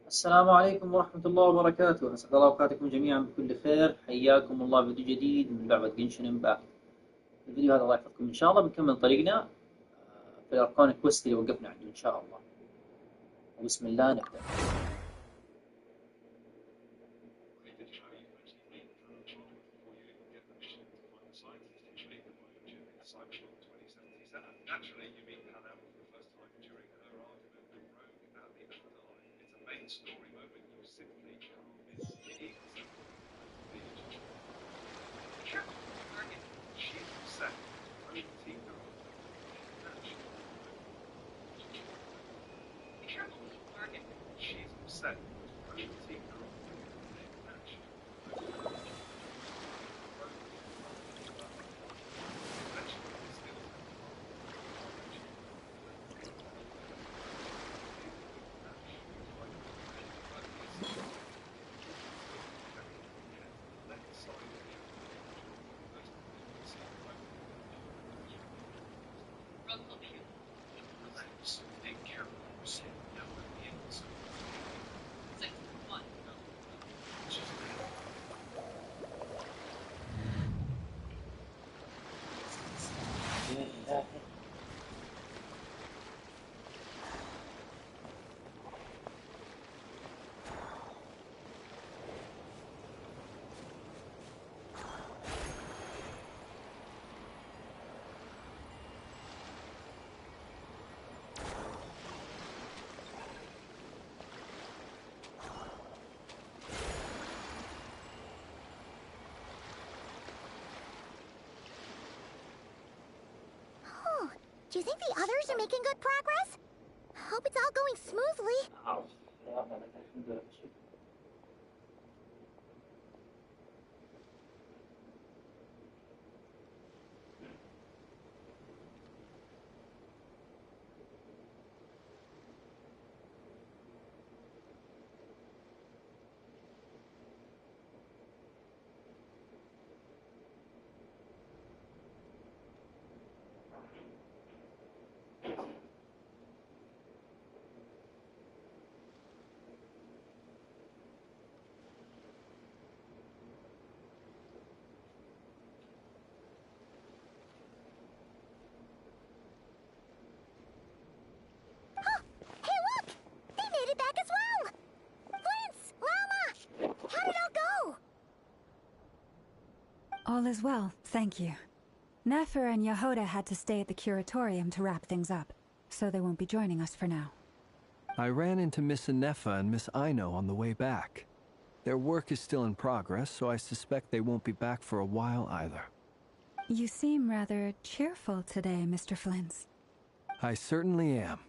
السلام عليكم ورحمة الله وبركاته، أسعد الله أوقاتكم جميعا بكل خير. حياكم الله في فيديو جديد من لعبة جنشن امباكت. في الفيديو هذا الله يحفظكم إن شاء الله بنكمل طريقنا في الاركون كويست اللي وقفنا عنده إن شاء الله. وبسم الله نبدأ. Do you think the others are making good progress? Hope it's all going smoothly. All is well, thank you. Nefer and Yehoda had to stay at the curatorium to wrap things up, so they won't be joining us for now. I ran into Miss Nefa and Miss Aino on the way back. Their work is still in progress, so I suspect they won't be back for a while either. You seem rather cheerful today, Mr. Flintz. I certainly am.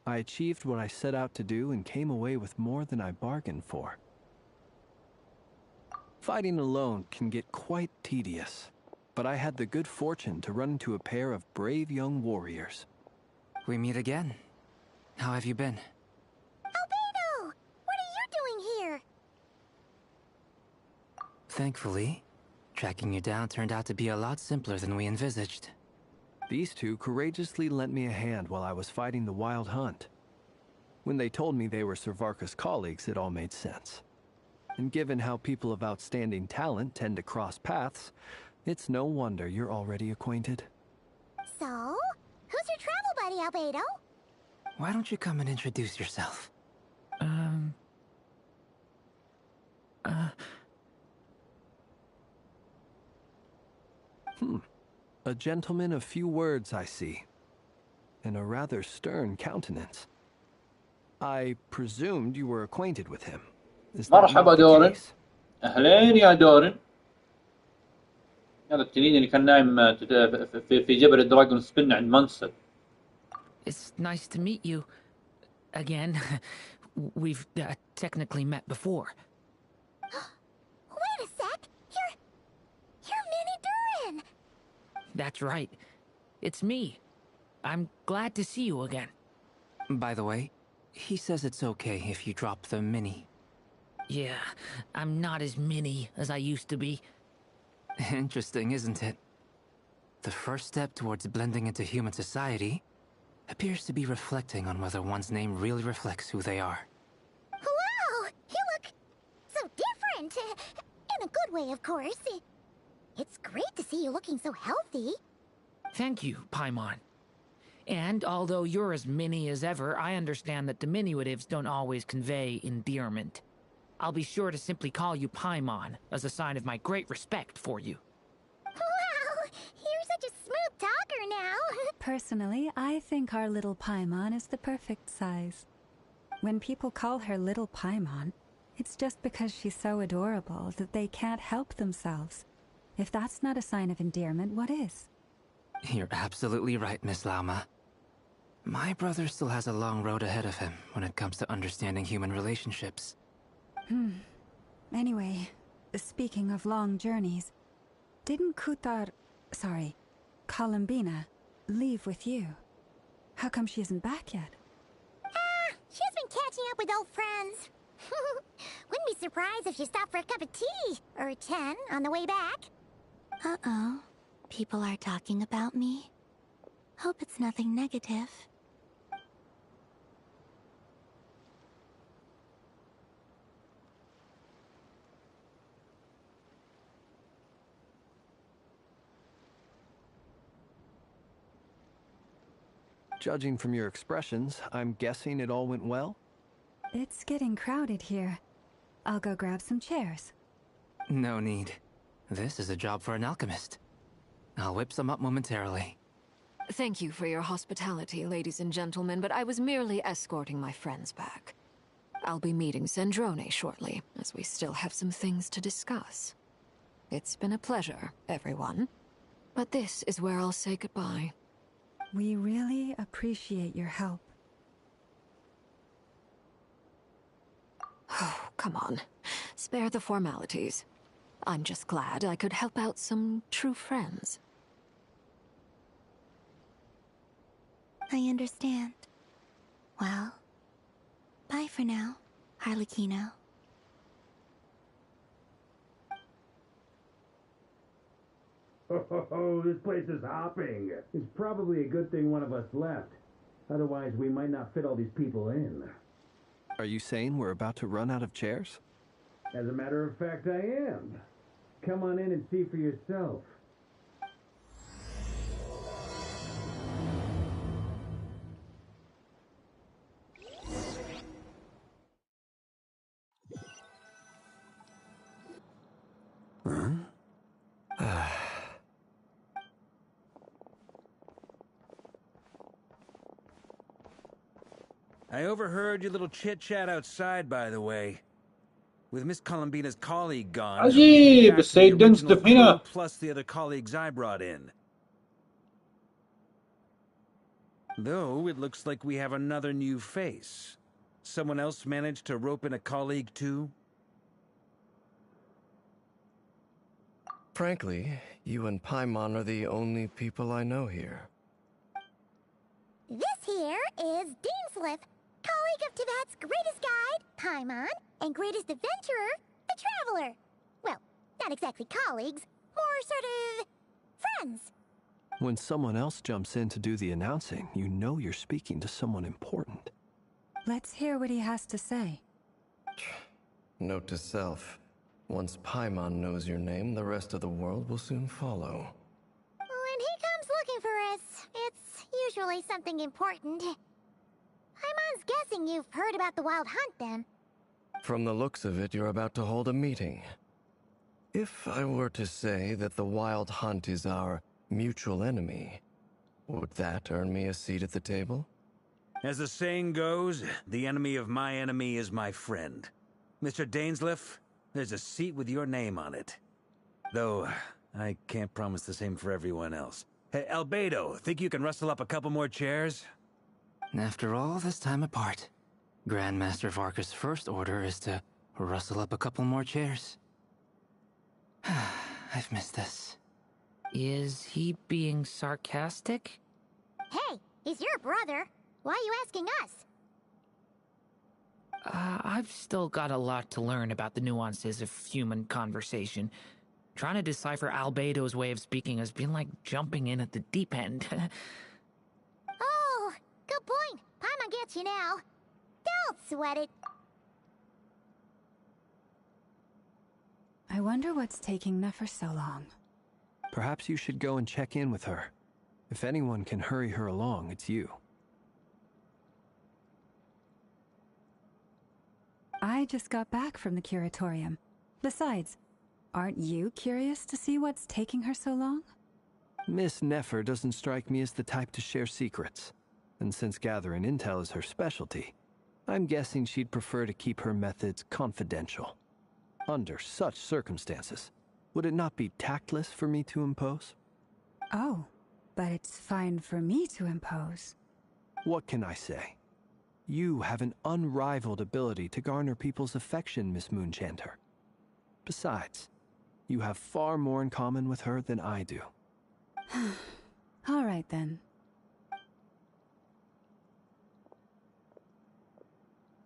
I achieved what I set out to do and came away with more than I bargained for. Fighting alone can get quite tedious, but I had the good fortune to run into a pair of brave young warriors. We meet again. How have you been? Albedo! What are you doing here? Thankfully, tracking you down turned out to be a lot simpler than we envisaged. These two courageously lent me a hand while I was fighting the wild hunt. When they told me they were Servarka's colleagues, it all made sense. And given how people of outstanding talent tend to cross paths, it's no wonder you're already acquainted. So, who's your travel buddy, Albedo? Why don't you come and introduce yourself? A gentleman of few words, I see. And a rather stern countenance. I presumed you were acquainted with him. مرحبا دورن. أهلين يا دورن. هذا التنين اللي كان نايم في جبل الدراجون سبين عند منصب. It's nice to meet you again. We've technically met before. Wait a sec. You're Mini Durin. That's right. It's me. I'm glad to see you again. By the way, he says it's okay if you drop the mini. Yeah, I'm not as mini as I used to be. Interesting, isn't it? The first step towards blending into human society appears to be reflecting on whether one's name really reflects who they are. Wow! You look so different. In a good way, of course. It's great to see you looking so healthy. Thank you, Paimon. And although you're as mini as ever, I understand that diminutives don't always convey endearment. I'll be sure to simply call you Paimon as a sign of my great respect for you. Wow! You're such a smooth talker now. Personally, I think our little Paimon is the perfect size. When people call her Little Paimon, it's just because she's so adorable that they can't help themselves. If that's not a sign of endearment, what is? You're absolutely right, Miss Lauma. My brother still has a long road ahead of him when it comes to understanding human relationships. Anyway, speaking of long journeys, didn't Columbina, leave with you? How come she isn't back yet? She's been catching up with old friends. Wouldn't be surprised if she stopped for a cup of tea or 10 on the way back. Uh-oh. People are talking about me. Hope it's nothing negative. Judging from your expressions, I'm guessing it all went well? It's getting crowded here. I'll go grab some chairs. No need. This is a job for an alchemist. I'll whip some up momentarily. Thank you for your hospitality, ladies and gentlemen, but I was merely escorting my friends back. I'll be meeting Sandrone shortly, as we still have some things to discuss. It's been a pleasure, everyone. But this is where I'll say goodbye. We really appreciate your help. Oh, come on. Spare the formalities. I'm just glad I could help out some true friends. I understand. Well, bye for now, Harlequino. Oh, this place is hopping. It's probably a good thing one of us left. Otherwise, we might not fit all these people in. Are you saying we're about to run out of chairs? As a matter of fact, I am. Come on in and see for yourself. I overheard your little chit-chat outside, by the way. With Miss Columbina's colleague gone, عجيب back to the السيد original دنستف هنا. crew plus the other colleagues I brought in. Though it looks like we have another new face. Someone else managed to rope in a colleague too? Frankly, you and Paimon are the only people I know here. This here is Deansliff, colleague of Tibet's greatest guide, Paimon, and greatest adventurer, the Traveler. Well, not exactly colleagues, more sort of friends. When someone else jumps in to do the announcing, you know you're speaking to someone important. Let's hear what he has to say. Note to self. Once Paimon knows your name, the rest of the world will soon follow. When he comes looking for us, it's usually something important. Paimon's guessing you've heard about the Wild Hunt, then. From the looks of it, you're about to hold a meeting. If I were to say that the Wild Hunt is our mutual enemy, would that earn me a seat at the table? As the saying goes, the enemy of my enemy is my friend. Mr. Dainsliff, there's a seat with your name on it. Though, I can't promise the same for everyone else. Hey, Albedo, think you can rustle up a couple more chairs? After all this time apart, Grandmaster Varka's first order is to rustle up a couple more chairs. I've missed this. Is he being sarcastic? Hey, he's your brother. Why are you asking us? I've still got a lot to learn about the nuances of human conversation. Trying to decipher Albedo's way of speaking has been like jumping in at the deep end. Oh, good point. Paimon gets you now. Don't sweat it. I wonder what's taking Nefer so long. Perhaps you should go and check in with her. If anyone can hurry her along, it's you. I just got back from the curatorium. Besides, aren't you curious to see what's taking her so long? Miss Nefer doesn't strike me as the type to share secrets. And since gathering intel is her specialty, I'm guessing she'd prefer to keep her methods confidential. Under such circumstances, would it not be tactless for me to impose? Oh, but it's fine for me to impose. What can I say? You have an unrivaled ability to garner people's affection, Miss Moonchanter. Besides, you have far more in common with her than I do. All right, then.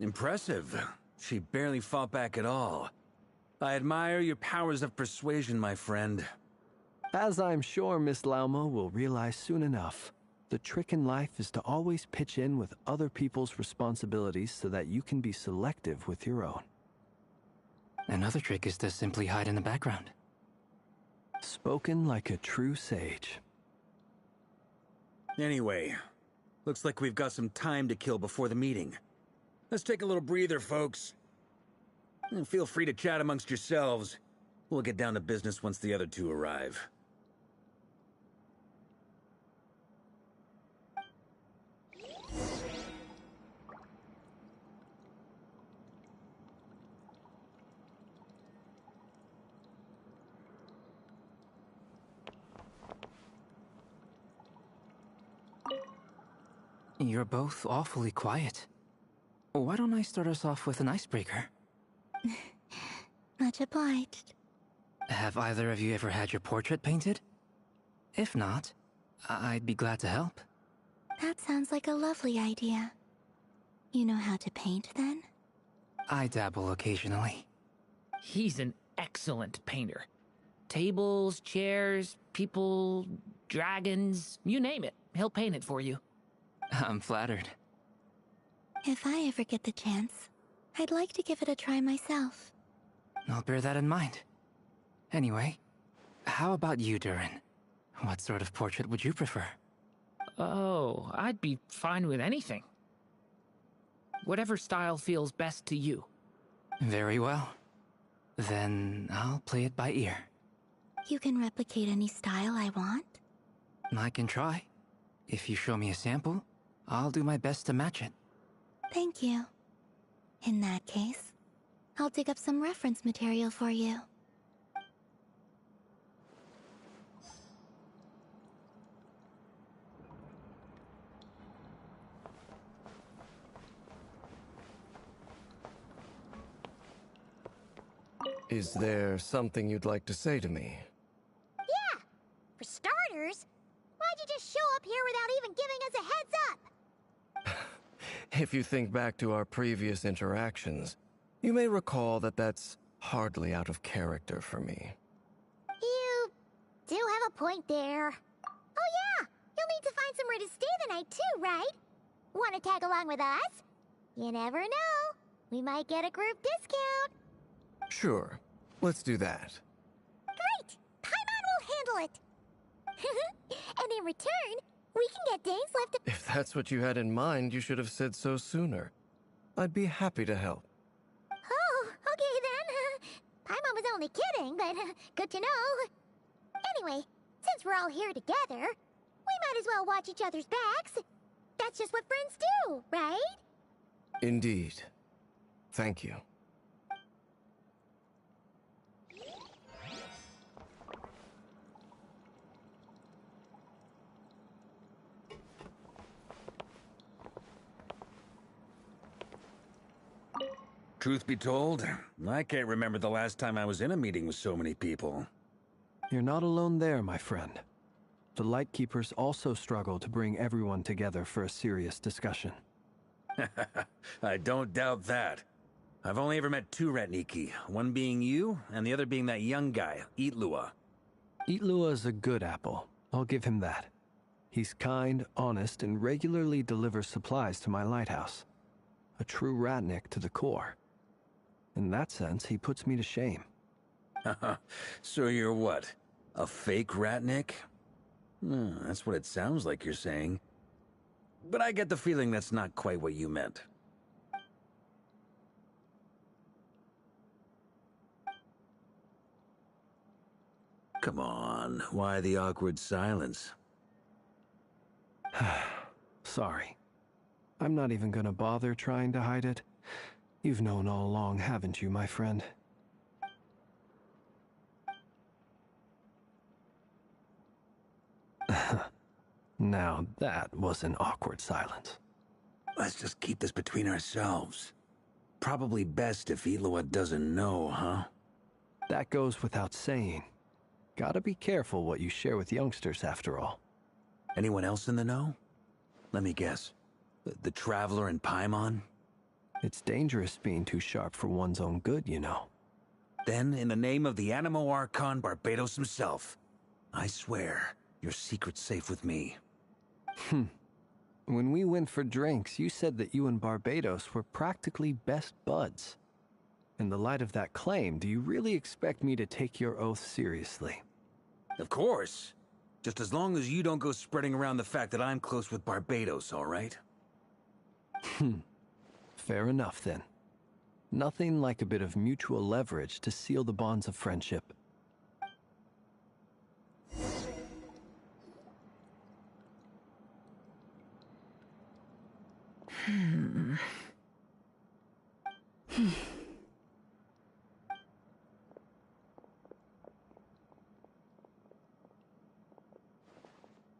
Impressive. She barely fought back at all. I admire your powers of persuasion, my friend. As I'm sure Miss Lauma will realize soon enough, the trick in life is to always pitch in with other people's responsibilities so that you can be selective with your own. Another trick is to simply hide in the background. Spoken like a true sage. Anyway, looks like we've got some time to kill before the meeting. Let's take a little breather, folks. And feel free to chat amongst yourselves. We'll get down to business once the other two arrive. You're both awfully quiet. Why don't I start us off with an icebreaker? Much obliged. Have either of you ever had your portrait painted? If not, I'd be glad to help. That sounds like a lovely idea. You know how to paint, then? I dabble occasionally. He's an excellent painter. Tables, chairs, people, dragons, you name it. He'll paint it for you. I'm flattered. If I ever get the chance, I'd like to give it a try myself. I'll bear that in mind. Anyway, how about you, Durin? What sort of portrait would you prefer? Oh, I'd be fine with anything. Whatever style feels best to you. Very well. Then I'll play it by ear. You can replicate any style I want? I can try. If you show me a sample, I'll do my best to match it. Thank you. In that case, I'll dig up some reference material for you. Is there something you'd like to say to me? Yeah! For starters, why'd you just show up here without even giving us a heads up? If you think back to our previous interactions, you may recall that that's hardly out of character for me. You do have a point there. Oh yeah! You'll need to find somewhere to stay the night too, right? Want to tag along with us? You never know. We might get a group discount. Sure, let's do that. Great! Paimon will handle it! And in return, we can get Dainsleif to— If that's what you had in mind, you should have said so sooner. I'd be happy to help. Oh, okay then. Paimon was only kidding, but good to know. Anyway, since we're all here together, we might as well watch each other's backs. That's just what friends do, right? Indeed. Thank you. Truth be told, I can't remember the last time I was in a meeting with so many people. You're not alone there, my friend. The Lightkeepers also struggle to bring everyone together for a serious discussion. I don't doubt that. I've only ever met two Ratniki, one being you, and the other being that young guy, Itlua. Itlua is a good apple. I'll give him that. He's kind, honest, and regularly delivers supplies to my lighthouse. A true Ratnik to the core. In that sense, he puts me to shame. So you're what? A fake Ratnik? That's what it sounds like you're saying. But I get the feeling that's not quite what you meant. Come on, why the awkward silence? Sorry. I'm not even gonna bother trying to hide it. You've known all along, haven't you, my friend? Now that was an awkward silence. Let's just keep this between ourselves. Probably best if Itlua doesn't know, huh? That goes without saying. Gotta be careful what you share with youngsters, after all. Anyone else in the know? Let me guess. The Traveler and Paimon? It's dangerous being too sharp for one's own good, you know. Then, in the name of the Animo Archon Barbados himself, I swear your secret's safe with me. When we went for drinks, you said that you and Barbados were practically best buds. In the light of that claim, do you really expect me to take your oath seriously? Of course. Just as long as you don't go spreading around the fact that I'm close with Barbados, all right? Fair enough, then. Nothing like a bit of mutual leverage to seal the bonds of friendship.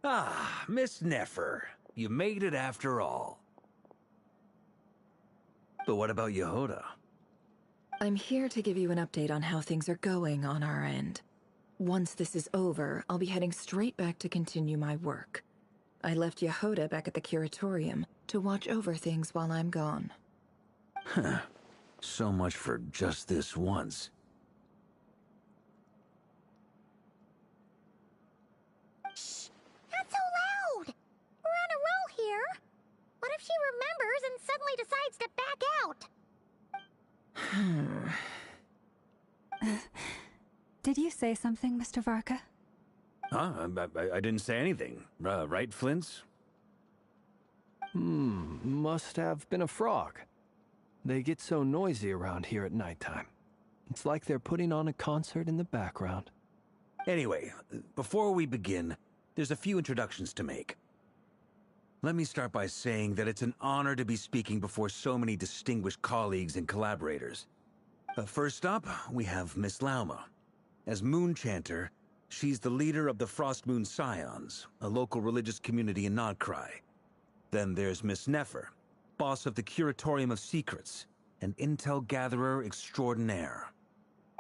Ah, Miss Nefer. You made it after all. But what about Yehoda? I'm here to give you an update on how things are going on our end. Once this is over, I'll be heading straight back to continue my work. I left Yehoda back at the Curatorium to watch over things while I'm gone. Huh. So much for just this once. Shh! Not so loud! We're on a roll here. What if she remembers and suddenly decides to back out? Did you say something, Mr. Varka? Huh? I didn't say anything. Right, Flint's? Must have been a frog. They get so noisy around here at nighttime. It's like they're putting on a concert in the background. Anyway, before we begin, there's a few introductions to make. Let me start by saying that it's an honor to be speaking before so many distinguished colleagues and collaborators. First up, we have Miss Lauma. As Moon Chanter, she's the leader of the Frost Moon Scions, a local religious community in Nodcry. Then there's Miss Nefer, boss of the Curatorium of Secrets, and intel gatherer extraordinaire.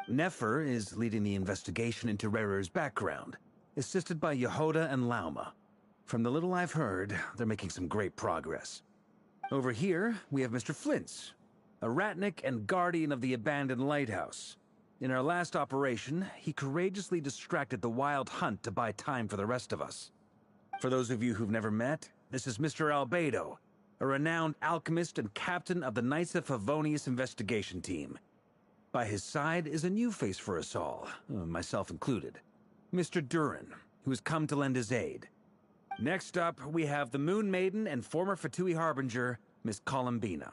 Nefer is leading the investigation into Rerer's background, assisted by Yehoda and Lauma. From the little I've heard, they're making some great progress. Over here, we have Mr. Flint's, a Ratnik and guardian of the abandoned lighthouse. In our last operation, he courageously distracted the Wild Hunt to buy time for the rest of us. For those of you who've never met, this is Mr. Albedo, a renowned alchemist and captain of the Knights of Favonius investigation team. By his side is a new face for us all, myself included, Mr. Durin, who has come to lend his aid. Next up, we have the Moon Maiden and former Fatui Harbinger, Miss Columbina.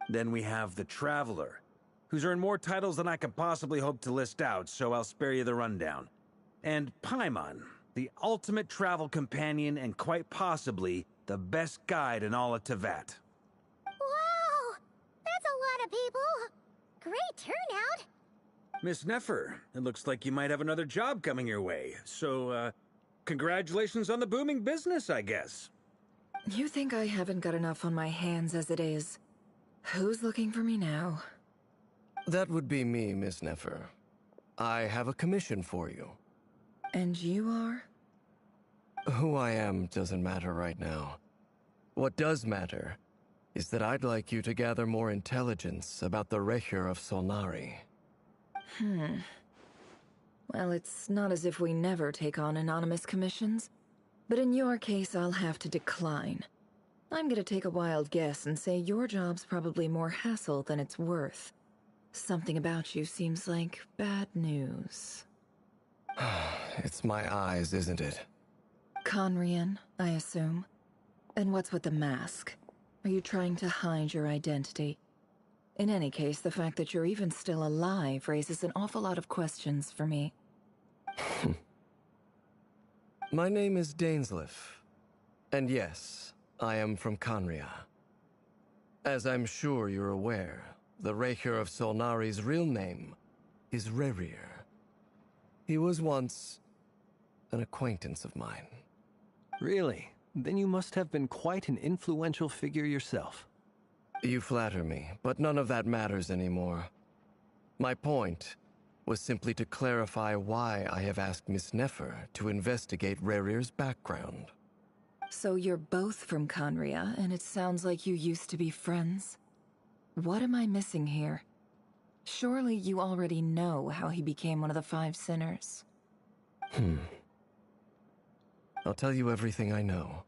Then we have the Traveler, who's earned more titles than I could possibly hope to list out, so I'll spare you the rundown. And Paimon, the ultimate travel companion and quite possibly the best guide in all of Tevat. Wow! That's a lot of people! Great turnout! Miss Nefer, it looks like you might have another job coming your way, so, congratulations on the booming business, I guess. You think I haven't got enough on my hands as it is? Who's looking for me now? That would be me, Miss Nefer. I have a commission for you. And you are? Who I am doesn't matter right now. What does matter is that I'd like you to gather more intelligence about the Recher of Solnari. Well, it's not as if we never take on anonymous commissions. But in your case, I'll have to decline. I'm gonna take a wild guess and say your job's probably more hassle than it's worth. Something about you seems like bad news. It's my eyes, isn't it? Conrian, I assume. And what's with the mask? Are you trying to hide your identity? In any case, the fact that you're even still alive raises an awful lot of questions for me. My name is Dainsleif. And yes, I am from Conria. As I'm sure you're aware, the Recher of Solnari's real name is Rerir. He was once an acquaintance of mine. Really? Then you must have been quite an influential figure yourself. You flatter me, but none of that matters anymore. My point was simply to clarify why I have asked Miss Nefer to investigate Rerir's background. So you're both from Conria, and it sounds like you used to be friends? What am I missing here? Surely you already know how he became one of the Five Sinners. I'll tell you everything I know.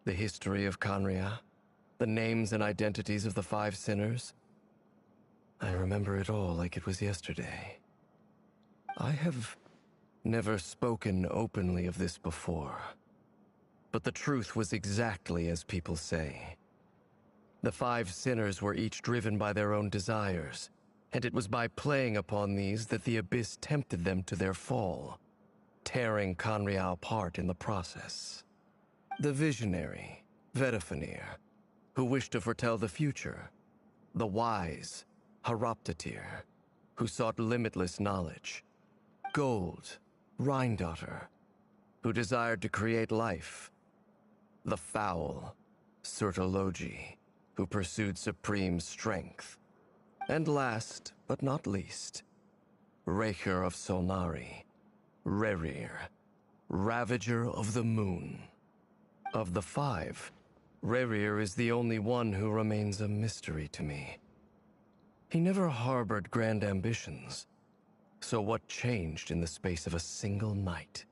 The history of Conria, the names and identities of the Five Sinners. I remember it all like it was yesterday. I have never spoken openly of this before. But the truth was exactly as people say. The Five Sinners were each driven by their own desires, and it was by playing upon these that the Abyss tempted them to their fall, tearing Conria apart in the process. The visionary, Vedifenir, who wished to foretell the future. The wise, Haroptatir, who sought limitless knowledge. Gold, Rhindaughter, who desired to create life. The foul, Surtologi, who pursued supreme strength. And last, but not least, Recher of Solnari, Rerir, Ravager of the Moon. Of the five, Rerir is the only one who remains a mystery to me. He never harbored grand ambitions. So what changed in the space of a single night?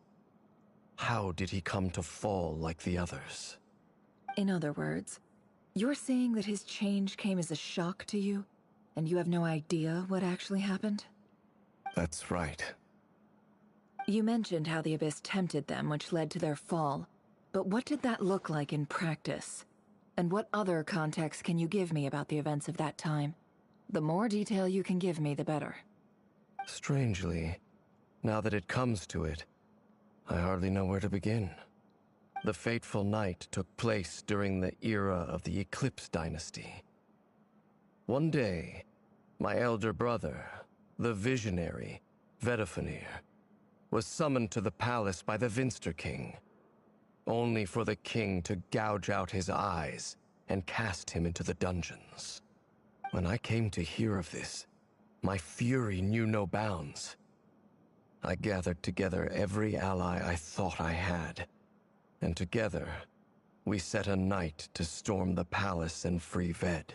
How did he come to fall like the others? In other words, you're saying that his change came as a shock to you, and you have no idea what actually happened? That's right. You mentioned how the Abyss tempted them, which led to their fall. But what did that look like in practice? And what other context can you give me about the events of that time? The more detail you can give me, the better. Strangely, now that it comes to it, I hardly know where to begin. The fateful night took place during the era of the Eclipse Dynasty. One day, my elder brother, the visionary, Vedifenir, was summoned to the palace by the Vinster King, only for the king to gouge out his eyes and cast him into the dungeons. When I came to hear of this, my fury knew no bounds. I gathered together every ally I thought I had, and together, we set a night to storm the palace and free Ved.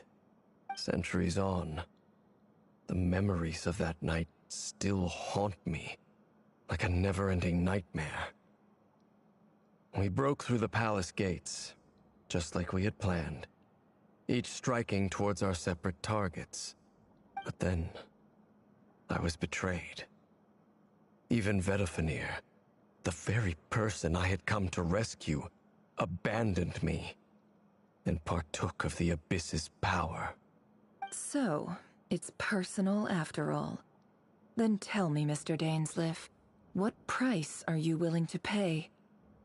Centuries on, the memories of that night still haunt me like a never-ending nightmare. We broke through the palace gates, just like we had planned, each striking towards our separate targets. But then, I was betrayed. Even Vedifenir, the very person I had come to rescue, abandoned me and partook of the Abyss's power. So, it's personal after all. Then tell me, Mr. Dainsleif, what price are you willing to pay?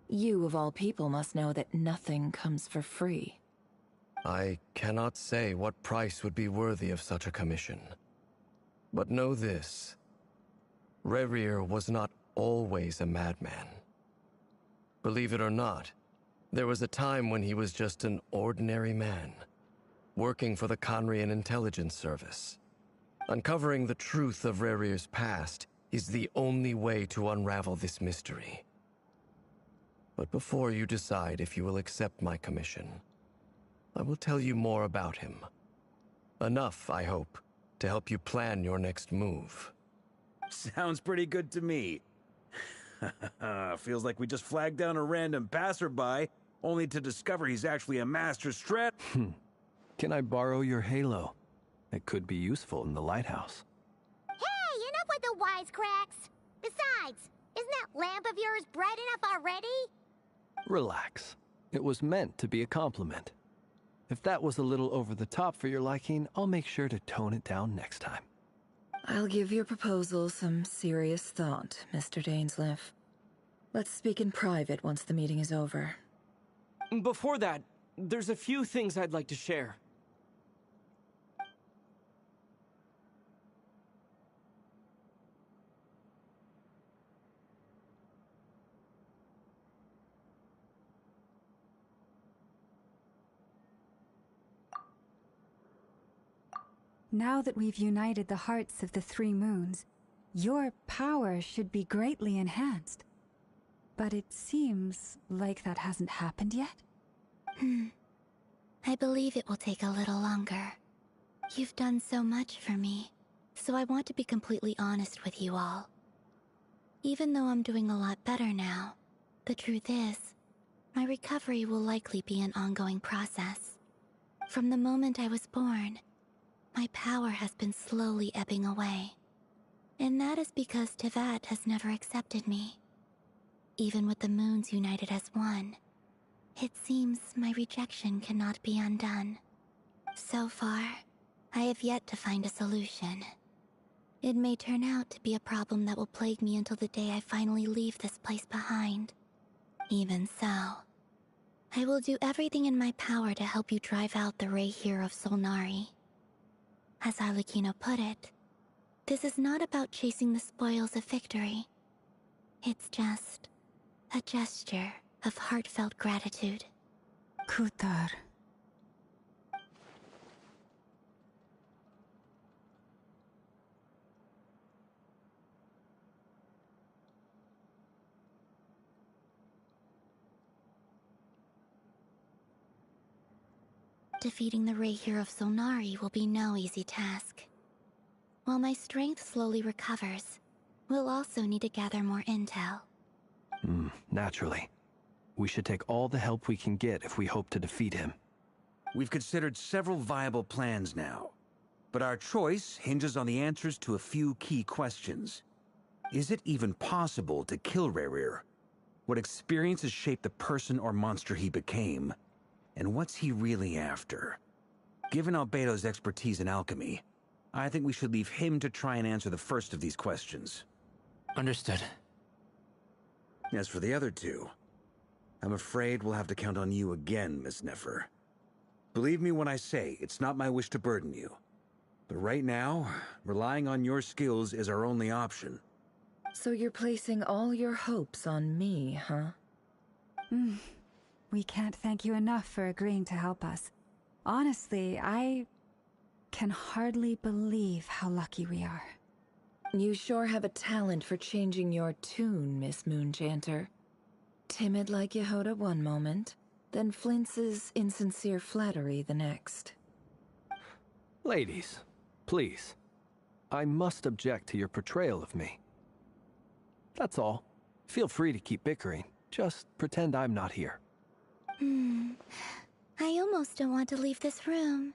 You, of all people, must know that nothing comes for free. I cannot say what price would be worthy of such a commission. But know this. Rerir was not always a madman. Believe it or not, there was a time when he was just an ordinary man, working for the Conrian Intelligence Service. Uncovering the truth of Rerir's past is the only way to unravel this mystery. But before you decide if you will accept my commission, I will tell you more about him. Enough, I hope, to help you plan your next move. Sounds pretty good to me. Feels like we just flagged down a random passerby, only to discover he's actually a master strat. Can I borrow your halo? It could be useful in the lighthouse. Hey, enough with the wisecracks! Besides, isn't that lamp of yours bright enough already? Relax. It was meant to be a compliment. If that was a little over the top for your liking, I'll make sure to tone it down next time. I'll give your proposal some serious thought, Mr. Dainsleif. Let's speak in private once the meeting is over. Before that, there's a few things I'd like to share. Now that we've united the hearts of the three moons, your power should be greatly enhanced. But it seems like that hasn't happened yet? I believe it will take a little longer. You've done so much for me, so I want to be completely honest with you all. Even though I'm doing a lot better now, the truth is, my recovery will likely be an ongoing process. From the moment I was born, my power has been slowly ebbing away. And that is because Tevat has never accepted me. Even with the moons united as one, it seems my rejection cannot be undone. So far, I have yet to find a solution. It may turn out to be a problem that will plague me until the day I finally leave this place behind. Even so, I will do everything in my power to help you drive out the Ray here of Solnari. As Arlecchino put it, this is not about chasing the spoils of victory. It's just a gesture of heartfelt gratitude. Kutar. Defeating the Ray here of Solnari will be no easy task. While my strength slowly recovers, we'll also need to gather more intel. Naturally. We should take all the help we can get if we hope to defeat him. We've considered several viable plans now, but our choice hinges on the answers to a few key questions. Is it even possible to kill Rerir? What experiences shaped the person or monster he became? And what's he really after? Given Albedo's expertise in alchemy, I think we should leave him to try and answer the first of these questions. Understood. As for the other two, I'm afraid we'll have to count on you again, Miss Nefer. Believe me when I say it's not my wish to burden you. But right now, relying on your skills is our only option. So you're placing all your hopes on me, huh? We can't thank you enough for agreeing to help us. Honestly, I can hardly believe how lucky we are. You sure have a talent for changing your tune, Miss Moonchanter. Timid like Yehoda one moment, then flinches insincere flattery the next. Ladies, please. I must object to your portrayal of me. That's all. Feel free to keep bickering. Just pretend I'm not here. I almost don't want to leave this room.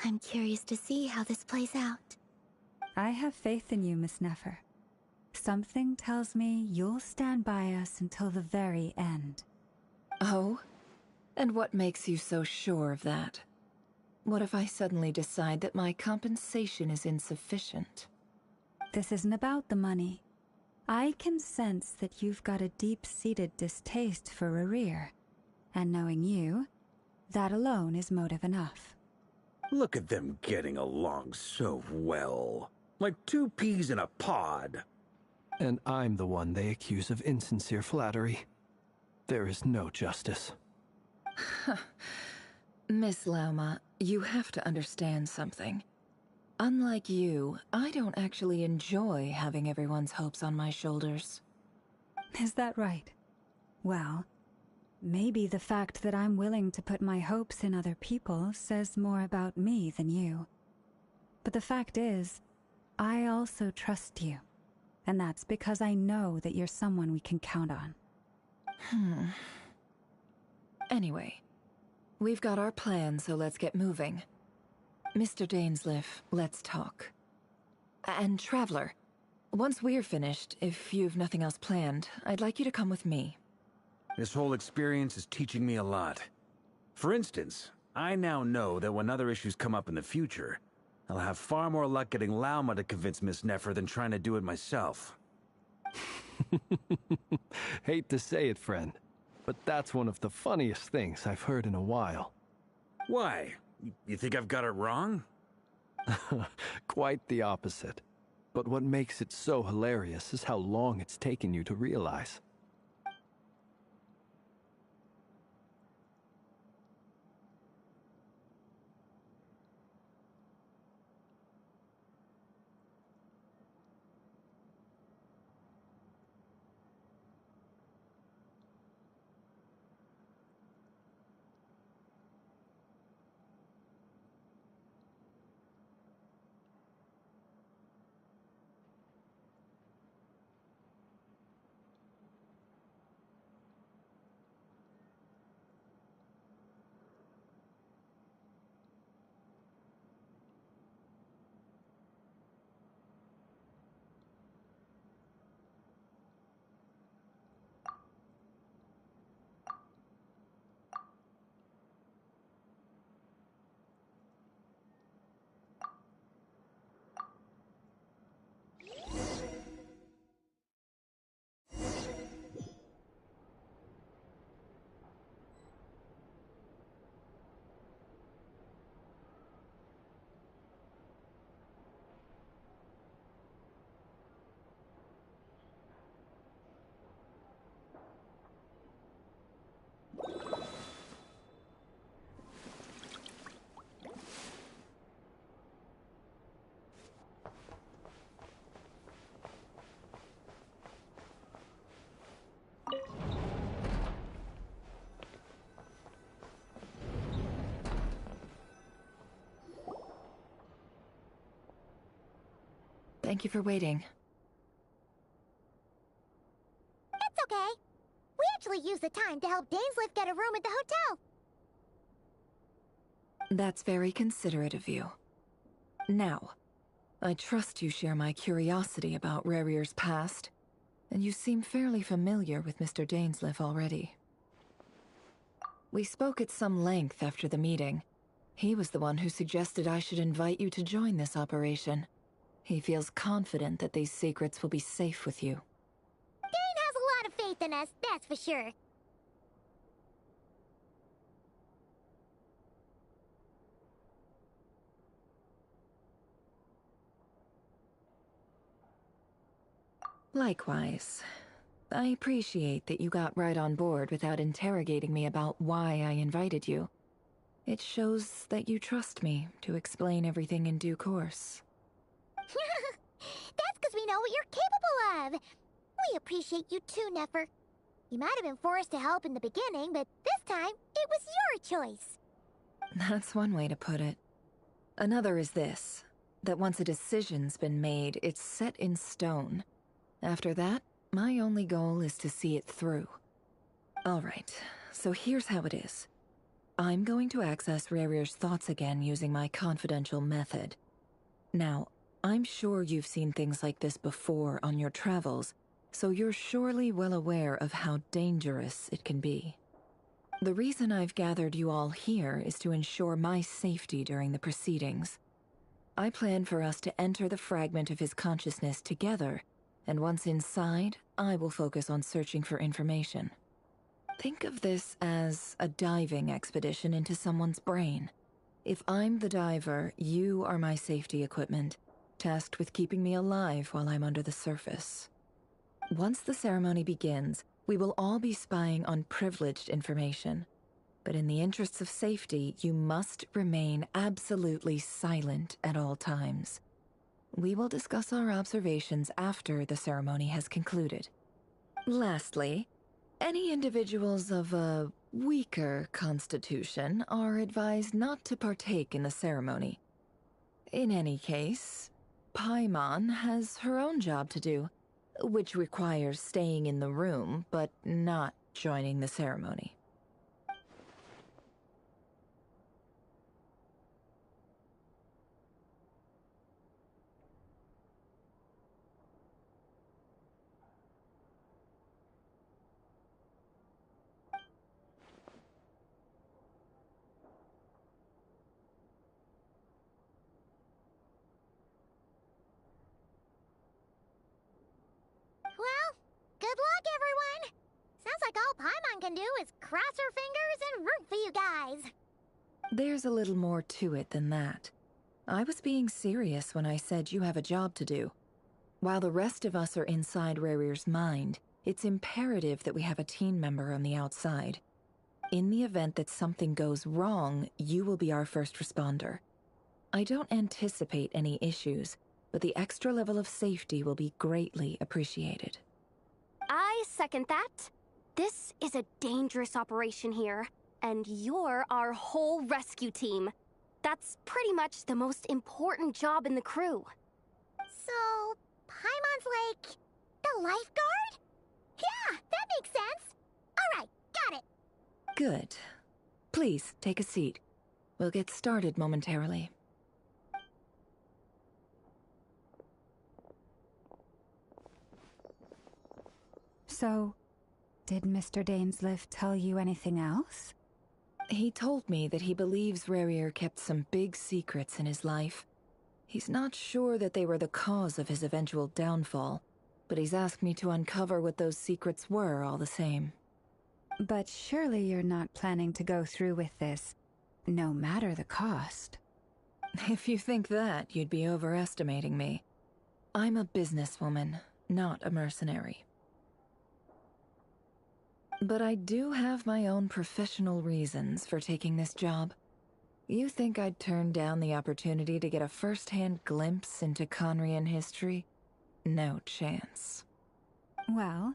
I'm curious to see how this plays out. I have faith in you, Miss Nefer. Something tells me you'll stand by us until the very end. Oh? And what makes you so sure of that? What if I suddenly decide that my compensation is insufficient? This isn't about the money. I can sense that you've got a deep-seated distaste for Rerir. And knowing you, that alone is motive enough. Look at them getting along so well. Like two peas in a pod. And I'm the one they accuse of insincere flattery. There is no justice. Miss Lauma, you have to understand something. Unlike you, I don't actually enjoy having everyone's hopes on my shoulders. Is that right? Well, maybe the fact that I'm willing to put my hopes in other people says more about me than you. But the fact is, I also trust you. And that's because I know that you're someone we can count on. Anyway, we've got our plan, so let's get moving. Mr. Dainsleif, let's talk. And Traveler, once we're finished, if you've nothing else planned, I'd like you to come with me. This whole experience is teaching me a lot. For instance, I now know that when other issues come up in the future, I'll have far more luck getting Lauma to convince Miss Nefer than trying to do it myself. Hate to say it, friend, but that's one of the funniest things I've heard in a while. Why? You think I've got it wrong? Quite the opposite. But what makes it so hilarious is how long it's taken you to realize. Thank you for waiting. It's okay. We actually used the time to help Dainsleif get a room at the hotel. That's very considerate of you. Now, I trust you share my curiosity about Rarier's past, and you seem fairly familiar with Mr. Dainsleif already. We spoke at some length after the meeting. He was the one who suggested I should invite you to join this operation. He feels confident that these secrets will be safe with you. Dane has a lot of faith in us, that's for sure. Likewise. I appreciate that you got right on board without interrogating me about why I invited you. It shows that you trust me to explain everything in due course. That's because we know what you're capable of. We appreciate you too, Nefer. You might have been forced to help in the beginning, but this time, it was your choice. That's one way to put it. Another is this, that once a decision's been made, it's set in stone. After that, my only goal is to see it through. Alright, so here's how it is. I'm going to access Rarier's thoughts again using my confidential method. Now, I'm sure you've seen things like this before on your travels, so you're surely well aware of how dangerous it can be. The reason I've gathered you all here is to ensure my safety during the proceedings. I plan for us to enter the fragment of his consciousness together, and once inside, I will focus on searching for information. Think of this as a diving expedition into someone's brain. If I'm the diver, you are my safety equipment, tasked with keeping me alive while I'm under the surface. Once the ceremony begins, we will all be spying on privileged information. But in the interests of safety, you must remain absolutely silent at all times. We will discuss our observations after the ceremony has concluded. Lastly, any individuals of a weaker constitution are advised not to partake in the ceremony. In any case, Paimon has her own job to do, which requires staying in the room but not joining the ceremony. Well, good luck, everyone! Sounds like all Paimon can do is cross her fingers and root for you guys. There's a little more to it than that. I was being serious when I said you have a job to do. While the rest of us are inside Rarir's mind, it's imperative that we have a team member on the outside. In the event that something goes wrong, you will be our first responder. I don't anticipate any issues, but the extra level of safety will be greatly appreciated. I second that. This is a dangerous operation here, and you're our whole rescue team. That's pretty much the most important job in the crew. So, Paimon's like the lifeguard? Yeah, that makes sense. All right, got it. Good. Please, take a seat. We'll get started momentarily. So, did Mr. Dainsliff tell you anything else? He told me that he believes Rarir kept some big secrets in his life. He's not sure that they were the cause of his eventual downfall, but he's asked me to uncover what those secrets were all the same. But surely you're not planning to go through with this, no matter the cost. If you think that, you'd be overestimating me. I'm a businesswoman, not a mercenary. But I do have my own professional reasons for taking this job. You think I'd turn down the opportunity to get a first-hand glimpse into Conrian history? No chance. Well,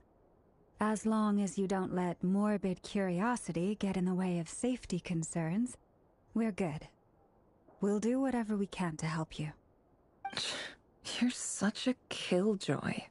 as long as you don't let morbid curiosity get in the way of safety concerns, we're good. We'll do whatever we can to help you. You're such a killjoy.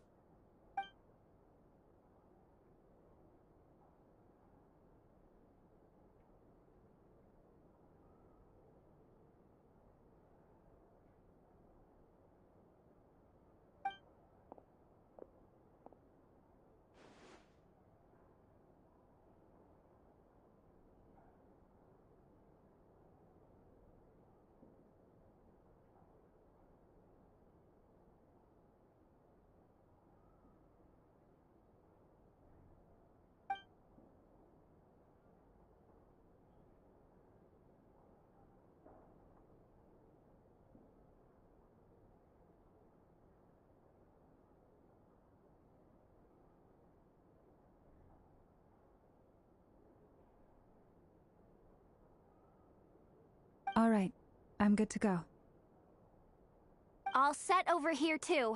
All right, I'm good to go. All set over here, too.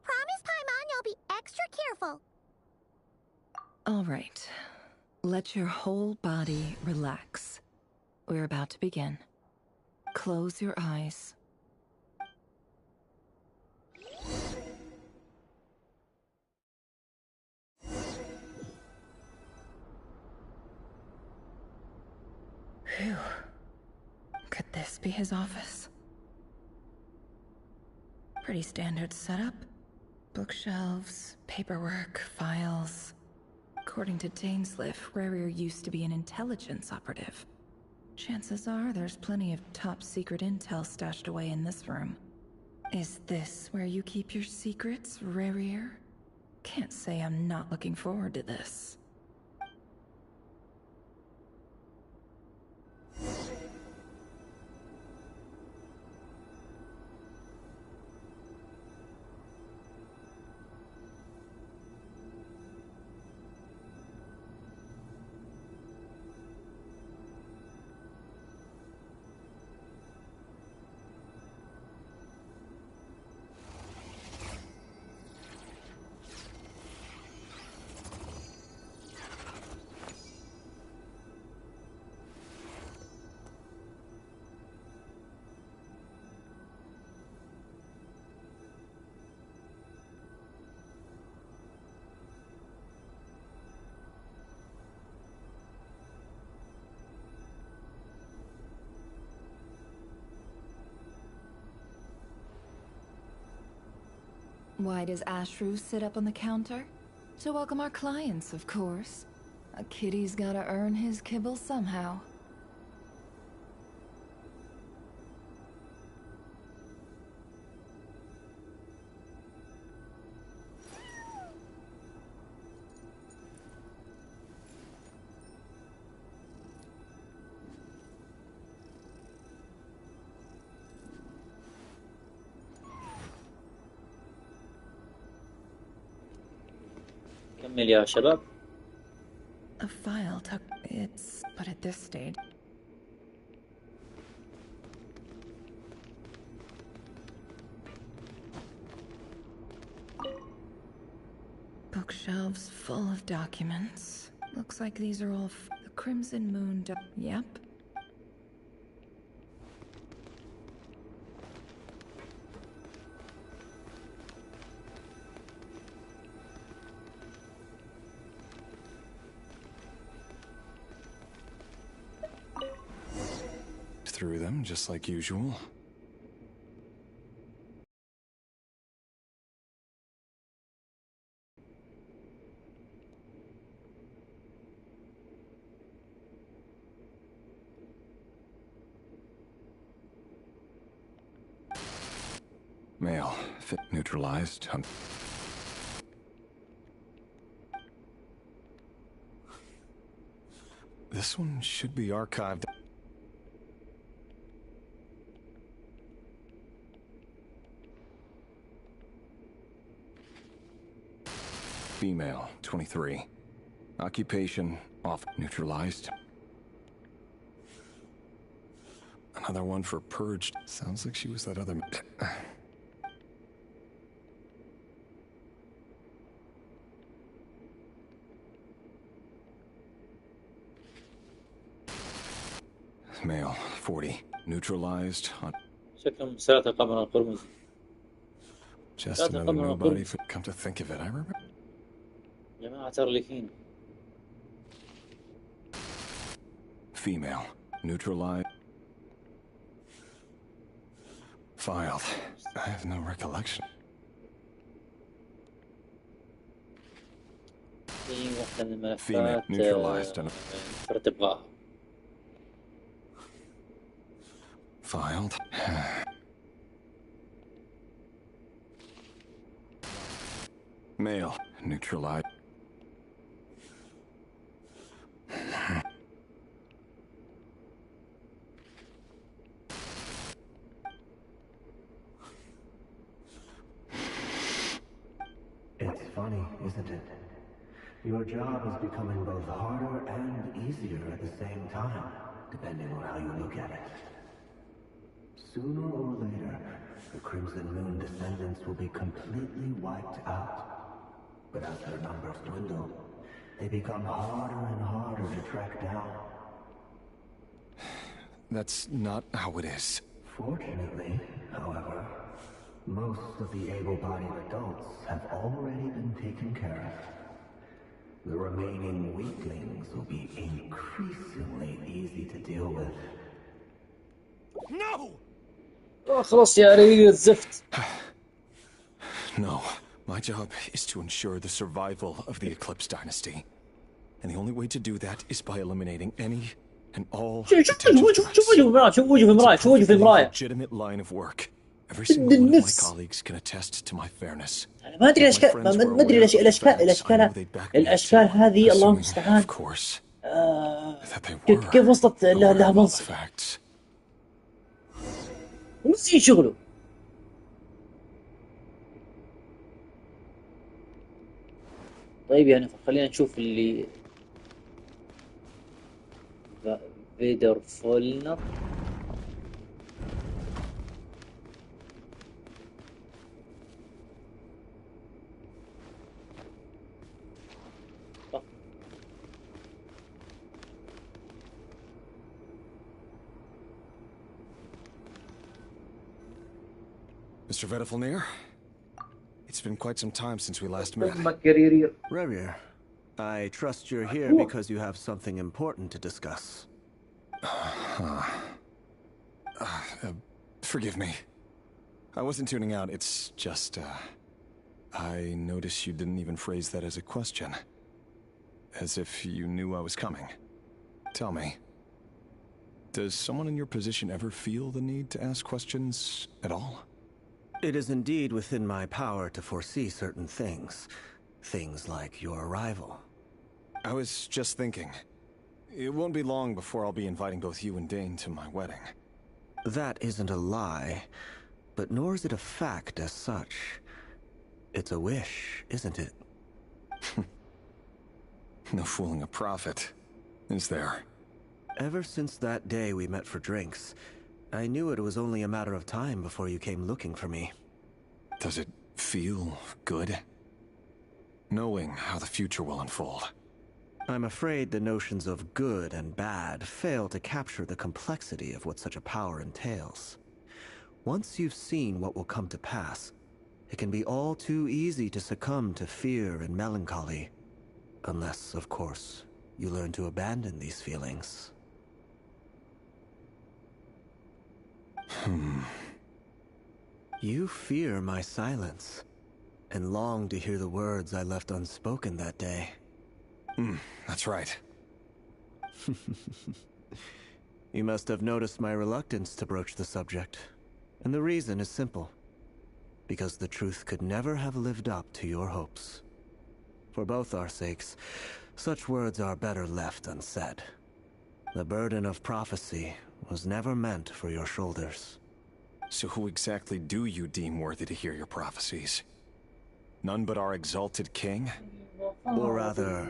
Promise, Paimon, you'll be extra careful. All right. Let your whole body relax. We're about to begin. Close your eyes. Phew. Could this be his office? Pretty standard setup. Bookshelves, paperwork, files. According to Dainsliff, Rarir used to be an intelligence operative. Chances are there's plenty of top-secret intel stashed away in this room. Is this where you keep your secrets, Rarir? Can't say I'm not looking forward to this. Why does Ashru sit up on the counter? To welcome our clients, of course. A kitty's gotta earn his kibble somehow. كمل يا شباب. A file took it's but at this stage. Bookshelves full of documents. Looks like these are all the Crimson Moon. Yep. Through them, just like usual. Male, fit neutralized. This one should be archived. Female, 23. Occupation, off neutralized. Another one for purged. Sounds like she was that other... Male, 40. Neutralized on... شكلهم ساعة القمر القرمزي. Just another nobody. Come to think of it, I remember... جماعة ترليكين. Female, neutralized. Filed. I have no recollection. في واحدة من الملفات Female, neutralized. تبغاها. Filed. Male, neutralized. It's funny, isn't it? Your job is becoming both harder and easier at the same time, depending on how you look at it. Sooner or later, the Crimson Moon descendants will be completely wiped out. But as their numbers dwindle, they become harder and harder to track down. That's not how it is. Fortunately, however, most of the able-bodied adults have already been taken care of. The remaining weaklings will be increasingly easy to deal with. No! خلاص يا رجل الزفت. No. My job is to ensure the survival of the Eclipse Dynasty. And the only way to do that is by eliminating any and all legitimate line of work. Every single one of my colleagues can attest to my fairness. ما أدري الأشكال هذه الله المستعان. كيف وصلت لها منصب؟ ونسي شغله. طيب يعني خلينا نشوف اللي فيدر فولنر. Mr. Vedafelnir? It's been quite some time since we last met. Revier, I trust you're here because you have something important to discuss. Forgive me. I wasn't tuning out, it's just, I notice you didn't even phrase that as a question. As if you knew I was coming. Tell me, does someone in your position ever feel the need to ask questions at all? It is indeed within my power to foresee certain things. Things like your arrival. I was just thinking. It won't be long before I'll be inviting both you and Dane to my wedding. That isn't a lie, but nor is it a fact as such. It's a wish, isn't it? No fooling a prophet, is there? Ever since that day we met for drinks, I knew it was only a matter of time before you came looking for me. Does it feel good? Knowing how the future will unfold. I'm afraid the notions of good and bad fail to capture the complexity of what such a power entails. Once you've seen what will come to pass, it can be all too easy to succumb to fear and melancholy. Unless, of course, you learn to abandon these feelings. You fear my silence, and long to hear the words I left unspoken that day. That's right. You must have noticed my reluctance to broach the subject. And the reason is simple. Because the truth could never have lived up to your hopes. For both our sakes, such words are better left unsaid. The burden of prophecy was never meant for your shoulders. So who exactly do you deem worthy to hear your prophecies? None but our exalted king? Or rather,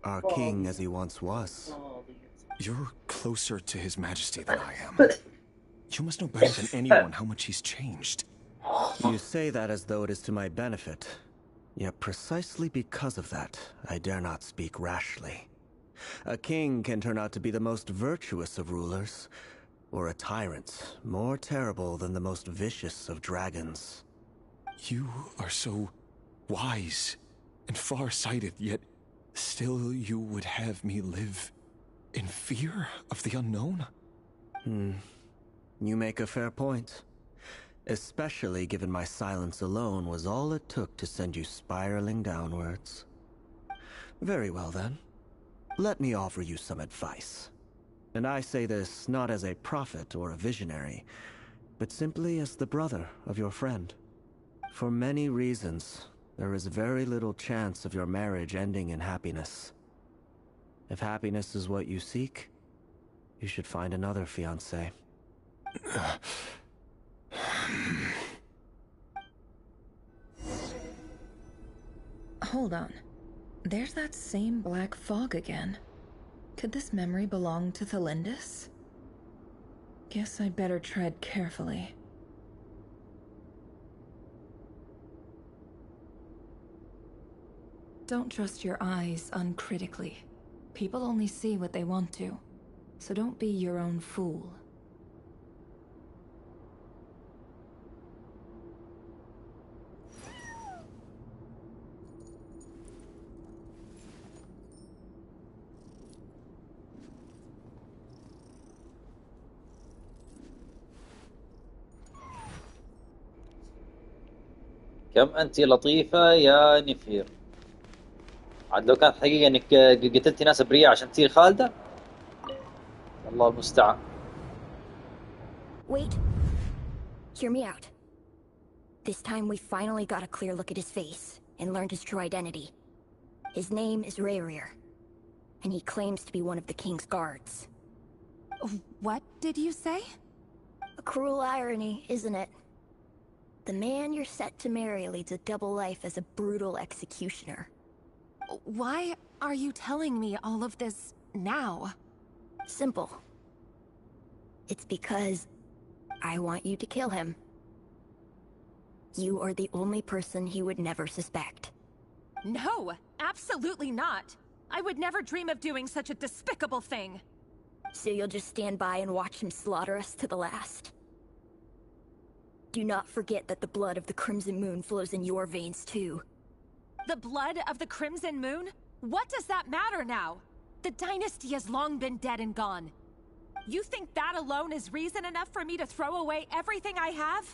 our king as he once was. You're closer to his majesty than I am. You must know better than anyone how much he's changed. You say that as though it is to my benefit. Yet precisely because of that, I dare not speak rashly. A king can turn out to be the most virtuous of rulers, or a tyrant more terrible than the most vicious of dragons. You are so wise and far-sighted, yet still you would have me live in fear of the unknown? You make a fair point. Especially given my silence alone was all it took to send you spiraling downwards. Very well then. Let me offer you some advice. And I say this not as a prophet or a visionary, but simply as the brother of your friend. For many reasons, there is very little chance of your marriage ending in happiness. If happiness is what you seek, you should find another fiancé. Hold on. There's that same black fog again. Could this memory belong to Thelindis? Guess I'd better tread carefully. Don't trust your eyes uncritically. People only see what they want to, so don't be your own fool. كم أنت لطيفة يا نفير. عاد لو كانت حقيقة انك قتلتي ناس بريئة عشان تصير خالدة، الله المستعان. Wait. Hear me out. This time we finally got a clear look at his face and learned his true identity. His name is Rayrir, and he claims to be one of the king's guards. What did you say? A cruel irony, isn't it? The man you're set to marry leads a double life as a brutal executioner. Why are you telling me all of this now? Simple. It's because I want you to kill him. You are the only person he would never suspect. No, absolutely not. I would never dream of doing such a despicable thing. So you'll just stand by and watch him slaughter us to the last? Do not forget that the blood of the Crimson Moon flows in your veins too. The blood of the Crimson Moon? What does that matter now? The dynasty has long been dead and gone. You think that alone is reason enough for me to throw away everything I have?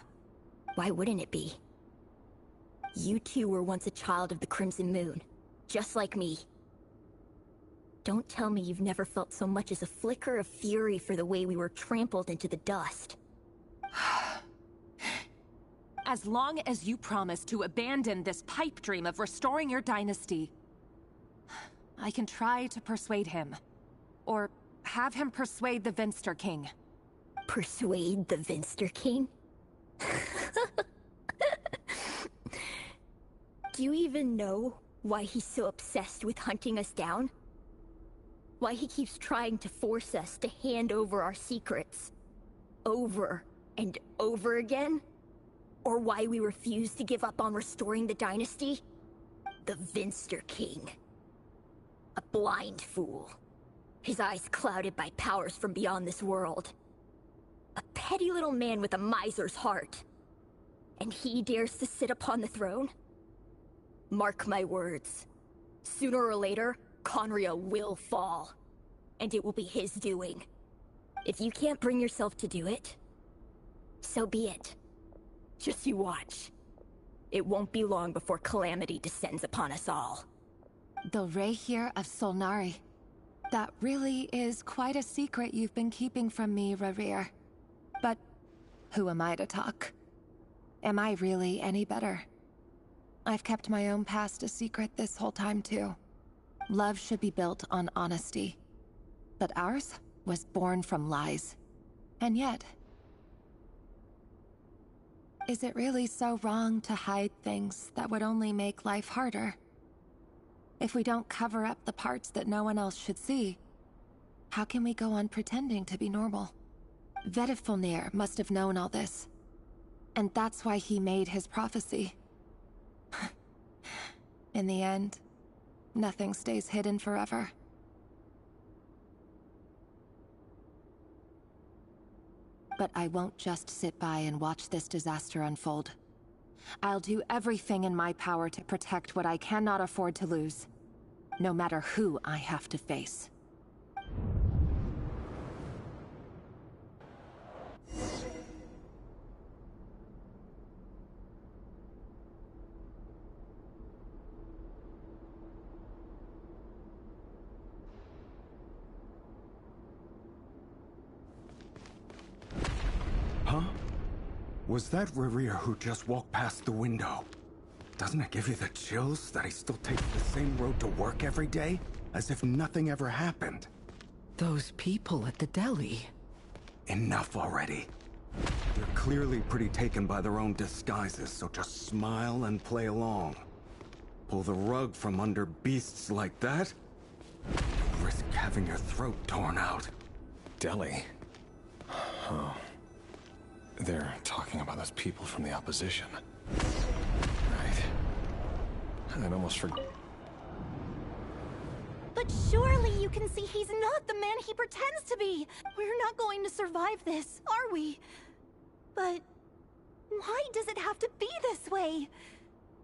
Why wouldn't it be? You too were once a child of the Crimson Moon, just like me. Don't tell me you've never felt so much as a flicker of fury for the way we were trampled into the dust. As long as you promise to abandon this pipe dream of restoring your dynasty, I can try to persuade him. Or have him persuade the Vinster King. Persuade the Vinster King? Do you even know why he's so obsessed with hunting us down? Why he keeps trying to force us to hand over our secrets? Over and over again? Or why we refuse to give up on restoring the dynasty? The Vinster King. A blind fool. His eyes clouded by powers from beyond this world. A petty little man with a miser's heart. And he dares to sit upon the throne? Mark my words. Sooner or later, Conria will fall. And it will be his doing. If you can't bring yourself to do it, so be it. Just you watch. It won't be long before calamity descends upon us all. The Rehir of Solnari. That really is quite a secret you've been keeping from me, Rerir. But who am I to talk? Am I really any better? I've kept my own past a secret this whole time too. Love should be built on honesty. But ours was born from lies. And yet... is it really so wrong to hide things that would only make life harder? If we don't cover up the parts that no one else should see, how can we go on pretending to be normal? Vedifulnir must have known all this. And that's why he made his prophecy. In the end, nothing stays hidden forever. But I won't just sit by and watch this disaster unfold. I'll do everything in my power to protect what I cannot afford to lose, no matter who I have to face. Huh? Was that Rerir who just walked past the window? Doesn't it give you the chills that he still takes the same road to work every day? As if nothing ever happened. Those people at the deli. Enough already. They're clearly pretty taken by their own disguises, so just smile and play along. Pull the rug from under beasts like that? Risk having your throat torn out. Deli? Oh. They're talking about those people from the opposition. Right. I'd almost forgot. But surely you can see he's not the man he pretends to be! We're not going to survive this, are we? But why does it have to be this way?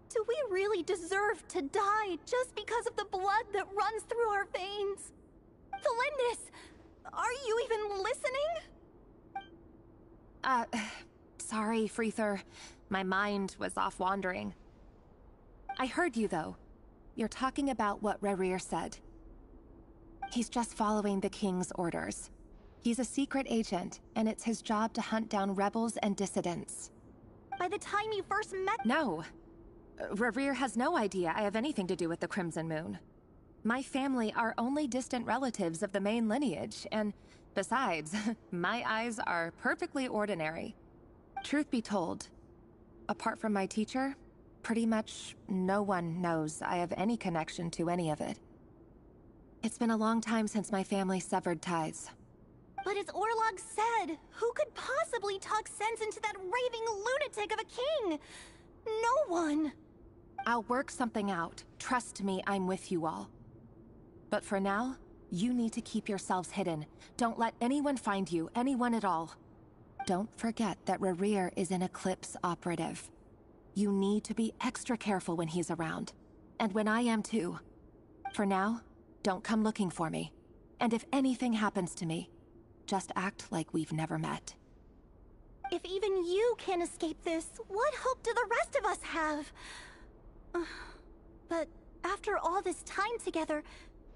Do we really deserve to die just because of the blood that runs through our veins? Felindis, are you even listening? Sorry, Freether. My mind was off wandering. I heard you, though. You're talking about what Rerir said. He's just following the King's orders. He's a secret agent, and it's his job to hunt down rebels and dissidents. By the time you first met— No. Rerir has no idea I have anything to do with the Crimson Moon. My family are only distant relatives of the main lineage, and besides, my eyes are perfectly ordinary. Truth be told, apart from my teacher, pretty much no one knows I have any connection to any of it. It's been a long time since my family severed ties. But as Orlog said, who could possibly talk sense into that raving lunatic of a king? No one. I'll work something out. Trust me, I'm with you all. But for now, you need to keep yourselves hidden. Don't let anyone find you, anyone at all. Don't forget that Rerir is an Eclipse operative. You need to be extra careful when he's around. And when I am too. For now, don't come looking for me. And if anything happens to me, just act like we've never met. If even you can't escape this, what hope do the rest of us have? But after all this time together,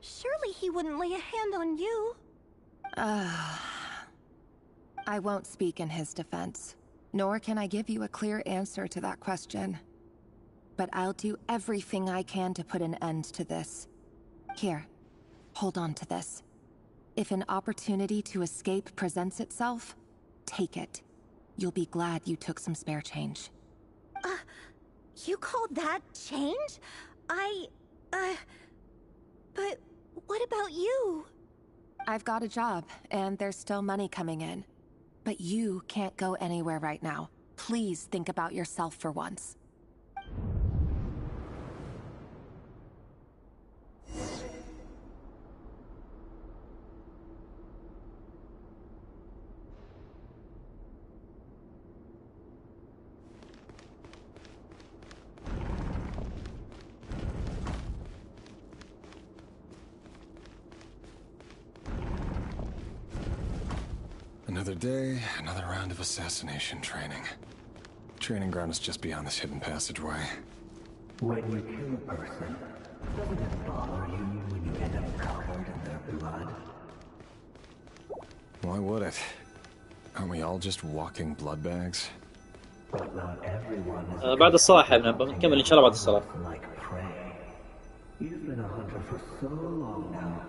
surely he wouldn't lay a hand on you. I won't speak in his defense, nor can I give you a clear answer to that question. But I'll do everything I can to put an end to this. Here, hold on to this. If an opportunity to escape presents itself, take it. You'll be glad you took some spare change. You call that change? But what about you? I've got a job, and there's still money coming in. But you can't go anywhere right now. Please think about yourself for once. Another day, another round of assassination training. Training ground is just beyond this hidden passageway. When you kill a person, doesn't it bother you when you end up covered in their blood? Why would it? Aren't we all just walking blood bags? But not everyone is بعد الصلاة حبنا نكمل إن شاء الله بعد الصلاة. like prey. You've been a hunter for so long now.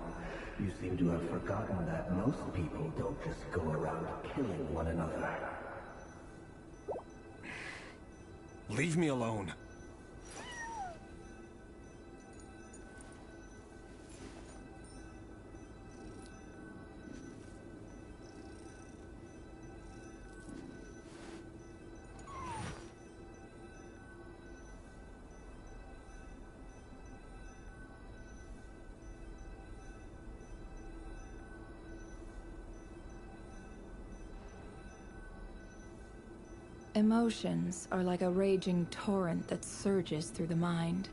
You seem to have forgotten that most people don't just go around killing one another. Leave me alone. Emotions are like a raging torrent that surges through the mind.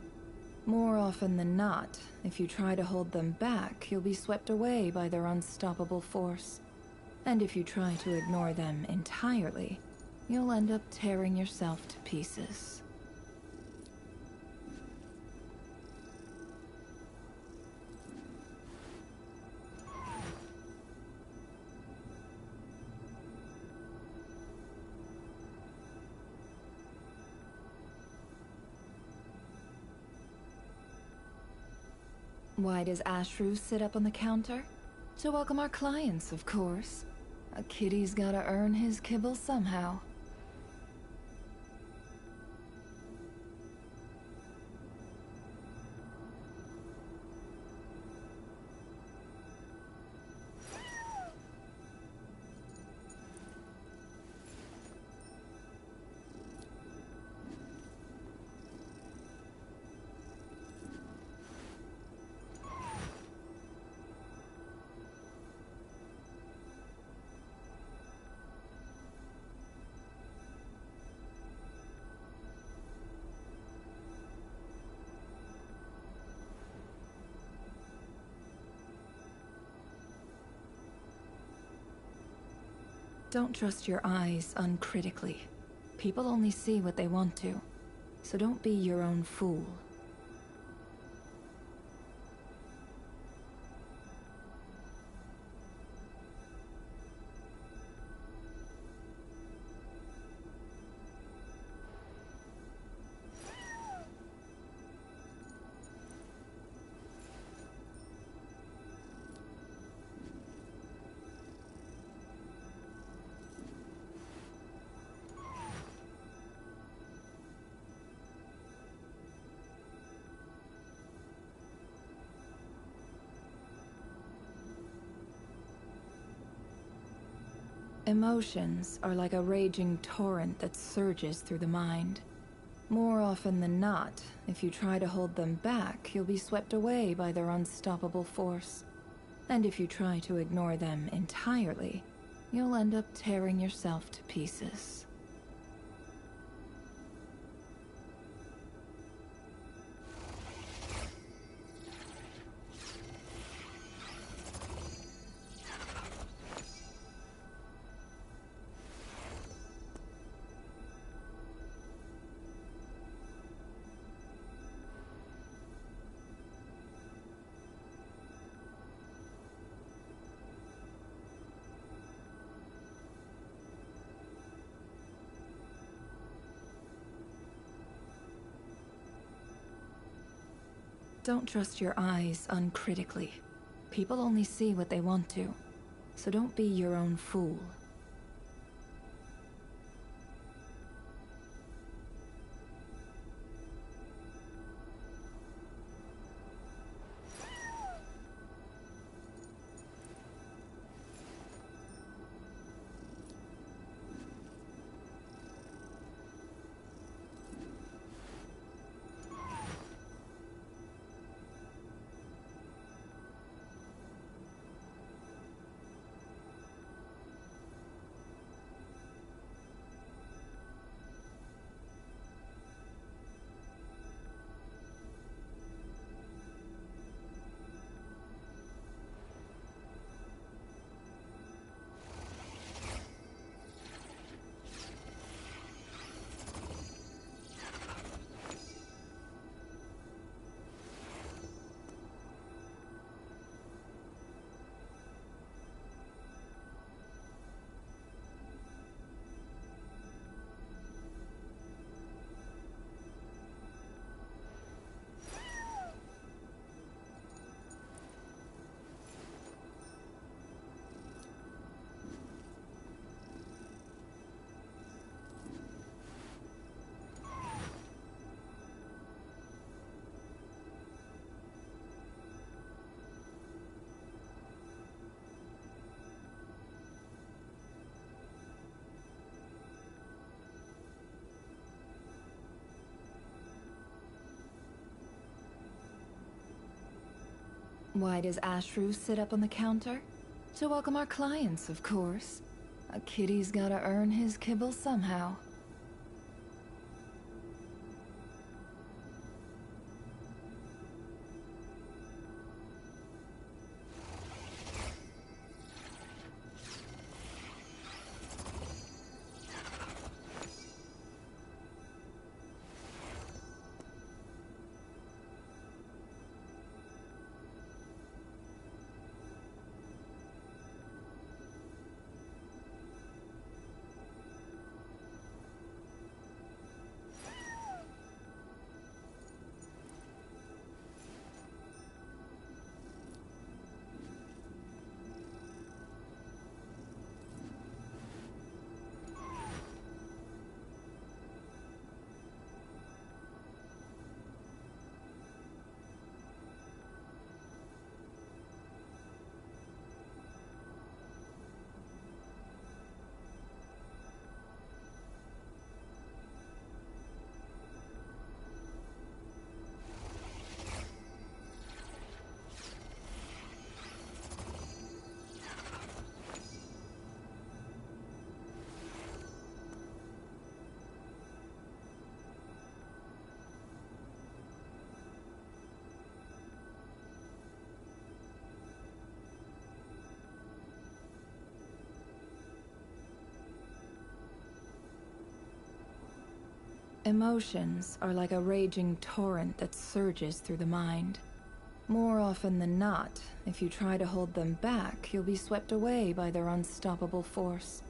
More often than not, if you try to hold them back, you'll be swept away by their unstoppable force. And if you try to ignore them entirely, you'll end up tearing yourself to pieces. Why does Ashru sit up on the counter? To welcome our clients, of course. A kitty's gotta earn his kibble somehow. Don't trust your eyes uncritically. People only see what they want to, so don't be your own fool. Emotions are like a raging torrent that surges through the mind. More often than not, if you try to hold them back, you'll be swept away by their unstoppable force. And if you try to ignore them entirely, you'll end up tearing yourself to pieces. Don't trust your eyes uncritically. People only see what they want to, so don't be your own fool. Why does Ashru sit up on the counter? To welcome our clients, of course. A kitty's gotta earn his kibble somehow. Emotions are like a raging torrent that surges through the mind. More often than not, if you try to hold them back, you'll be swept away by their unstoppable force.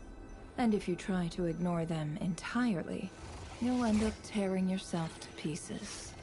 And if you try to ignore them entirely, you'll end up tearing yourself to pieces.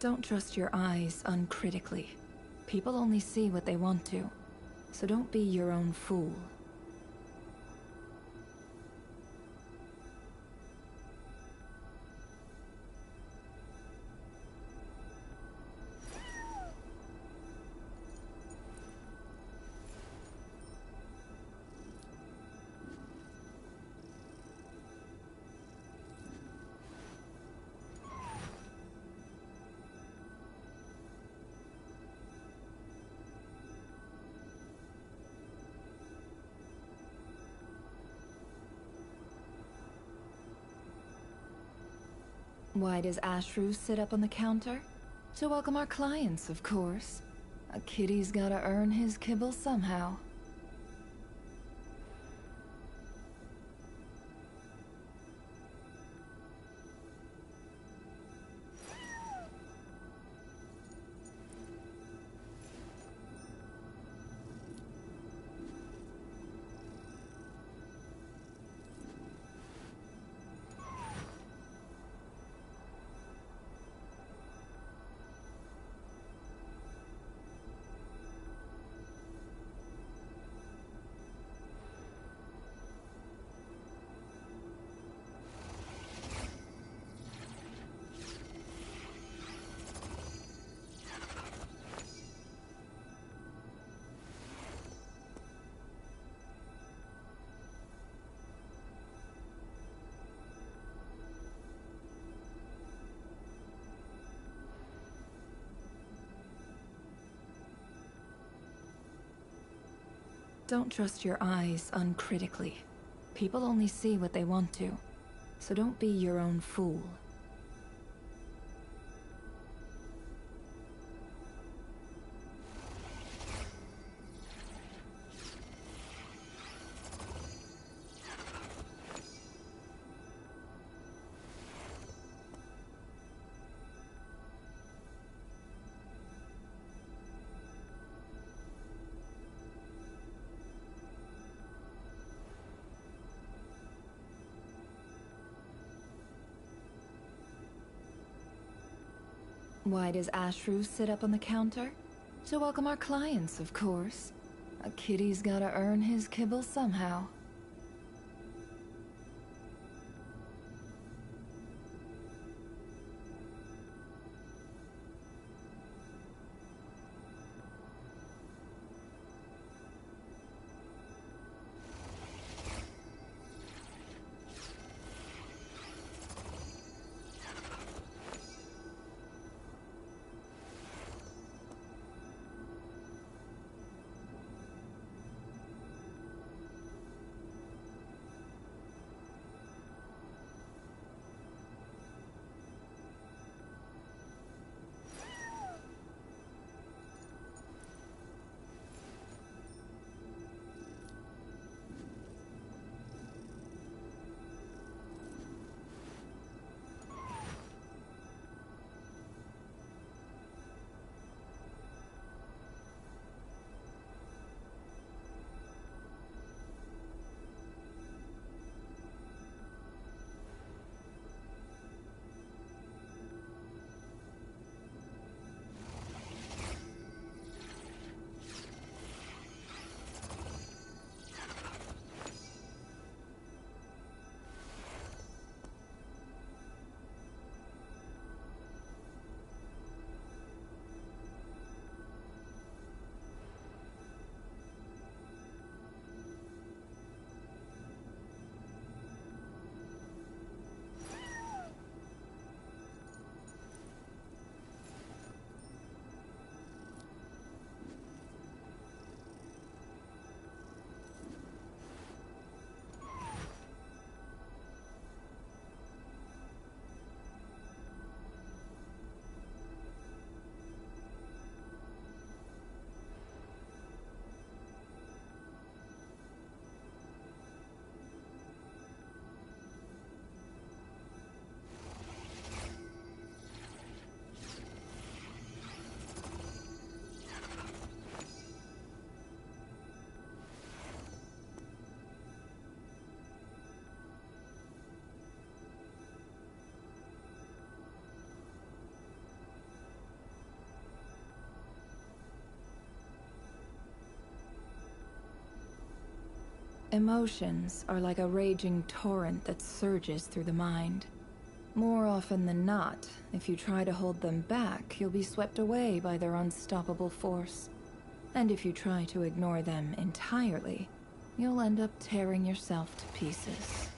Don't trust your eyes uncritically. People only see what they want to, so don't be your own fool. Why does Ashru sit up on the counter? To welcome our clients, of course. A kitty's gotta earn his kibble somehow. Don't trust your eyes uncritically. People only see what they want to, so don't be your own fool. Why does Ashru sit up on the counter? To welcome our clients, of course. A kitty's gotta earn his kibble somehow. Emotions are like a raging torrent that surges through the mind. More often than not, if you try to hold them back, you'll be swept away by their unstoppable force. And if you try to ignore them entirely, you'll end up tearing yourself to pieces.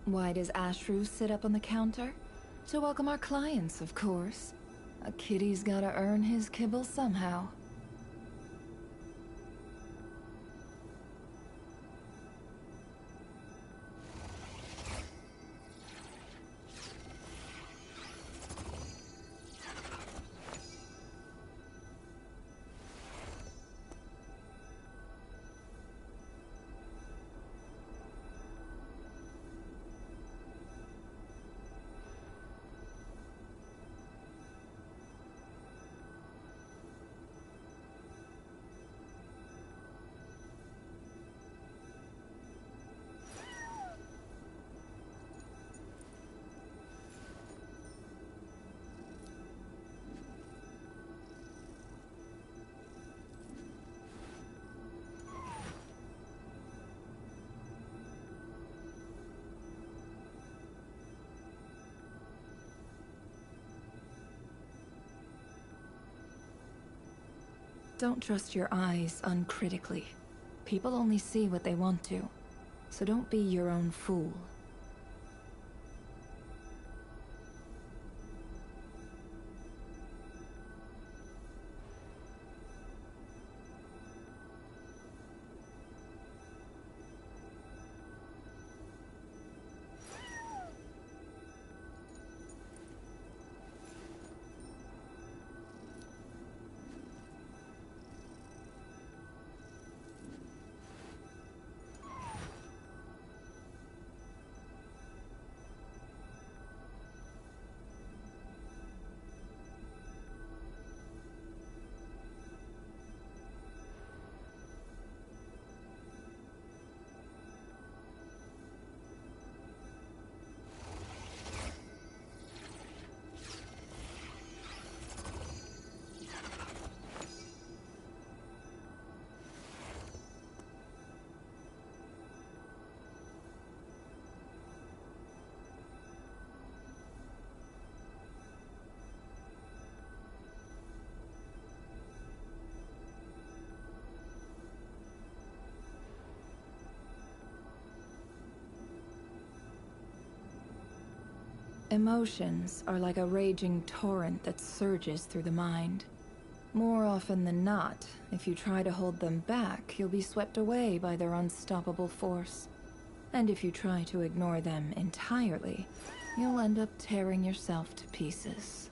Why does Ashru sit up on the counter? To welcome our clients, of course. A kitty's gotta earn his kibble somehow. Don't trust your eyes uncritically. People only see what they want to, so don't be your own fool. Emotions are like a raging torrent that surges through the mind. More often than not, if you try to hold them back, you'll be swept away by their unstoppable force. And if you try to ignore them entirely, you'll end up tearing yourself to pieces.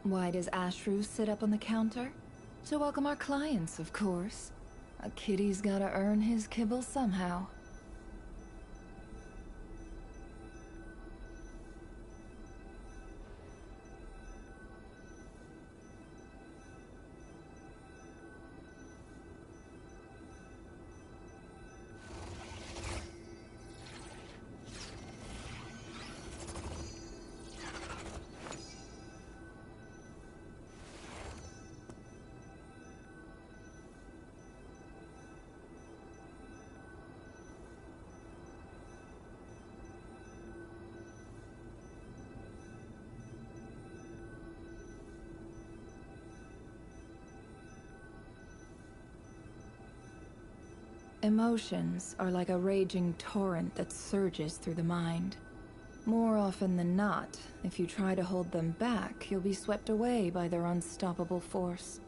Why does Ashru sit up on the counter? To welcome our clients, of course. A kitty's gotta earn his kibble somehow. Emotions are like a raging torrent that surges through the mind. More often than not, if you try to hold them back, you'll be swept away by their unstoppable force.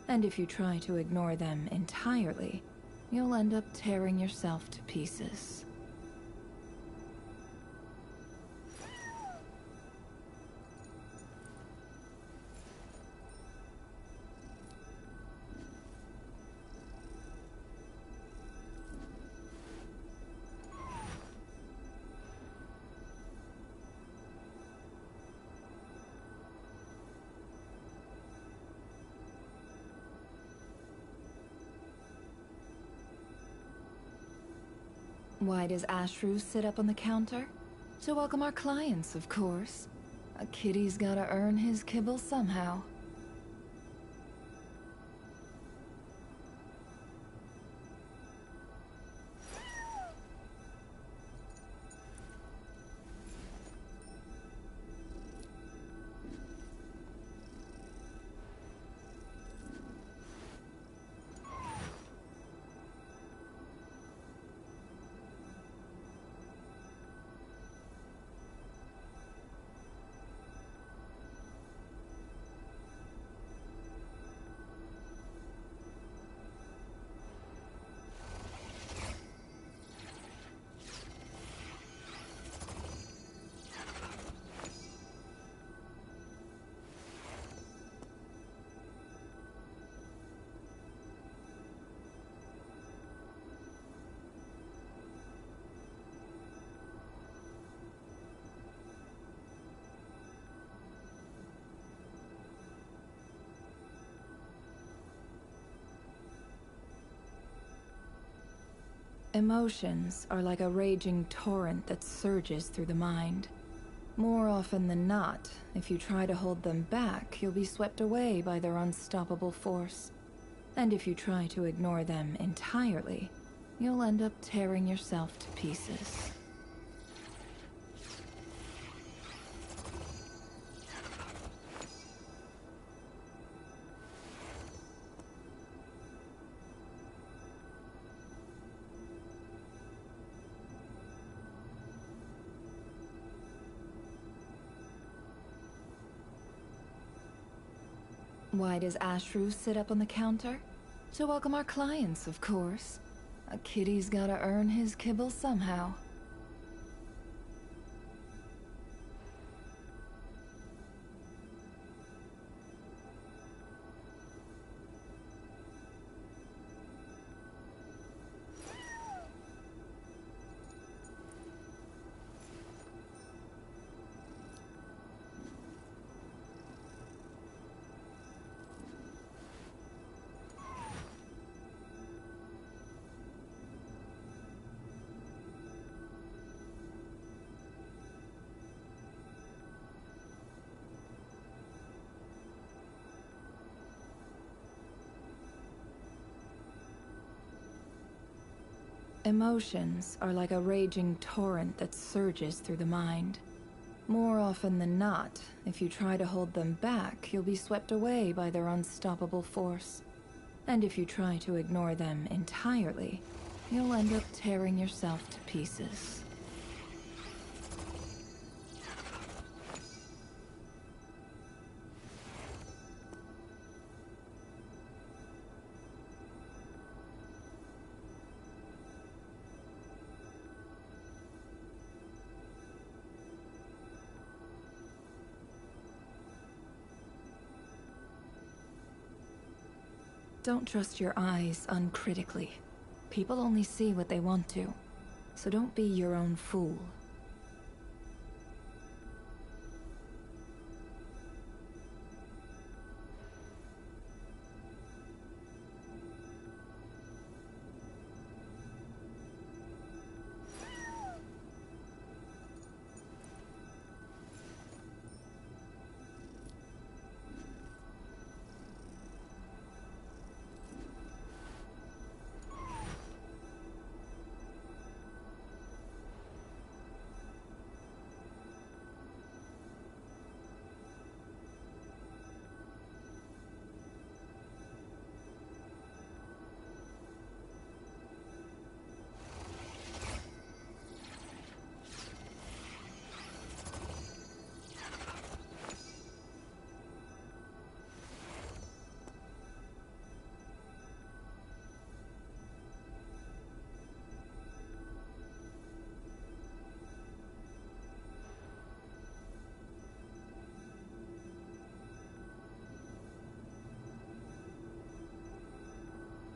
And if you try to ignore them entirely, you'll end up tearing yourself to pieces. Why does Ashru sit up on the counter? To welcome our clients, of course. A kitty's gotta earn his kibble somehow. Emotions are like a raging torrent that surges through the mind. More often than not, if you try to hold them back, you'll be swept away by their unstoppable force. And if you try to ignore them entirely, you'll end up tearing yourself to pieces. Why does Ashru sit up on the counter? To welcome our clients, of course. A kitty's gotta earn his kibble somehow. Emotions are like a raging torrent that surges through the mind. More often than not, if you try to hold them back, you'll be swept away by their unstoppable force. And if you try to ignore them entirely, you'll end up tearing yourself to pieces. Don't trust your eyes uncritically. People only see what they want to, so don't be your own fool.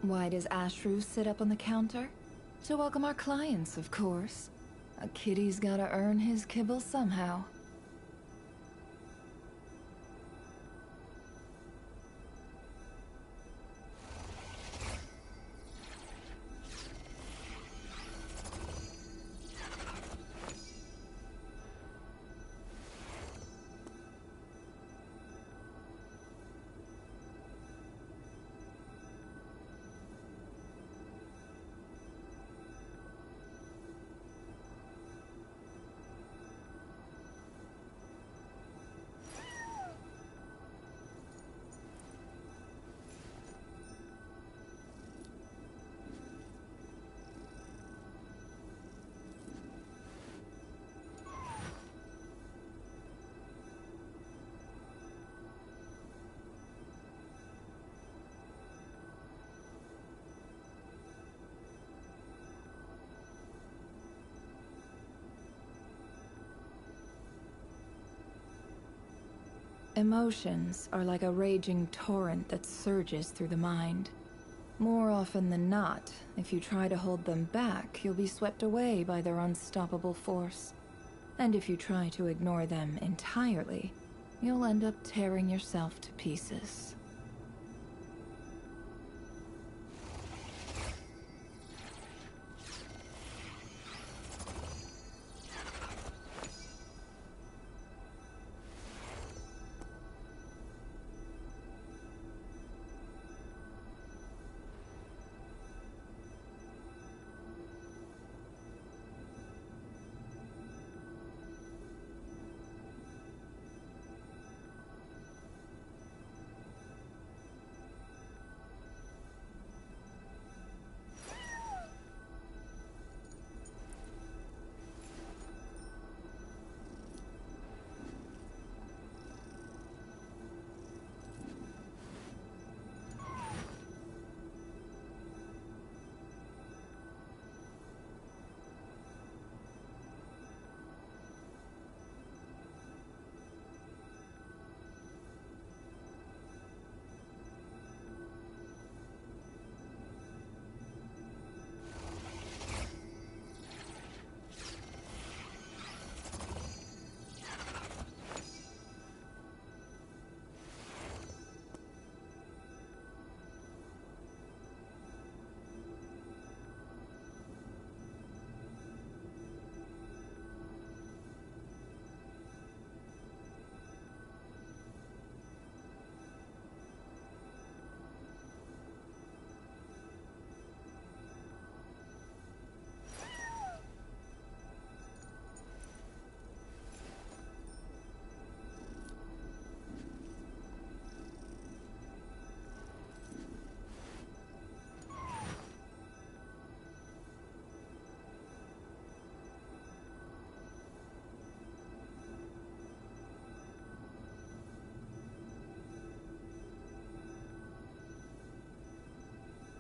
Why does Ashru sit up on the counter? To welcome our clients, of course. A kitty's gotta earn his kibble somehow. Emotions are like a raging torrent that surges through the mind. More often than not, if you try to hold them back, you'll be swept away by their unstoppable force. And if you try to ignore them entirely, you'll end up tearing yourself to pieces.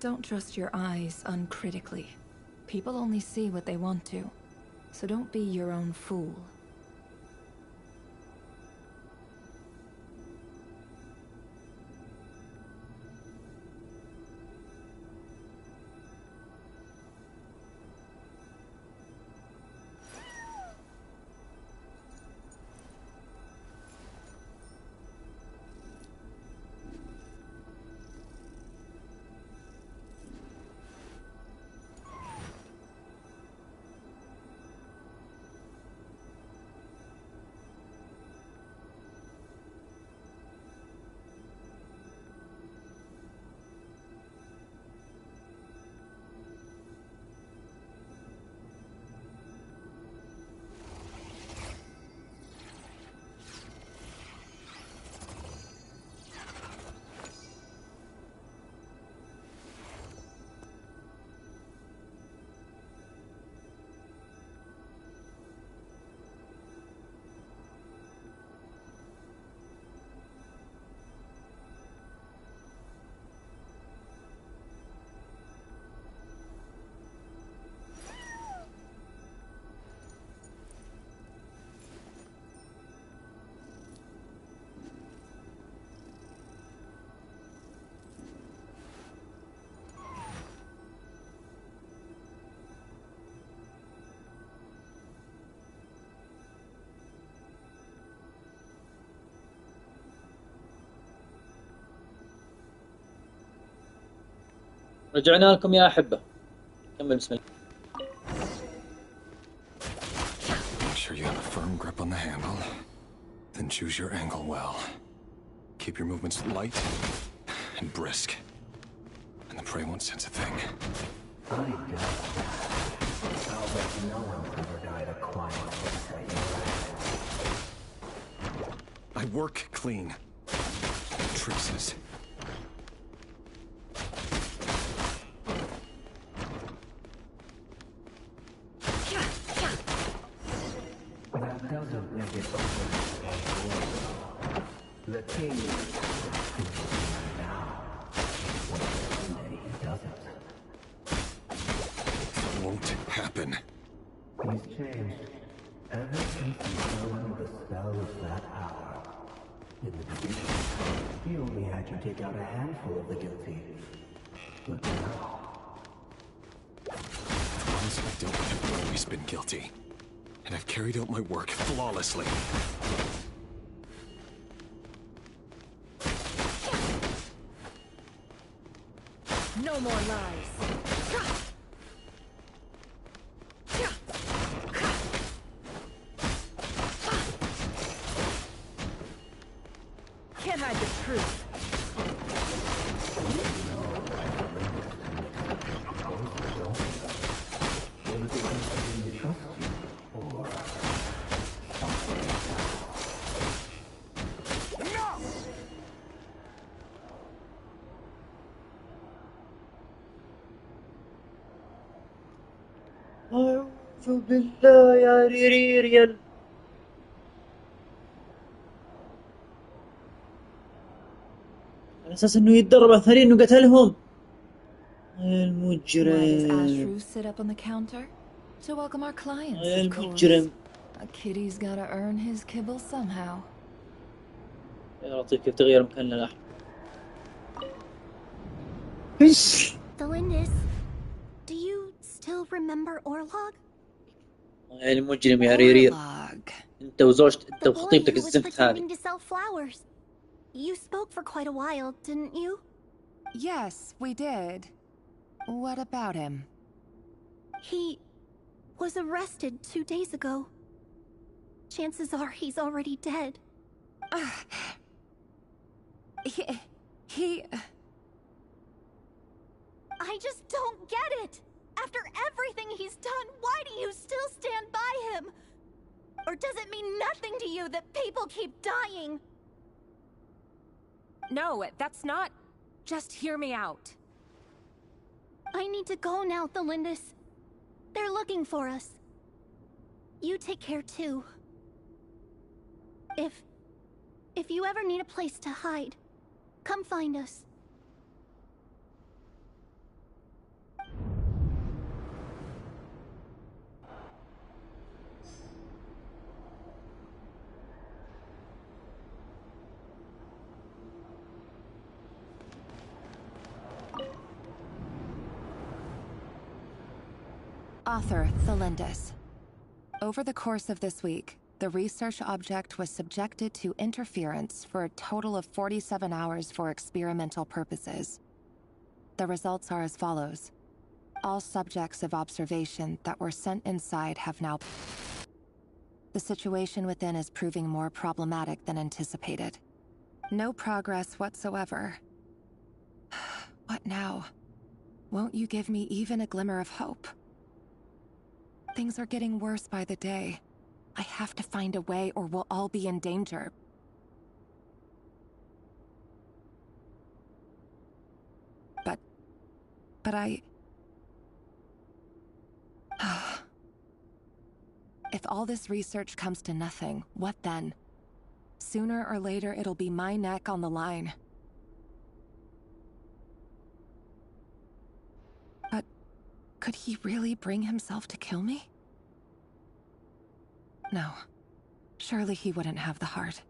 Don't trust your eyes uncritically. People only see what they want to, so don't be your own fool. رجعنا لكم يا أحبة. كمل بسم الله. Make sure you have a firm grip on the handle. Then choose your angle well. Keep your movements light and brisk. And the prey won't sense a thing. I doubt that. I'll bet no one's ever died a quiet death at your end. I work clean. Traces. That doesn't make it over. The king now. And he doesn't. It won't happen. He's changed. Ever since he fell under the spell of that hour. In the beginning, he only had you take out a handful of the guilty. But now... For once, I don't have always been guilty. And I've carried out my work flawlessly. No more lies. Can't hide the truth. أعوذ بالله يا ريريريال. على أساس إنه يتدرب على الثانيين إنه قتلهم. المجرم. Why does Ashru sit up on the counter? To welcome our clients, of course. المجرم. A kitty's gotta earn his kibble somehow. يا لطيف كيف تغير مكاننا الأحمر. Delindis, do you still remember Orlog? المجرم يا ريرير. أنت وزوجتك أنت The boy وخطيبتك who was الزفت هذه. pretending to sell flowers. You spoke for quite a while, didn't you? Yes, we did. What about him? He was arrested 2 days ago. Chances are he's already dead. He... I just don't get it! After everything he's done, why do you still stand by him? Or does it mean nothing to you that people keep dying? No, that's not... Just hear me out. I need to go now, Thelindis. They're looking for us. You take care too. If you ever need a place to hide, come find us. Author Thelindis. Over the course of this week, the research object was subjected to interference for a total of 47 hours for experimental purposes. The results are as follows. All subjects of observation that were sent inside have now... The situation within is proving more problematic than anticipated. No progress whatsoever. What now? Won't you give me even a glimmer of hope? Things are getting worse by the day. I have to find a way or we'll all be in danger. But I... If all this research comes to nothing, what then? Sooner or later, it'll be my neck on the line. But could he really bring himself to kill me? No. Surely he wouldn't have the heart.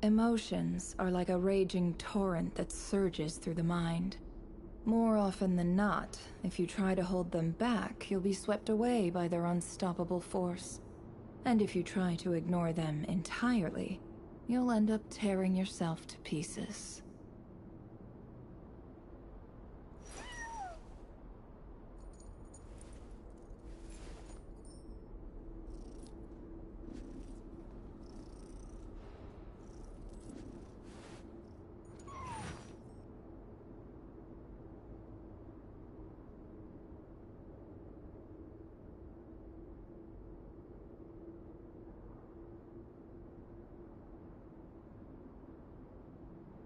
Emotions are like a raging torrent that surges through the mind. More often than not, if you try to hold them back, you'll be swept away by their unstoppable force. And if you try to ignore them entirely, you'll end up tearing yourself to pieces.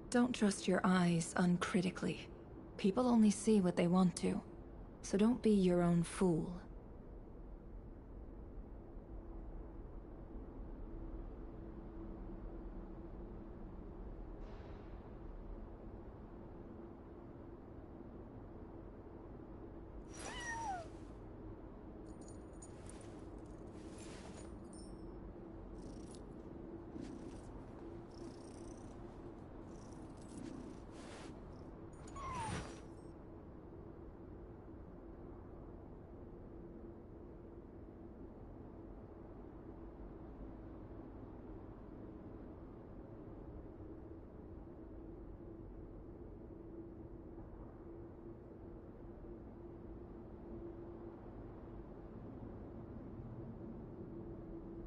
Don't trust your eyes uncritically. People only see what they want to, so don't be your own fool.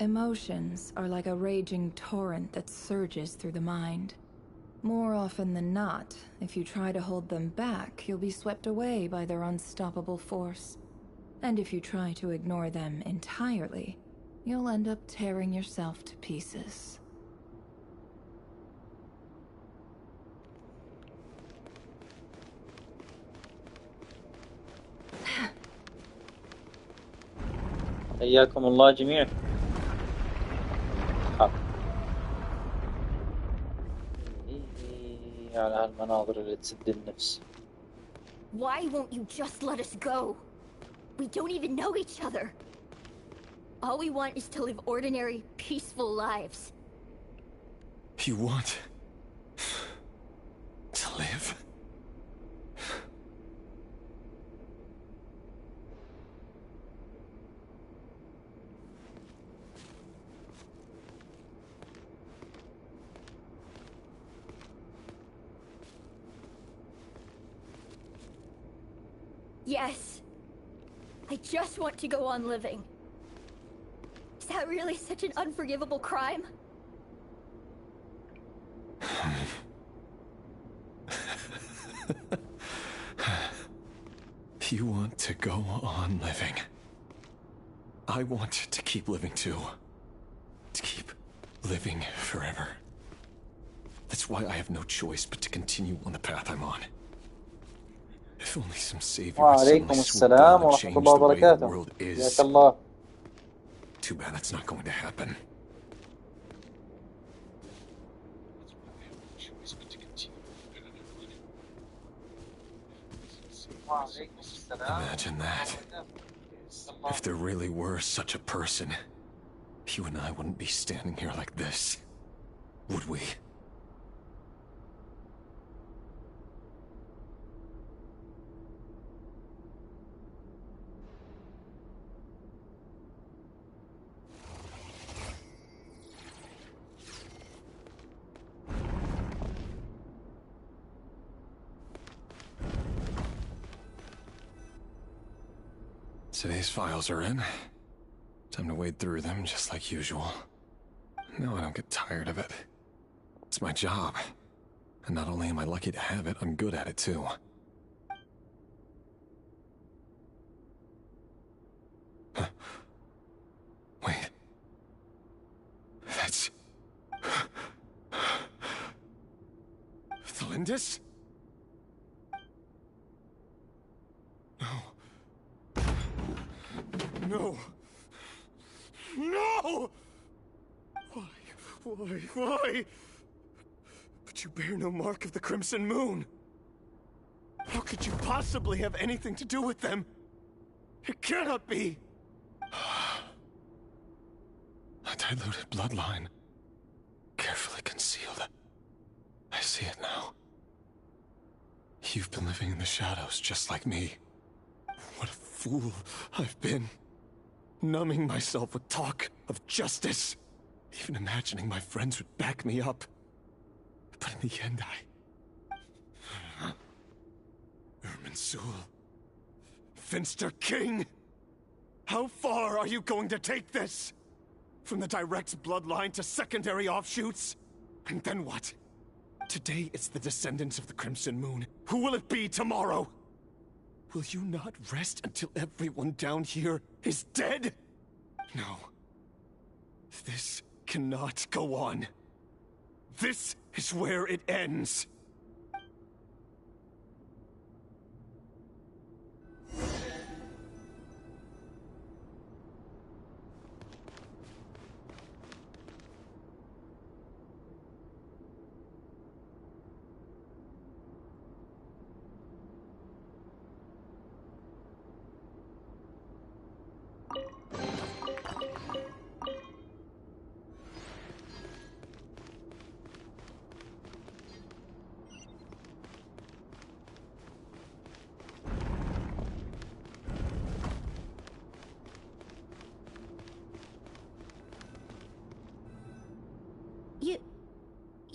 Emotions are like a raging torrent that surges through the mind. More often than not, if you try to hold them back, you'll be swept away by their unstoppable force. And if you try to ignore them entirely, you'll end up tearing yourself to pieces. حياكم الله جميعا. على هالمناظر اللي تسد النفس. Why won't you just let us go? We don't even know each other. All we want is to live ordinary, peaceful lives. You want to live? Yes. I just want to go on living. Is that really such an unforgivable crime? You want to go on living. I want to keep living too. To keep living forever. That's why I have no choice but to continue on the path I'm on. If only some savior وعليكم السلام ورحمة الله وبركاته. حياك الله. Too bad that's not going to happen. Imagine that. If there really were such a person, you and I wouldn't be standing here like this, would we? Today's files are in. Time to wade through them just like usual. No, I don't get tired of it. It's my job. And not only am I lucky to have it, I'm good at it too. Huh. Wait. That's... Thalindis? No. No! Why? But you bear no mark of the Crimson Moon. How could you possibly have anything to do with them? It cannot be! A diluted bloodline. Carefully concealed. see it now. You've been living in the shadows just like me. What a fool I've been. Numbing myself with talk of justice. Even imagining my friends would back me up. But in the end, Irminsul. Finster King! How far are you going to take this? From the direct bloodline to secondary offshoots? And then what? Today it's the descendants of the Crimson Moon. Who will it be tomorrow? Will you not rest until everyone down here is dead? No. This cannot go on. This is where it ends.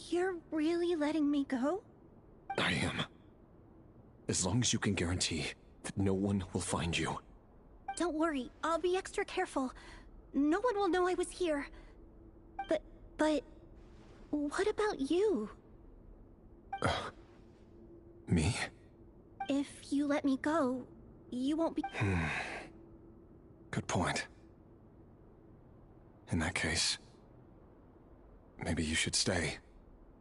You're really letting me go? I am. As long as you can guarantee that no one will find you. Don't worry, I'll be extra careful. No one will know I was here. But... what about you? Me? If you let me go, you won't be... Good point. In that case, maybe you should stay.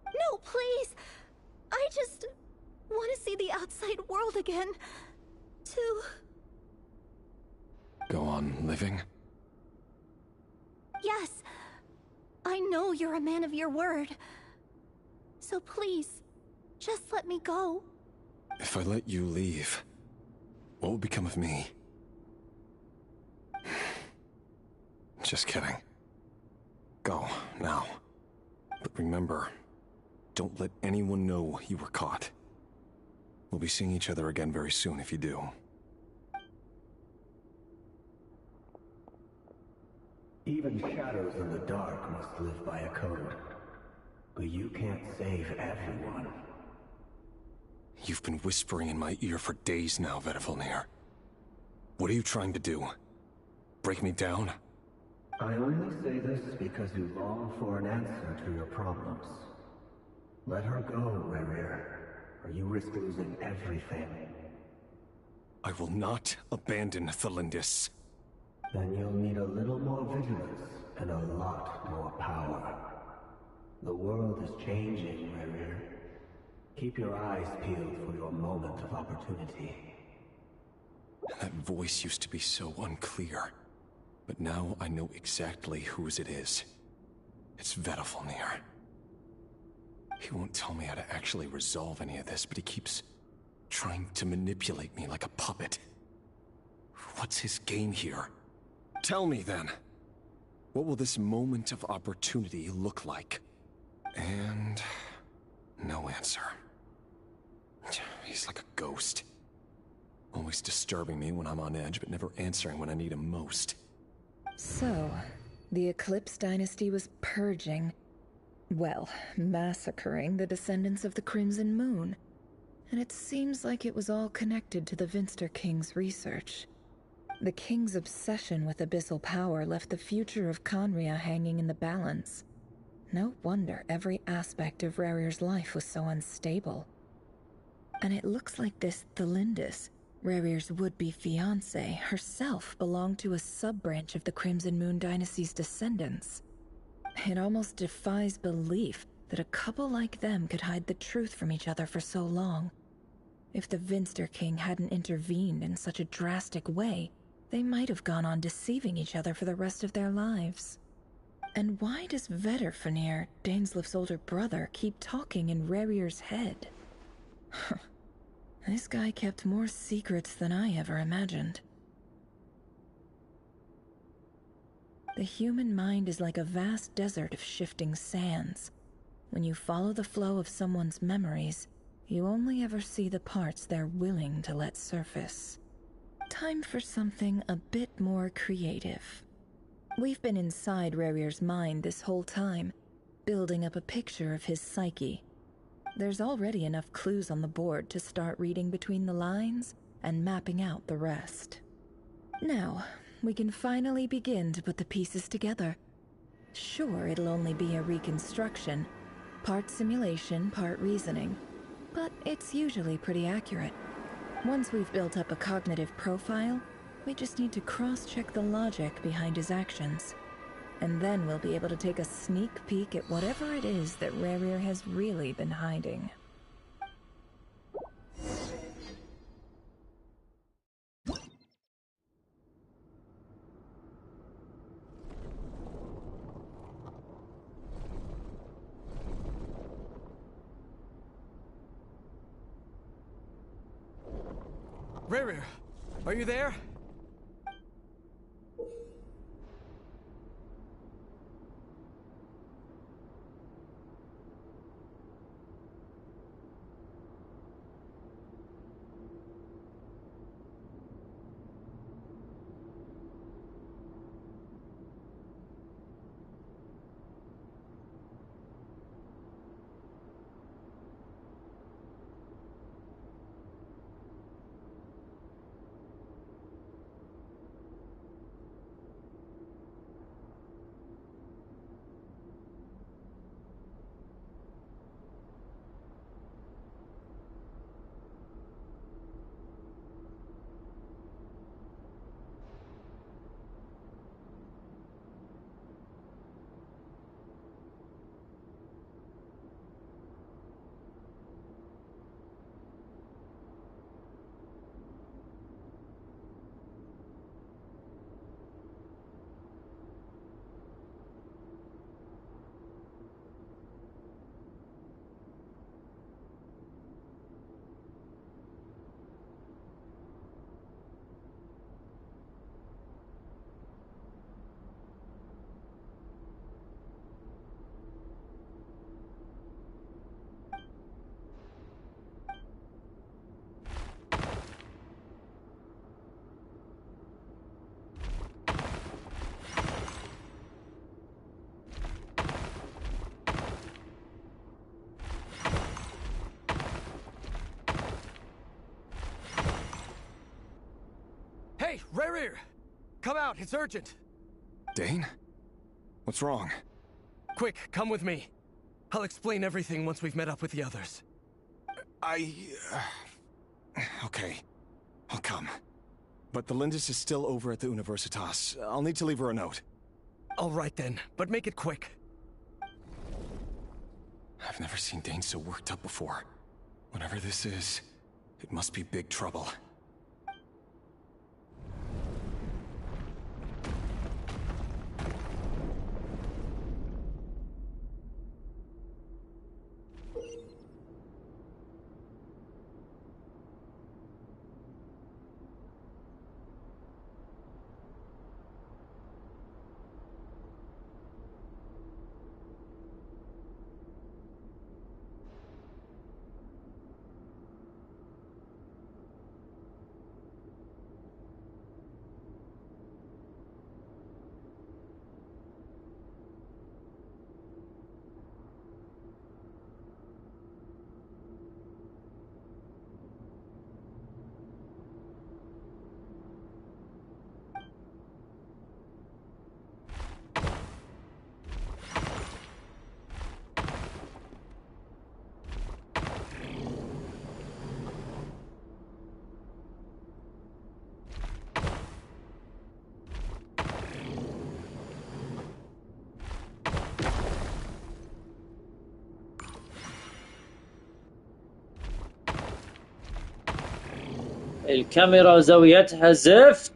No, please! I just want to see the outside world again. To... Go on living? Yes. I know you're a man of your word. So please, just let me go. If I let you leave, what will become of me? Just kidding. Go, now. But remember, don't let anyone know you were caught. We'll be seeing each other again very soon if you do. Even shadows in the dark must live by a code. But you can't save everyone. You've been whispering in my ear for days now, Vedifalnir. What are you trying to do? Break me down? I only say this because you long for an answer to your problems. Let her go, Rerir, or you risk losing everything. I will not abandon Thelindis. Then you'll need a little more vigilance and a lot more power. The world is changing, Rerir. Keep your eyes peeled for your moment of opportunity. That voice used to be so unclear. But now I know exactly whose it is. It's Vedifalnir. He won't tell me how to actually resolve any of this, but he keeps trying to manipulate me like a puppet. What's his game here? Tell me then. What will this moment of opportunity look like? And... no answer. He's like a ghost. Always disturbing me when I'm on edge, but never answering when I need him most. So, the Eclipse Dynasty was purging, well, massacring the descendants of the Crimson Moon. And it seems like it was all connected to the Finster King's research. The King's obsession with abyssal power left the future of Conria hanging in the balance. No wonder every aspect of Rerir's life was so unstable. And it looks like this Thelindis, Rerir's would-be fiancée, herself belonged to a sub-branch of the Crimson Moon Dynasty's descendants. It almost defies belief that a couple like them could hide the truth from each other for so long. If the Finster King hadn't intervened in such a drastic way, they might have gone on deceiving each other for the rest of their lives. And why does Vedifalnir, Dainslif's older brother, keep talking in Rerir's head? This guy kept more secrets than I ever imagined. The human mind is like a vast desert of shifting sands. When you follow the flow of someone's memories, you only ever see the parts they're willing to let surface. Time for something a bit more creative. We've been inside Rarir's mind this whole time, building up a picture of his psyche. There's already enough clues on the board to start reading between the lines and mapping out the rest. Now, we can finally begin to put the pieces together. Sure, it'll only be a reconstruction, part simulation, part reasoning, but it's usually pretty accurate. Once we've built up a cognitive profile, we just need to cross-check the logic behind his actions. And then we'll be able to take a sneak peek at whatever it is that Rarir has really been hiding. Rarir, are you there? Hey, Rarir! Come out, it's urgent! Dane? What's wrong? Quick, come with me. I'll explain everything once we've met up with the others. Okay. I'll come. But the Lindis is still over at the Universitas. I'll need to leave her a note. All right then, but make it quick. I've never seen Dane so worked up before. Whatever this is, it must be big trouble. الكاميرا زاويتها زفت.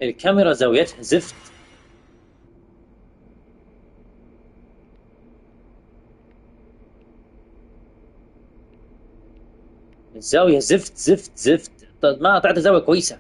الكاميرا زاويتها زفت. الزاوية زفت زفت زفت. ما أعطيتها زاوية كويسة.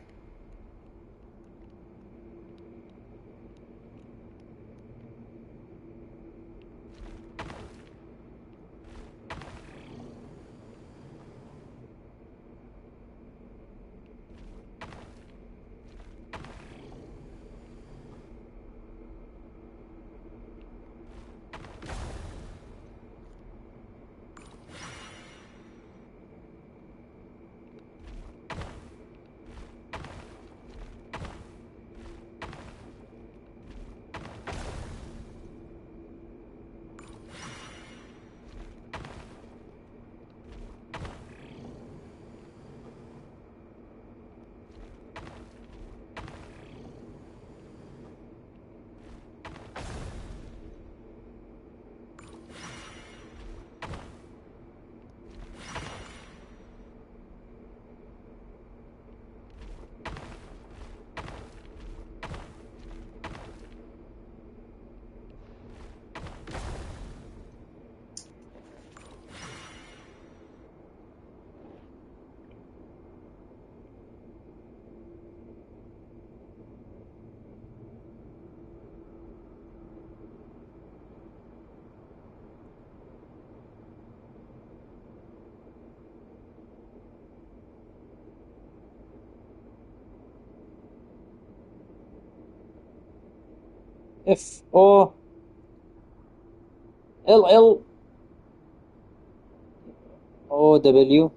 اف او ال ال او دبليو.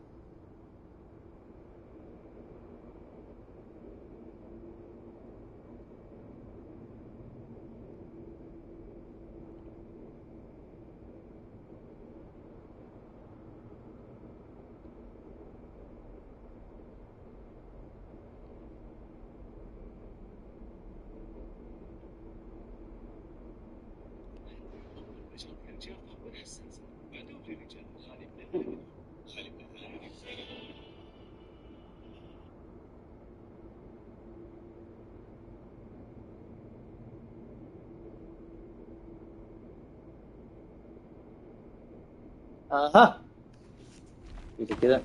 اها كده.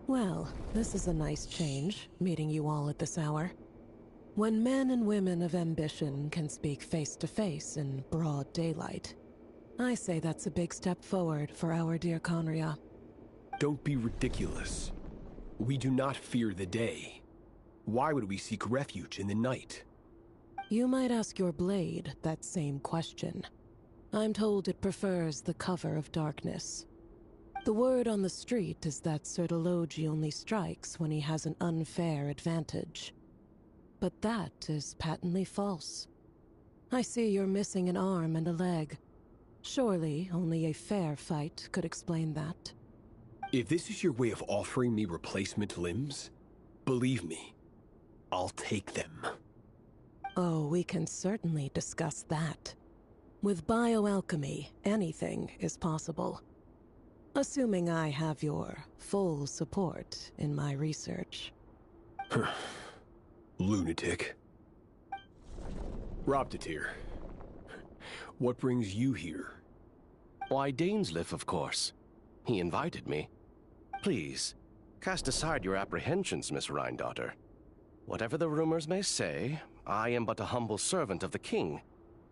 Well, this is a nice change, meeting you all at this hour. When men and women of ambition can speak face to face in broad daylight, I say that's a big step forward for our dear Conria. Don't be ridiculous. We do not fear the day. Why would we seek refuge in the night? You might ask your blade that same question. I'm told it prefers the cover of darkness. The word on the street is that Sir Delogi only strikes when he has an unfair advantage. But that is patently false. I see you're missing an arm and a leg. Surely only a fair fight could explain that. If this is your way of offering me replacement limbs, believe me, I'll take them. Oh, we can certainly discuss that. With bioalchemy, anything is possible. Assuming I have your full support in my research. Lunatic. Robtatir, what brings you here? Why, Dainsleif, of course. He invited me. Please, cast aside your apprehensions, Miss Rhindaughter. Whatever the rumors may say, I am but a humble servant of the king,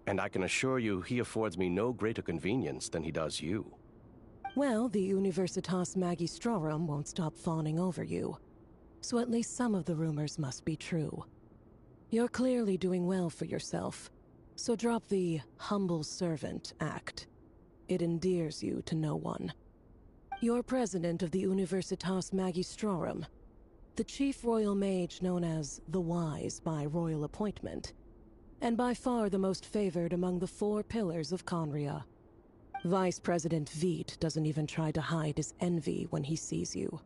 and I can assure you he affords me no greater convenience than he does you. Well, the Universitas Magistrorum won't stop fawning over you, so at least some of the rumors must be true. You're clearly doing well for yourself, so drop the humble servant act. It endears you to no one. You're president of the Universitas Magistrorum, the chief royal mage known as the Wise by royal appointment, and by far the most favored among the 4 pillars of Conria. Vice President Veet doesn't even try to hide his envy when he sees you.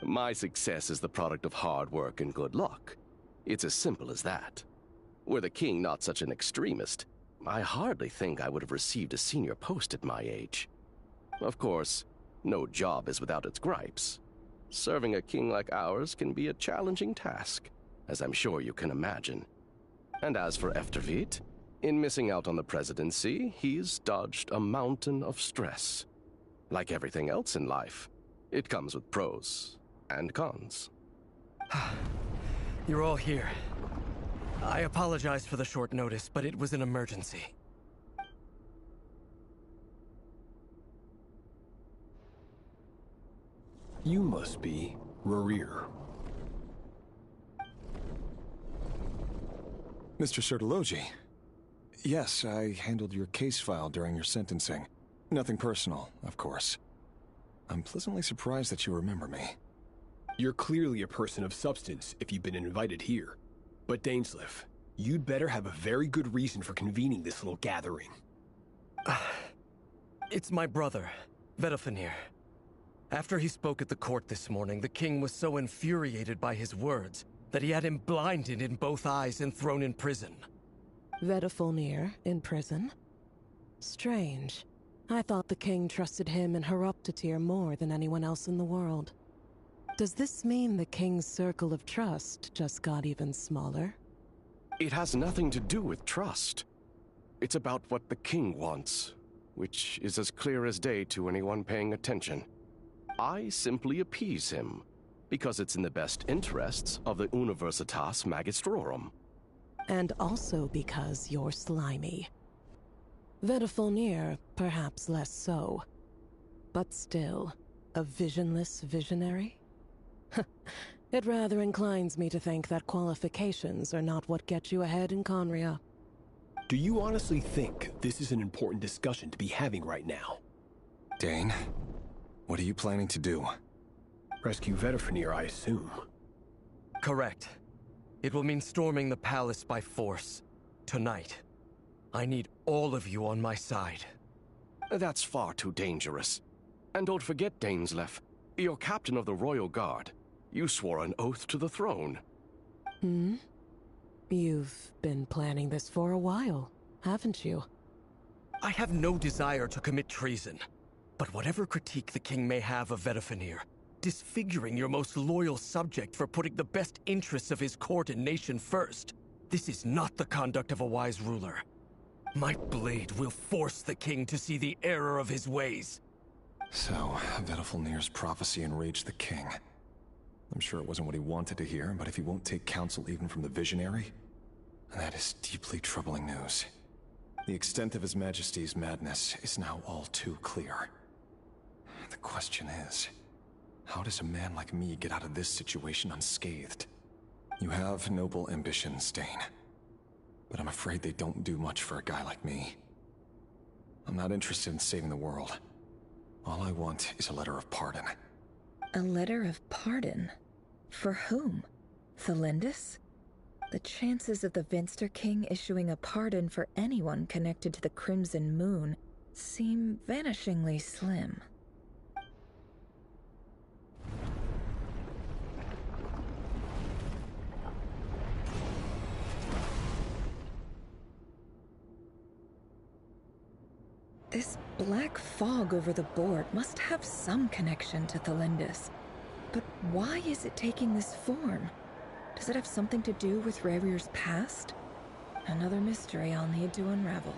My success is the product of hard work and good luck. It's as simple as that. Were the king not such an extremist, I hardly think I would have received a senior post at my age. Of course, no job is without its gripes. Serving a king like ours can be a challenging task, as I'm sure you can imagine. And as for Efterveet, in missing out on the presidency, he's dodged a mountain of stress. Like everything else in life, it comes with pros and cons. You're all here. I apologize for the short notice, but it was an emergency. You must be Rarir. Mr. Sertologi. Yes, I handled your case file during your sentencing. Nothing personal, of course. I'm pleasantly surprised that you remember me. You're clearly a person of substance if you've been invited here. But Dainsleif, you'd better have a very good reason for convening this little gathering. It's my brother, Vedofenir. After he spoke at the court this morning, the king was so infuriated by his words that he had him blinded in both eyes and thrown in prison. Vedofenir in prison? Strange. I thought the king trusted him and Horoptatir more than anyone else in the world. Does this mean the king's circle of trust just got even smaller? It has nothing to do with trust. It's about what the king wants, which is as clear as day to anyone paying attention. I simply appease him, because it's in the best interests of the Universitas Magistrorum. And also because you're slimy. Vedafilnir, perhaps less so. But still, a visionless visionary? It rather inclines me to think that qualifications are not what get you ahead in Conria. Do you honestly think this is an important discussion to be having right now? Dane, what are you planning to do? Rescue Vedafilnir, I assume. Correct. It will mean storming the palace by force. Tonight. I need all of you on my side. That's far too dangerous. And don't forget, Dainsleif, you're captain of the Royal Guard. You swore an oath to the throne. Hmm? You've been planning this for a while, haven't you? I have no desire to commit treason. But whatever critique the king may have of Vedafilnir, disfiguring your most loyal subject for putting the best interests of his court and nation first, this is not the conduct of a wise ruler. My blade will force the king to see the error of his ways. So, Vedafilnir's prophecy enraged the king. I'm sure it wasn't what he wanted to hear, but if he won't take counsel even from the visionary, that is deeply troubling news. The extent of His Majesty's madness is now all too clear. The question is, how does a man like me get out of this situation unscathed? You have noble ambitions, Dane, but I'm afraid they don't do much for a guy like me. I'm not interested in saving the world. All I want is a letter of pardon. A letter of pardon? For whom? Thelindis? The chances of the Vinster King issuing a pardon for anyone connected to the Crimson Moon seem vanishingly slim. This black fog over the board must have some connection to Thelindis. But why is it taking this form? Does it have something to do with Rerir's past? Another mystery I'll need to unravel.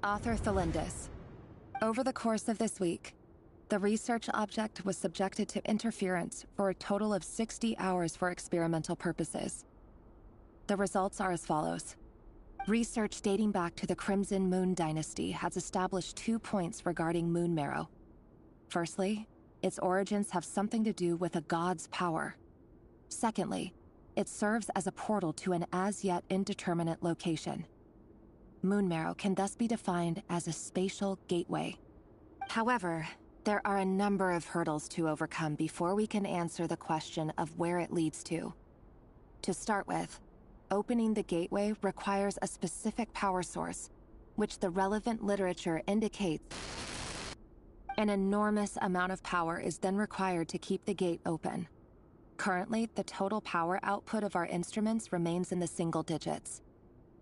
Author Thelindis. Over the course of this week, The research object was subjected to interference for a total of 60 hours for experimental purposes. The results are as follows. Research dating back to the Crimson Moon Dynasty has established 2 points regarding moon marrow. Firstly, its origins have something to do with a god's power. Secondly, it serves as a portal to an as-yet indeterminate location. Moon marrow can thus be defined as a spatial gateway. However, there are a number of hurdles to overcome before we can answer the question of where it leads to. To start with, opening the gateway requires a specific power source, which the relevant literature indicates. An enormous amount of power is then required to keep the gate open. Currently, the total power output of our instruments remains in the single digits.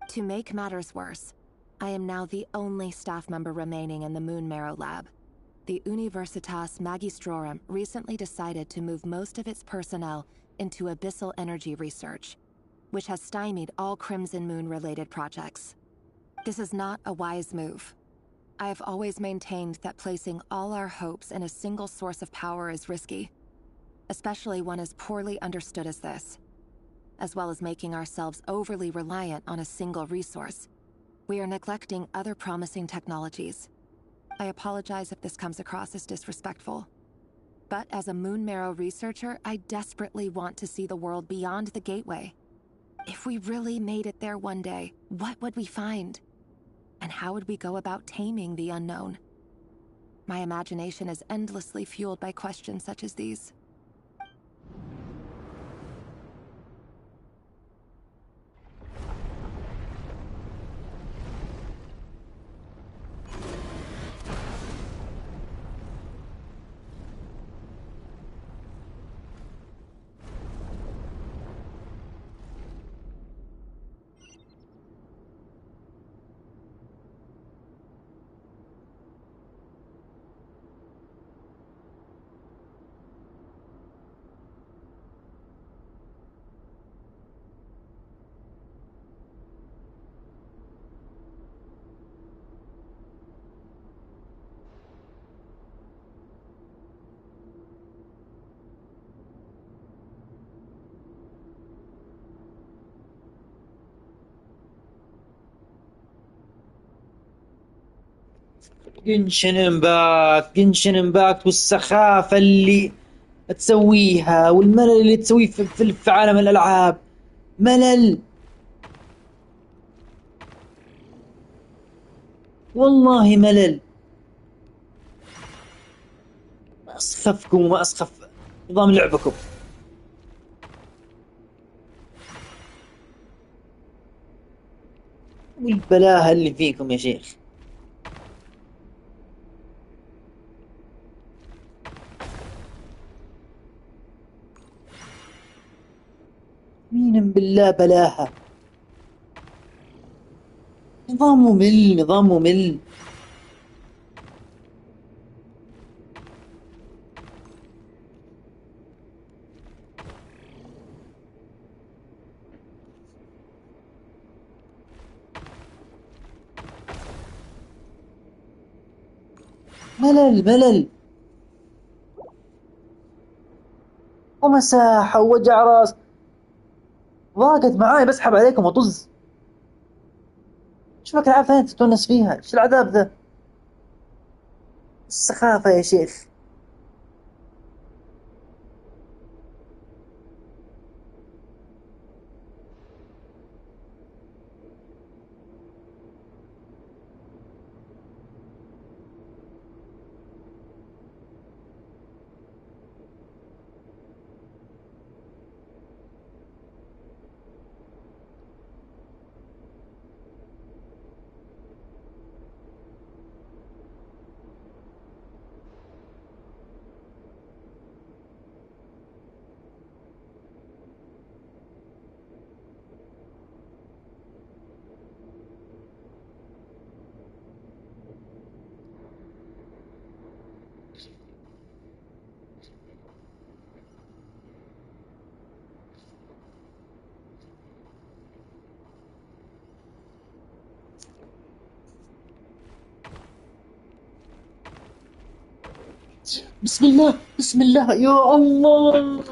To make matters worse, I am now the only staff member remaining in the Moon Marrow lab. The Universitas Magistrorum recently decided to move most of its personnel into abyssal energy research, which has stymied all Crimson Moon-related projects. This is not a wise move. I have always maintained that placing all our hopes in a single source of power is risky, especially one as poorly understood as this. As well as making ourselves overly reliant on a single resource, we are neglecting other promising technologies. I apologize if this comes across as disrespectful. But as a Moon Marrow researcher, I desperately want to see the world beyond the gateway. If we really made it there one day, what would we find? And how would we go about taming the unknown? My imagination is endlessly fueled by questions such as these. جنشن امباكت جنشن امباكت والسخافة اللي تسويها والملل اللي تسويه في عالم الألعاب. ملل والله ملل. ما أسخفكم وما أسخف نظام لعبكم. والبلاهة اللي فيكم يا شيخ. مين بالله بلاها. نظام ممل نظام ممل. ملل ملل ومساحة ووجع راس. ضاقت معاي بسحب عليكم وطز. شوفك العاب ثانية تتونس فيها. ايش العذاب ذا؟ السخافة يا شيخ. بسم الله بسم الله يا الله.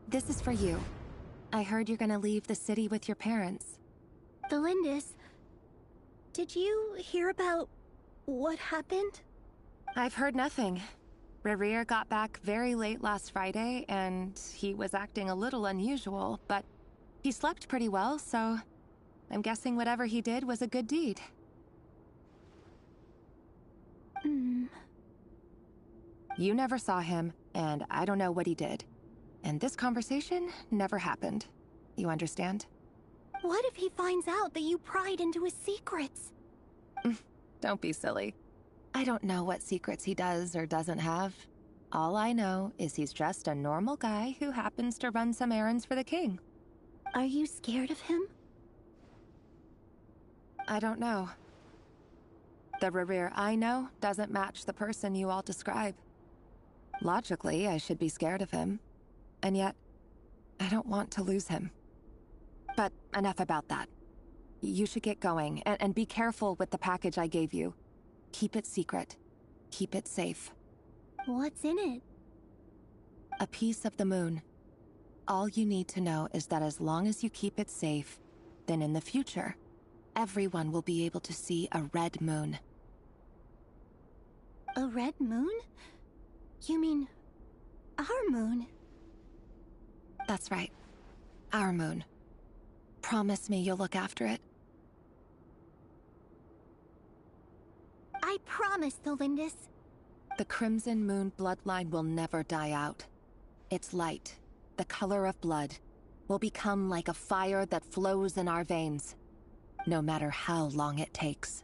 This is for you. I heard you're gonna leave the city with your parents. Valindis, did you hear about what happened? I've heard nothing. Rerir got back very late last Friday, and he was acting a little unusual, but he slept pretty well, so I'm guessing whatever he did was a good deed. You never saw him, and I don't know what he did. And this conversation never happened. You understand? What if he finds out that you pried into his secrets? Don't be silly. I don't know what secrets he does or doesn't have. All I know is he's just a normal guy who happens to run some errands for the king. Are you scared of him? I don't know. The Rerir I know doesn't match the person you all describe. Logically, I should be scared of him. And yet, I don't want to lose him. But enough about that. You should get going, and be careful with the package I gave you. Keep it secret. Keep it safe. What's in it? A piece of the moon. All you need to know is that as long as you keep it safe, then in the future, everyone will be able to see a red moon. A red moon? You mean our moon? That's right. Our moon. Promise me you'll look after it. I promise, Valindis. The Crimson Moon bloodline will never die out. Its light, the color of blood, will become like a fire that flows in our veins, no matter how long it takes.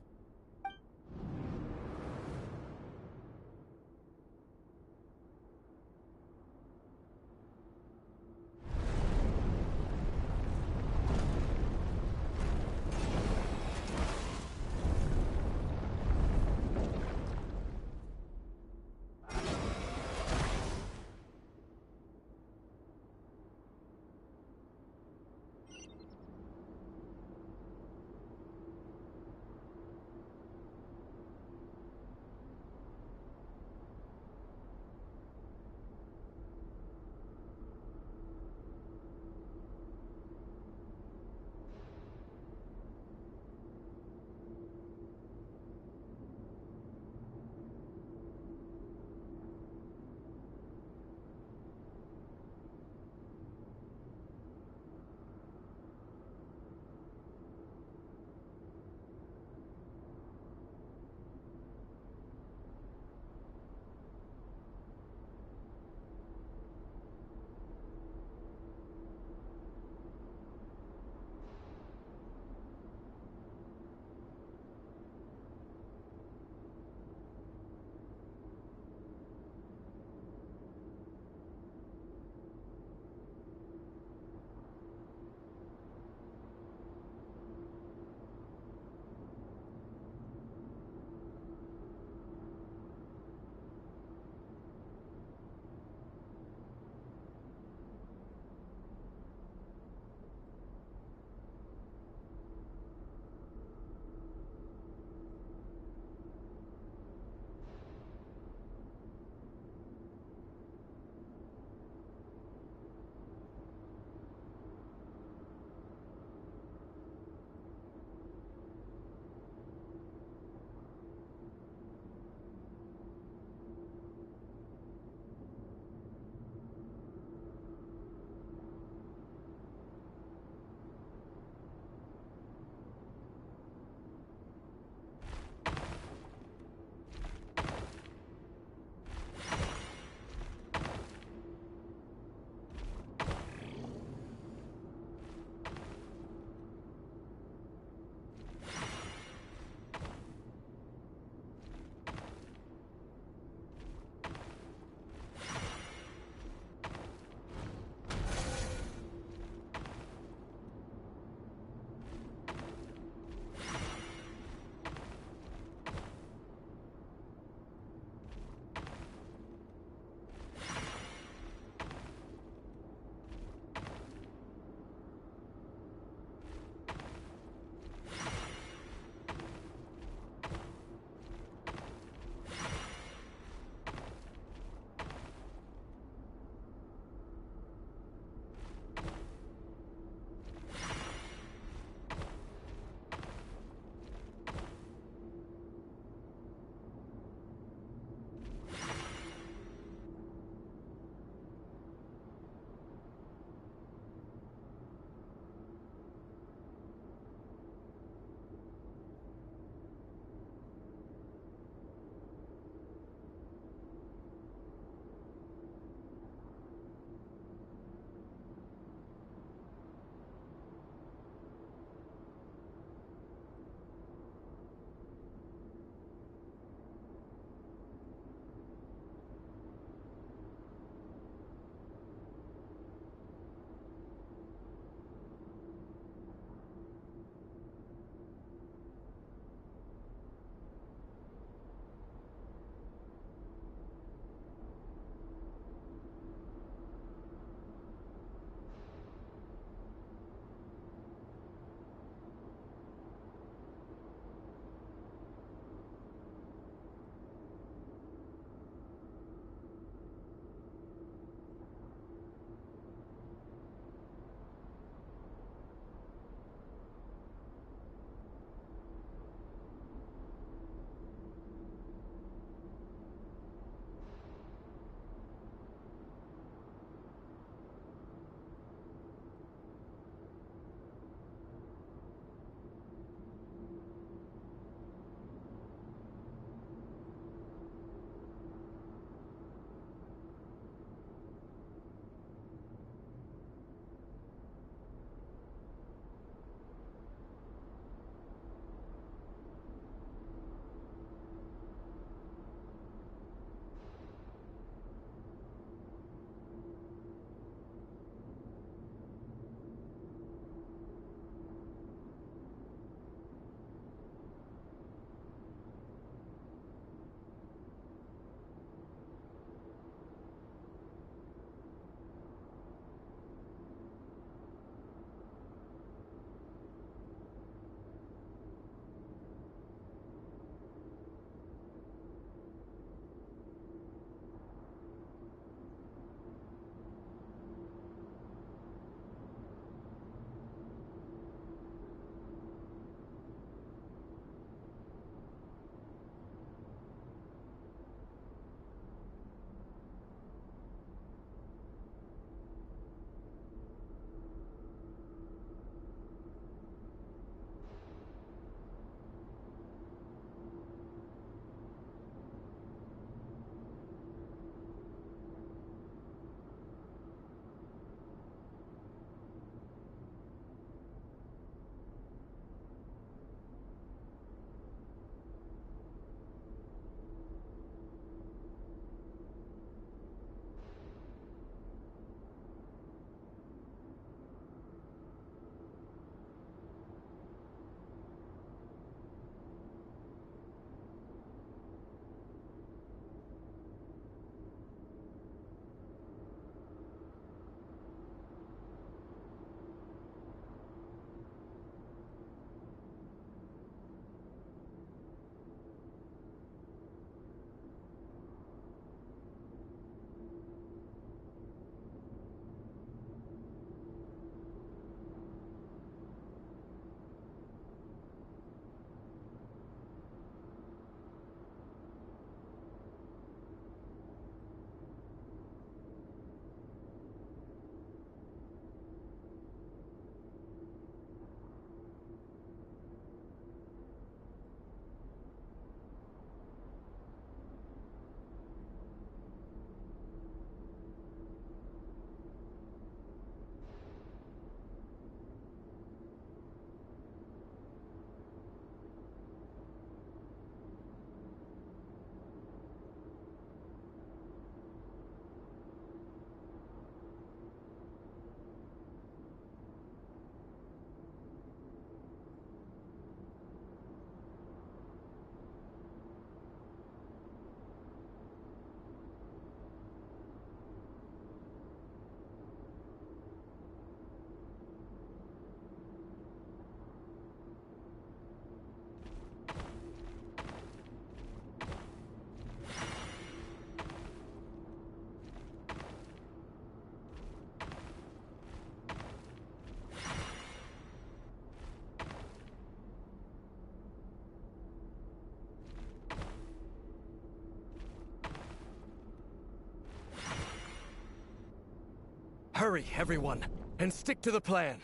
Hurry, everyone, and stick to the plan.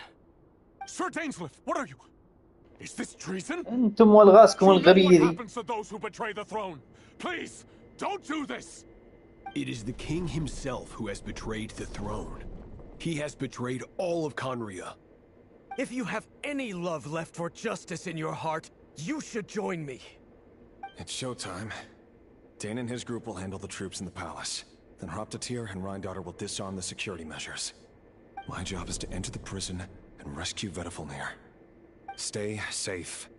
Sir Dainsleif, what are you? Is this treason? انتم والغاسكم You know what الغبية دي. happens to those who betray the throne. Please, don't do this. It is the king himself who has betrayed the throne. He has betrayed all of Conria. If you have any love left for justice in your heart, you should join me. It's showtime. Dane and his group will handle the troops in the palace. Then Hroptatyr and Rhindaughter will disarm the security measures. My job is to enter the prison and rescue Vedifalnir. Stay safe.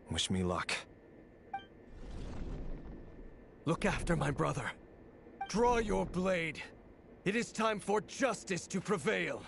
Wish me luck. Look after my brother. Draw your blade. It is time for justice to prevail.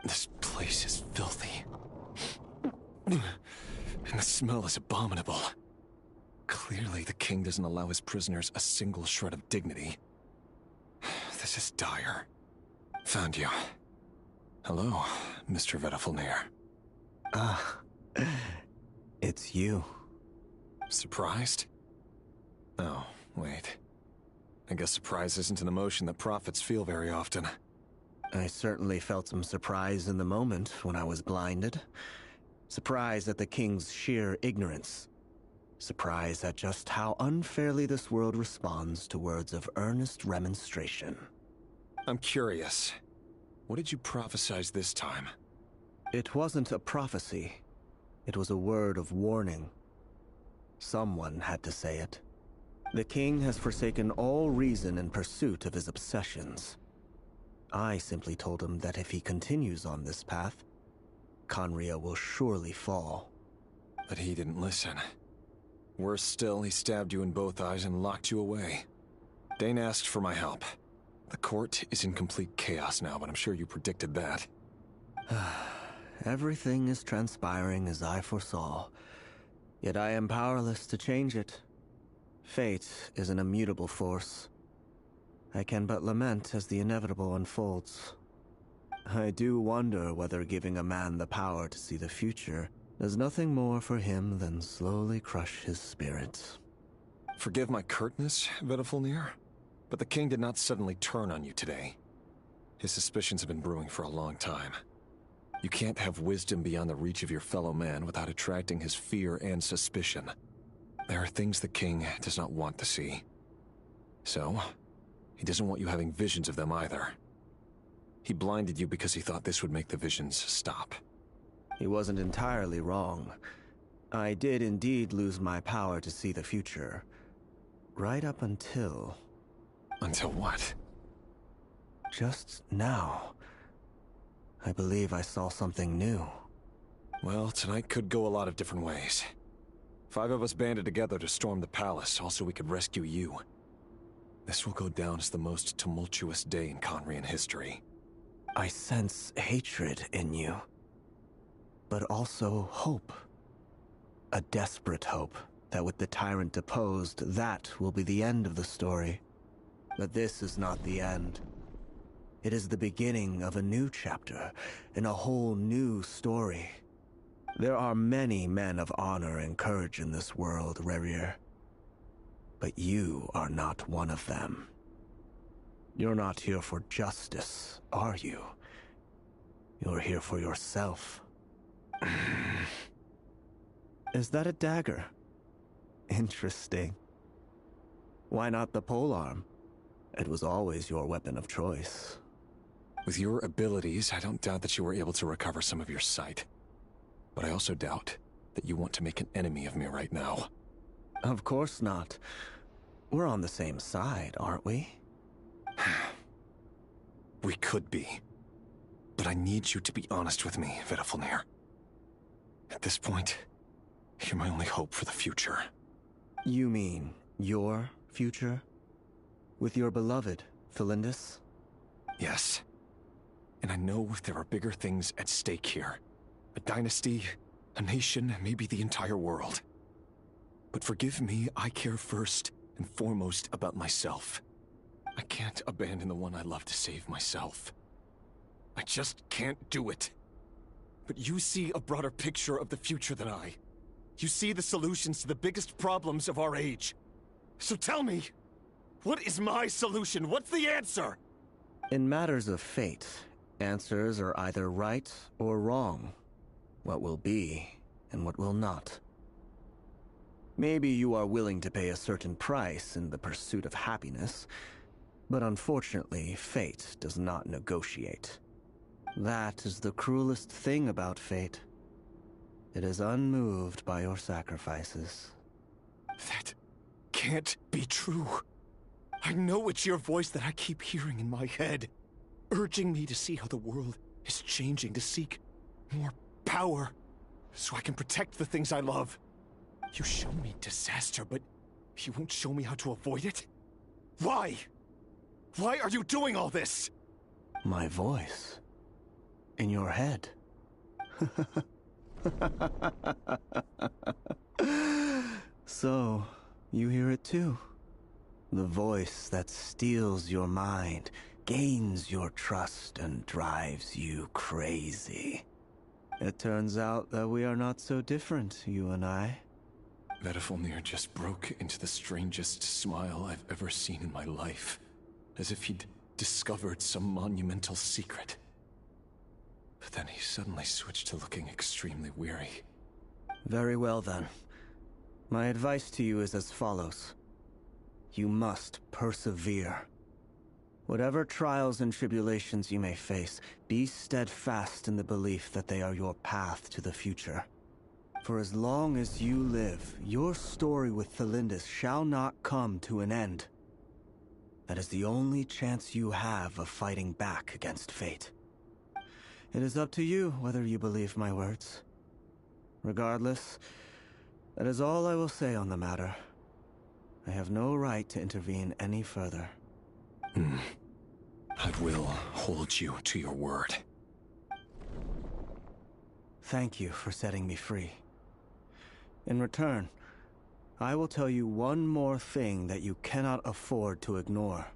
This place is filthy. And the smell is abominable. Clearly, the king doesn't allow his prisoners a single shred of dignity. This is dire. Found you. Hello, Mr. Vedafilnir. Ah, it's you. Surprised? Oh, wait. I guess surprise isn't an emotion that prophets feel very often. I certainly felt some surprise in the moment when I was blinded. Surprise at the king's sheer ignorance. Surprise at just how unfairly this world responds to words of earnest remonstration. I'm curious. What did you prophesize this time? It wasn't a prophecy. It was a word of warning. Someone had to say it. The king has forsaken all reason in pursuit of his obsessions. I simply told him that if he continues on this path, Khaenri'ah will surely fall. But he didn't listen. Worse still, he stabbed you in both eyes and locked you away. Dane asked for my help. The court is in complete chaos now, but I'm sure you predicted that. Everything is transpiring as I foresaw, yet I am powerless to change it. Fate is an immutable force. I can but lament as the inevitable unfolds. I do wonder whether giving a man the power to see the future does nothing more for him than slowly crush his spirit. Forgive my curtness, Vedafilnir, but the king did not suddenly turn on you today. His suspicions have been brewing for a long time. You can't have wisdom beyond the reach of your fellow man without attracting his fear and suspicion. There are things the king does not want to see. So, he doesn't want you having visions of them either. He blinded you because he thought this would make the visions stop. He wasn't entirely wrong. I did indeed lose my power to see the future. Right up until... Until what? Just now. I believe I saw something new. Well, tonight could go a lot of different ways. 5 of us banded together to storm the palace, also we could rescue you. This will go down as the most tumultuous day in Khaenri'ah history. I sense hatred in you. But also hope. A desperate hope that with the tyrant deposed, that will be the end of the story. But this is not the end. It is the beginning of a new chapter, in a whole new story. There are many men of honor and courage in this world, Rerir. But you are not one of them. You're not here for justice, are you? You're here for yourself. Is that a dagger? Interesting. Why not the polearm? It was always your weapon of choice. With your abilities, I don't doubt that you were able to recover some of your sight. But I also doubt that you want to make an enemy of me right now. Of course not. We're on the same side, aren't we? We could be. But I need you to be honest with me, Vedafilnir. At this point, you're my only hope for the future. You mean your future? With your beloved, Felindis? Yes. And I know there are bigger things at stake here. A dynasty, a nation, maybe the entire world. But forgive me, I care first and foremost about myself. I can't abandon the one I love to save myself. I just can't do it. But you see a broader picture of the future than I. You see the solutions to the biggest problems of our age. So tell me, what is my solution? What's the answer? In matters of fate, answers are either right or wrong. What will be, and what will not. Maybe you are willing to pay a certain price in the pursuit of happiness, but unfortunately, fate does not negotiate. That is the cruelest thing about fate. It is unmoved by your sacrifices. That can't be true. I know it's your voice that I keep hearing in my head, urging me to see how the world is changing, to seek more power, so I can protect the things I love. You show me disaster, but you won't show me how to avoid it? Why? Why are you doing all this? My voice. In your head. So, you hear it too? The voice that steals your mind, gains your trust, and drives you crazy. It turns out that we are not so different, you and I. Vedifalnir just broke into the strangest smile I've ever seen in my life. As if he'd discovered some monumental secret. But then he suddenly switched to looking extremely weary. Very well then. My advice to you is as follows. You must persevere. Whatever trials and tribulations you may face, be steadfast in the belief that they are your path to the future. For as long as you live, your story with Thelindis shall not come to an end. That is the only chance you have of fighting back against fate. It is up to you whether you believe my words. Regardless, that is all I will say on the matter. I have no right to intervene any further. I will hold you to your word. Thank you for setting me free. In return, I will tell you one more thing that you cannot afford to ignore.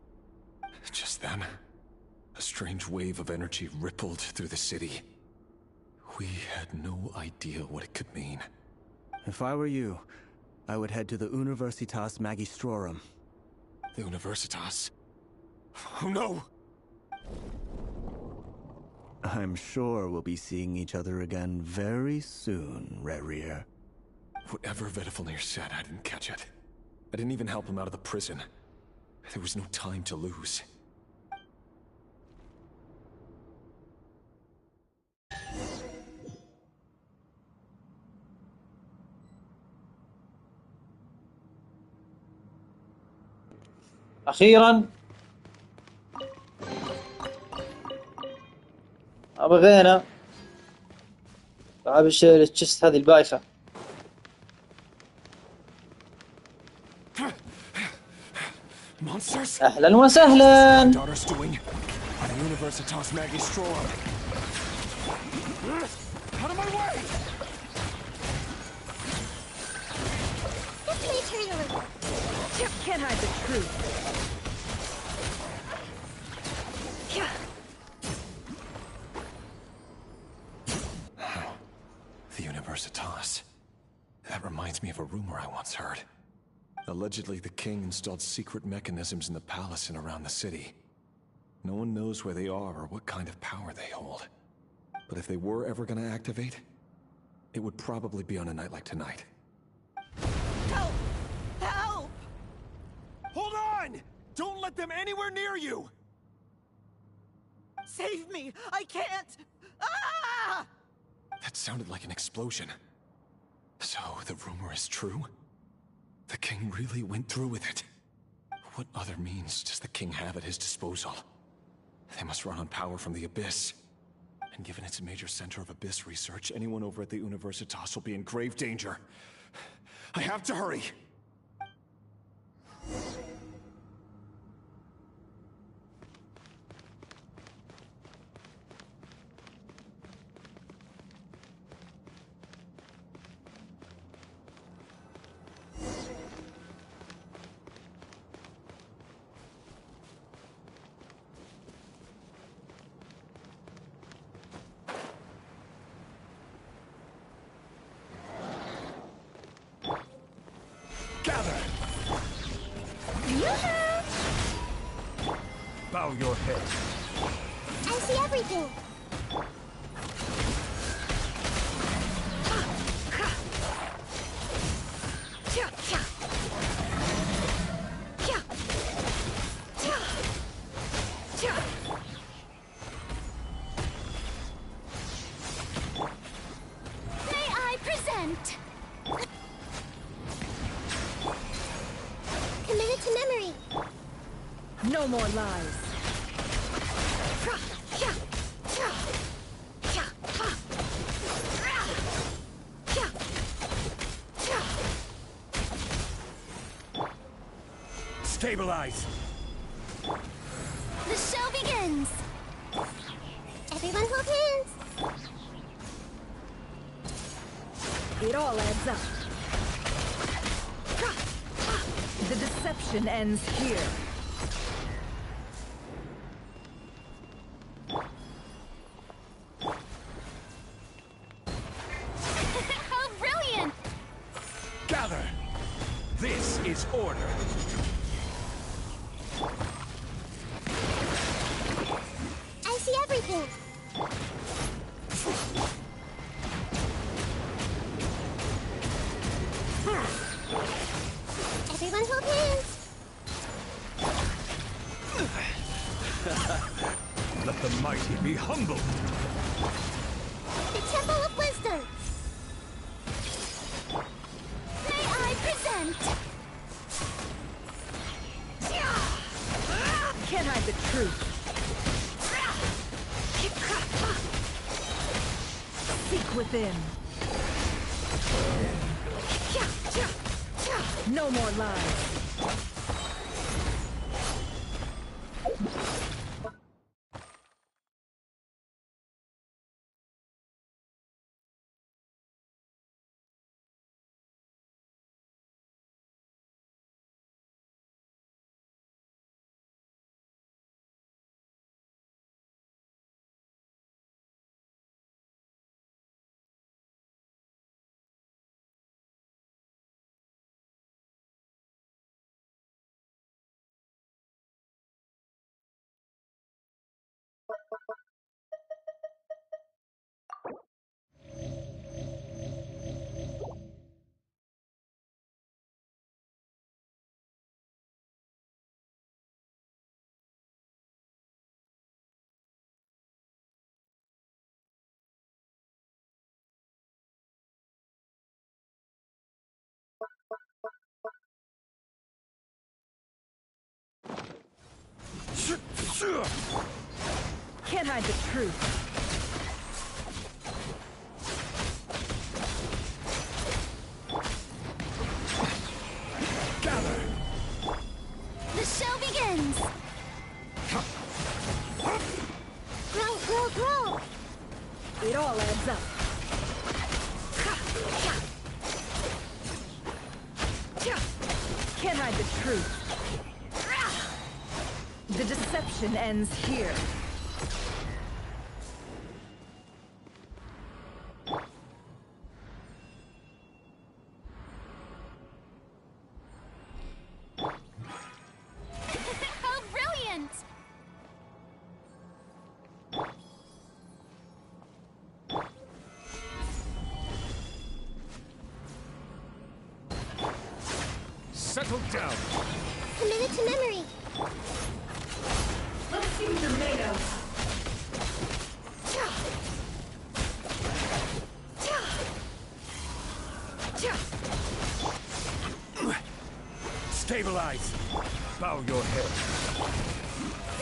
Just then, a strange wave of energy rippled through the city. We had no idea what it could mean. If I were you, I would head to the Universitas Magistrorum. The Universitas? Oh no! I'm sure we'll be seeing each other again very soon, Rerir. Whatever Vedifalnir said, I didn't catch it. I didn't even help him out of the prison. There was no time to lose. أخيرا بغينا العب التشست هذه البايخة. Monsters? أهلا وسهلا. Daughter's doing on the Universitas Magistrorum. Out of my way! Just me turn over. Chip can't hide the truth. The Universitas. That reminds me of a rumor I once heard. Allegedly, the king installed secret mechanisms in the palace and around the city. No one knows where they are or what kind of power they hold. But if they were ever going to activate, it would probably be on a night like tonight. Help! Help! Hold on! Don't let them anywhere near you! Save me! I can't! Ah! That sounded like an explosion. So, the rumor is true? The king really went through with it. What other means does the king have at his disposal? They must run on power from the Abyss. And given it's a major center of Abyss research, anyone over at the Universitas will be in grave danger. I have to hurry! Bow your head. I see everything. May I present? Committed to memory. No more lies. Stabilize. The show begins. Everyone hold hands! It all adds up. The deception ends here. How brilliant! Gather! This is order. I see everything! Everyone hold hands! Let the mighty be humbled. The Temple of Wisdom! May I present? Can't hide the truth. Seek within. No more lies. Can't hide the truth. Gather! The show begins! Grow, grow, grow! It all adds up. Can't hide the truth. The deception ends here. How brilliant! Settle down. Committed to memory! Let's see what you're made of. Stabilize. Bow your head.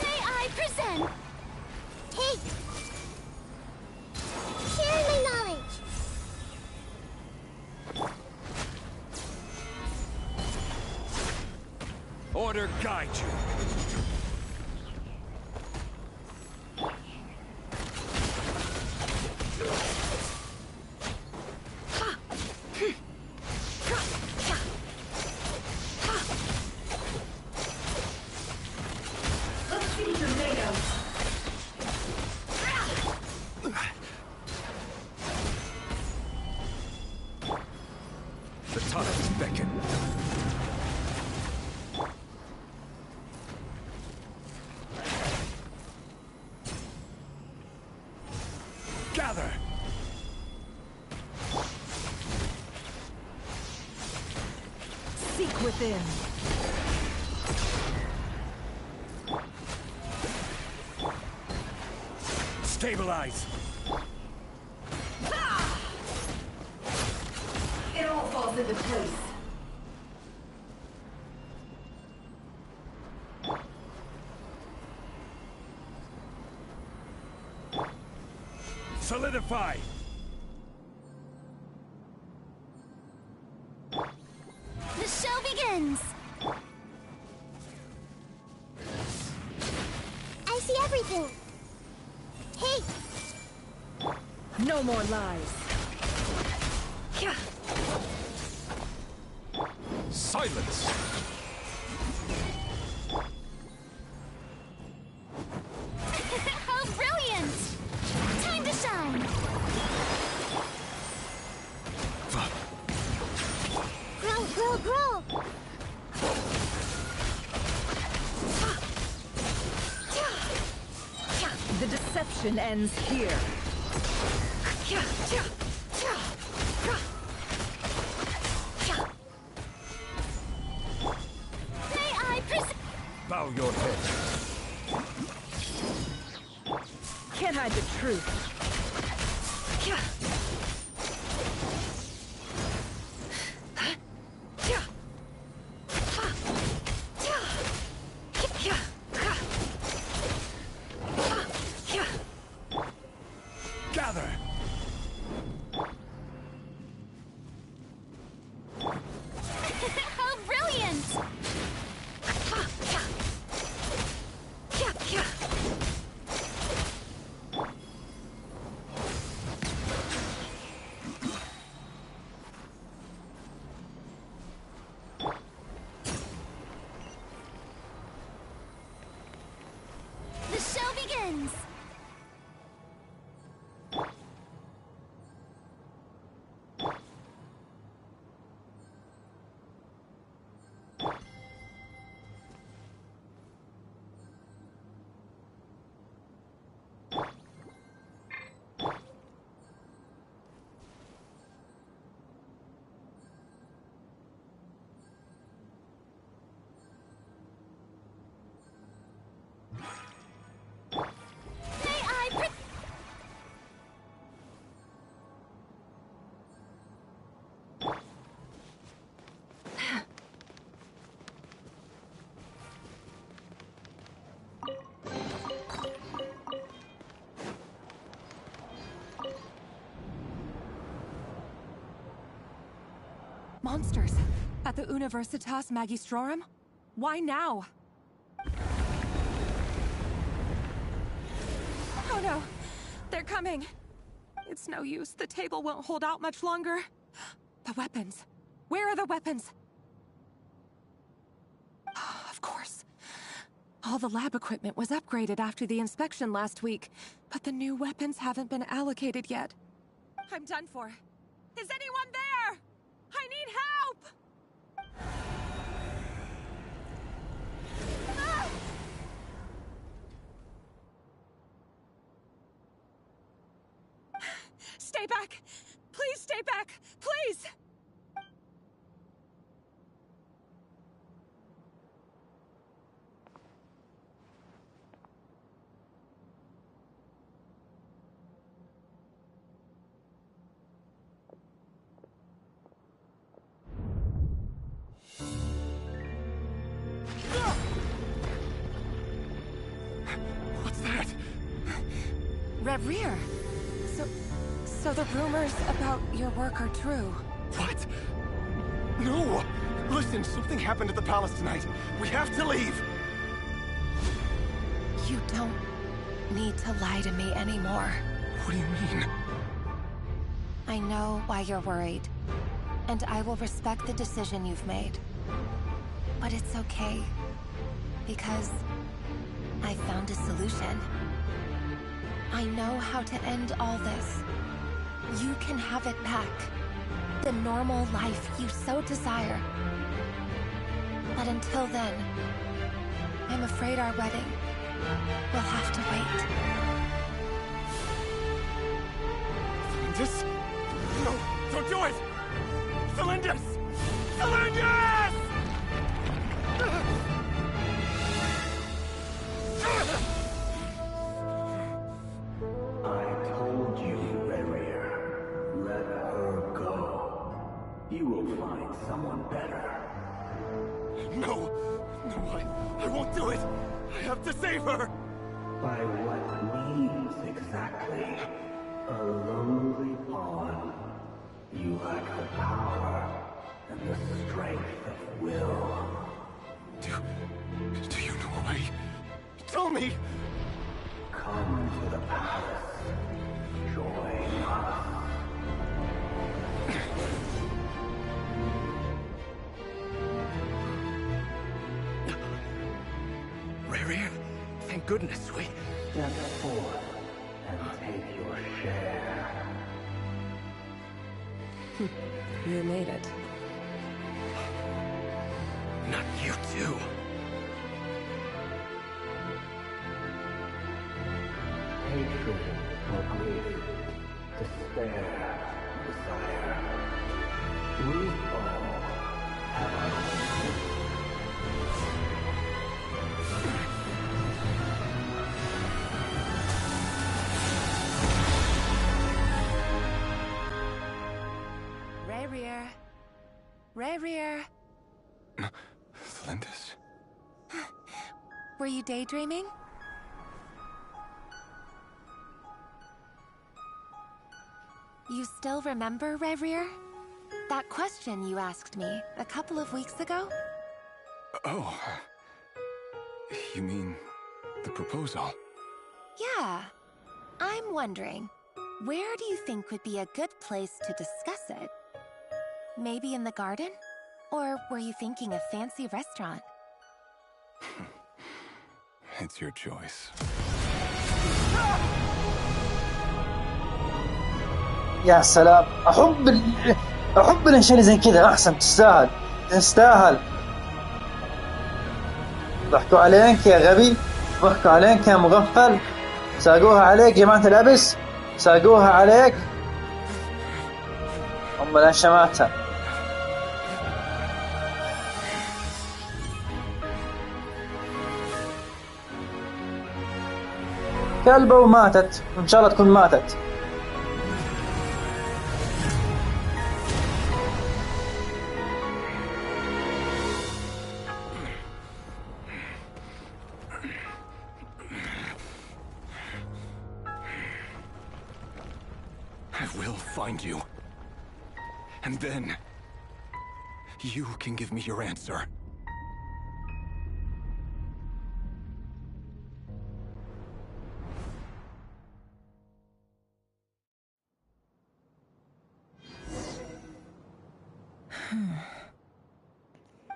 May I present? Take! Share my knowledge! Order guide you. Let's see what you're made of. The times beckon. Gather! Seek within. Stabilize! It all falls into place. Solidify! The show begins! I see everything! Hey! No more lies. Silence! How brilliant! Time to shine! Grow, grow, grow! The deception ends here. May I Bow your head. Can't hide the truth. Gather! How brilliant! The show begins! Monsters! At the Universitas Magistrorum? Why now? Oh no! They're coming! It's no use. The table won't hold out much longer. The weapons. Where are the weapons? Of course. All the lab equipment was upgraded after the inspection last week, but the new weapons haven't been allocated yet. I'm done for. Is anyone there? I need help! Ah! Stay back! Please stay back! Please! What's that? Reverie. So the rumors about your work are true. What? No! Listen, something happened at the palace tonight. We have to leave! You don't need to lie to me anymore. What do you mean? I know why you're worried, and I will respect the decision you've made. But it's okay, because I found a solution. I know how to end all this. You can have it back. The normal life you so desire. But until then, I'm afraid our wedding will have to wait. Cylinders? No, don't do it! Cylinders! Cylinders! I told you, Reverie. Let her go. You will find someone better. No! No, I won't do it! I have to save her! By what means exactly? A lowly pawn. You lack the power and the strength of will. Do you know a way? Tell me! Come to the palace. Join Thank goodness we... Step forth and take your share. You made it. Not you too. Hatred or grief, despair, desire. We all have our own. Rayrear. Rayrear. Flindis? Were you daydreaming? You still remember, Rayrear? That question you asked me a couple of weeks ago? Oh. You mean the proposal? Yeah. I'm wondering, where do you think would be a good place to discuss it? Maybe in the garden? Or were you thinking a fancy restaurant? It's your choice. يا سلام، احب الاشياء اللي زي كذا. احسن، تستاهل تستاهل. ضحكوا عليك يا غبي، ضحكوا عليك يا مغفل، ساقوها عليك جماعة العبس، ساقوها عليك ام الاشماتة. كلبة وماتت، ان شاء الله تكون ماتت. I will find you. And then you can give me your answer.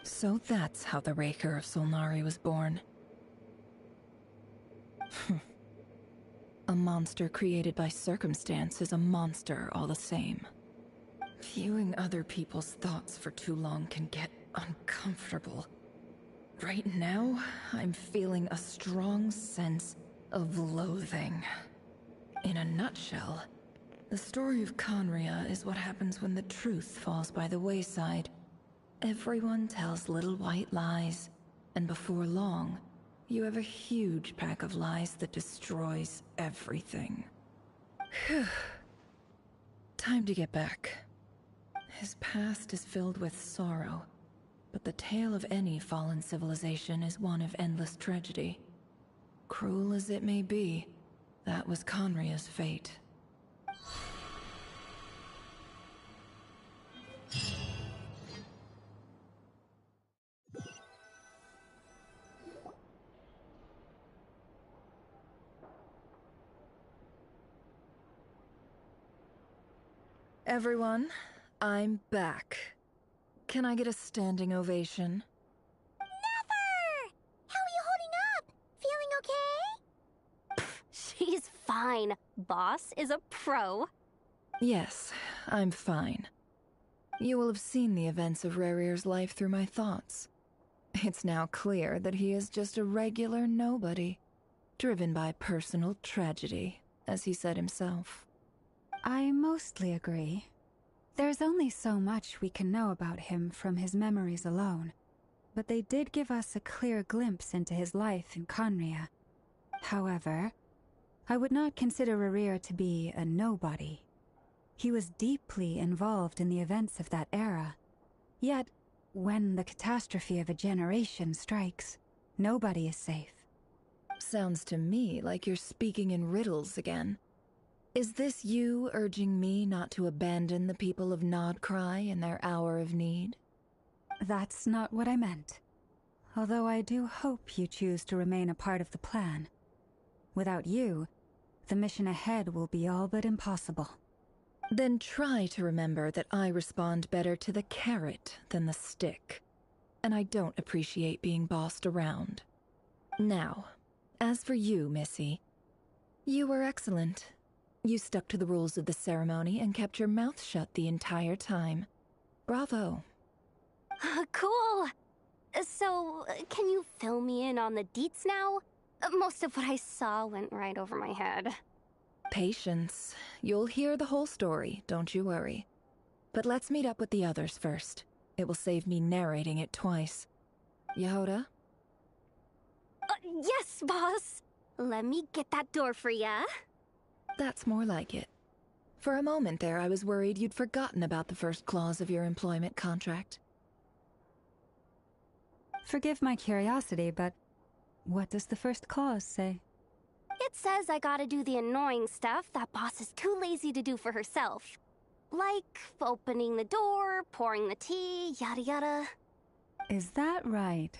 So that's how the Raker of Solnari was born. A monster created by circumstance is a monster all the same. Viewing other people's thoughts for too long can get uncomfortable. Right now, I'm feeling a strong sense of loathing. In a nutshell, the story of Conria is what happens when the truth falls by the wayside. Everyone tells little white lies, and before long, you have a huge pack of lies that destroys everything. Whew. Time to get back. His past is filled with sorrow, but the tale of any fallen civilization is one of endless tragedy. Cruel as it may be, that was Conria's fate. Everyone, I'm back. Can I get a standing ovation? Never! How are you holding up? Feeling okay? She's fine. Boss is a pro. Yes, I'm fine. You will have seen the events of Rayrear's life through my thoughts. It's now clear that he is just a regular nobody, driven by personal tragedy, as he said himself. I mostly agree. There's only so much we can know about him from his memories alone, but they did give us a clear glimpse into his life in Conria. However, I would not consider Rayrear to be a nobody. He was deeply involved in the events of that era. Yet, when the catastrophe of a generation strikes, nobody is safe. Sounds to me like you're speaking in riddles again. Is this you urging me not to abandon the people of Nodcry in their hour of need? That's not what I meant. Although I do hope you choose to remain a part of the plan. Without you, the mission ahead will be all but impossible. Then try to remember that I respond better to the carrot than the stick. And I don't appreciate being bossed around. Now, As for you, Missy, you were excellent. You stuck to the rules of the ceremony and kept your mouth shut the entire time. Bravo. Cool! So, can you fill me in on the deets now? Most of what I saw went right over my head. Patience. You'll hear the whole story, don't you worry. But let's meet up with the others first. It will save me narrating it twice. Yehoda? Yes, boss! Let me get that door for ya. That's more like it. For a moment there, I was worried you'd forgotten about the first clause of your employment contract. Forgive my curiosity, but what does the first clause say? It says I gotta do the annoying stuff that boss is too lazy to do for herself. Like opening the door, pouring the tea, yada yada. Is that right?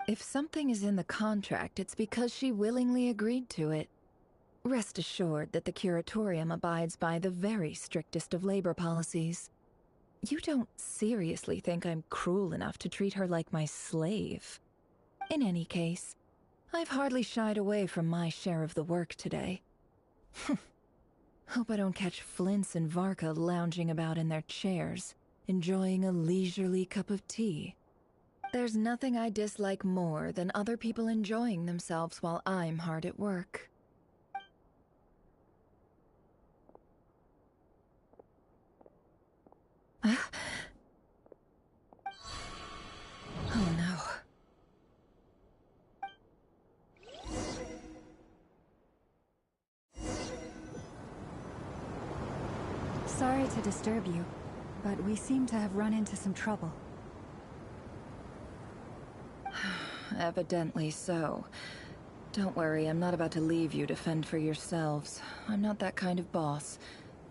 If something is in the contract, it's because she willingly agreed to it. Rest assured that the Curatorium abides by the very strictest of labor policies. You don't seriously think I'm cruel enough to treat her like my slave? In any case, I've hardly shied away from my share of the work today. Hope I don't catch Flintz and Varka lounging about in their chairs, enjoying a leisurely cup of tea. There's nothing I dislike more than other people enjoying themselves while I'm hard at work. Oh no. Sorry to disturb you, but we seem to have run into some trouble. Evidently so. Don't worry, I'm not about to leave you to fend for yourselves. I'm not that kind of boss.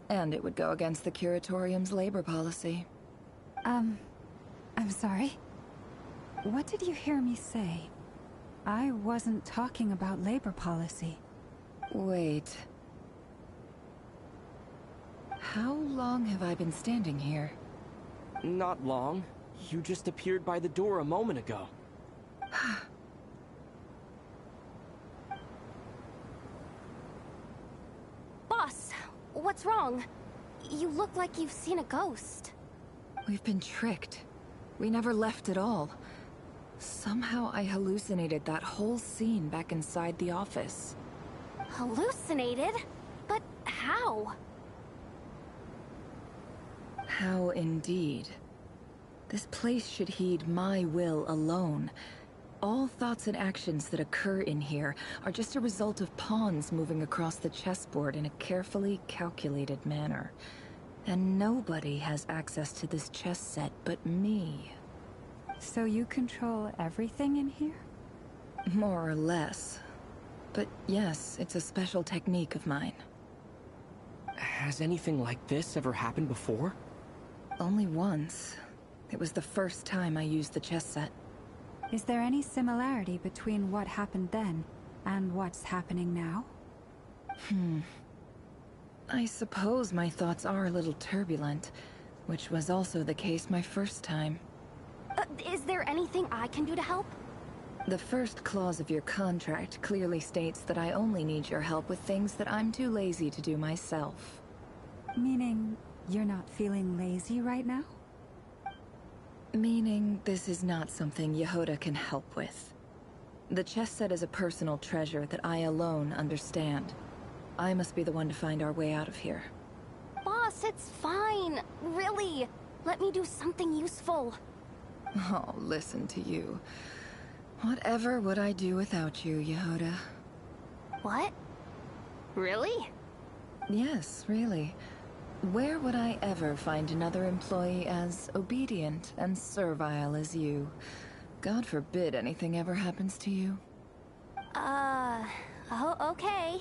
And it would go against the Curatorium's labor policy. I'm sorry? What did you hear me say? I wasn't talking about labor policy. Wait. How long have I been standing here? Not long. You just appeared by the door a moment ago. Boss, what's wrong? You look like you've seen a ghost. We've been tricked. We never left at all. Somehow I hallucinated that whole scene back inside the office. Hallucinated? But how? How indeed. This place should heed my will alone. All thoughts and actions that occur in here are just a result of pawns moving across the chessboard in a carefully calculated manner. And nobody has access to this chess set but me. So you control everything in here? More or less. But yes, it's a special technique of mine. Has anything like this ever happened before? Only once. It was the first time I used the chess set. Is there any similarity between what happened then and what's happening now? I suppose my thoughts are a little turbulent, which was also the case my first time. Is there anything I can do to help? The first clause of your contract clearly states that I only need your help with things that I'm too lazy to do myself. Meaning you're not feeling lazy right now? Meaning this is not something Yehoda can help with. The chess set is a personal treasure that I alone understand. I must be the one to find our way out of here. Boss, it's fine. Really. Let me do something useful. Oh, listen to you. Whatever would I do without you, Yehoda? What? Really? Yes, really. Where would I ever find another employee as obedient and servile as you? God forbid anything ever happens to you. Oh, okay.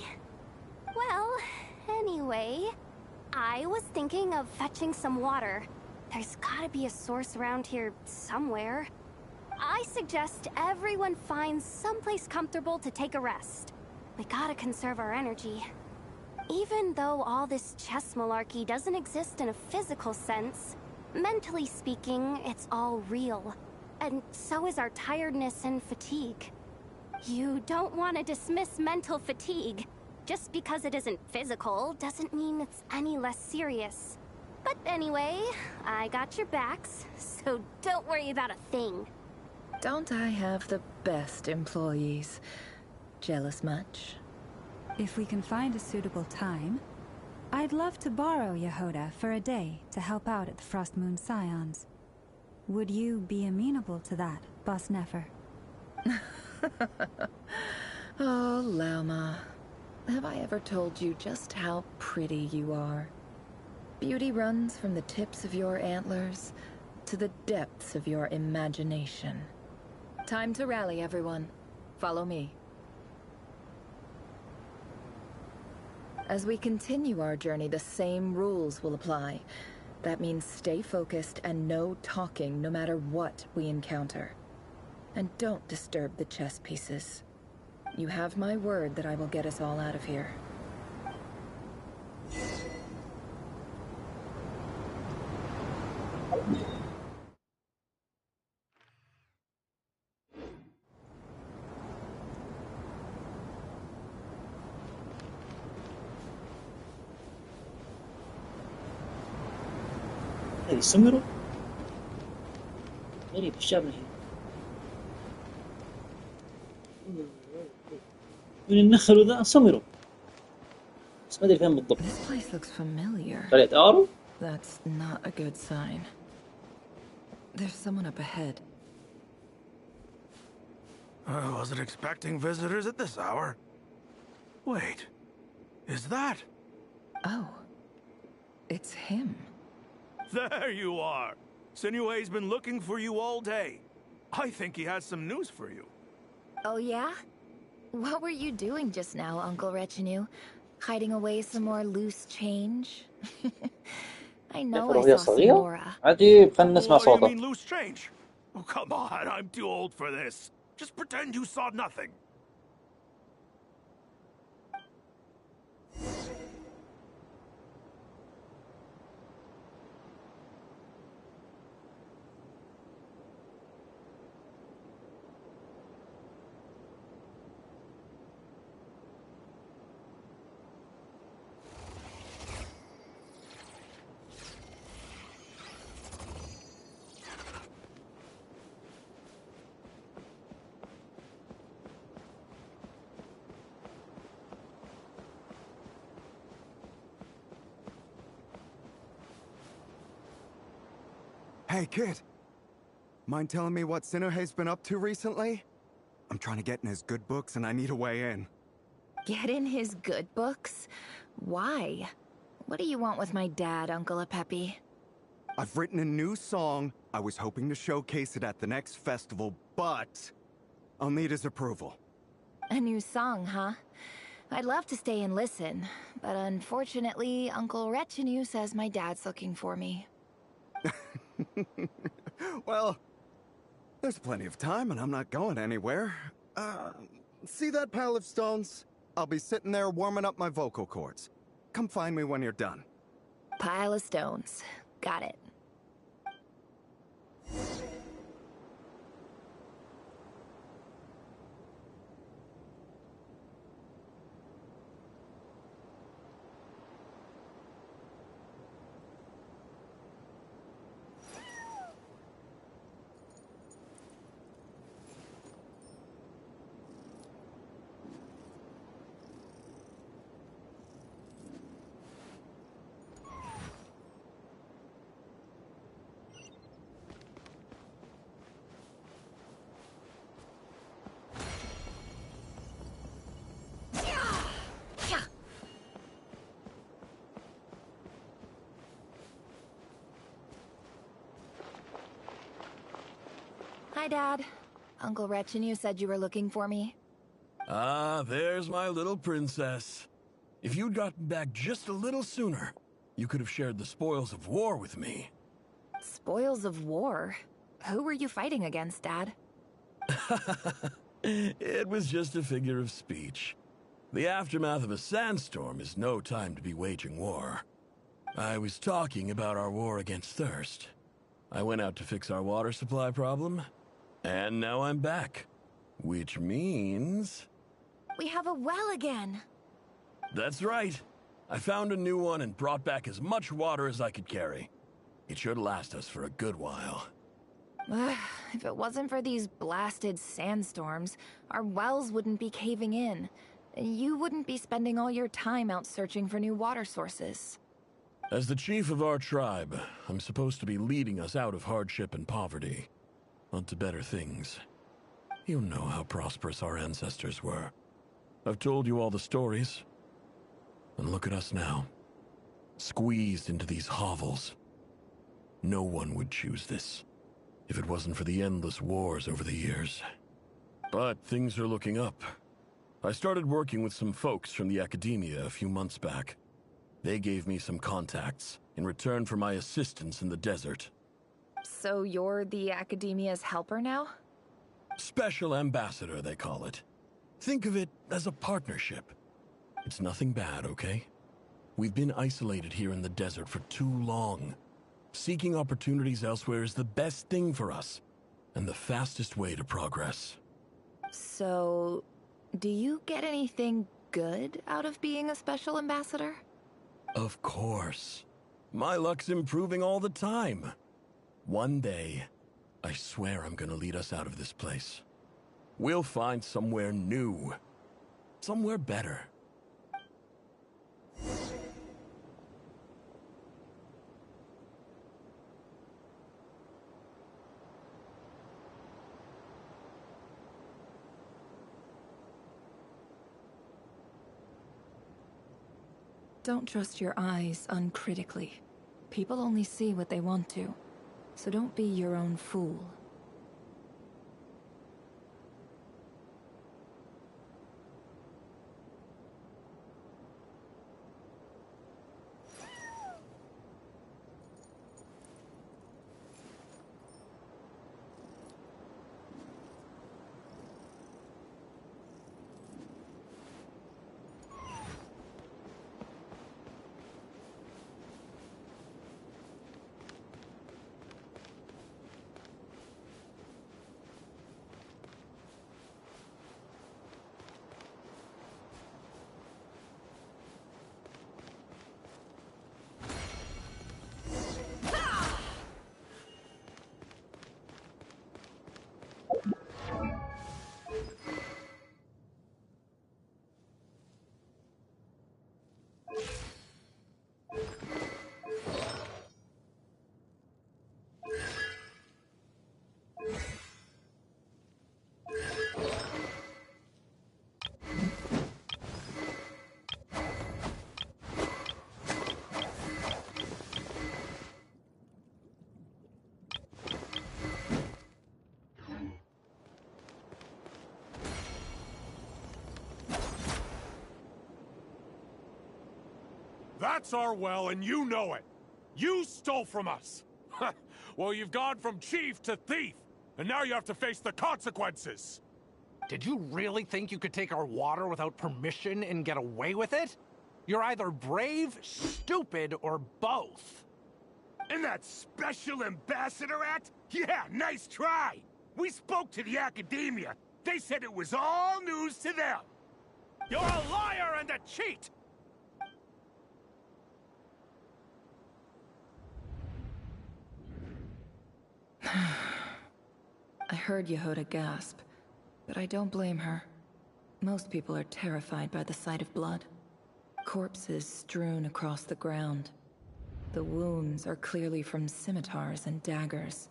Well, anyway, I was thinking of fetching some water. There's gotta be a source around here somewhere. I suggest everyone finds someplace comfortable to take a rest. We gotta conserve our energy. Even though all this chess malarkey doesn't exist in a physical sense, mentally speaking, it's all real. And so is our tiredness and fatigue. You don't want to dismiss mental fatigue. Just because it isn't physical doesn't mean it's any less serious. But anyway, I got your backs, so don't worry about a thing. Don't I have the best employees? Jealous much? If we can find a suitable time, I'd love to borrow Yehoda for a day to help out at the Frost Moon Scions. Would you be amenable to that, Boss Nefer? Oh, Lauma. Have I ever told you just how pretty you are? Beauty runs from the tips of your antlers to the depths of your imagination. Time to rally, everyone. Follow me. As we continue our journey, the same rules will apply. That means stay focused and no talking no matter what we encounter. And don't disturb the chess pieces. You have my word that I will get us all out of here. هذه سمروا غريب الشاب الحين من النخل ذا سمروا بس ما ادري فين بالضبط. This place looks familiar. قرية آرو. That's not a good sign. There's someone up ahead. I wasn't expecting visitors at this hour. Wait, is that? Oh, it's him. There you are. Sinue's been looking for you all day. I think he has some news for you. Oh yeah? What were you doing just now, Uncle Retinue? Hiding away some more loose change? I know I saw Samora. عجيب خلنا نسمع What do you صوته. mean loose change? Oh, come on, I'm too old for this. Just pretend you saw nothing. Hey, kid. Mind telling me what Sinuhe's been up to recently? I'm trying to get in his good books and I need a way in. Get in his good books? Why? What do you want with my dad, Uncle Apepi? I've written a new song. I was hoping to showcase it at the next festival, but I'll need his approval. A new song, huh? I'd love to stay and listen, but unfortunately, Uncle Retinue says my dad's looking for me. Well, there's plenty of time and I'm not going anywhere. See that pile of stones? I'll be sitting there warming up my vocal cords. Come find me when you're done. Pile of stones. Got it. Hi, Dad. Uncle Retinue said you were looking for me. Ah, there's my little princess. If you'd gotten back just a little sooner, you could have shared the spoils of war with me. Spoils of war? Who were you fighting against, Dad? It was just a figure of speech. The aftermath of a sandstorm is no time to be waging war. I was talking about our war against thirst. I went out to fix our water supply problem, and now I'm back. Which means... we have a well again. That's right. I found a new one and brought back as much water as I could carry. It should last us for a good while. If it wasn't for these blasted sandstorms, our wells wouldn't be caving in. You wouldn't be spending all your time out searching for new water sources. As the chief of our tribe, I'm supposed to be leading us out of hardship and poverty, onto better things. You know how prosperous our ancestors were. I've told you all the stories. And look at us now. Squeezed into these hovels. No one would choose this, if it wasn't for the endless wars over the years. But things are looking up. I started working with some folks from the academia a few months back. They gave me some contacts in return for my assistance in the desert. So you're the academia's helper now? Special ambassador, they call it. Think of it as a partnership. It's nothing bad, okay? We've been isolated here in the desert for too long. Seeking opportunities elsewhere is the best thing for us, and the fastest way to progress. So, do you get anything good out of being a special ambassador? Of course. My luck's improving all the time. One day, I swear I'm gonna lead us out of this place. We'll find somewhere new. Somewhere better. Don't trust your eyes uncritically. People only see what they want to, so don't be your own fool. That's our well, and you know it. You stole from us. Well, you've gone from chief to thief, and now you have to face the consequences. Did you really think you could take our water without permission and get away with it? You're either brave, stupid, or both. And that special ambassador act? Yeah, nice try. We spoke to the academia. They said it was all news to them. You're a liar and a cheat! I heard Yehuda gasp, but I don't blame her. Most people are terrified by the sight of blood. Corpses strewn across the ground. The wounds are clearly from scimitars and daggers.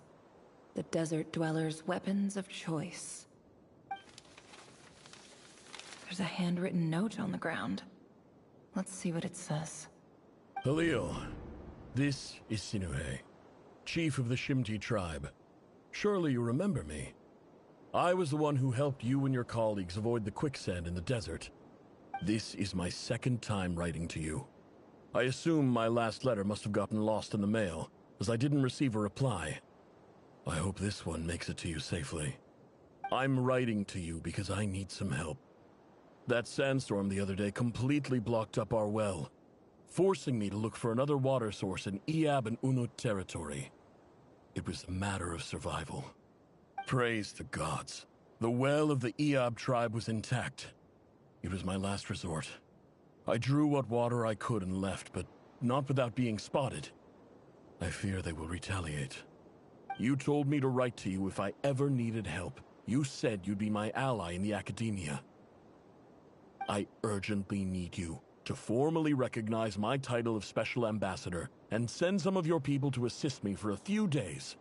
The desert dwellers' weapons of choice. There's a handwritten note on the ground. Let's see what it says. Halil, this is Sinuhe, chief of the Shimti tribe. Surely you remember me. I was the one who helped you and your colleagues avoid the quicksand in the desert. This is my second time writing to you. I assume my last letter must have gotten lost in the mail, as I didn't receive a reply. I hope this one makes it to you safely. I'm writing to you because I need some help. That sandstorm the other day completely blocked up our well, forcing me to look for another water source in Iab and Unut territory. It was a matter of survival. Praise the gods. The well of the Eob tribe was intact. It was my last resort. I drew what water I could and left, but not without being spotted. I fear they will retaliate. You told me to write to you if I ever needed help. You said you'd be my ally in the academia. I urgently need you to formally recognize my title of Special Ambassador and send some of your people to assist me for a few days.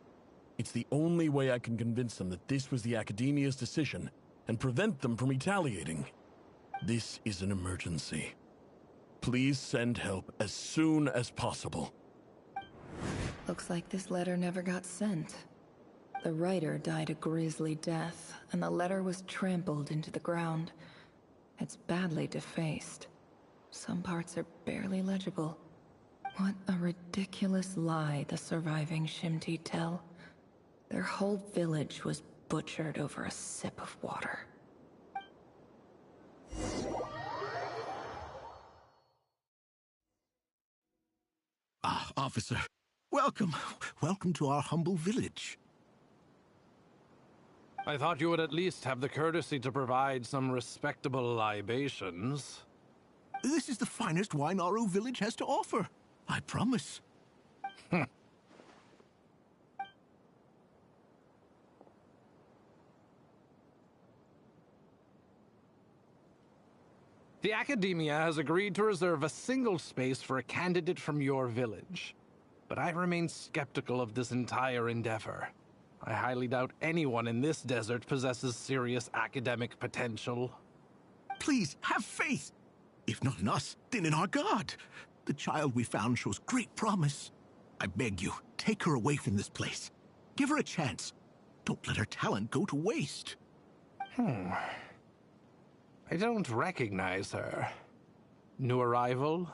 It's the only way I can convince them that this was the academia's decision and prevent them from retaliating. This is an emergency. Please send help as soon as possible. Looks like this letter never got sent. The writer died a grisly death, and the letter was trampled into the ground. It's badly defaced. Some parts are barely legible. What a ridiculous lie the surviving Shimti tell. Their whole village was butchered over a sip of water. Ah, officer. Welcome. Welcome to our humble village. I thought you would at least have the courtesy to provide some respectable libations. This is the finest wine Aru village has to offer. I promise. The Academia has agreed to reserve a single space for a candidate from your village. But I remain skeptical of this entire endeavor. I highly doubt anyone in this desert possesses serious academic potential. Please, have faith. If not in us, then in our god. The child we found shows great promise. I beg you, take her away from this place. Give her a chance. Don't let her talent go to waste. I don't recognize her. New arrival?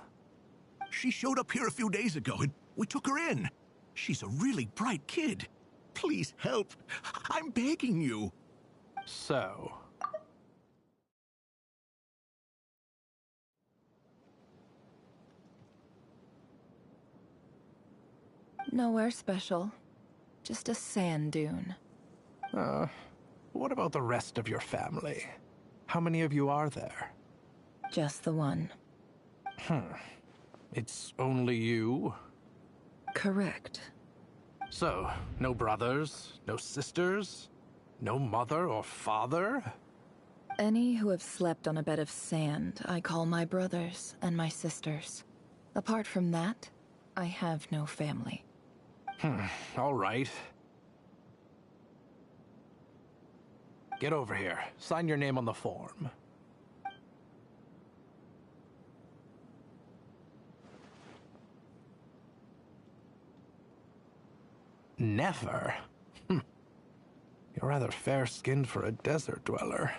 She showed up here a few days ago and we took her in. She's a really bright kid. Please help. I'm begging you. So... Nowhere special. Just a sand dune. What about the rest of your family? How many of you are there? Just the one. It's only you? Correct. So, no brothers, no sisters, no mother or father? Any who have slept on a bed of sand, I call my brothers and my sisters. Apart from that, I have no family. All right. Get over here. Sign your name on the form. Never? You're rather fair-skinned for a desert dweller.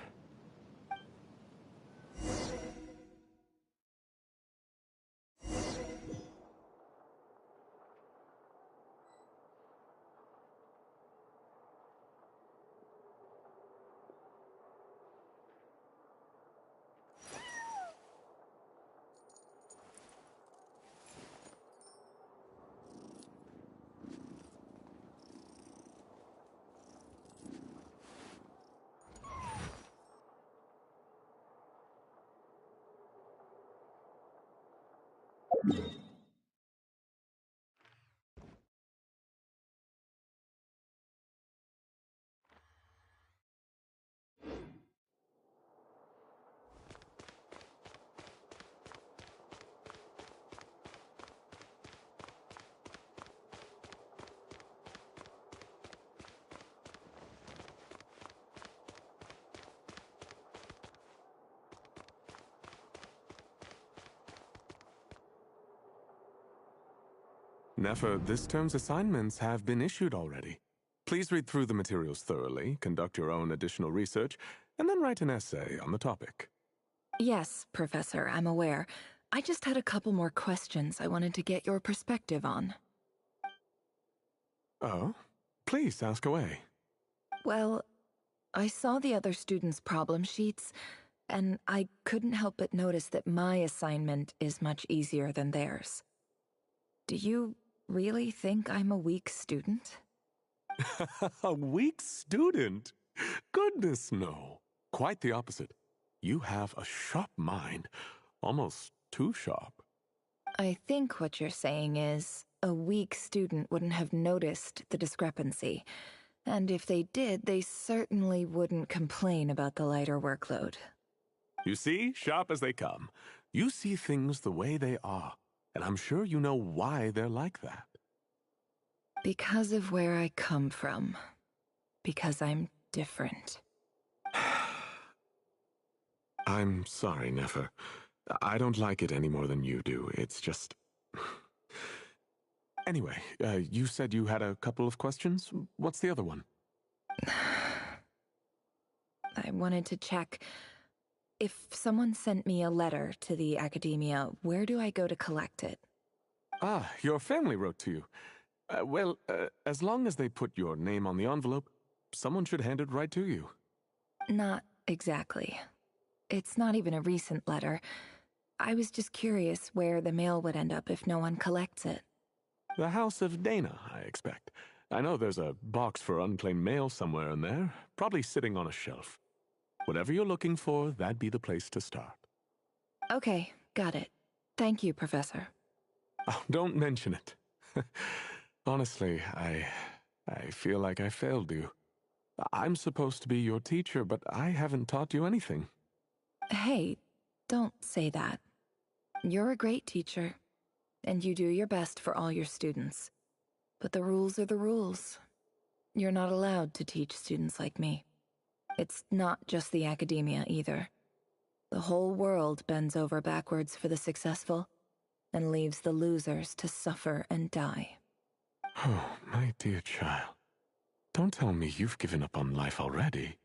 Nefer, this term's assignments have been issued already. Please read through the materials thoroughly, conduct your own additional research, and then write an essay on the topic. Yes, Professor, I'm aware. I just had a couple more questions I wanted to get your perspective on. Oh? Please ask away. Well, I saw the other students' problem sheets, and I couldn't help but notice that my assignment is much easier than theirs. Do you really think I'm a weak student? A weak student? Goodness, no. Quite the opposite. You have a sharp mind. Almost too sharp. I think what you're saying is, a weak student wouldn't have noticed the discrepancy. And if they did, they certainly wouldn't complain about the lighter workload. You see, sharp as they come. You see things the way they are. And I'm sure you know why they're like that. Because of where I come from. Because I'm different. I'm sorry, Nefer. I don't like it any more than you do. It's just... Anyway, you said you had a couple of questions. What's the other one? I wanted to check. If someone sent me a letter to the academia, where do I go to collect it? Ah, your family wrote to you. Well, as long as they put your name on the envelope, someone should hand it right to you. Not exactly. It's not even a recent letter. I was just curious where the mail would end up if no one collects it. The House of Dana, I expect. I know there's a box for unclaimed mail somewhere in there, probably sitting on a shelf. Whatever you're looking for, that'd be the place to start. Okay, got it. Thank you, Professor. Oh, don't mention it. Honestly, I feel like I failed you. I'm supposed to be your teacher, but I haven't taught you anything. Hey, don't say that. You're a great teacher, and you do your best for all your students. But the rules are the rules. You're not allowed to teach students like me. It's not just the academia either. The whole world bends over backwards for the successful, and leaves the losers to suffer and die. Oh, my dear child. Don't tell me you've given up on life already.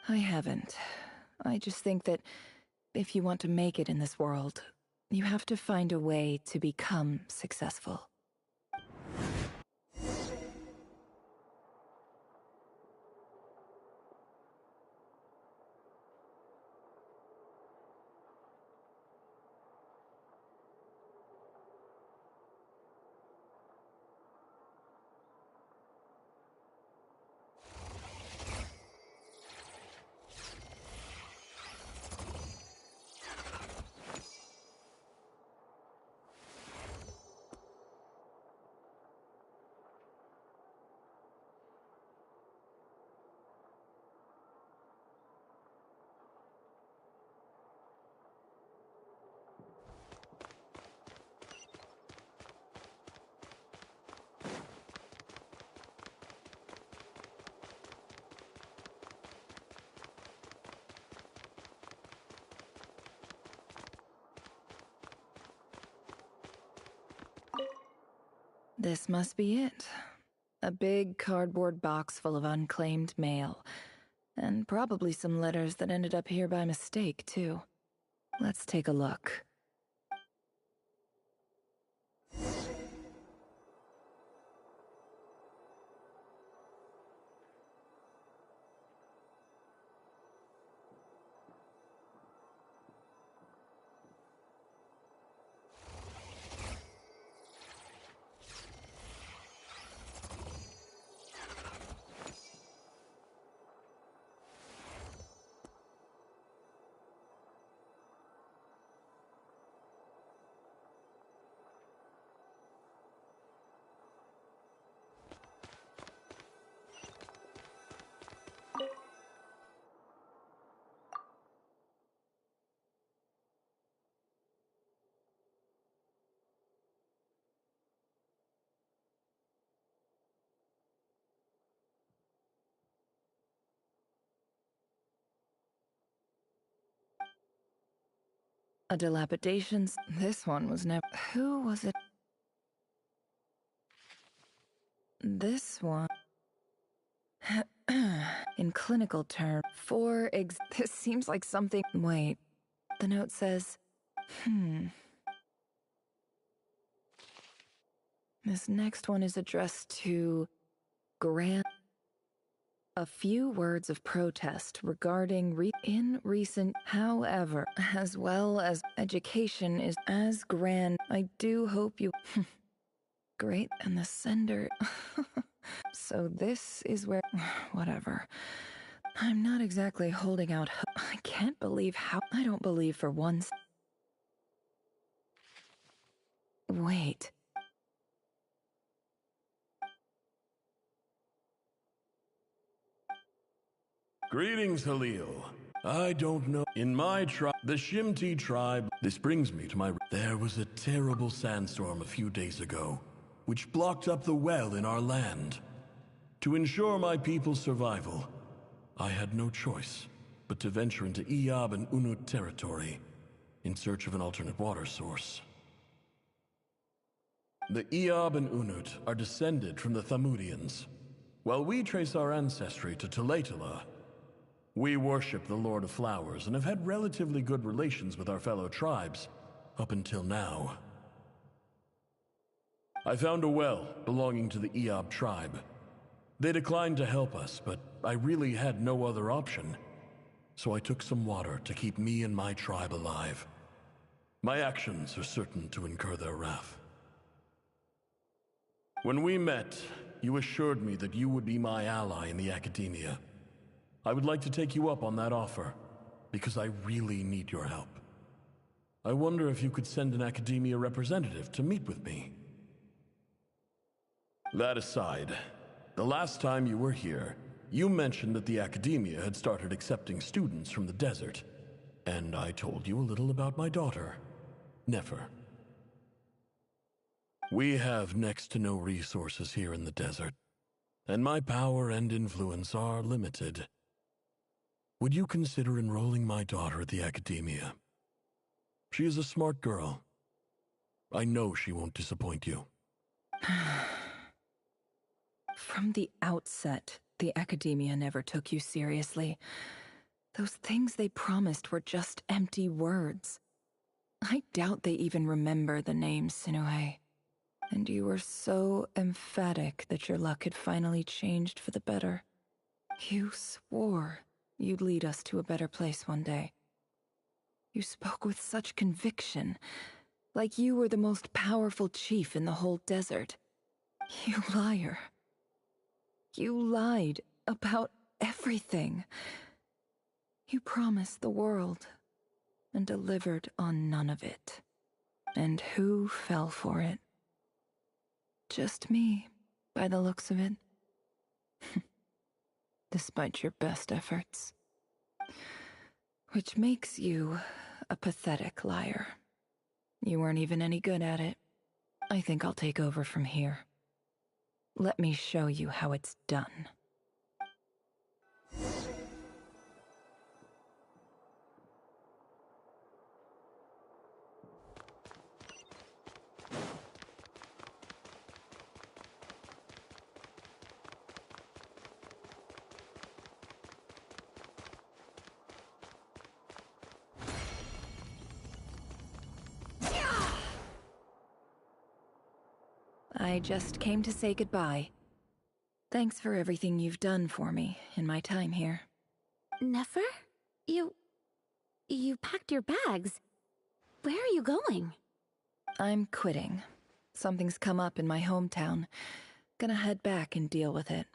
I haven't. I just think that if you want to make it in this world, you have to find a way to become successful. This must be it. A big cardboard box full of unclaimed mail. And probably some letters that ended up here by mistake, too. Let's take a look. A dilapidations. This one was never. Who was it? This one. In clinical terms, this seems like something. Wait. The note says, This next one is addressed to Grant. A few words of protest regarding in recent, however, as well as education is as grand. I do hope you. Great, and the sender. So this is where. Whatever. I'm not exactly holding out I can't believe how. I don't believe for once. Wait. Greetings, Halil. I don't know. In my tribe, the Shimti tribe, this brings me to my. There was a terrible sandstorm a few days ago, which blocked up the well in our land. To ensure my people's survival, I had no choice but to venture into Iyab and Unut territory in search of an alternate water source. The Iyab and Unut are descended from the Thamudians. While we trace our ancestry to Tulatala, we worship the Lord of Flowers and have had relatively good relations with our fellow tribes up until now. I found a well belonging to the Iyab tribe. They declined to help us, but I really had no other option. So I took some water to keep me and my tribe alive. My actions are certain to incur their wrath. When we met, you assured me that you would be my ally in the academia. I would like to take you up on that offer, because I really need your help. I wonder if you could send an academia representative to meet with me. That aside, the last time you were here, you mentioned that the academia had started accepting students from the desert, and I told you a little about my daughter, Nefer. We have next to no resources here in the desert, and my power and influence are limited. Would you consider enrolling my daughter at the academia? She is a smart girl. I know she won't disappoint you. From the outset, the academia never took you seriously. Those things they promised were just empty words. I doubt they even remember the name Sinuhe. And you were so emphatic that your luck had finally changed for the better. You swore you'd lead us to a better place one day. You spoke with such conviction, like you were the most powerful chief in the whole desert. You liar. You lied about everything. You promised the world and delivered on none of it. And who fell for it? Just me, by the looks of it. Despite your best efforts. Which makes you a pathetic liar. You weren't even any good at it. I think I'll take over from here. Let me show you how it's done. I just came to say goodbye. Thanks for everything you've done for me in my time here. Nefer? You packed your bags. Where are you going? I'm quitting. Something's come up in my hometown. Gonna head back and deal with it.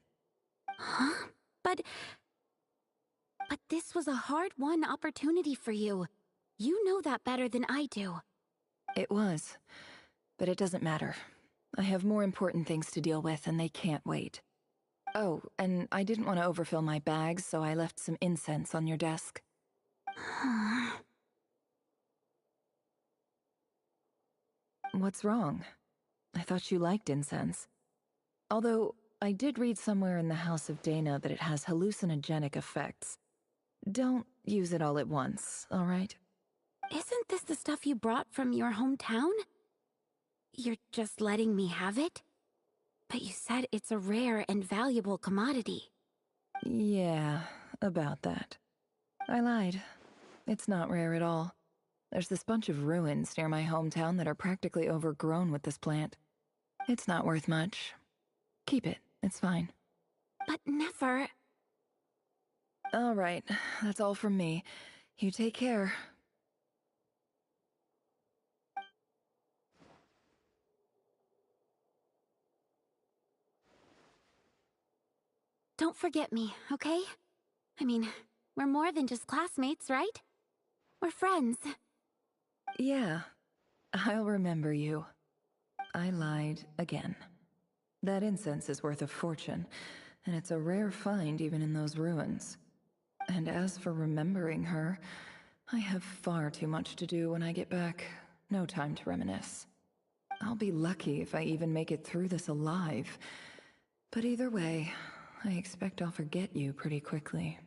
Huh? But this was a hard-won opportunity for you. You know that better than I do. It was. But it doesn't matter. I have more important things to deal with, and they can't wait. Oh, and I didn't want to overfill my bags, so I left some incense on your desk. What's wrong? I thought you liked incense. Although, I did read somewhere in the House of Dana that it has hallucinogenic effects. Don't use it all at once, all right? Isn't this the stuff you brought from your hometown? You're just letting me have it? But you said it's a rare and valuable commodity. Yeah, about that. I lied. It's not rare at all. There's this bunch of ruins near my hometown that are practically overgrown with this plant. It's not worth much. Keep it. It's fine. But Nefer... All right. That's all from me. You take care. Don't forget me, okay? I mean, we're more than just classmates, right? We're friends. Yeah, I'll remember you. I lied again. That incense is worth a fortune, and it's a rare find even in those ruins. And as for remembering her, I have far too much to do when I get back. No time to reminisce. I'll be lucky if I even make it through this alive. But either way, I expect I'll forget you pretty quickly.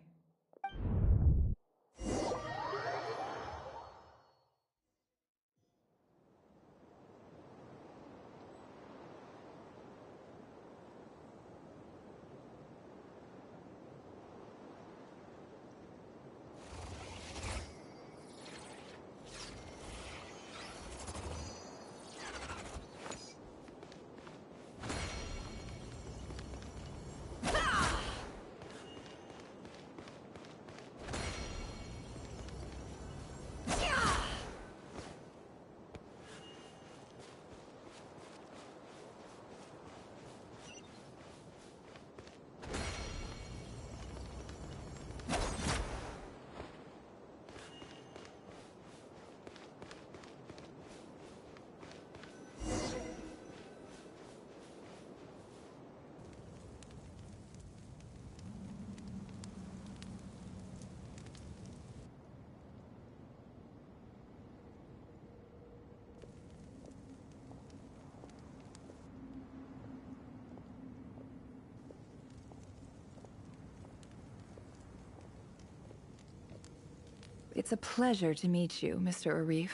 It's a pleasure to meet you, Mr. Arif.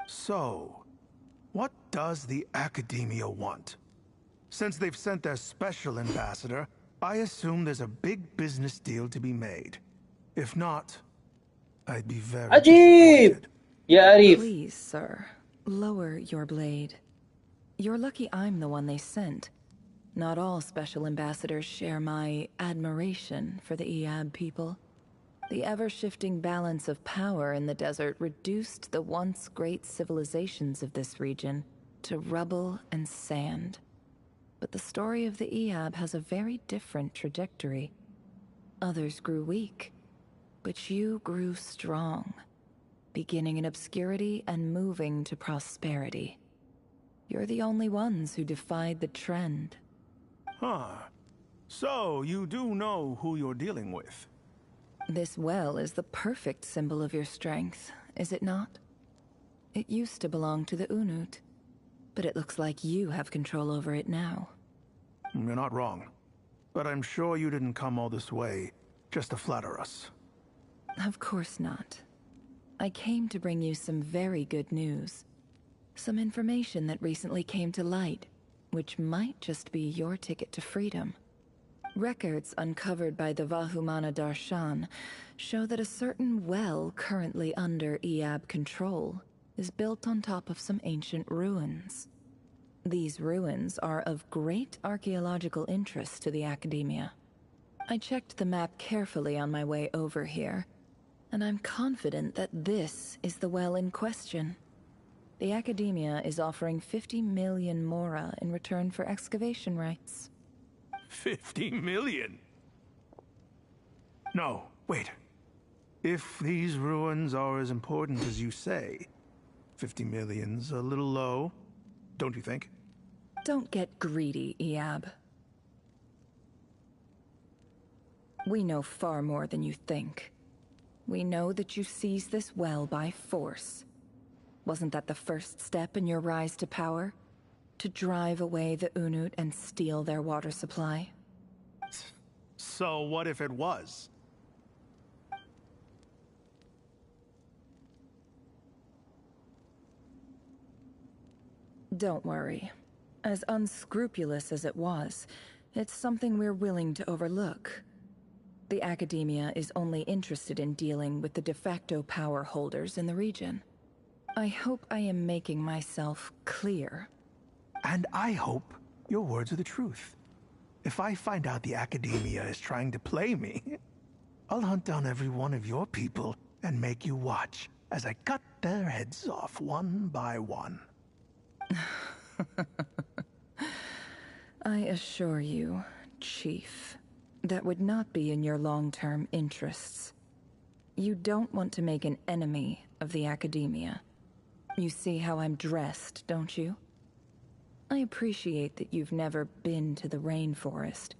So, what does the Academia want? Since they've sent their special ambassador, I assume there's a big business deal to be made. If not, I'd be very عجيب يا أريف. Please, sir, lower your blade. You're lucky I'm the one they sent. Not all special ambassadors share my admiration for the Iab people. The ever-shifting balance of power in the desert reduced the once great civilizations of this region to rubble and sand. But the story of the Iab has a very different trajectory. Others grew weak, but you grew strong, beginning in obscurity and moving to prosperity. You're the only ones who defied the trend. Huh. So, you do know who you're dealing with? This well is the perfect symbol of your strength, is it not? It used to belong to the Unut, but it looks like you have control over it now. You're not wrong. But I'm sure you didn't come all this way just to flatter us. Of course not. I came to bring you some very good news. Some information that recently came to light, which might just be your ticket to freedom. Records uncovered by the Vahumana Darshan show that a certain well currently under Iab control is built on top of some ancient ruins. These ruins are of great archaeological interest to the Academia. I checked the map carefully on my way over here, and I'm confident that this is the well in question. The Academia is offering 50 million mora in return for excavation rights. 50 million? No, wait. If these ruins are as important as you say, 50 million's a little low, don't you think? Don't get greedy, Iab. We know far more than you think. We know that you seized this well by force. Wasn't that the first step in your rise to power? To drive away the Unut and steal their water supply? So what if it was? Don't worry. As unscrupulous as it was, it's something we're willing to overlook. The Academia is only interested in dealing with the de facto power holders in the region. I hope I am making myself clear. And I hope your words are the truth. If I find out the Academia is trying to play me, I'll hunt down every one of your people and make you watch as I cut their heads off one by one. I assure you, Chief, That would not be in your long-term interests. You don't want to make an enemy of the academia. You see how I'm dressed, don't you? I appreciate that you've never been to the rainforest,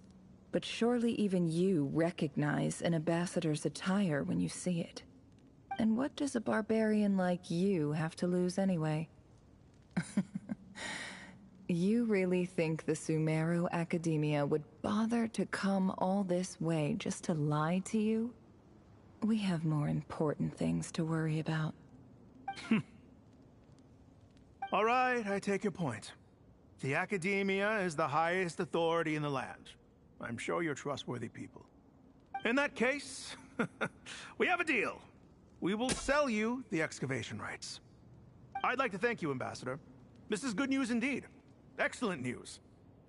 but surely even you recognize an ambassador's attire when you see it. And what does a barbarian like you have to lose anyway? You really think the Sumeru Academia would bother to come all this way just to lie to you? We have more important things to worry about. All right, I take your point. The Academia is the highest authority in the land. I'm sure you're trustworthy people. In that case, we have a deal. We will sell you the excavation rights. I'd like to thank you, Ambassador. This is good news indeed. Excellent news.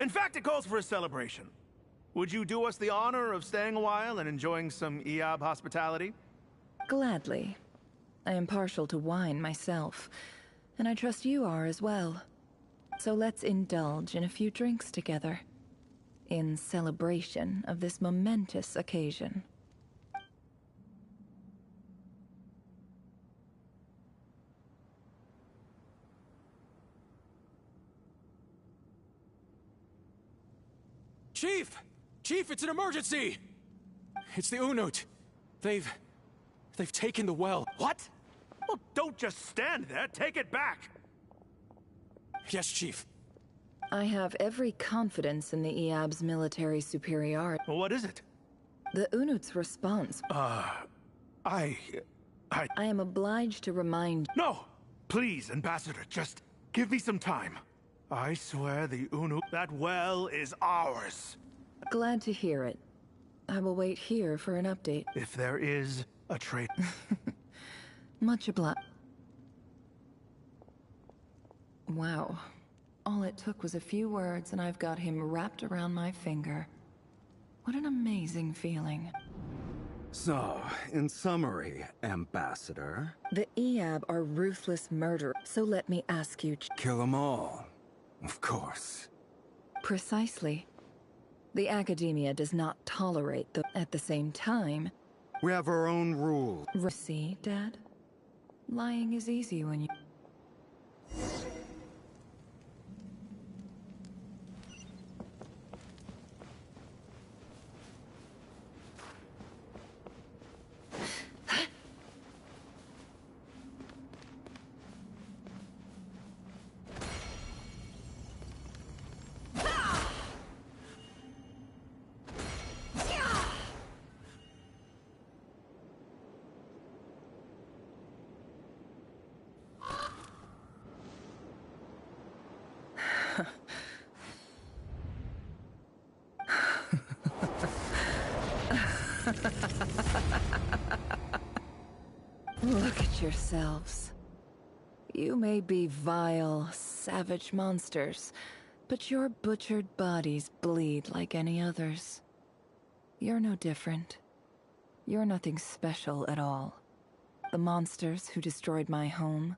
In fact, it calls for a celebration. Would you do us the honor of staying a while and enjoying some EAB hospitality? Gladly. I am partial to wine myself, and I trust you are as well. So let's indulge in a few drinks together, in celebration of this momentous occasion. Chief! Chief, it's an emergency! It's the Unut. They've taken the well. What? Well, don't just stand there. Take it back. Yes, Chief. I have every confidence in the EAB's military superiority. What is it? The Unut's response. I am obliged to remind... No! Please, Ambassador, just give me some time. I swear the Unut, that well is ours. Glad to hear it. I will wait here for an update. If there is a trade... Much obliged. Wow. All it took was a few words and I've got him wrapped around my finger. What an amazing feeling. So, in summary, Ambassador... The EAB are ruthless murderers, so let me ask you... Kill them all. Of course. Precisely. The Academia does not tolerate them. At the same time... We have our own rules. See, Dad? Lying is easy when you... Look at yourselves. You may be vile, savage monsters, but your butchered bodies bleed like any others. You're no different. You're nothing special at all. The monsters who destroyed my home,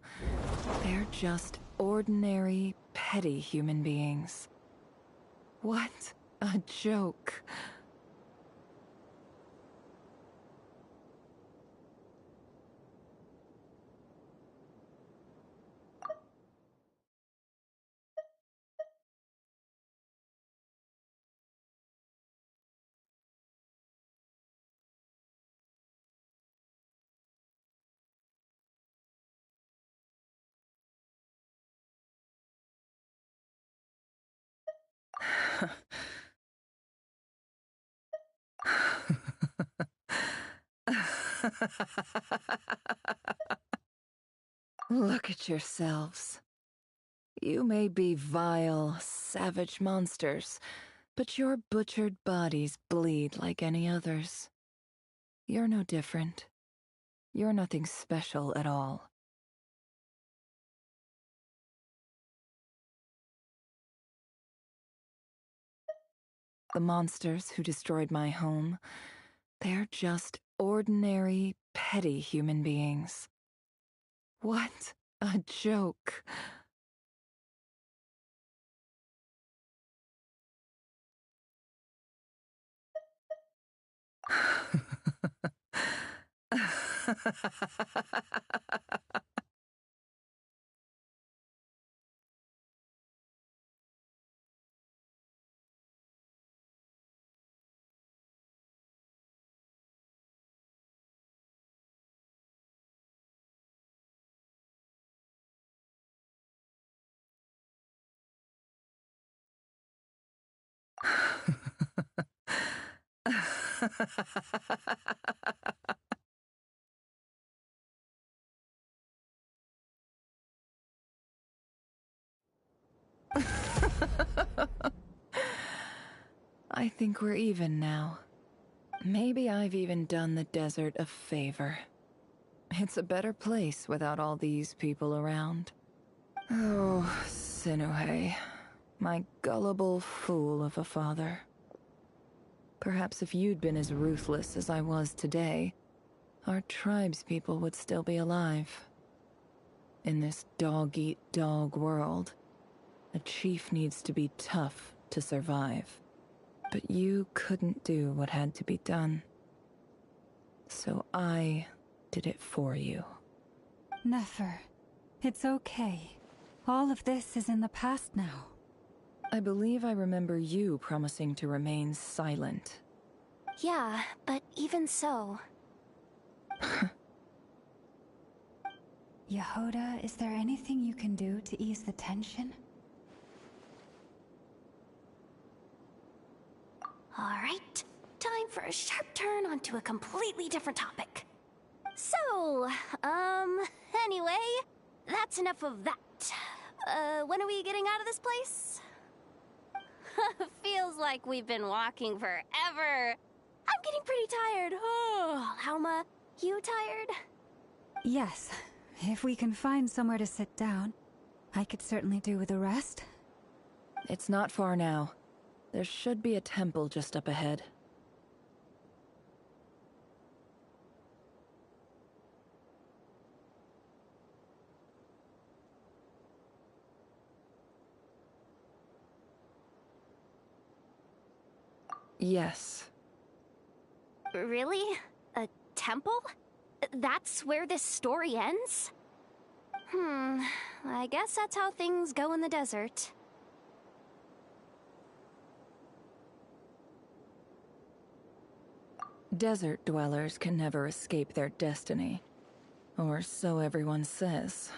they're just ordinary, petty human beings. What a joke. Look at yourselves. You may be vile, savage monsters, but your butchered bodies bleed like any others. You're no different. You're nothing special at all. The monsters who destroyed my home, they're just ordinary, petty human beings. What a joke. I think we're even now. Maybe I've even done the desert a favor. It's a better place without all these people around. Oh, Sinuhe, my gullible fool of a father. Perhaps if you'd been as ruthless as I was today, our tribespeople would still be alive. In this dog-eat-dog world, a chief needs to be tough to survive. But you couldn't do what had to be done. So I did it for you. Nefer, it's okay. All of this is in the past now. I believe I remember you promising to remain silent. Yeah, but even so... Yehoda, is there anything you can do to ease the tension? Alright, time for a sharp turn onto a completely different topic. So, anyway, that's enough of that. When are we getting out of this place? Feels like we've been walking forever. I'm getting pretty tired. Oh, Lauma, you tired? Yes. If we can find somewhere to sit down, I could certainly do with a rest. It's not far now. There should be a temple just up ahead. Yes. Really? A temple? That's where this story ends? I guess that's how things go in the desert. Desert dwellers can never escape their destiny. Or so everyone says.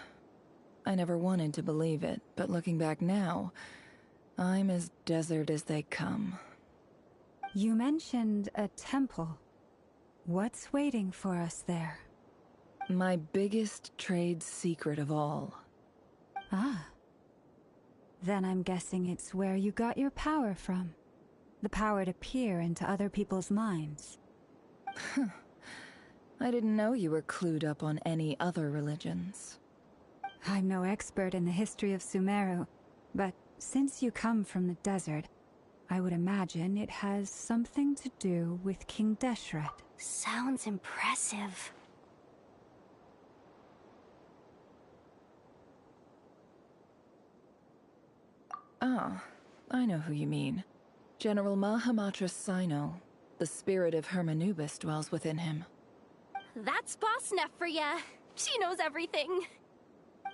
I never wanted to believe it, but looking back now, I'm as desert as they come. You mentioned a temple. What's waiting for us there? My biggest trade secret of all. Ah. Then I'm guessing it's where you got your power from. The power to peer into other people's minds. I didn't know you were clued up on any other religions. I'm no expert in the history of Sumeru, but since you come from the desert, I would imagine it has something to do with King Deshret. Sounds impressive. Ah, I know who you mean. General Mahamatra Sino. The spirit of Hermanubis dwells within him. That's Boss Neff for ya. She knows everything.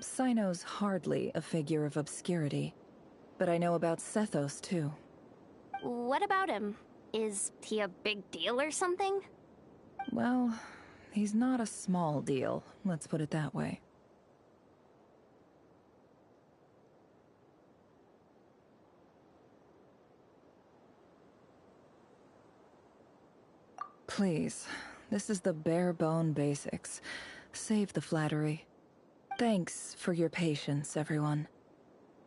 Sino's hardly a figure of obscurity, but I know about Sethos too. What about him? Is he a big deal or something? Well, he's not a small deal, let's put it that way. Please, this is the bare-bone basics. Save the flattery. Thanks for your patience, everyone.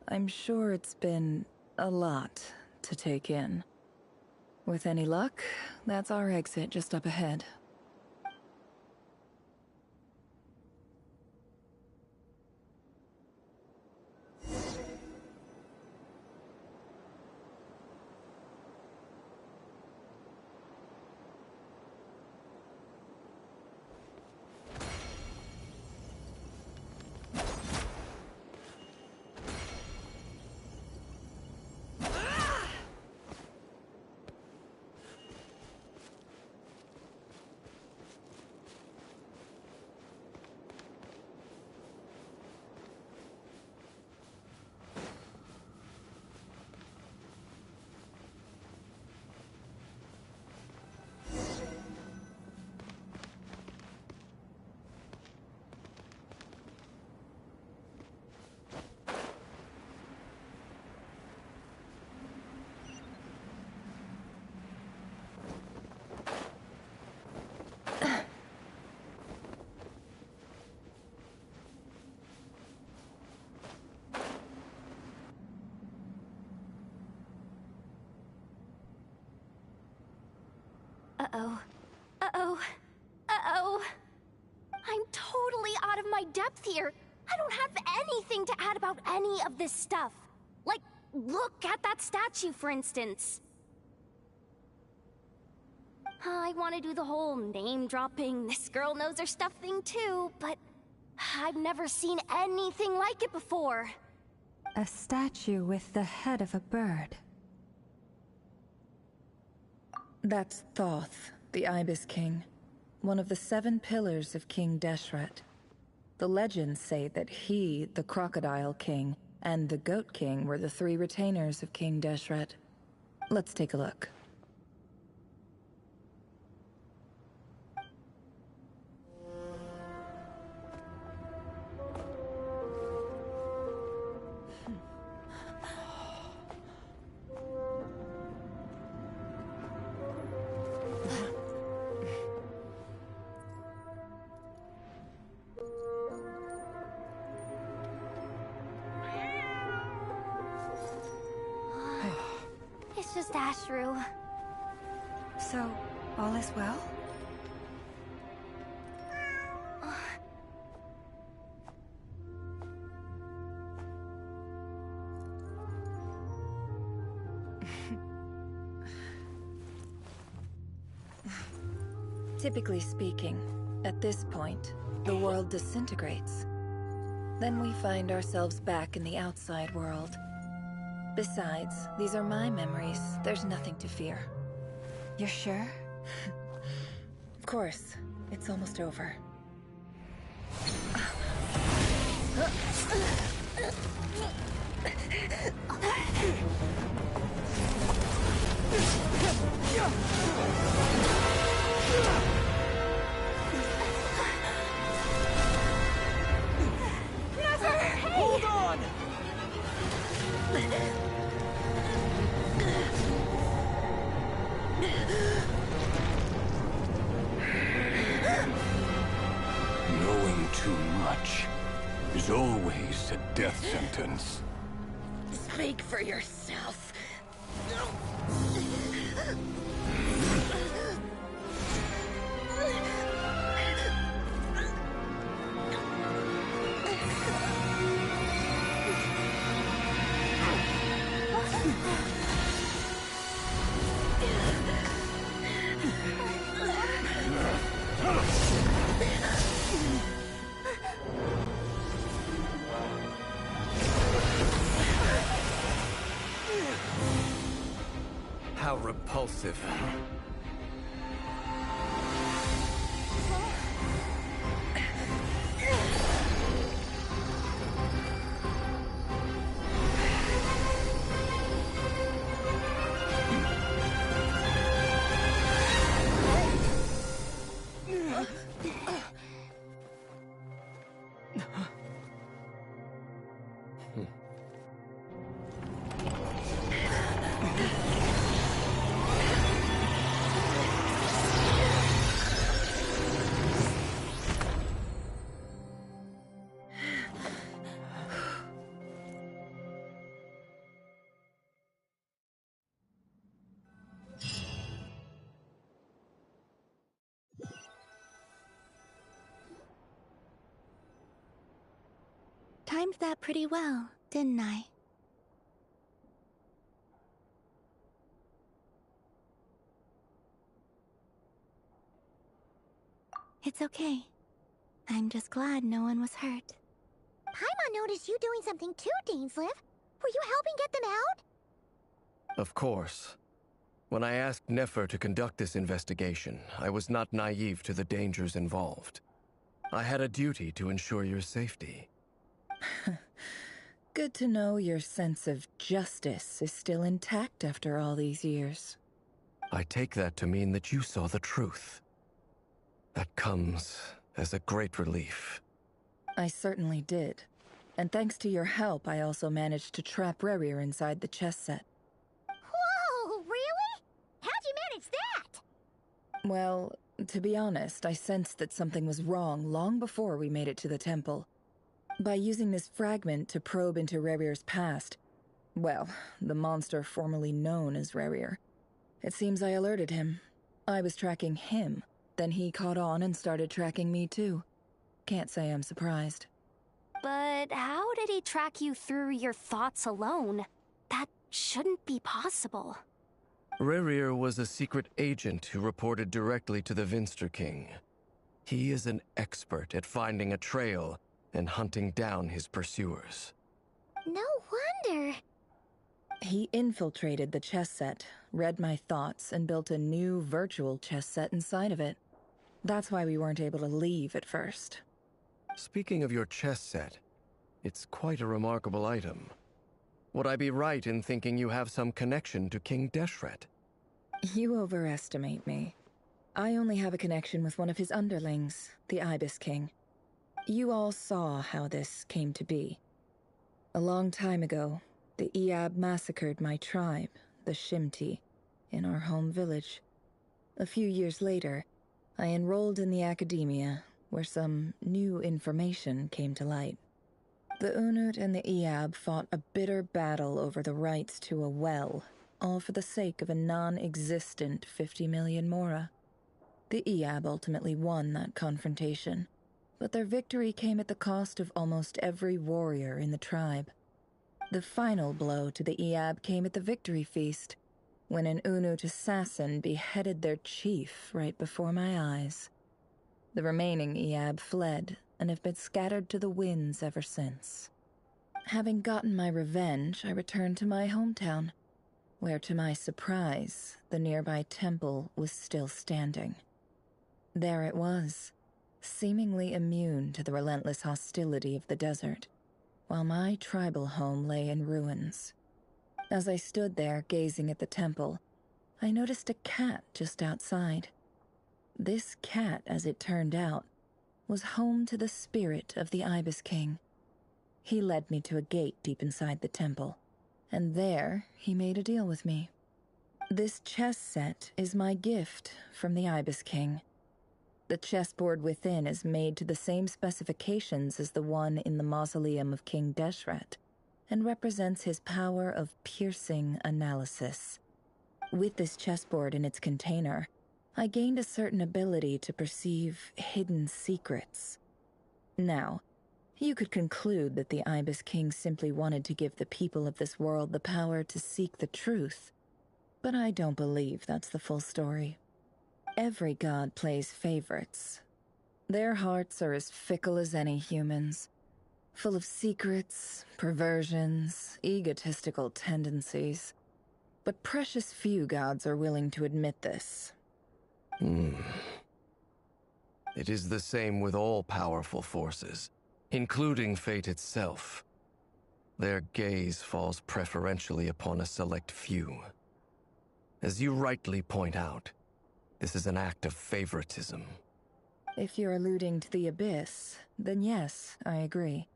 I'm sure it's been a lot to take in. With any luck, that's our exit just up ahead. Uh-oh. Uh-oh. Uh-oh. I'm totally out of my depth here. I don't have anything to add about any of this stuff. Like, look at that statue, for instance. I want to do the whole name-dropping, this girl knows her stuff thing too, but I've never seen anything like it before. A statue with the head of a bird. That's Thoth, the Ibis King, one of the 7 pillars of King Deshret. The legends say that he, the Crocodile King, and the Goat King were the 3 retainers of King Deshret. Let's take a look. It's just Ashru. So, all is well? Typically speaking, at this point, the world disintegrates. Then we find ourselves back in the outside world. Besides, these are my memories. There's nothing to fear. You're sure? Of course. It's almost over. Hold on! Knowing too much is always a death sentence. Speak for yourself. How repulsive. Timed that pretty well, didn't I? It's okay. I'm just glad no one was hurt. Paimon noticed you doing something too, Dainsleif. Were you helping get them out? Of course. When I asked Nefer to conduct this investigation, I was not naive to the dangers involved. I had a duty to ensure your safety. Good to know your sense of justice is still intact after all these years. I take that to mean that you saw the truth. That comes as a great relief. I certainly did. And thanks to your help, I also managed to trap Rerir inside the chess set. Whoa, really? How'd you manage that? Well, to be honest, I sensed that something was wrong long before we made it to the temple. By using this fragment to probe into Rerir's past, well, the monster formerly known as Rerir, it seems I alerted him. I was tracking him, then he caught on and started tracking me too. Can't say I'm surprised. But how did he track you through your thoughts alone? That shouldn't be possible. Rerir was a secret agent who reported directly to the Vinster King. He is an expert at finding a trail and hunting down his pursuers. No wonder. He infiltrated the chess set, read my thoughts, and built a new virtual chess set inside of it. That's why we weren't able to leave at first. Speaking of your chess set, it's quite a remarkable item. Would I be right in thinking you have some connection to King Deshret? You overestimate me. I only have a connection with one of his underlings, the Ibis King. You all saw how this came to be. A long time ago, the Iab massacred my tribe, the Shimti, in our home village. A few years later, I enrolled in the academia, where some new information came to light. The Unut and the Iab fought a bitter battle over the rights to a well, all for the sake of a non-existent 50 million mora. The Iab ultimately won that confrontation, but their victory came at the cost of almost every warrior in the tribe. The final blow to the Iab came at the victory feast, when an Unut assassin beheaded their chief right before my eyes. The remaining Iab fled and have been scattered to the winds ever since. Having gotten my revenge, I returned to my hometown, where to my surprise, the nearby temple was still standing. There it was, seemingly immune to the relentless hostility of the desert, while my tribal home lay in ruins. As I stood there gazing at the temple, I noticed a cat just outside. This cat, as it turned out, was home to the spirit of the Ibis King. He led me to a gate deep inside the temple, and there he made a deal with me. This chess set is my gift from the Ibis King. The chessboard within is made to the same specifications as the one in the mausoleum of King Deshret, and represents his power of piercing analysis. With this chessboard in its container, I gained a certain ability to perceive hidden secrets. Now, you could conclude that the Ibis King simply wanted to give the people of this world the power to seek the truth, but I don't believe that's the full story. Every god plays favorites. Their hearts are as fickle as any human's, full of secrets, perversions, egotistical tendencies. But precious few gods are willing to admit this. It is the same with all powerful forces, including fate itself. Their gaze falls preferentially upon a select few. As you rightly point out, this is an act of favoritism. If you're alluding to the Abyss, then yes, I agree.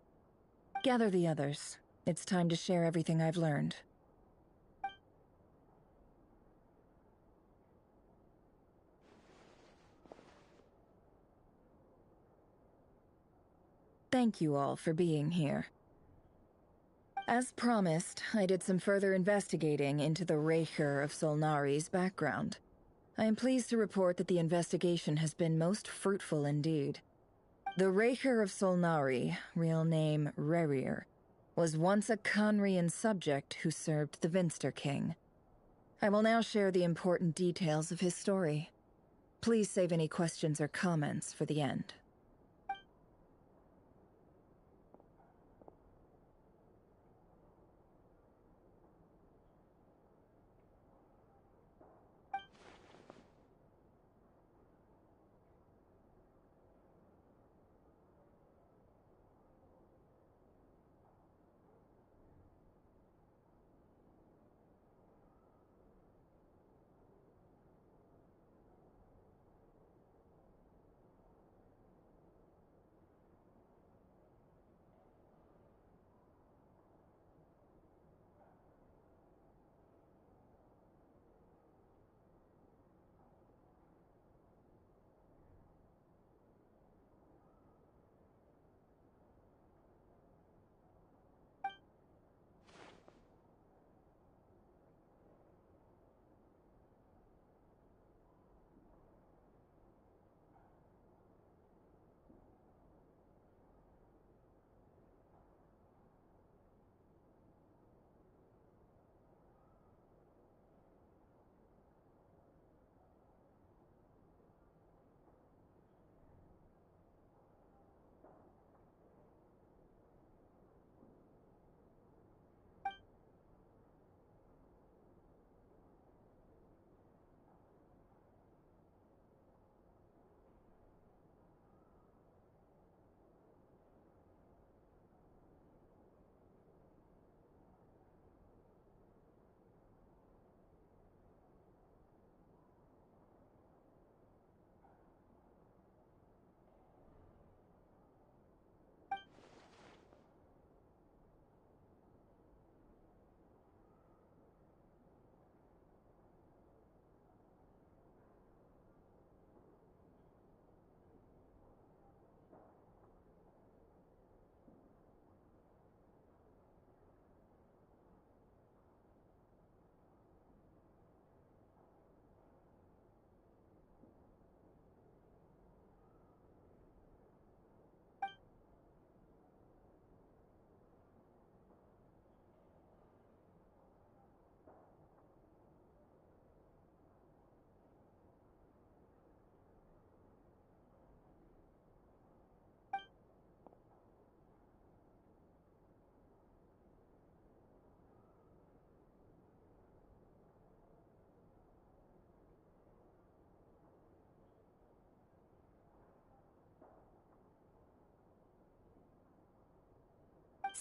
Gather the others. It's time to share everything I've learned. Thank you all for being here. As promised, I did some further investigating into the Raker of Solnari's background. I am pleased to report that the investigation has been most fruitful indeed. The Raker of Solnari, real name Rerir, was once a Conrian subject who served the Vinster King. I will now share the important details of his story. Please save any questions or comments for the end.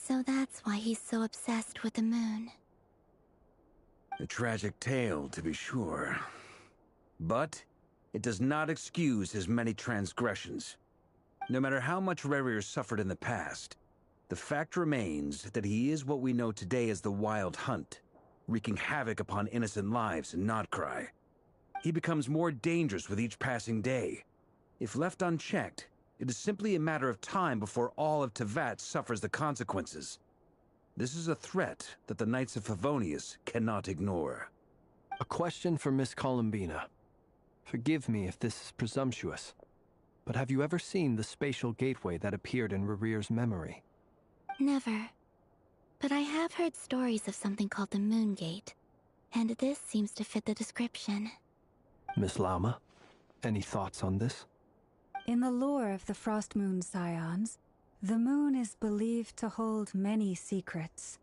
So that's why he's so obsessed with the moon. A tragic tale, to be sure. But it does not excuse his many transgressions. No matter how much Rerir suffered in the past, the fact remains that he is what we know today as the Wild Hunt, wreaking havoc upon innocent lives in Notcry. He becomes more dangerous with each passing day. If left unchecked, it is simply a matter of time before all of Teyvat suffers the consequences. This is a threat that the Knights of Favonius cannot ignore. A question for Miss Columbina. Forgive me if this is presumptuous, but have you ever seen the spatial gateway that appeared in Rerir's memory? Never. But I have heard stories of something called the Moon Gate, and this seems to fit the description. Miss Lama, any thoughts on this? In the lore of the Frost Moon Scions, the moon is believed to hold many secrets.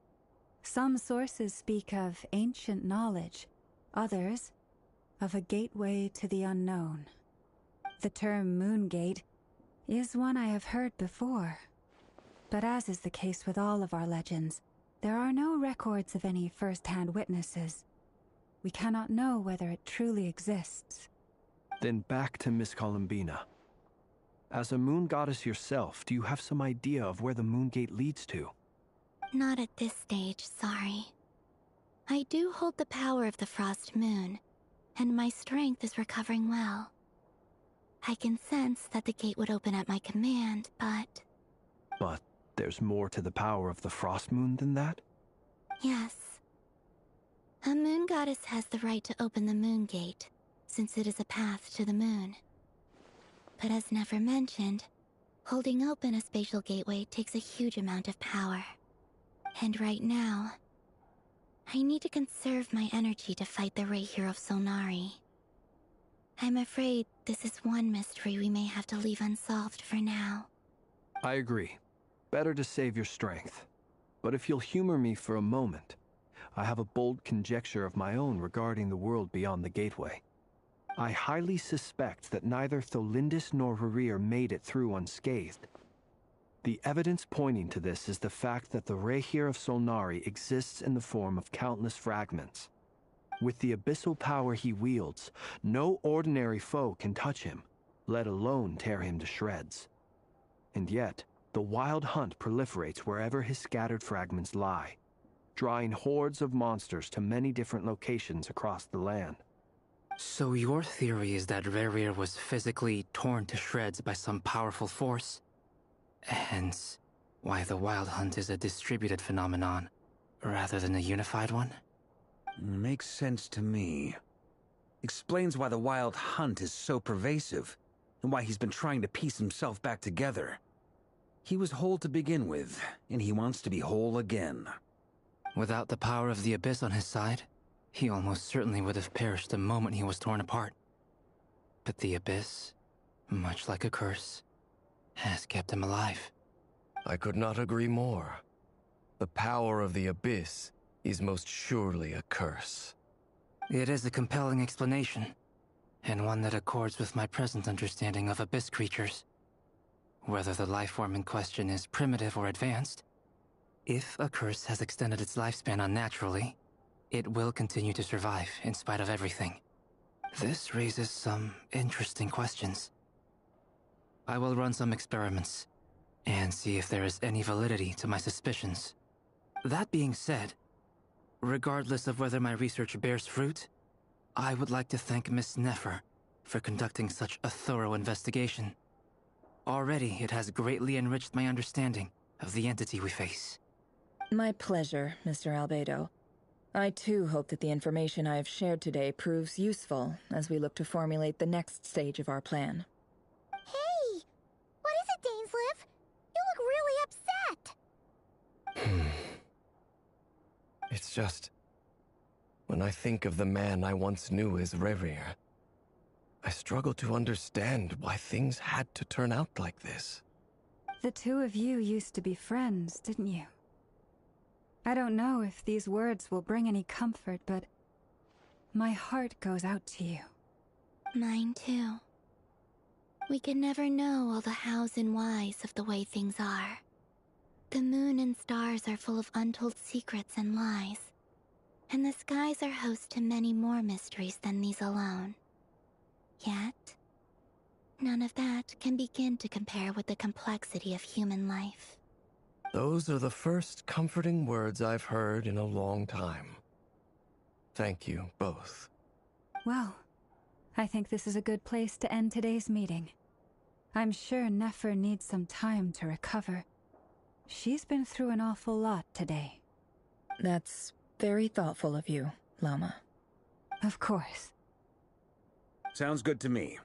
Some sources speak of ancient knowledge, others of a gateway to the unknown. The term Moon Gate is one I have heard before. But as is the case with all of our legends, there are no records of any first-hand witnesses. We cannot know whether it truly exists. Then back to Miss Columbina. As a moon goddess yourself, do you have some idea of where the Moon Gate leads to? Not at this stage, sorry. I do hold the power of the Frost Moon, and my strength is recovering well. I can sense that the gate would open at my command, but... But there's more to the power of the Frost Moon than that? Yes. A moon goddess has the right to open the Moon Gate, since it is a path to the moon. But as never mentioned, holding open a spatial gateway takes a huge amount of power. And right now, I need to conserve my energy to fight the Rerir of Solnari. I'm afraid this is one mystery we may have to leave unsolved for now. I agree. Better to save your strength. But if you'll humor me for a moment, I have a bold conjecture of my own regarding the world beyond the gateway. I highly suspect that neither Tholindis nor Rerir made it through unscathed. The evidence pointing to this is the fact that the Rerir of Solnari exists in the form of countless fragments. With the abyssal power he wields, no ordinary foe can touch him, let alone tear him to shreds. And yet, the Wild Hunt proliferates wherever his scattered fragments lie, drawing hordes of monsters to many different locations across the land. So your theory is that Rerir was physically torn to shreds by some powerful force? Hence, why the Wild Hunt is a distributed phenomenon, rather than a unified one? Makes sense to me. Explains why the Wild Hunt is so pervasive, and why he's been trying to piece himself back together. He was whole to begin with, and he wants to be whole again. Without the power of the Abyss on his side, he almost certainly would have perished the moment he was torn apart. But the Abyss, much like a curse, has kept him alive. I could not agree more. The power of the Abyss is most surely a curse. It is a compelling explanation, and one that accords with my present understanding of Abyss creatures. Whether the life form in question is primitive or advanced, if a curse has extended its lifespan unnaturally, it will continue to survive in spite of everything. This raises some interesting questions. I will run some experiments and see if there is any validity to my suspicions. That being said, regardless of whether my research bears fruit, I would like to thank Miss Nefer for conducting such a thorough investigation. Already, it has greatly enriched my understanding of the entity we face. My pleasure, Mr. Albedo. I too hope that the information I have shared today proves useful as we look to formulate the next stage of our plan. Hey! What is it, Dainsleif? You look really upset! It's just... when I think of the man I once knew as Rerir, I struggle to understand why things had to turn out like this. The two of you used to be friends, didn't you? I don't know if these words will bring any comfort, but my heart goes out to you. Mine too. We can never know all the hows and whys of the way things are. The moon and and stars are full of untold secrets and lies, and the skies are host to many more mysteries than these alone. Yet, none of that can begin to compare with the complexity of human life. Those are the first comforting words I've heard in a long time. Thank you, both. Well, I think this is a good place to end today's meeting. I'm sure Nefer needs some time to recover. She's been through an awful lot today. That's very thoughtful of you, Llama. Of course. Sounds good to me.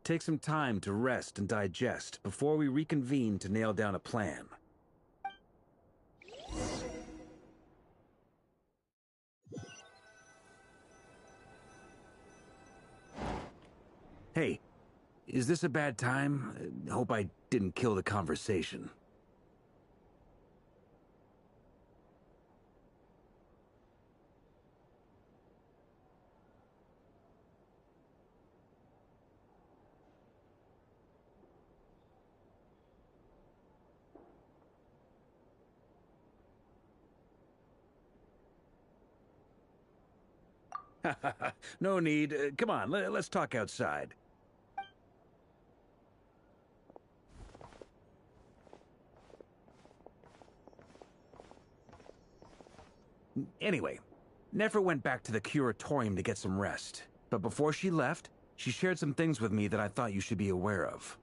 Take some time to rest and digest before we reconvene to nail down a plan. Hey, is this a bad time? Hope I didn't kill the conversation. No need. Come on, let's talk outside. Anyway, Nefer went back to the curatorium to get some rest. But before she left, she shared some things with me that I thought you should be aware of.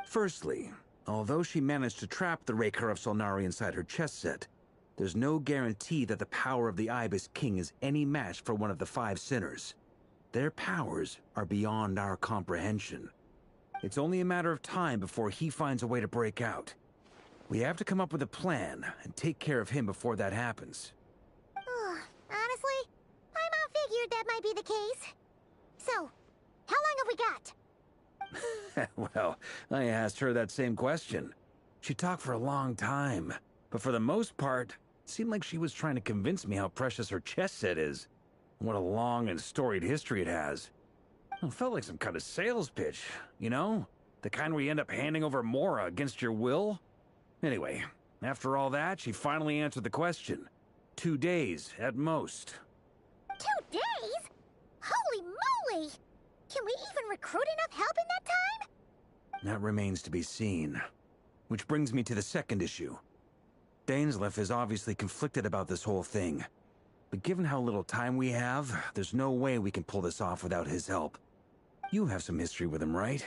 Firstly, although she managed to trap the Raker of Solnari inside her chess set, there's no guarantee that the power of the Ibis King is any match for one of the 5 sinners. Their powers are beyond our comprehension. It's only a matter of time before he finds a way to break out. We have to come up with a plan and take care of him before that happens. Honestly, Paimon figured that might be the case. So, how long have we got? Well, I asked her that same question. She talked for a long time, but for the most part, it seemed like she was trying to convince me how precious her chess set is, and what a long and storied history it has. It felt like some kind of sales pitch, you know? The kind where you end up handing over Mora against your will? Anyway, after all that, she finally answered the question. 2 days, at most. 2 days? Holy moly! Can we even recruit enough help in that time? That remains to be seen. Which brings me to the second issue. Dainsleif is obviously conflicted about this whole thing. But given how little time we have, there's no way we can pull this off without his help. You have some history with him, right?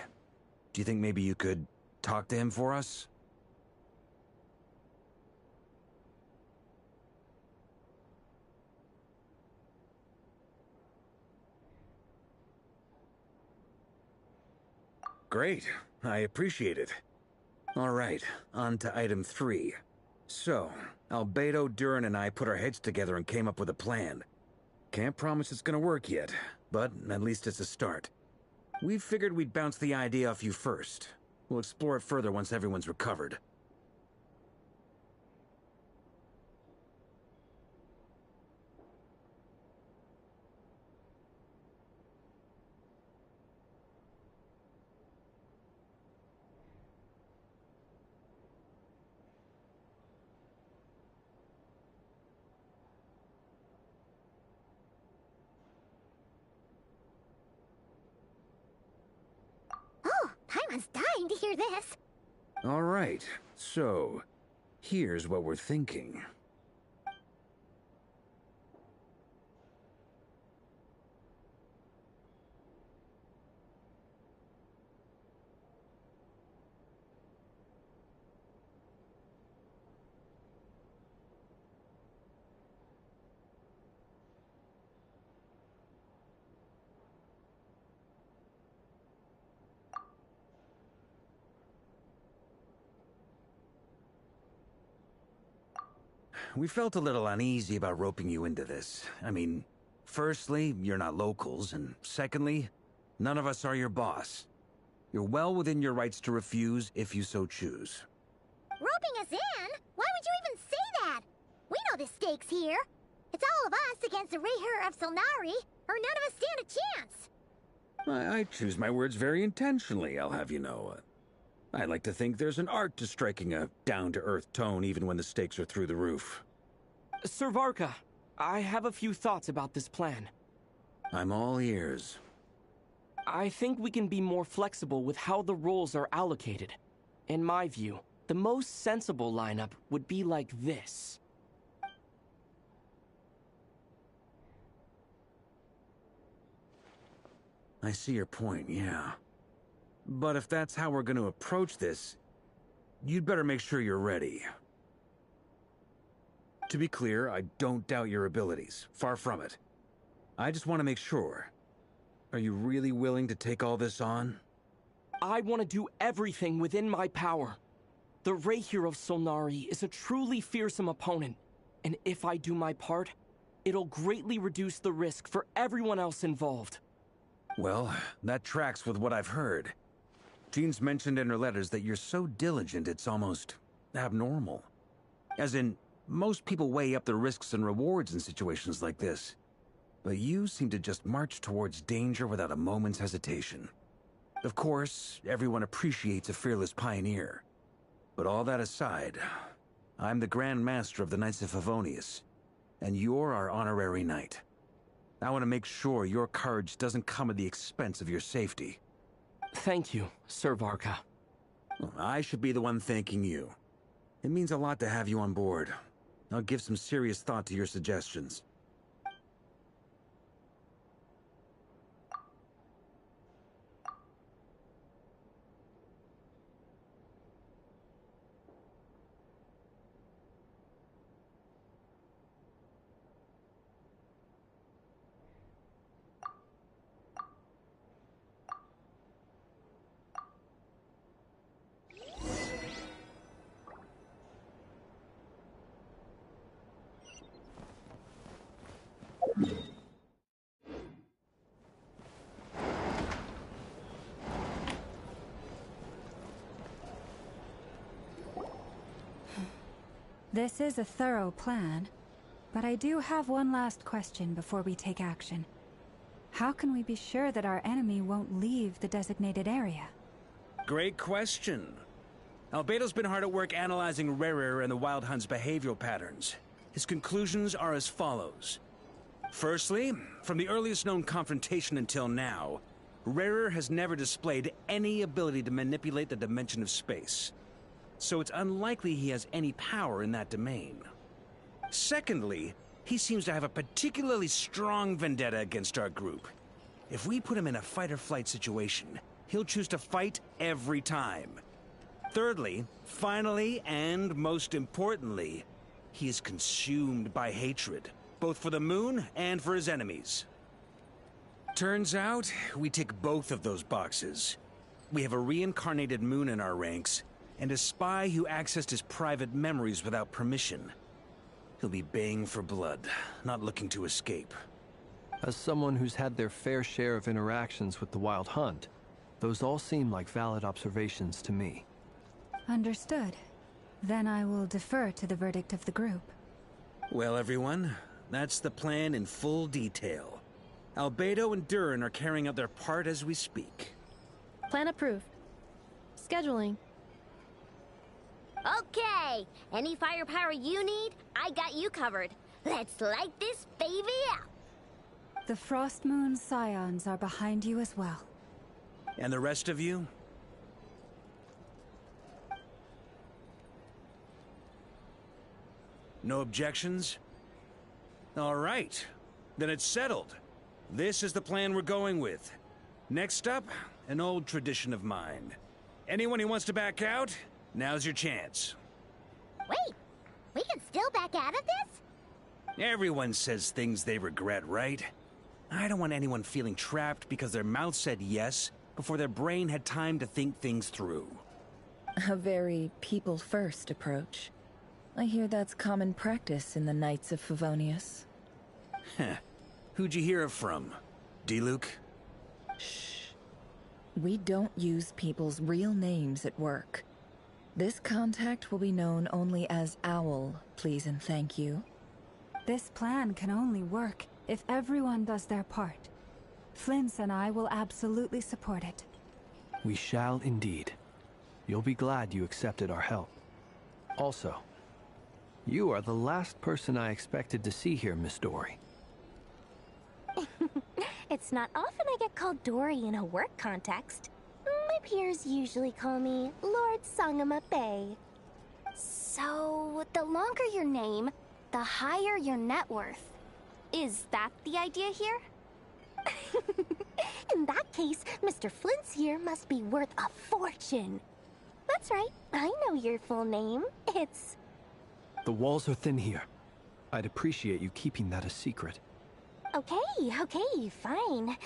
Do you think maybe you could talk to him for us? Great. I appreciate it. All right, on to item 3. So, Albedo, Durin, and I put our heads together and came up with a plan. Can't promise it's gonna work yet, but at least it's a start. We figured we'd bounce the idea off you first. We'll explore it further once everyone's recovered. Oh, Paimon's dying to hear this. All right, so here's what we're thinking. We felt a little uneasy about roping you into this. I mean, firstly, you're not locals, and secondly, none of us are your boss. You're well within your rights to refuse if you so choose. Roping us in? Why would you even say that? We know the stakes here. It's all of us against the Rayher of Solnari, or none of us stand a chance. I choose my words very intentionally, I'll have you know. I like to think there's an art to striking a down-to-earth tone even when the stakes are through the roof. Sir Varka, I have a few thoughts about this plan. I'm all ears. I think we can be more flexible with how the roles are allocated. In my view, the most sensible lineup would be like this. I see your point, yeah. But if that's how we're going to approach this, you'd better make sure you're ready. To be clear, I don't doubt your abilities. Far from it. I just want to make sure. Are you really willing to take all this on? I want to do everything within my power. The Rahier of Solnari is a truly fearsome opponent, and if I do my part, it'll greatly reduce the risk for everyone else involved. Well, that tracks with what I've heard. Jean's mentioned in her letters that you're so diligent it's almost abnormal. As in, most people weigh up the risks and rewards in situations like this. But you seem to just march towards danger without a moment's hesitation. Of course, everyone appreciates a fearless pioneer. But all that aside, I'm the Grand Master of the Knights of Favonius, and you're our honorary knight. I want to make sure your courage doesn't come at the expense of your safety. Thank you, Sir Varka. Well, I should be the one thanking you. It means a lot to have you on board. I'll give some serious thought to your suggestions. This is a thorough plan, but I do have one last question before we take action. How can we be sure that our enemy won't leave the designated area? Great question. Albedo's been hard at work analyzing Rarer and the Wild Hunt's behavioral patterns. His conclusions are as follows. Firstly, from the earliest known confrontation until now, Rarer has never displayed any ability to manipulate the dimension of space. So it's unlikely he has any power in that domain. Secondly, he seems to have a particularly strong vendetta against our group. If we put him in a fight-or-flight situation, he'll choose to fight every time. Thirdly, finally, and most importantly, he is consumed by hatred, both for the moon and for his enemies. Turns out, we tick both of those boxes. We have a reincarnated moon in our ranks, and a spy who accessed his private memories without permission. He'll be baying for blood, not looking to escape. As someone who's had their fair share of interactions with the Wild Hunt, those all seem like valid observations to me. Understood. Then I will defer to the verdict of the group. Well, everyone, that's the plan in full detail. Albedo and Durin are carrying out their part as we speak. Plan approved. Scheduling. Okay, any firepower you need, I got you covered. Let's light this baby up. The Frost Moon Scions are behind you as well. And the rest of you? No objections? All right, then it's settled. This is the plan we're going with. Next up, an old tradition of mine. Anyone who wants to back out, now's your chance. Wait, we can still back out of this? Everyone says things they regret, right? I don't want anyone feeling trapped because their mouth said yes before their brain had time to think things through. A very people-first approach. I hear that's common practice in the Knights of Favonius. Heh. Who'd you hear it from? D-Luke? Shh. We don't use people's real names at work. This contact will be known only as Owl, please and thank you. This plan can only work if everyone does their part. Flint's and I will absolutely support it. We shall indeed. You'll be glad you accepted our help. Also, you are the last person I expected to see here, Miss Dory. It's not often I get called Dory in a work context. My peers usually call me Lord Sangama Bay. So, the longer your name, the higher your net worth. Is that the idea here? In that case, Mr. Flint's here must be worth a fortune. That's right, I know your full name. It's... The walls are thin here. I'd appreciate you keeping that a secret. Okay, fine.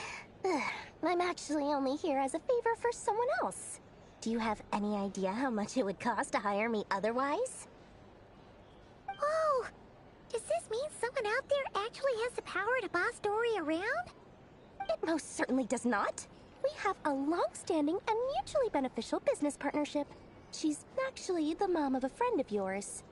Ugh, I'm actually only here as a favor for someone else. Do you have any idea how much it would cost to hire me otherwise? Oh, does this mean someone out there actually has the power to boss Dory around? It most certainly does not. We have a long-standing and mutually beneficial business partnership. She's actually the mom of a friend of yours.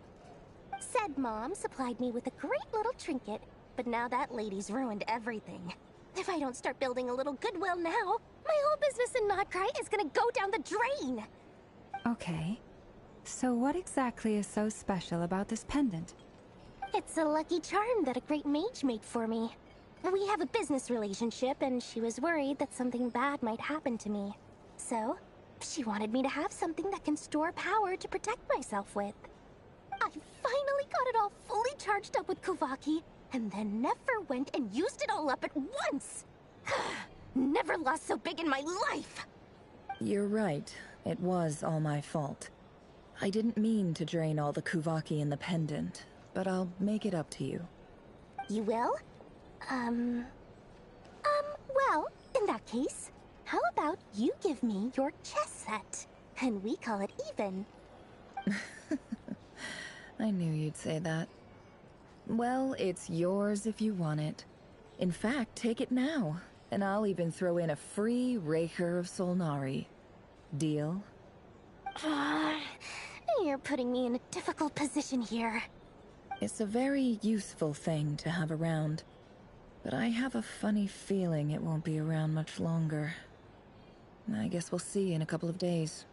Said mom supplied me with a great little trinket, but now that lady's ruined everything. If I don't start building a little goodwill now, my whole business in Notcry is gonna go down the drain! Okay. So what exactly is so special about this pendant? It's a lucky charm that a great mage made for me. We have a business relationship, and she was worried that something bad might happen to me. So, she wanted me to have something that can store power to protect myself with. I finally got it all fully charged up with Kuvaki, and then never went and used it all up at once! Never lost so big in my life! You're right. It was all my fault. I didn't mean to drain all the Kuvaki in the pendant, but I'll make it up to you. You will? Well, in that case, how about you give me your chess set, and we call it even? I knew you'd say that. Well, it's yours if you want it. In fact, take it now, and I'll even throw in a free Raker of Solnari. Deal? You're putting me in a difficult position here. It's a very useful thing to have around, but I have a funny feeling it won't be around much longer. I guess we'll see in a couple of days.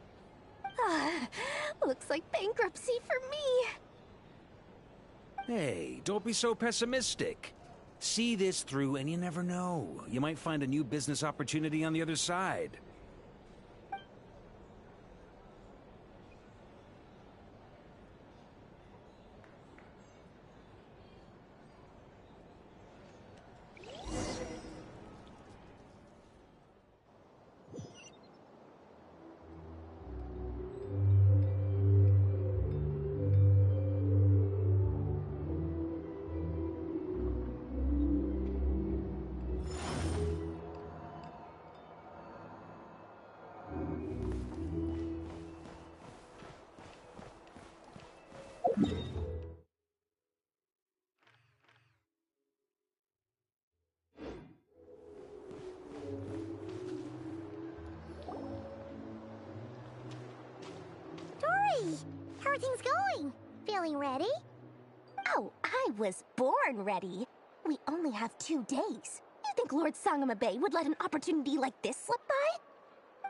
Looks like bankruptcy for me. Hey, don't be so pessimistic. See this through and you never know. You might find a new business opportunity on the other side. Dory! How are things going? Feeling ready? Oh, I was born ready. We only have 2 days. You think Lord Sangama Bay would let an opportunity like this slip by?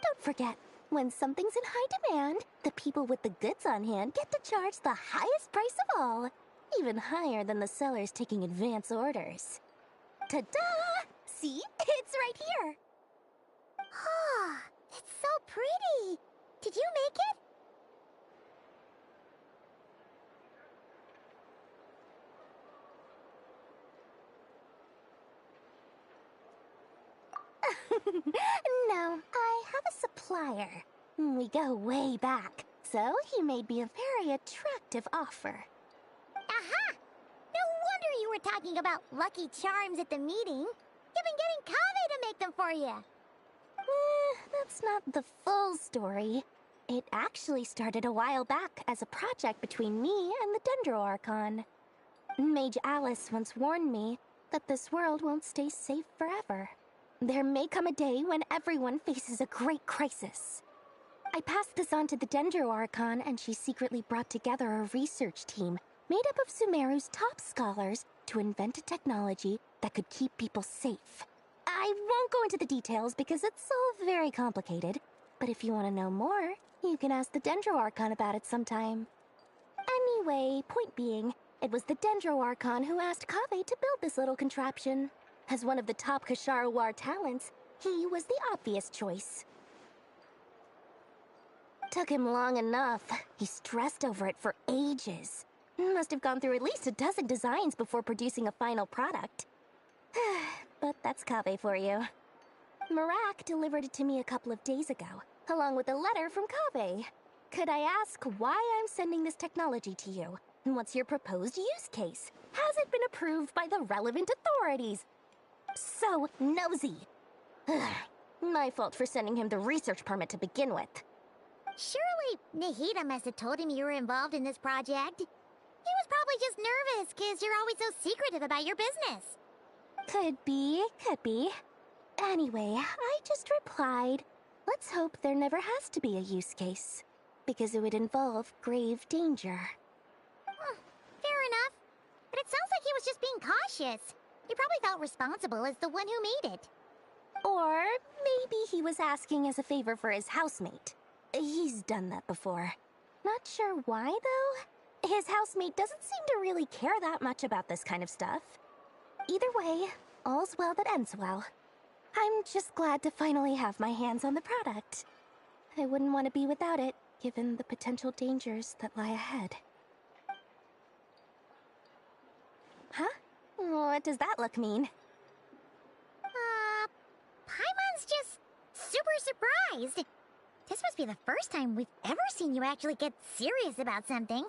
Don't forget, when something's in high demand, the people with the goods on hand get to charge the highest price of all. Even higher than the sellers taking advance orders. Ta-da! See? It's right here! Ah, it's so pretty! Did you make it? No, I have a supplier. We go way back, so he made me a very attractive offer. Aha! No wonder you were talking about lucky charms at the meeting. You've been getting Kaveh to make them for you. That's not the full story. It actually started a while back as a project between me and the Dendro Archon. Mage Alice once warned me that this world won't stay safe forever. There may come a day when everyone faces a great crisis. I passed this on to the Dendro Archon, and she secretly brought together a research team made up of Sumeru's top scholars to invent a technology that could keep people safe. I won't go into the details because it's all very complicated, But if you want to know more, you can ask the Dendro Archon about it sometime. Anyway, point being, it was the Dendro Archon who asked Kaveh to build this little contraption. As one of the top Kashara War talents, he was the obvious choice. Took him long enough. He stressed over it for ages. Must have gone through at least a dozen designs before producing a final product. But that's Kaveh for you. Marak delivered it to me a couple of days ago, along with a letter from Kaveh. Could I ask why I'm sending this technology to you? And what's your proposed use case? Has it been approved by the relevant authorities? So nosy. My fault for sending him the research permit to begin with. Surely Nahida must have told him you were involved in this project. He was probably just nervous because you're always so secretive about your business. Could be, could be. Anyway, I just replied, let's hope there never has to be a use case, because it would involve grave danger. Fair enough. But it sounds like he was just being cautious. He probably felt responsible as the one who made it. Or maybe he was asking as a favor for his housemate. He's done that before. Not sure why, though. His housemate doesn't seem to really care that much about this kind of stuff. Either way, all's well that ends well. I'm just glad to finally have my hands on the product. I wouldn't want to be without it, given the potential dangers that lie ahead. Huh? What does that look mean? Paimon's just super surprised. This must be the first time we've ever seen you actually get serious about something.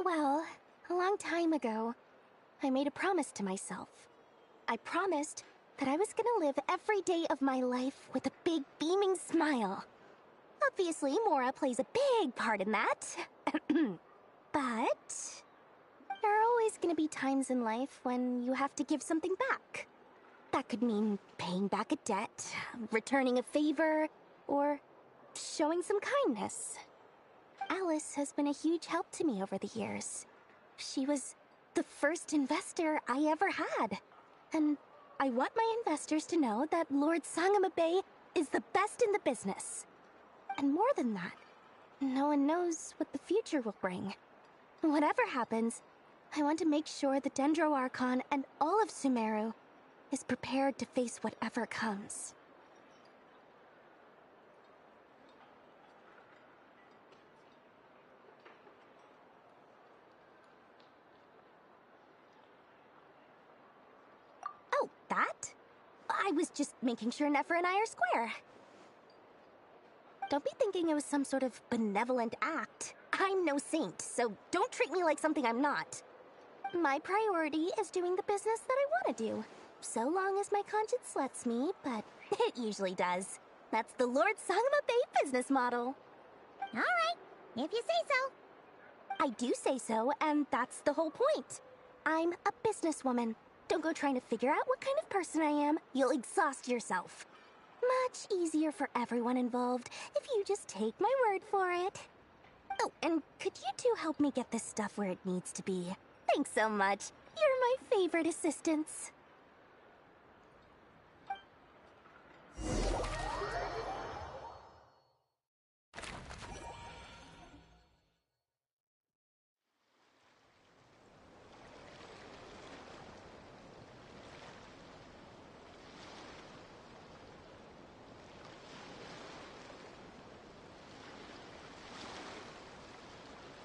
Well, a long time ago, I made a promise to myself. I promised that I was gonna live every day of my life with a big beaming smile. Obviously, Mora plays a big part in that. But there are always gonna be times in life when you have to give something back. That could mean paying back a debt, returning a favor, or showing some kindness. Alice has been a huge help to me over the years. She was the first investor I ever had. And I want my investors to know that Lord Sangama Bay is the best in the business. And more than that, no one knows what the future will bring. Whatever happens, I want to make sure the Dendro Archon and all of Sumeru is prepared to face whatever comes. Oh, that? I was just making sure Nefer and I are square. Don't be thinking it was some sort of benevolent act. I'm no saint, so don't treat me like something I'm not. My priority is doing the business that I want to do. So long as my conscience lets me, but it usually does. That's the Lord Sangama Bay business model. Alright, if you say so. I do say so, and that's the whole point. I'm a businesswoman. Don't go trying to figure out what kind of person I am. You'll exhaust yourself. Much easier for everyone involved if you just take my word for it. Oh, and could you two help me get this stuff where it needs to be? Thanks so much. You're my favorite assistants.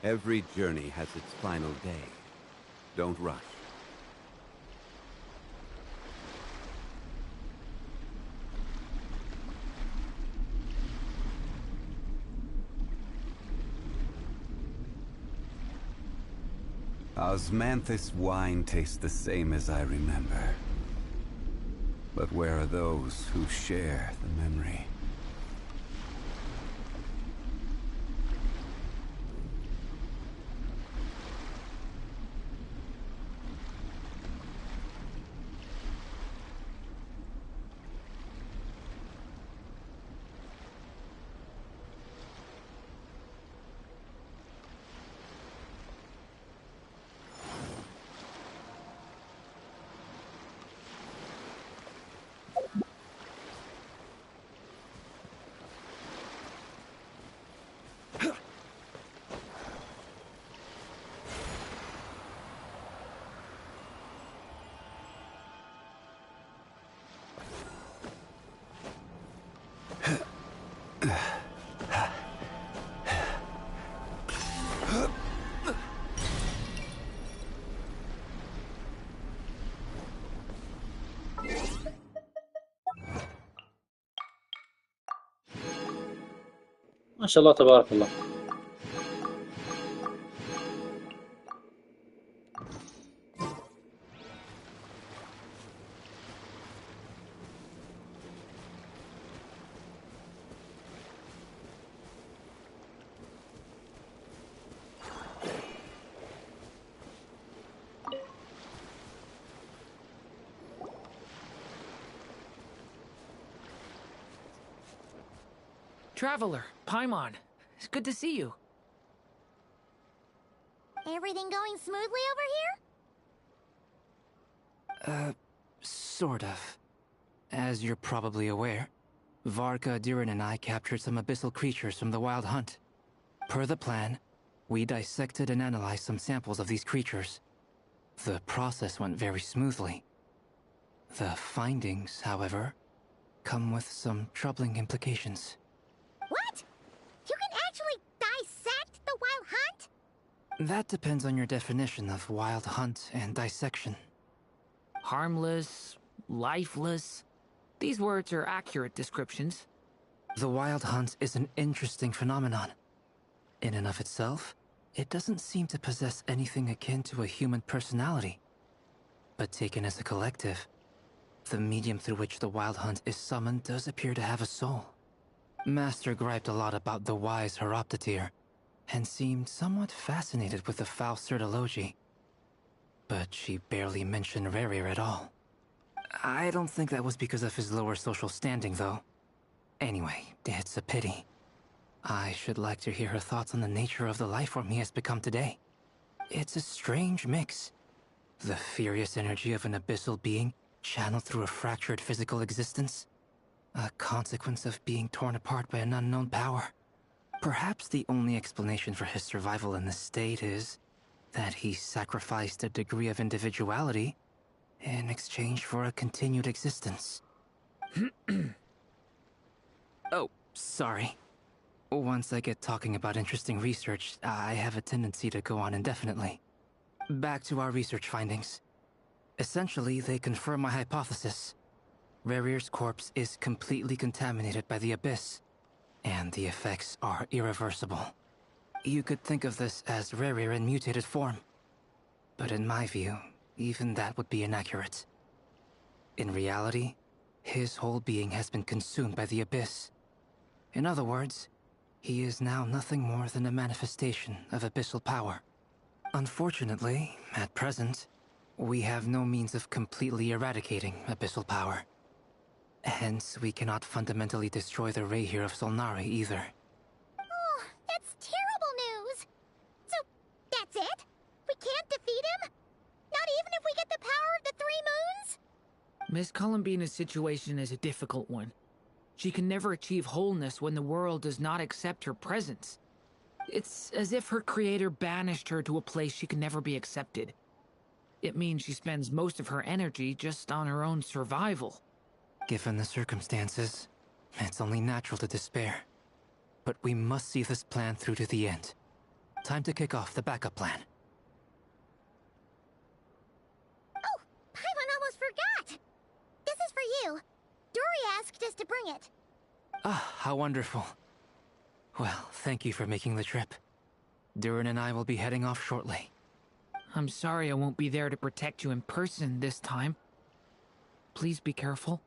Every journey has its final day. Don't rush. Osmanthus wine tastes the same as I remember. But where are those who share the memory? ما شاء الله تبارك الله. Traveler, Paimon, it's good to see you. Everything going smoothly over here? Sort of. As you're probably aware, Varka, Durin, and I captured some abyssal creatures from the Wild Hunt. Per the plan, we dissected and analyzed some samples of these creatures. The process went very smoothly. The findings, however, come with some troubling implications. What? You can actually dissect the Wild Hunt? That depends on your definition of Wild Hunt and dissection. Harmless, lifeless. These words are accurate descriptions. The Wild Hunt is an interesting phenomenon. In and of itself, it doesn't seem to possess anything akin to a human personality. But taken as a collective, the medium through which the Wild Hunt is summoned does appear to have a soul. Master griped a lot about the wise Horoptetyr, and seemed somewhat fascinated with the foul Certology. But she barely mentioned Rerir at all. I don't think that was because of his lower social standing, though. Anyway, it's a pity. I should like to hear her thoughts on the nature of the lifeform he has become today. It's a strange mix. The furious energy of an abyssal being channeled through a fractured physical existence. A consequence of being torn apart by an unknown power. Perhaps the only explanation for his survival in this state is that he sacrificed a degree of individuality in exchange for a continued existence. Oh, sorry. Once I get talking about interesting research, I have a tendency to go on indefinitely. Back to our research findings. Essentially, they confirm my hypothesis. Rerir's corpse is completely contaminated by the Abyss, and the effects are irreversible. You could think of this as Rerir in mutated form. But in my view, even that would be inaccurate. In reality, his whole being has been consumed by the Abyss. In other words, he is now nothing more than a manifestation of abyssal power. Unfortunately, at present, we have no means of completely eradicating abyssal power. Hence, we cannot fundamentally destroy the Reihir of Solnari either. Oh, that's terrible news! So, that's it? We can't defeat him? Not even if we get the power of the Three Moons? Miss Columbina's situation is a difficult one. She can never achieve wholeness when the world does not accept her presence. It's as if her creator banished her to a place she can never be accepted. It means she spends most of her energy just on her own survival. Given the circumstances, it's only natural to despair. But we must see this plan through to the end. Time to kick off the backup plan. Oh, Paimon almost forgot! This is for you. Dory asked us to bring it. Ah, how wonderful. Well, thank you for making the trip. Durin and I will be heading off shortly. I'm sorry I won't be there to protect you in person this time. Please be careful.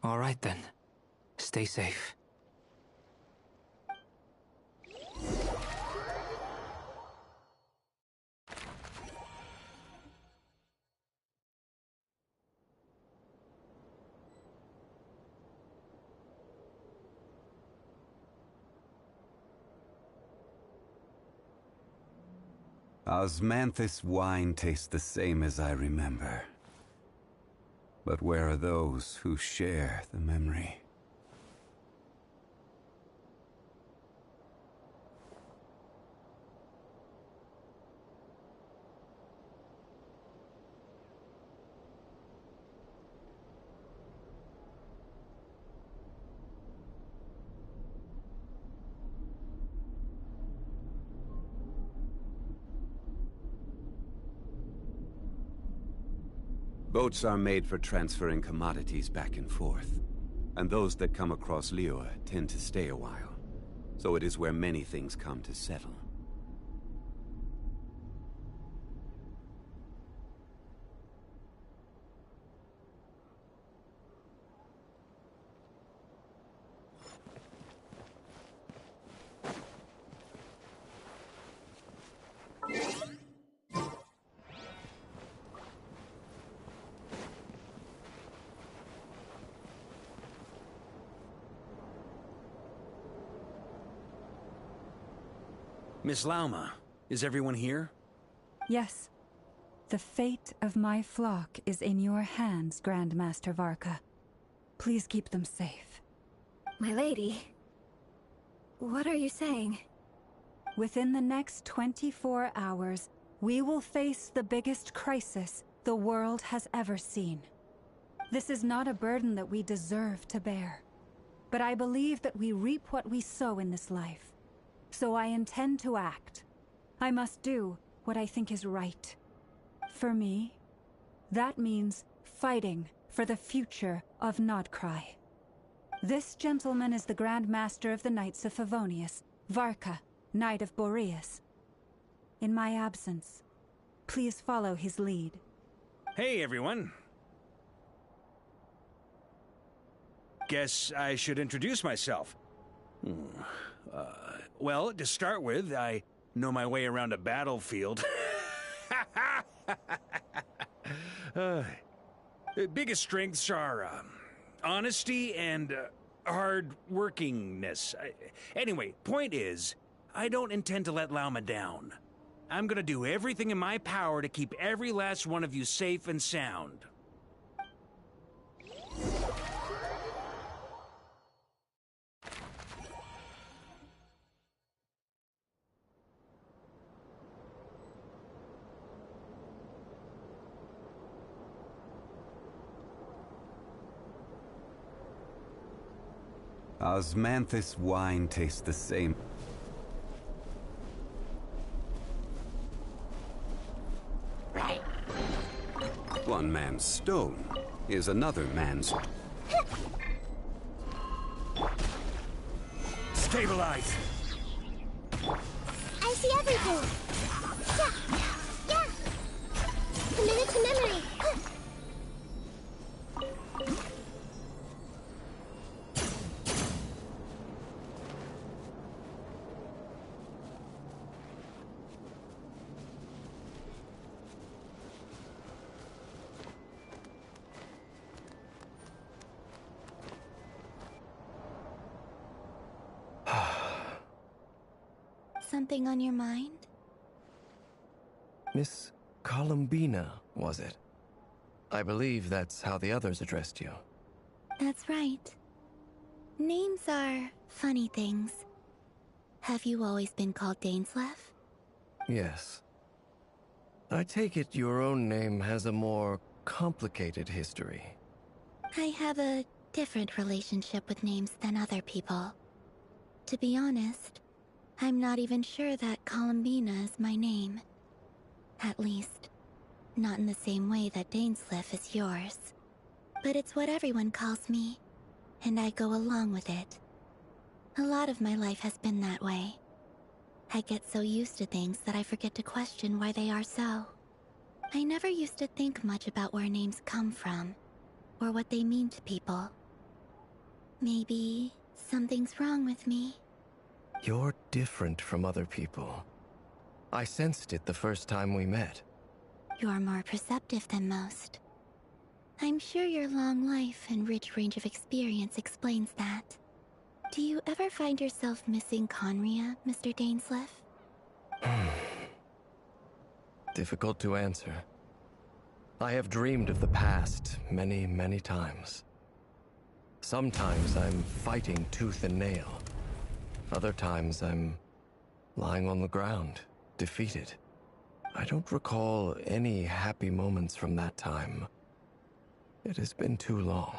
All right then. Stay safe. Osmanthus wine tastes the same as I remember. But where are those who share the memory? Boats are made for transferring commodities back and forth, and those that come across Liyue tend to stay a while, so it is where many things come to settle. Miss Lauma, is everyone here? Yes. The fate of my flock is in your hands, Grand Master Varka. Please keep them safe. My lady, what are you saying? Within the next 24 hours, we will face the biggest crisis the world has ever seen. This is not a burden that we deserve to bear, but I believe that we reap what we sow in this life. So I intend to act. I must do what I think is right. For me, that means fighting for the future of Nodcry. This gentleman is the Grand Master of the Knights of Favonius, Varka, Knight of Boreas. In my absence, please follow his lead. Hey, everyone. Guess I should introduce myself. Well, to start with, I know my way around a battlefield. Biggest strengths are honesty and hard workingness. Anyway, point is, I don't intend to let Lauma down. I'm gonna do everything in my power to keep every last one of you safe and sound. Osmanthus wine tastes the same. One man's stone is another man's... Stabilize! I see everything! Yeah! Commit to memory! Something on your mind? Miss Columbina, was it? I believe that's how the others addressed you. That's right. Names are funny things. Have you always been called Dainsleif? Yes. I take it your own name has a more complicated history. I have a different relationship with names than other people. To be honest, I'm not even sure that Columbina is my name. At least, not in the same way that Dainsleif is yours. But it's what everyone calls me, and I go along with it. A lot of my life has been that way. I get so used to things that I forget to question why they are so. I never used to think much about where names come from, or what they mean to people. Maybe something's wrong with me. You're different from other people. I sensed it the first time we met. You're more perceptive than most. I'm sure your long life and rich range of experience explains that. Do you ever find yourself missing Conria, Mr. Dainsleif? Difficult to answer. I have dreamed of the past many, many times. Sometimes I'm fighting tooth and nail. Other times I'm lying on the ground, defeated. I don't recall any happy moments from that time. It has been too long.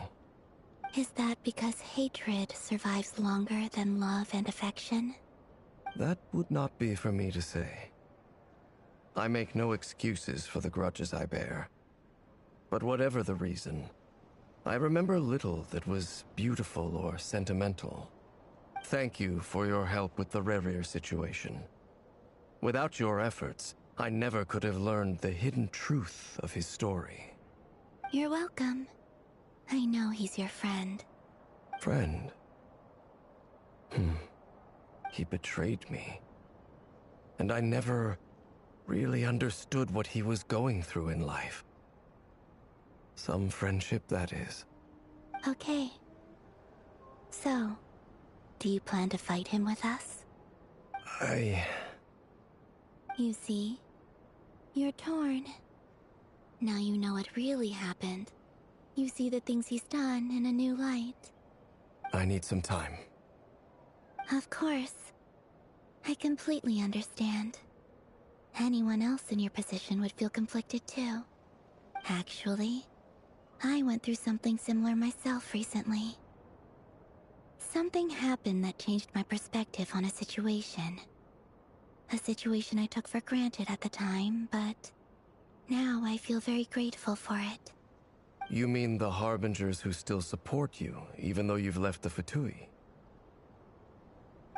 Is that because hatred survives longer than love and affection? That would not be for me to say. I make no excuses for the grudges I bear. But whatever the reason, I remember little that was beautiful or sentimental. Thank you for your help with the Rerir situation. Without your efforts, I never could have learned the hidden truth of his story. You're welcome. I know he's your friend. Friend? He betrayed me. And I never really understood what he was going through in life. Some friendship, that is. Okay. So, do you plan to fight him with us? You see, you're torn. Now you know what really happened. You see the things he's done in a new light. I need some time. Of course. I completely understand. Anyone else in your position would feel conflicted too. Actually, I went through something similar myself recently. Something happened that changed my perspective on a situation. A situation I took for granted at the time, but now I feel very grateful for it. You mean the Harbingers who still support you, even though you've left the Fatui?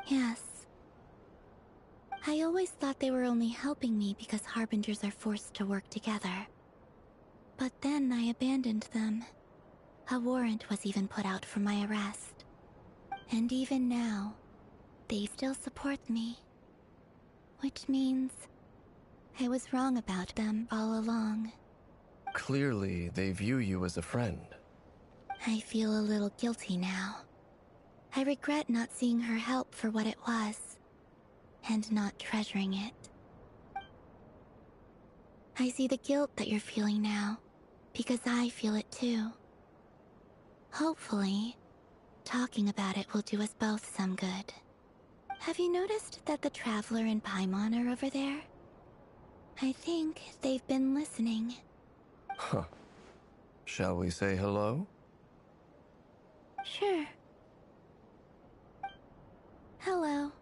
Yes. I always thought they were only helping me because Harbingers are forced to work together. But then I abandoned them. A warrant was even put out for my arrest. And even now, they still support me. Which means I was wrong about them all along. Clearly, they view you as a friend. I feel a little guilty now. I regret not seeing her help for what it was, and not treasuring it. I see the guilt that you're feeling now, because I feel it too. Hopefully, talking about it will do us both some good. Have you noticed that the Traveler and Paimon are over there? I think they've been listening. Huh. Shall we say hello? Sure. Hello.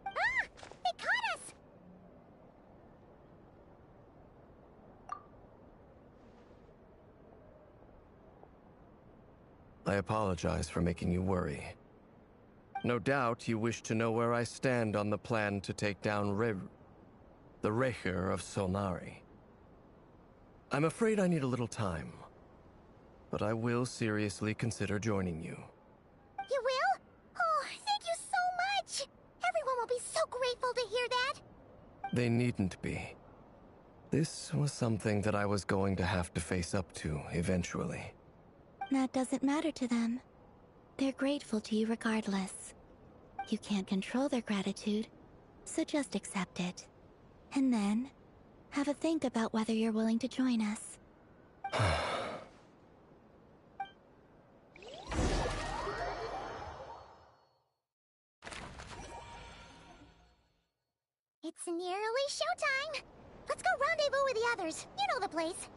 Ah! They caught us! I apologize for making you worry. No doubt you wish to know where I stand on the plan to take down the Rerir of Solnari. I'm afraid I need a little time, but I will seriously consider joining you. You will? Oh, thank you so much! Everyone will be so grateful to hear that! They needn't be. This was something that I was going to have to face up to eventually. That doesn't matter to them. They're grateful to you regardless. You can't control their gratitude, so just accept it. And then, have a think about whether you're willing to join us. It's nearly showtime! Let's go rendezvous with the others. You know the place.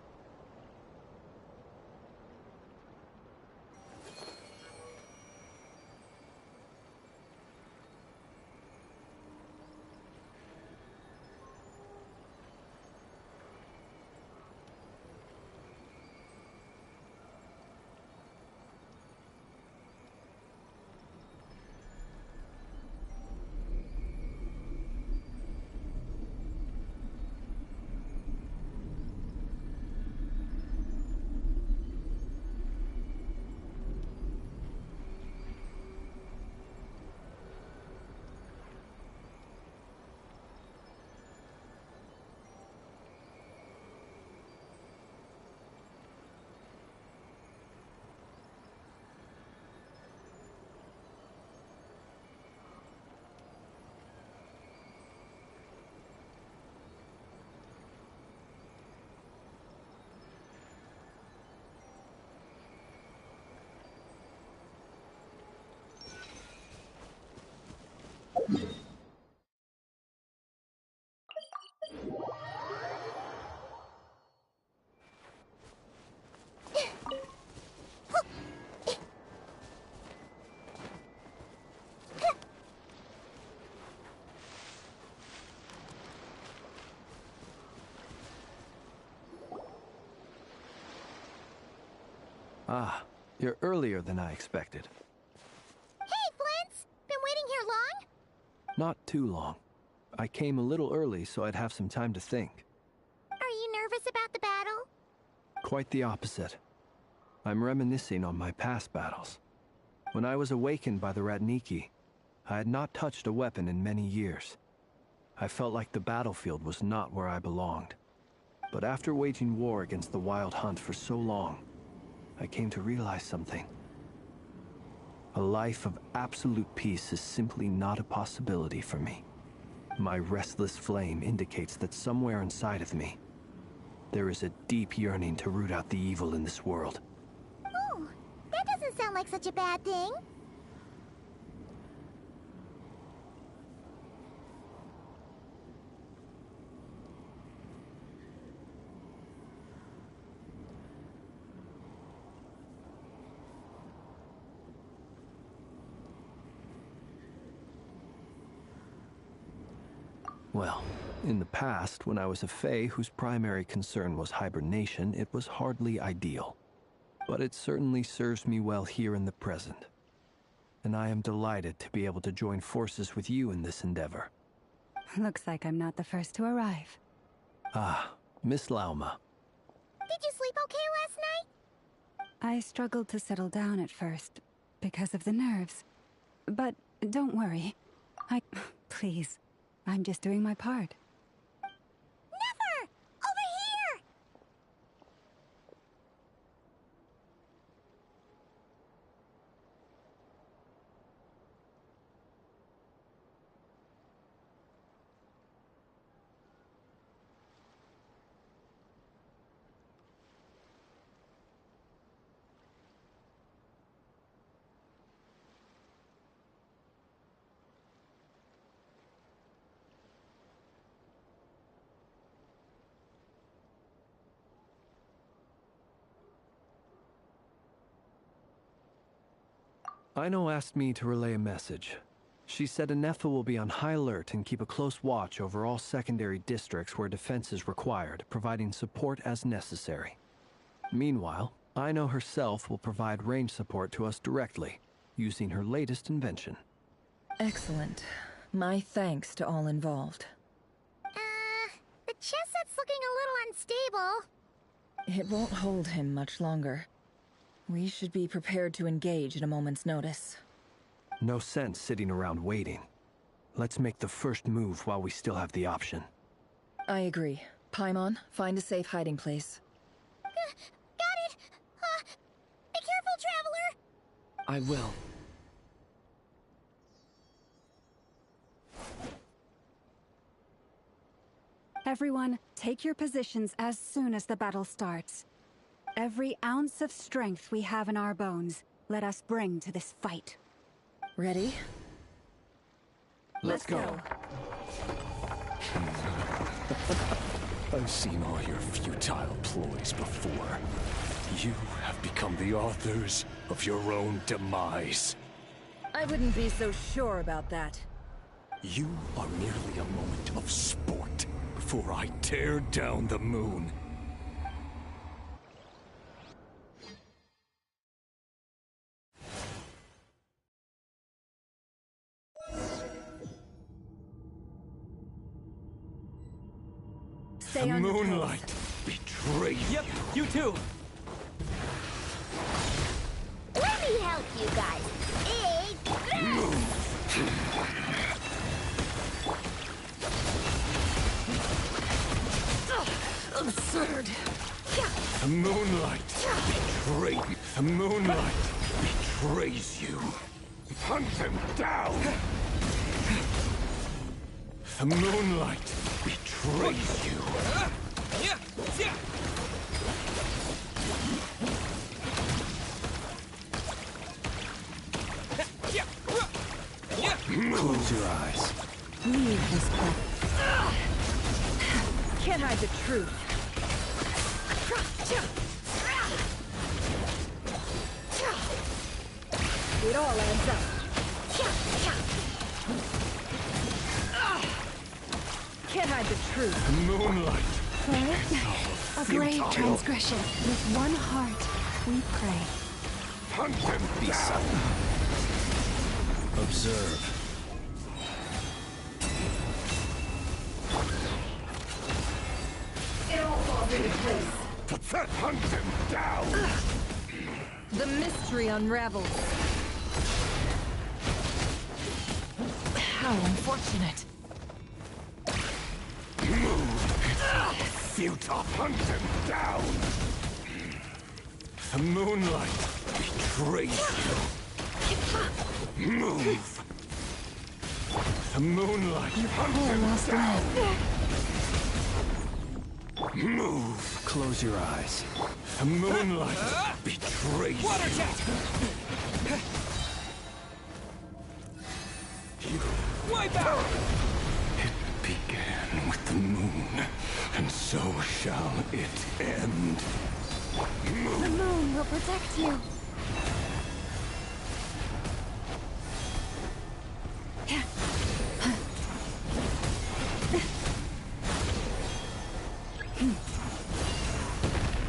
Ah, you're earlier than I expected. Hey, Flint's! Been waiting here long? Not too long. I came a little early so I'd have some time to think. Are you nervous about the battle? Quite the opposite. I'm reminiscing on my past battles. When I was awakened by the Ratniki, I had not touched a weapon in many years. I felt like the battlefield was not where I belonged. But after waging war against the Wild Hunt for so long, I came to realize something. A life of absolute peace is simply not a possibility for me. My restless flame indicates that somewhere inside of me, there is a deep yearning to root out the evil in this world. Oh, that doesn't sound like such a bad thing. Well, in the past, when I was a Fae whose primary concern was hibernation, it was hardly ideal. But it certainly serves me well here in the present. And I am delighted to be able to join forces with you in this endeavor. Looks like I'm not the first to arrive. Ah, Miss Lauma. Did you sleep okay last night? I struggled to settle down at first, because of the nerves. But don't worry. Please, I'm just doing my part. Never! Over here! Aino asked me to relay a message. She said Anetha will be on high alert and keep a close watch over all secondary districts where defense is required, providing support as necessary. Meanwhile, Aino herself will provide range support to us directly, using her latest invention. Excellent. My thanks to all involved. The chest set's looking a little unstable. It won't hold him much longer. We should be prepared to engage at a moment's notice. No sense sitting around waiting. Let's make the first move while we still have the option. I agree. Paimon, find a safe hiding place. Got it! Be careful, Traveler! I will. Everyone, take your positions as soon as the battle starts. Every ounce of strength we have in our bones, let us bring to this fight. Ready? Let's go. I've seen all your futile ploys before. You have become the authors of your own demise. I wouldn't be so sure about that. You are merely a moment of sport before I tear down the moon. Stay on your toes. Moonlight betrayed you. Yep, you too. Let me help you guys. Absurd. The moonlight betrayed you. The moonlight betrays you. Hunt him down! The moonlight betrays you. Close your eyes. Leave this place. Can't hide the truth. It all adds up. Can't hide the truth. The moonlight. A grave transgression. With one heart, we pray. Hunt them down! Observe. It all falls into place. Hunt them down! The mystery unravels. How unfortunate. Futile! Hunt them down! The moonlight betrays you. Move! The moonlight Hunt them down! Move! Close your eyes. The moonlight betrays Water jet! you. Wipe out! It began with the moon, and so shall it end. The moon will protect you.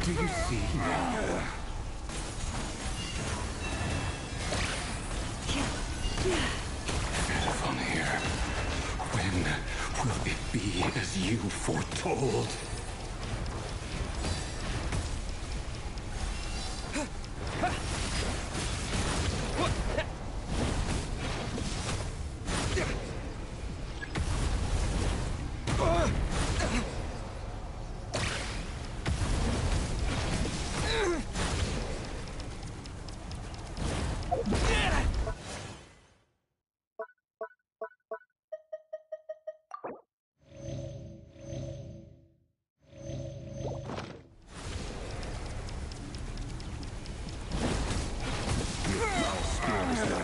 Do you see now? Vanir, when will it be as you foretold?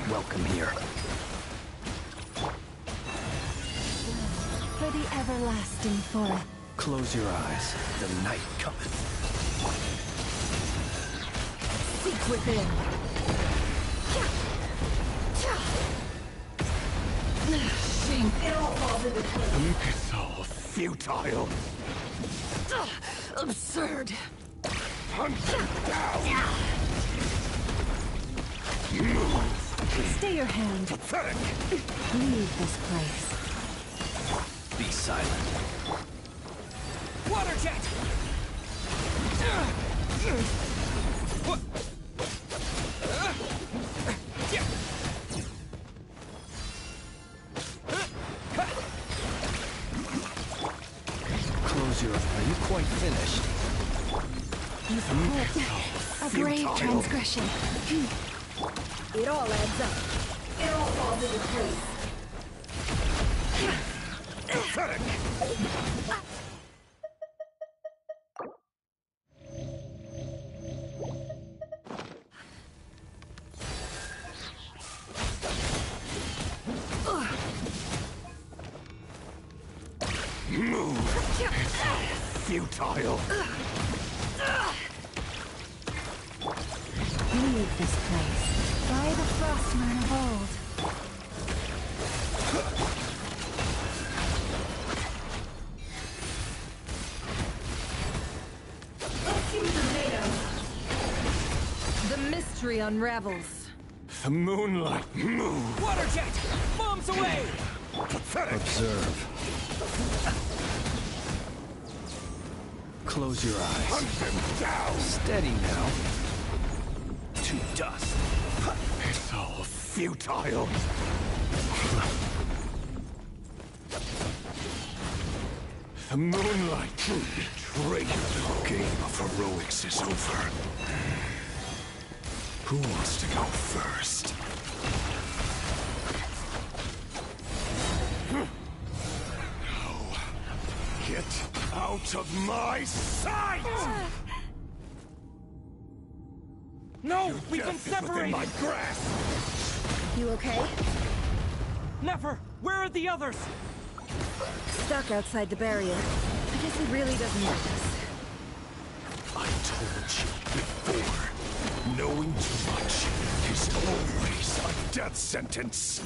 Welcome here. For the everlasting forest. Close your eyes. The night cometh. Seek within. Shame. It all falls into place. It's all futile. Absurd. Hunt them down! Stay your hand. Pathetic! Leave this place. Be silent. Water jet! Close your eyes. Are you quite finished? You commit a grave transgression. It all adds up. It all falls into place. Pathetic! Move! It's all futile! Leave this place. By the frostmoon of old. The mystery unravels. The moonlight. Move. Water jet! Bombs away! Pathetic! Observe. Close your eyes. Hunt them down! Steady now. To dust. It's all futile! The moonlight betrayed you. The game of heroics is over. Who wants to go first? No. Get out of my sight! No! Your We've been death is within separated! my grasp! You okay? Never! Where are the others? Stuck outside the barrier. I guess it really doesn't like us. I told you before. Knowing too much is always A death sentence!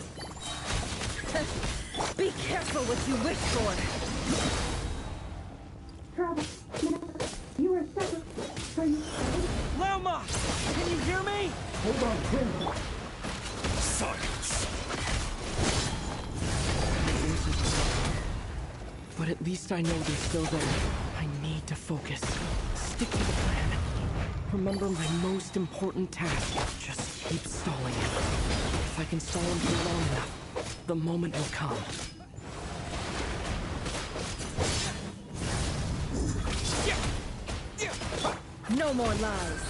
Be careful what you wish for! Lelma! Can you hear me? Hold on, Prince. Silence. But at least I know they're still there. I need to focus. Stick to the plan. Remember my most important task. Just keep stalling him. If I can stall him for long enough, the moment will come. No more lies.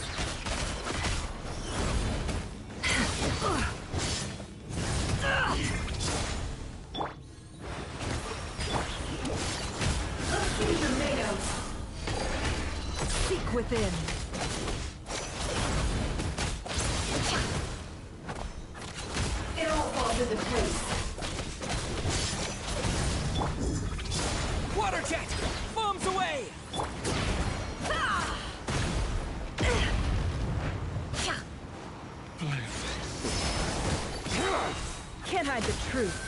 Seek within. It all falls into place. Water jet! Bombs away! Can't hide the truth.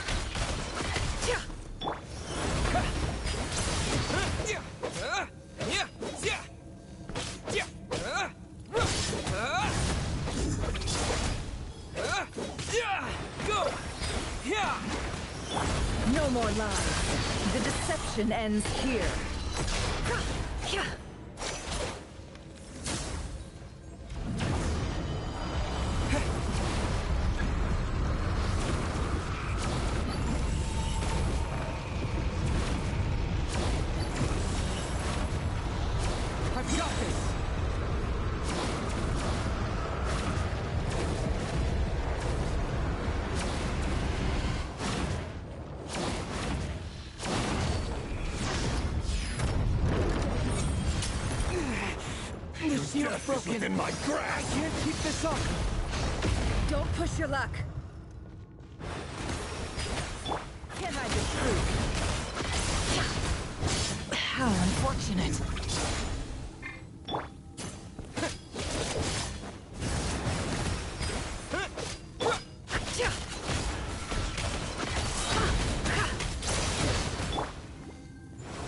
Go! No more lies. The deception ends here. I've got this! The shield's broken. Within my grasp. I can't keep this up. Don't push your luck. Can't hide the truth. How unfortunate.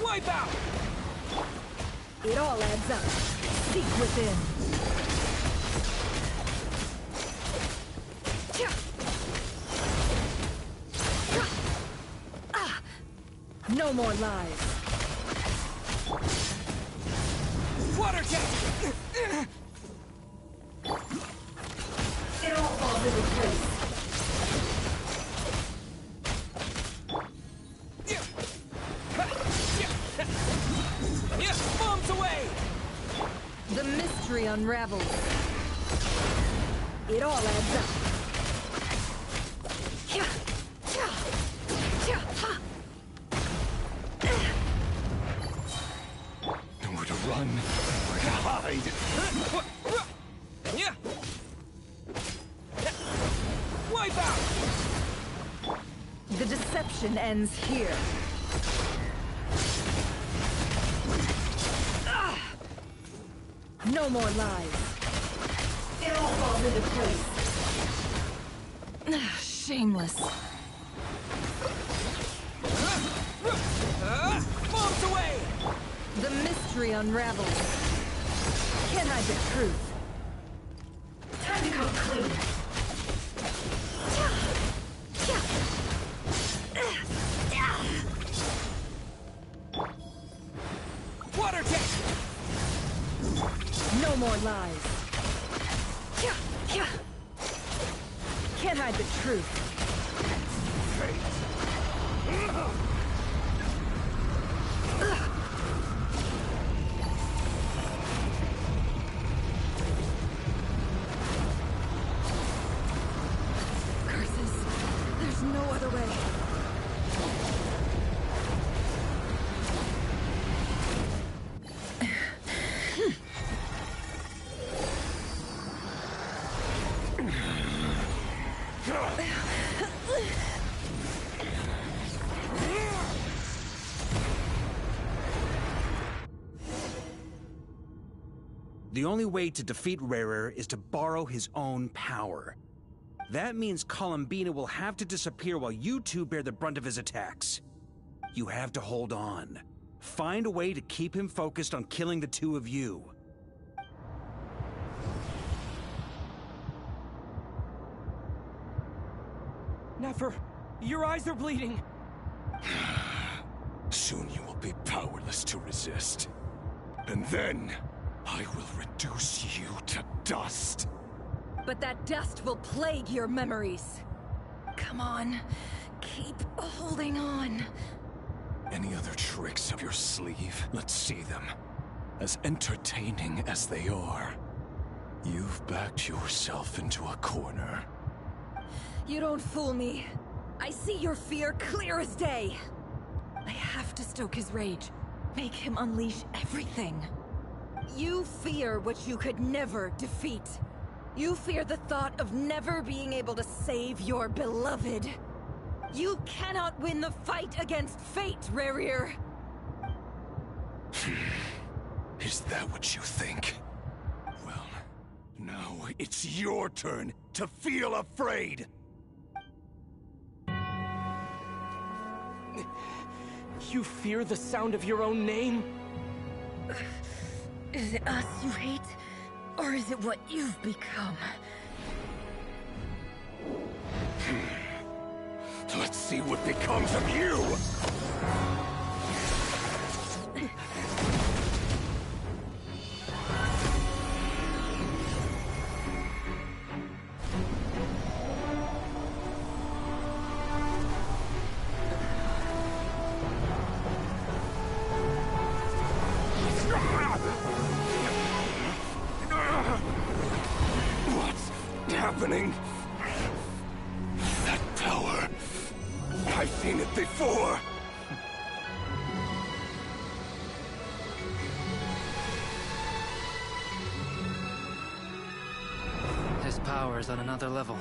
Wipe out! It all adds up. Seek within. No more lies. Water jet! It all falls into place. Bombs away! The mystery unravels. It all adds up. Nowhere to run, nowhere to hide. Wipe out! The deception ends here. No more lies. It all falls into place. Shameless. Bombs away! The mystery unravels. Can't hide the truth. Time to come clean. Water jet! No more lies. Can't hide the truth. Curses. There's no other way. The only way to defeat Rarer is to borrow his own power. That means Columbina will have to disappear while you two bear the brunt of his attacks. You have to hold on. Find a way to keep him focused on killing the two of you. Nefer, your eyes are bleeding. Soon you will be powerless to resist. And then, I will reduce you to dust. But that dust will plague your memories. Come on, keep holding on. Any other tricks up your sleeve? Let's see them. As entertaining as they are. You've backed yourself into a corner. You don't fool me. I see your fear clear as day. I have to stoke his rage. Make him unleash everything. You fear what you could never defeat. You fear the thought of never being able to save your beloved. You cannot win the fight against fate, Rerir. Is that what you think? Well, now it's your turn to feel afraid! You fear the sound of your own name? Is it us you hate? Or is it what you've become? Let's see what becomes of you! What's happening? That power. I've seen it before. His power is on another level.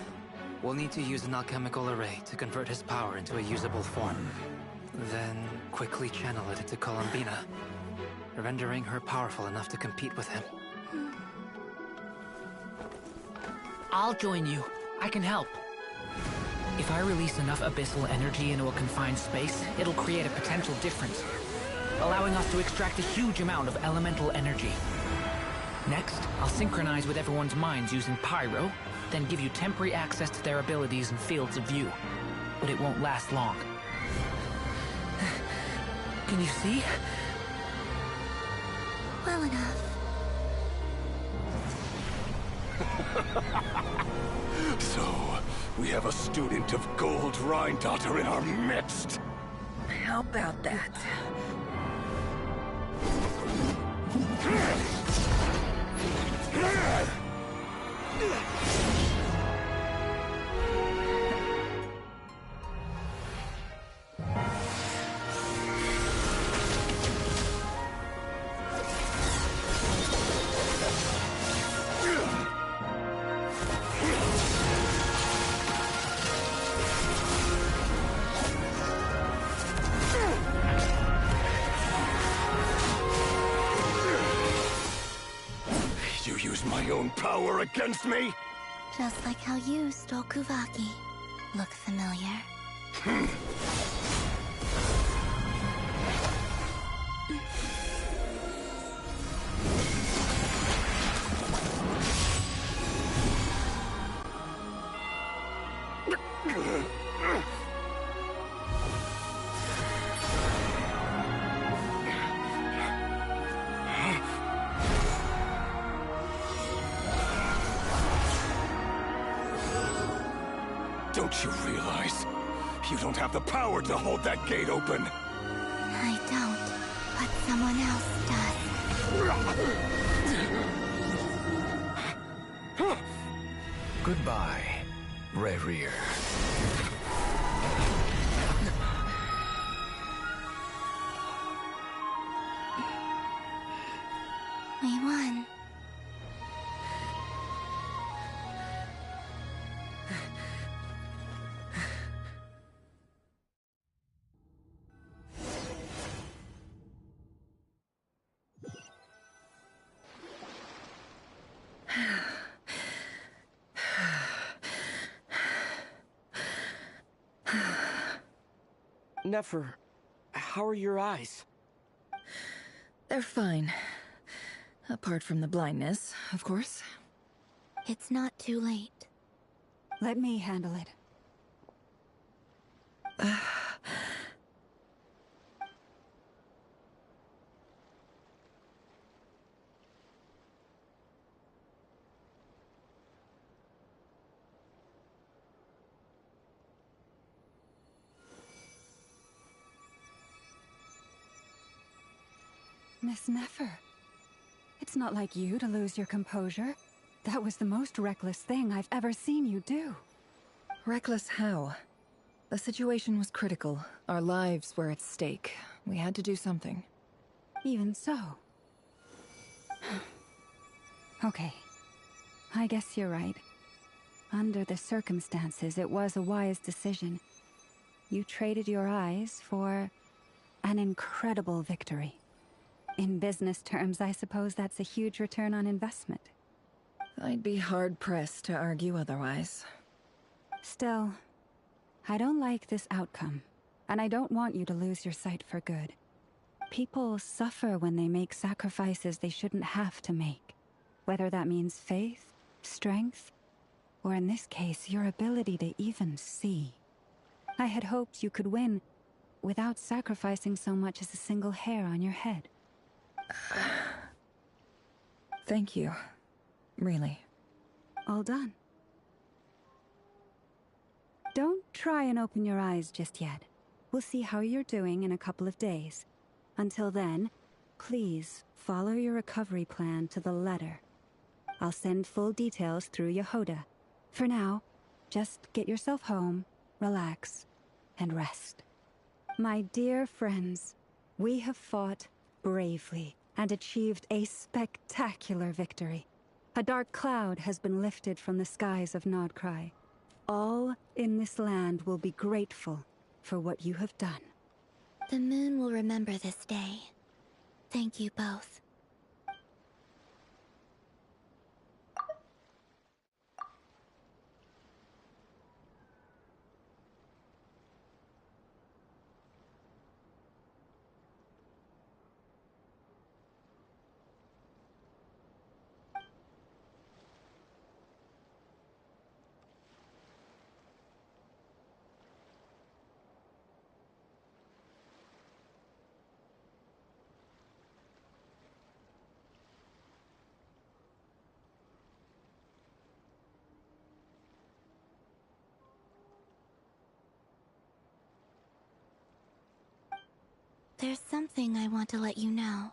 We'll need to use an alchemical array to convert his power into a usable form. Then quickly channel it into Columbina, rendering her powerful enough to compete with him. I'll join you. I can help. If I release enough abyssal energy into a confined space, it'll create a potential difference, allowing us to extract a huge amount of elemental energy. Next, I'll synchronize with everyone's minds using Pyro, then give you temporary access to their abilities and fields of view. But it won't last long. Can you see? Well enough. So, we have a student of Gold Rheindotter in our midst. How about that? You use my own power against me? Just like how you stole Kuvaki. Look familiar? Don't you realize? You don't have the power to hold that gate open. I don't, but someone else does. Goodbye, Rerir. We won. Nefer, how are your eyes? They're fine. Apart from the blindness, of course. It's not too late. Let me handle it. Miss Nefer, it's not like you to lose your composure. That was the most reckless thing I've ever seen you do. Reckless how? The situation was critical. Our lives were at stake. We had to do something. Even so. Okay. I guess you're right. Under the circumstances, it was a wise decision. You traded your eyes for an incredible victory. In business terms, I suppose that's a huge return on investment. I'd be hard-pressed to argue otherwise. Still, I don't like this outcome, and I don't want you to lose your sight for good. People suffer when they make sacrifices they shouldn't have to make, whether that means faith, strength, or in this case, your ability to even see. I had hoped you could win without sacrificing so much as a single hair on your head. Thank you. Really. All done. Don't try and open your eyes just yet. We'll see how you're doing in a couple of days. Until then, please follow your recovery plan to the letter. I'll send full details through Yehoda. For now, just get yourself home, relax, and rest. My dear friends, we have fought bravely and achieved a spectacular victory. A dark cloud has been lifted from the skies of Nodcry. All in this land will be grateful for what you have done. The moon will remember this day. Thank you both. There's something I want to let you know.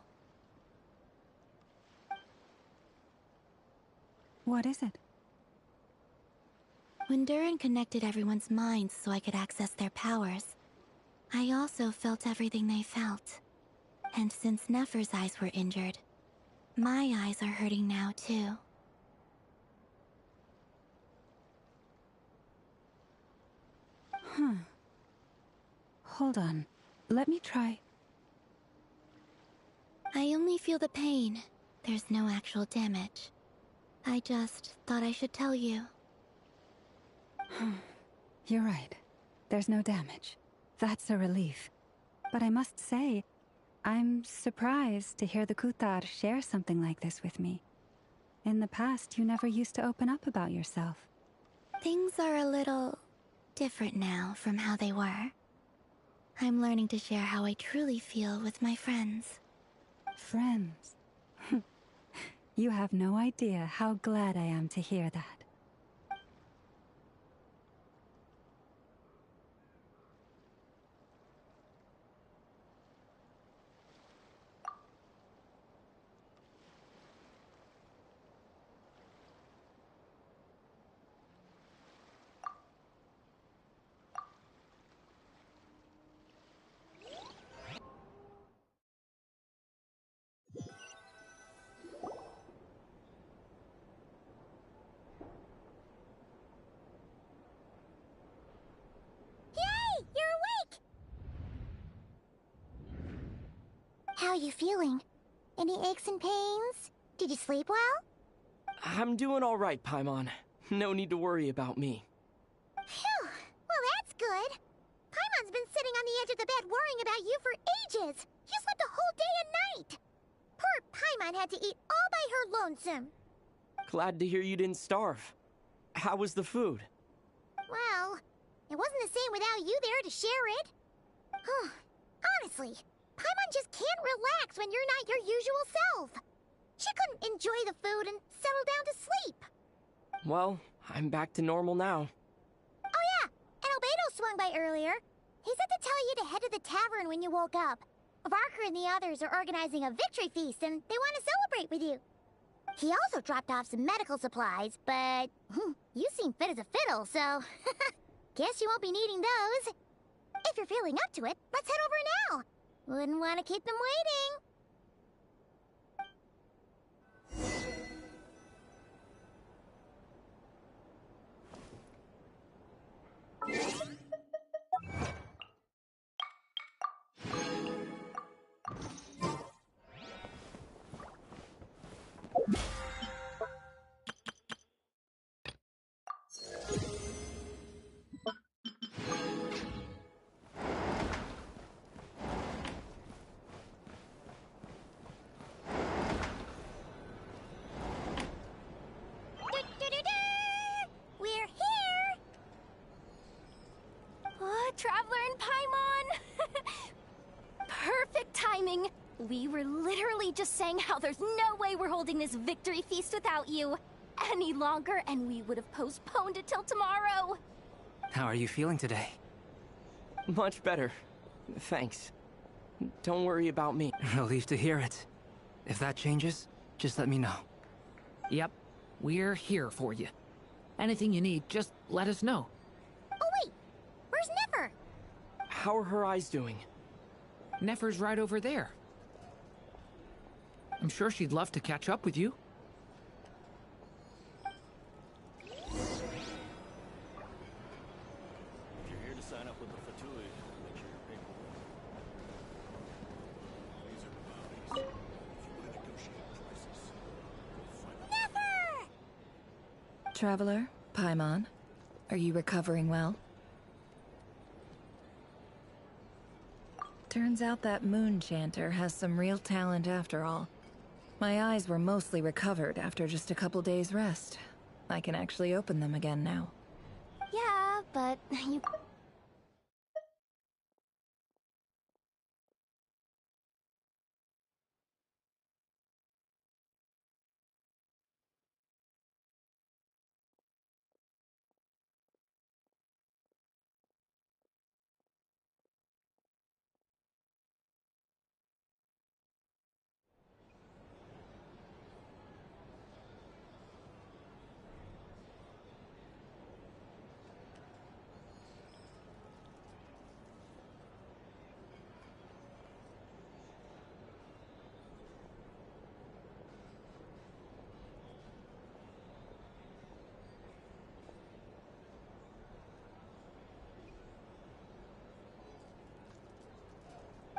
What is it? When Durin connected everyone's minds so I could access their powers, I also felt everything they felt. And since Nefer's eyes were injured, my eyes are hurting now too. Hold on. Let me try. I only feel the pain. There's no actual damage. I just thought I should tell you. You're right. There's no damage. That's a relief. But I must say, I'm surprised to hear the Kutar share something like this with me. In the past, you never used to open up about yourself. Things are a little different now from how they were. I'm learning to share how I truly feel with my friends. Friends? You have no idea how glad I am to hear that. How are you feeling? Any aches and pains? Did you sleep well? I'm doing all right, Paimon. No need to worry about me. Phew! Well, that's good. Paimon's been sitting on the edge of the bed worrying about you for ages. You slept a whole day and night. Poor Paimon had to eat all by her lonesome. Glad to hear you didn't starve. How was the food? Well, It wasn't the same without you there to share it. Honestly, Paimon just can't relax when you're not your usual self. She couldn't enjoy the food and settle down to sleep. Well, I'm back to normal now. Oh yeah, and Albedo swung by earlier. He said to tell you to head to the tavern when you woke up. Varker and the others are organizing a victory feast and they want to celebrate with you. He also dropped off some medical supplies, but you seem fit as a fiddle, so guess you won't be needing those. If you're feeling up to it, let's head over now. Wouldn't want to keep them waiting. We're here! Oh, Traveler and Paimon! Perfect timing! We were literally just saying how there's no way we're holding this victory feast without you any longer, and we would have postponed it till tomorrow. How are you feeling today? Much better. Thanks. Don't worry about me. Relieved to hear it. If that changes, just let me know. Yep, we're here for you. Anything you need, just let us know. Oh wait, where's Nefer? How are her eyes doing? Nefer's right over there. I'm sure she'd love to catch up with you. Traveler, Paimon, are you recovering well? Turns out that moon chanter has some real talent after all. My eyes were mostly recovered after just a couple days' rest. I can actually open them again now. Yeah, but you...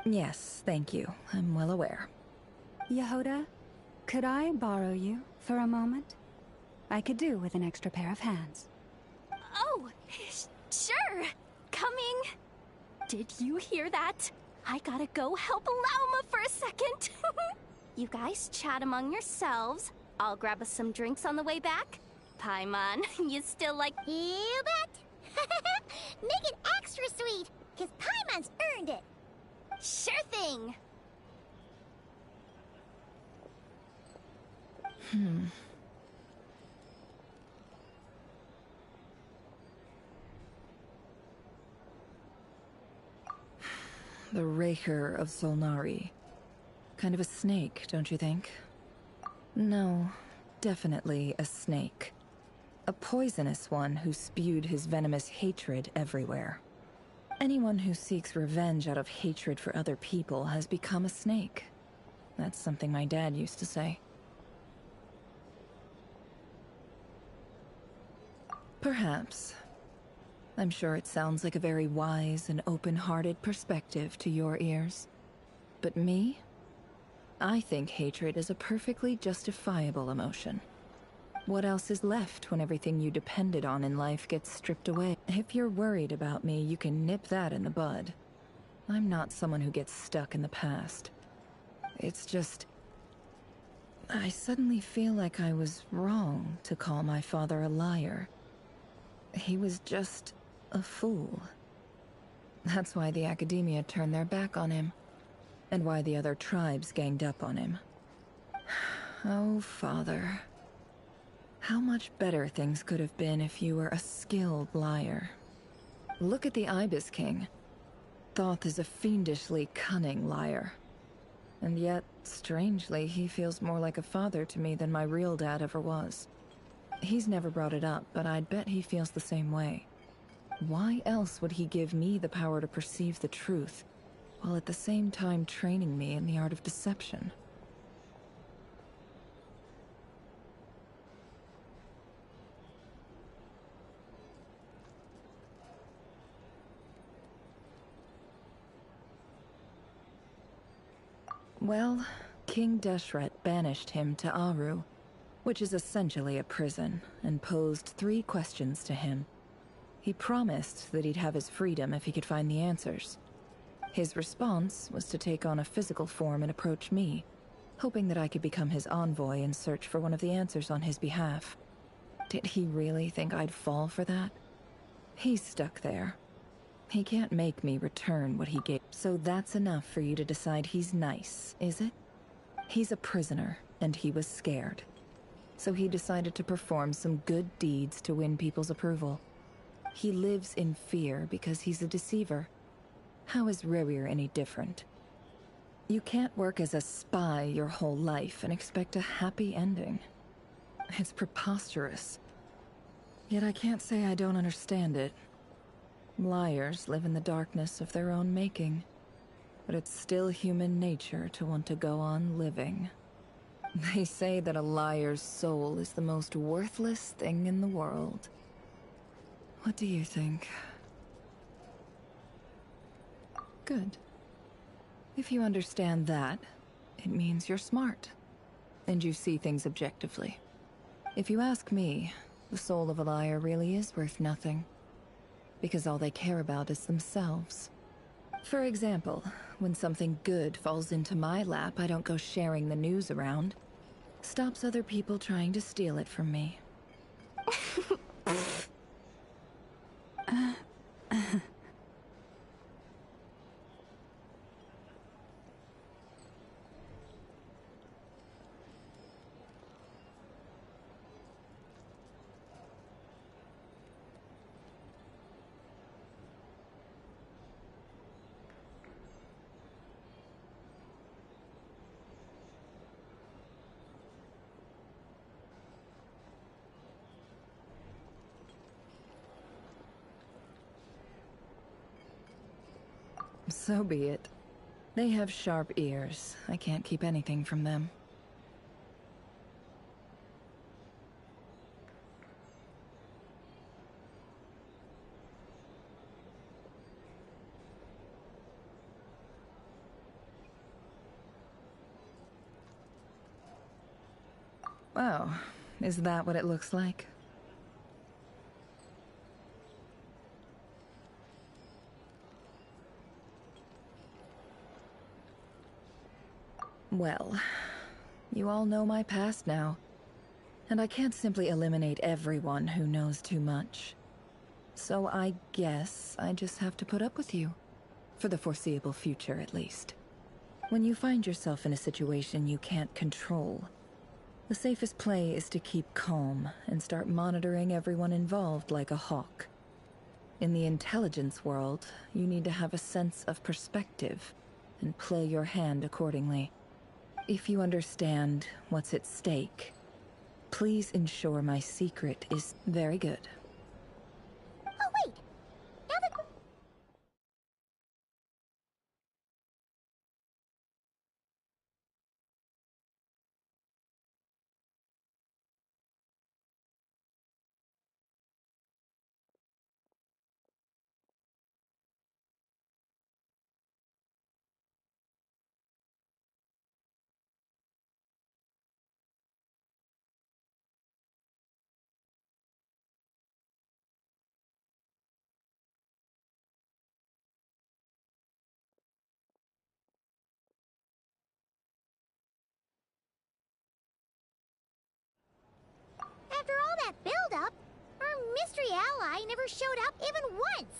Yes, thank you. I'm well aware. Yehoda, could I borrow you for a moment? I could do with an extra pair of hands. Oh, sure. Coming. Did you hear that? I gotta go help Lauma for a second. You guys chat among yourselves. I'll grab us some drinks on the way back. Paimon, you still like... You bet! Make it extra sweet, because Paimon's earned it. Sure thing! The Raker of Solnari. Kind of a snake, don't you think? No, definitely a snake. A poisonous one who spewed his venomous hatred everywhere. Anyone who seeks revenge out of hatred for other people has become a snake. That's something my dad used to say. Perhaps. I'm sure it sounds like a very wise and open-hearted perspective to your ears. But me? I think hatred is a perfectly justifiable emotion. What else is left when everything you depended on in life gets stripped away? If you're worried about me, you can nip that in the bud. I'm not someone who gets stuck in the past. It's just... I suddenly feel like I was wrong to call my father a liar. He was just a fool. That's why the Academia turned their back on him, and why the other tribes ganged up on him. Oh, Father. How much better things could have been if you were a skilled liar. Look at the Ibis King. Thoth is a fiendishly cunning liar. And yet, strangely, he feels more like a father to me than my real dad ever was. He's never brought it up, but I'd bet he feels the same way. Why else would he give me the power to perceive the truth, while at the same time training me in the art of deception? Well, King Deshret banished him to Aru, which is essentially a prison, and posed 3 questions to him. He promised that he'd have his freedom if he could find the answers. His response was to take on a physical form and approach me, hoping that I could become his envoy and search for one of the answers on his behalf. Did he really think I'd fall for that? He's stuck there. He can't make me return what he gave. So that's enough for you to decide he's nice, is it? He's a prisoner, and he was scared. So he decided to perform some good deeds to win people's approval. He lives in fear because he's a deceiver. How is Rerir any different? You can't work as a spy your whole life and expect a happy ending. It's preposterous. Yet I can't say I don't understand it. Liars live in the darkness of their own making, but it's still human nature to want to go on living. They say that a liar's soul is the most worthless thing in the world. What do you think? Good. If you understand that, it means you're smart, and you see things objectively. If you ask me, the soul of a liar really is worth nothing, because all they care about is themselves. For example, when something good falls into my lap, I don't go sharing the news around. Stops other people trying to steal it from me. So be it. They have sharp ears. I can't keep anything from them. Oh, is that what it looks like? Well, you all know my past now, and I can't simply eliminate everyone who knows too much. So I guess I just have to put up with you, for the foreseeable future at least. When you find yourself in a situation you can't control, the safest play is to keep calm and start monitoring everyone involved like a hawk. In the intelligence world, you need to have a sense of perspective and play your hand accordingly. If you understand what's at stake, please ensure my secret is very good. mystery ally never showed up even once.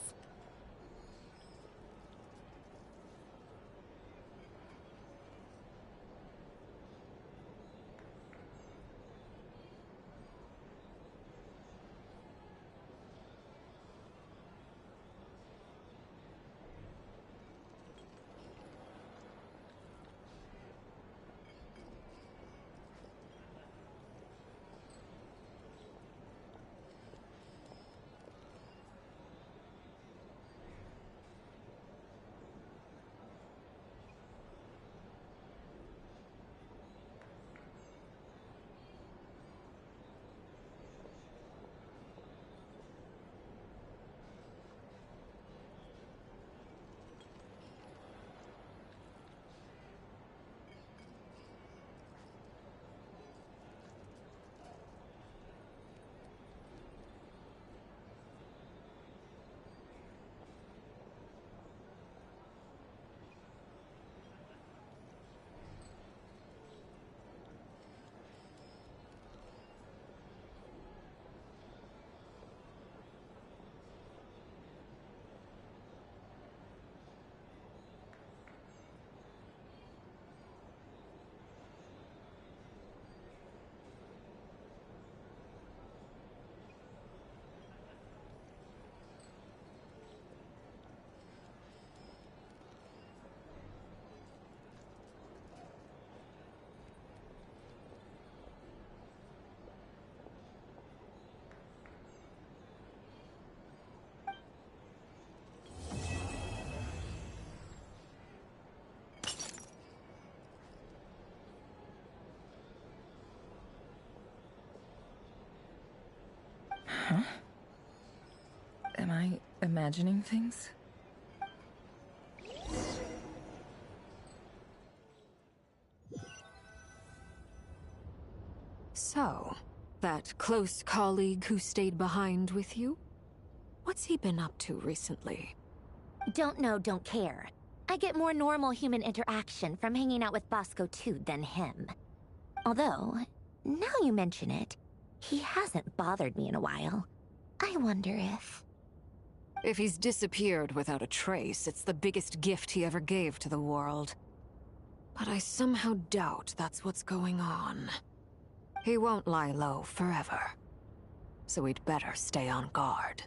Huh? Am I imagining things? So, that close colleague who stayed behind with you? What's he been up to recently? Don't know, don't care. I get more normal human interaction from hanging out with Bosco 2 than him. Although, now you mention it, he hasn't bothered me in a while. I wonder if... If he's disappeared without a trace, it's the biggest gift he ever gave to the world. But I somehow doubt that's what's going on. He won't lie low forever. So we'd better stay on guard.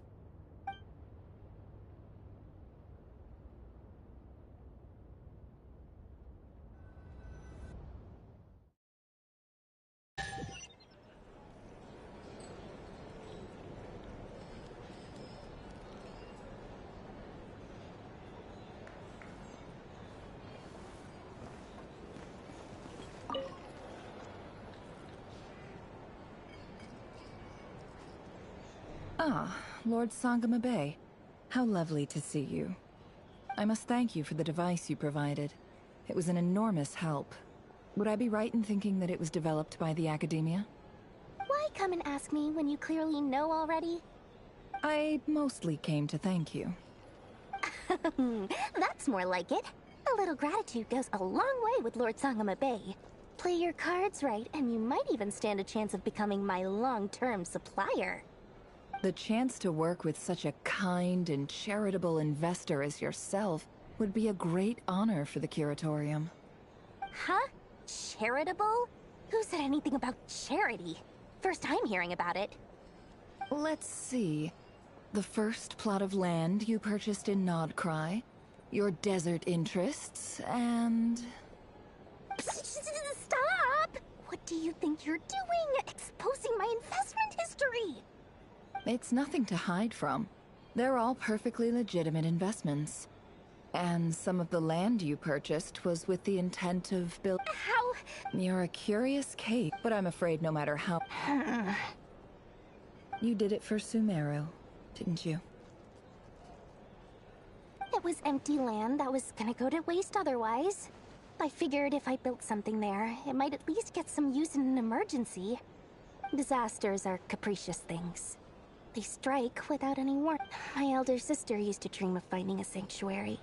Ah, Lord Sangama Bay. How lovely to see you. I must thank you for the device you provided. It was an enormous help. Would I be right in thinking that it was developed by the Academia? Why come and ask me when you clearly know already? I mostly came to thank you. That's more like it. A little gratitude goes a long way with Lord Sangama Bay. Play your cards right, and you might even stand a chance of becoming my long-term supplier. The chance to work with such a kind and charitable investor as yourself would be a great honor for the Curatorium. Huh? Charitable? Who said anything about charity? First time hearing about it. Let's see. The first plot of land you purchased in Nodcry, your desert interests, and... Stop! What do you think you're doing? Exposing my investment history! It's nothing to hide from. They're all perfectly legitimate investments. And some of the land you purchased was with the intent of building... How? You're a curious case, but I'm afraid no matter how... You did it for Sumeru, didn't you? It was empty land that was gonna go to waste otherwise. I figured if I built something there, it might at least get some use in an emergency. Disasters are capricious things. They strike without any warning. My elder sister used to dream of finding a sanctuary.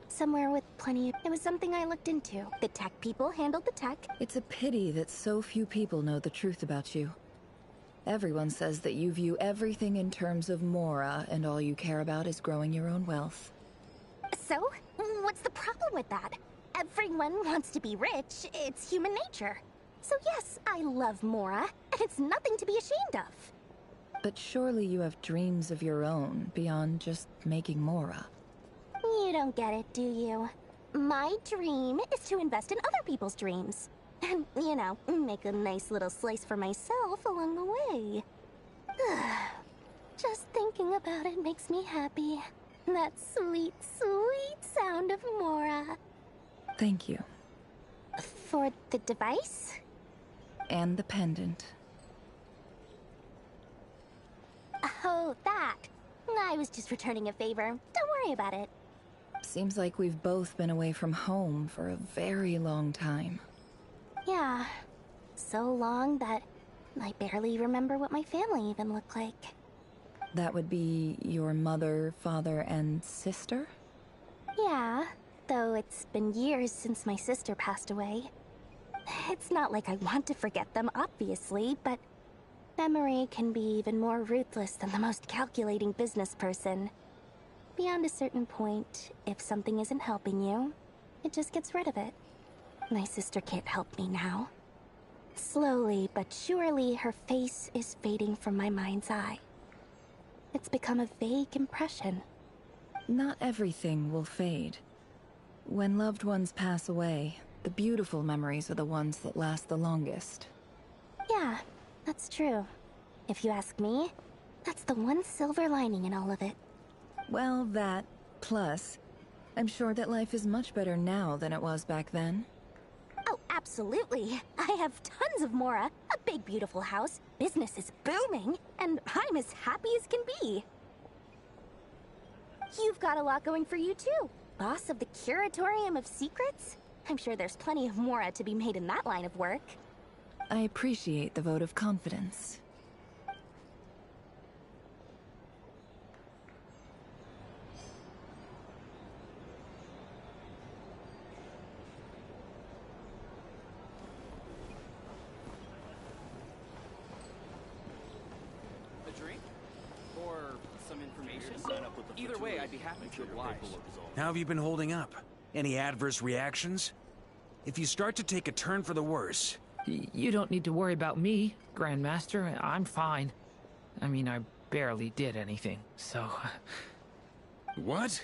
Somewhere with plenty of... It was something I looked into. The tech people handled the tech. It's a pity that so few people know the truth about you. Everyone says that you view everything in terms of Mora, and all you care about is growing your own wealth. So, what's the problem with that? Everyone wants to be rich. It's human nature. So yes, I love Mora, and it's nothing to be ashamed of. But surely you have dreams of your own, beyond just making Mora. You don't get it, do you? My dream is to invest in other people's dreams. And, you know, make a nice little slice for myself along the way. Just thinking about it makes me happy. That sweet, sweet sound of Mora. Thank you. For the device? And the pendant. Oh, that. I was just returning a favor. Don't worry about it. Seems like we've both been away from home for a very long time. Yeah. So long that I barely remember what my family even looked like. That would be your mother, father, and sister? Yeah, though it's been years since my sister passed away. It's not like I want to forget them, obviously, but memory can be even more ruthless than the most calculating business person. Beyond a certain point, if something isn't helping you, it just gets rid of it. My sister can't help me now. Slowly but surely, her face is fading from my mind's eye. It's become a vague impression. Not everything will fade. When loved ones pass away, the beautiful memories are the ones that last the longest. Yeah, that's true. If you ask me, that's the one silver lining in all of it. Well, that, plus, I'm sure that life is much better now than it was back then. Oh, absolutely. I have tons of Mora, a big beautiful house, business is booming, and I'm as happy as can be. You've got a lot going for you too. Boss of the Curatorium of Secrets? I'm sure there's plenty of Mora to be made in that line of work. I appreciate the vote of confidence. Either way, I'd be happy to oblige. How have you been holding up? Any adverse reactions? If you start to take a turn for the worse... You don't need to worry about me, Grandmaster. I'm fine. I mean, I barely did anything, so... What?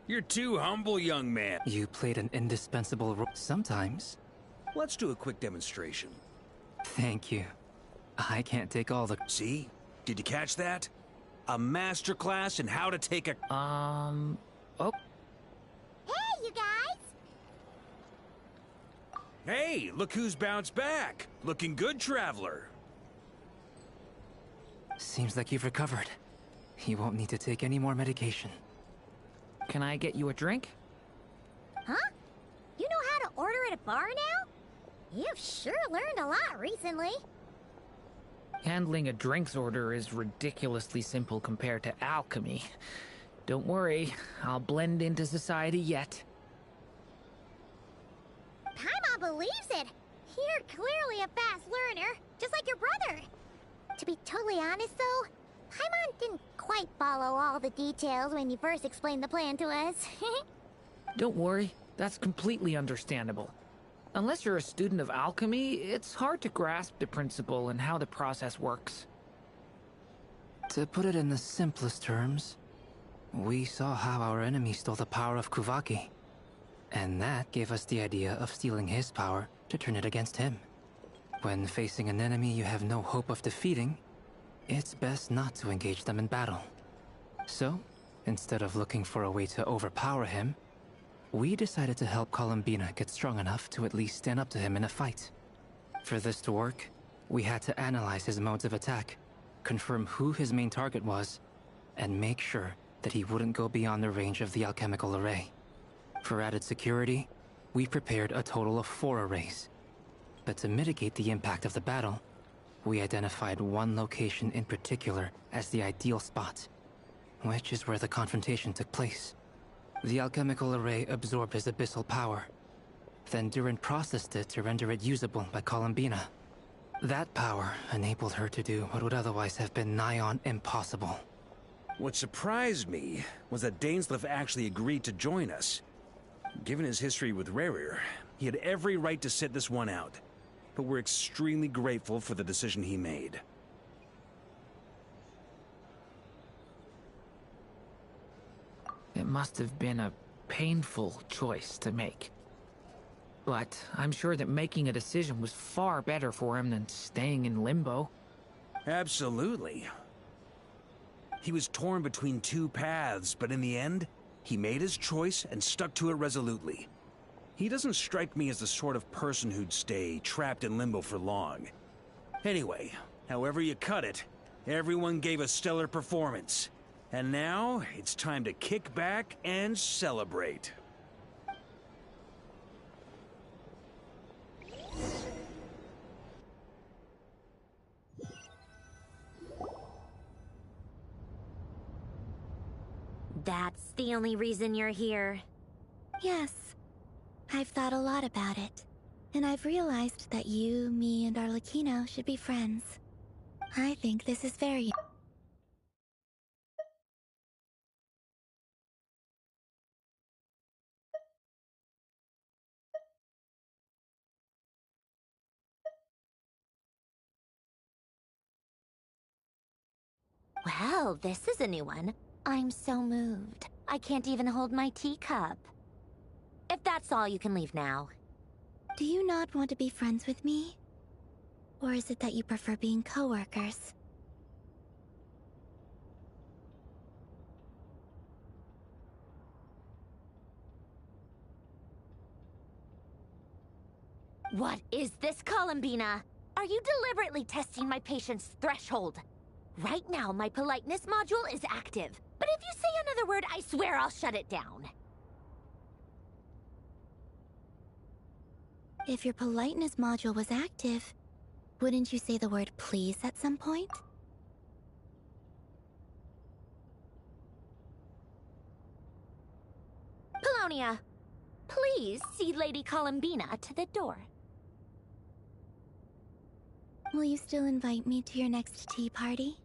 You're too humble, young man. You played an indispensable role sometimes. Let's do a quick demonstration. Thank you. I can't take all the... See? Did you catch that? A masterclass in how to take a... Oh. Hey, you guys! Hey, look who's bounced back. Looking good, Traveler. Seems like you've recovered. You won't need to take any more medication. Can I get you a drink? Huh? You know how to order at a bar now? You've sure learned a lot recently. Handling a drinks order is ridiculously simple compared to alchemy. Don't worry, I'll blend into society yet. Paimon believes it! You're clearly a fast learner, just like your brother. To be totally honest though, Paimon didn't quite follow all the details when you first explained the plan to us. Don't worry, that's completely understandable. Unless you're a student of alchemy, it's hard to grasp the principle and how the process works. To put it in the simplest terms, we saw how our enemy stole the power of Kuvaki. And that gave us the idea of stealing his power to turn it against him. When facing an enemy you have no hope of defeating, it's best not to engage them in battle. So, instead of looking for a way to overpower him, we decided to help Columbina get strong enough to at least stand up to him in a fight. For this to work, we had to analyze his modes of attack, confirm who his main target was, and make sure that he wouldn't go beyond the range of the alchemical array. For added security, we prepared a total of 4 arrays. But to mitigate the impact of the battle, we identified one location in particular as the ideal spot, which is where the confrontation took place. The alchemical array absorbed his abyssal power. Then Durin processed it to render it usable by Columbina. That power enabled her to do what would otherwise have been nigh on impossible. What surprised me was that Dainsleif actually agreed to join us. Given his history with Rerir, he had every right to sit this one out. But we're extremely grateful for the decision he made. It must have been a painful choice to make. But I'm sure that making a decision was far better for him than staying in limbo. Absolutely. He was torn between two paths, but in the end, he made his choice and stuck to it resolutely. He doesn't strike me as the sort of person who'd stay trapped in limbo for long. Anyway, however you cut it, everyone gave a stellar performance. And now, it's time to kick back and celebrate. That's the only reason you're here. Yes. I've thought a lot about it. And I've realized that you, me, and Arlecchino should be friends. I think this is very... Well, this is a new one. I'm so moved. I can't even hold my teacup. If that's all, you can leave now. Do you not want to be friends with me? Or is it that you prefer being co-workers? What is this, Columbina? Are you deliberately testing my patience threshold? Right now, my politeness module is active. But if you say another word, I swear I'll shut it down. If your politeness module was active, wouldn't you say the word please at some point? Polonia, please see Lady Columbina to the door. Will you still invite me to your next tea party?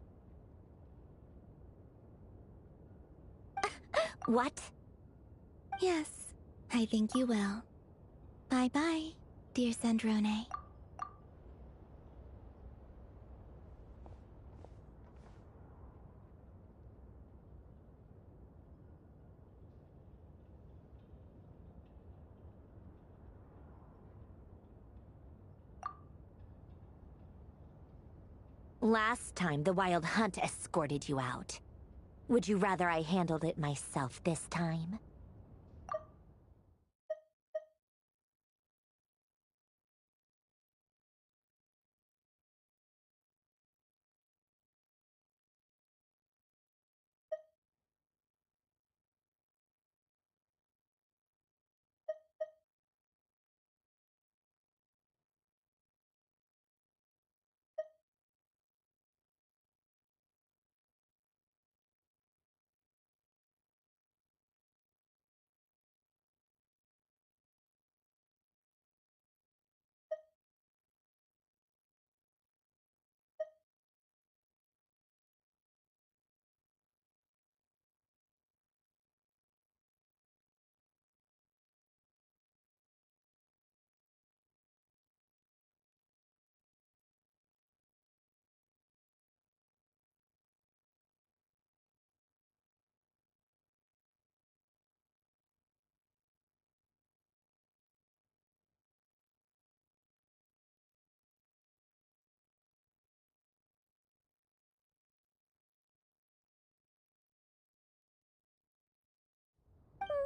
What? Yes, I think you will. Bye-bye, dear Sandrone. Last time, the Wild Hunt escorted you out. Would you rather I handled it myself this time?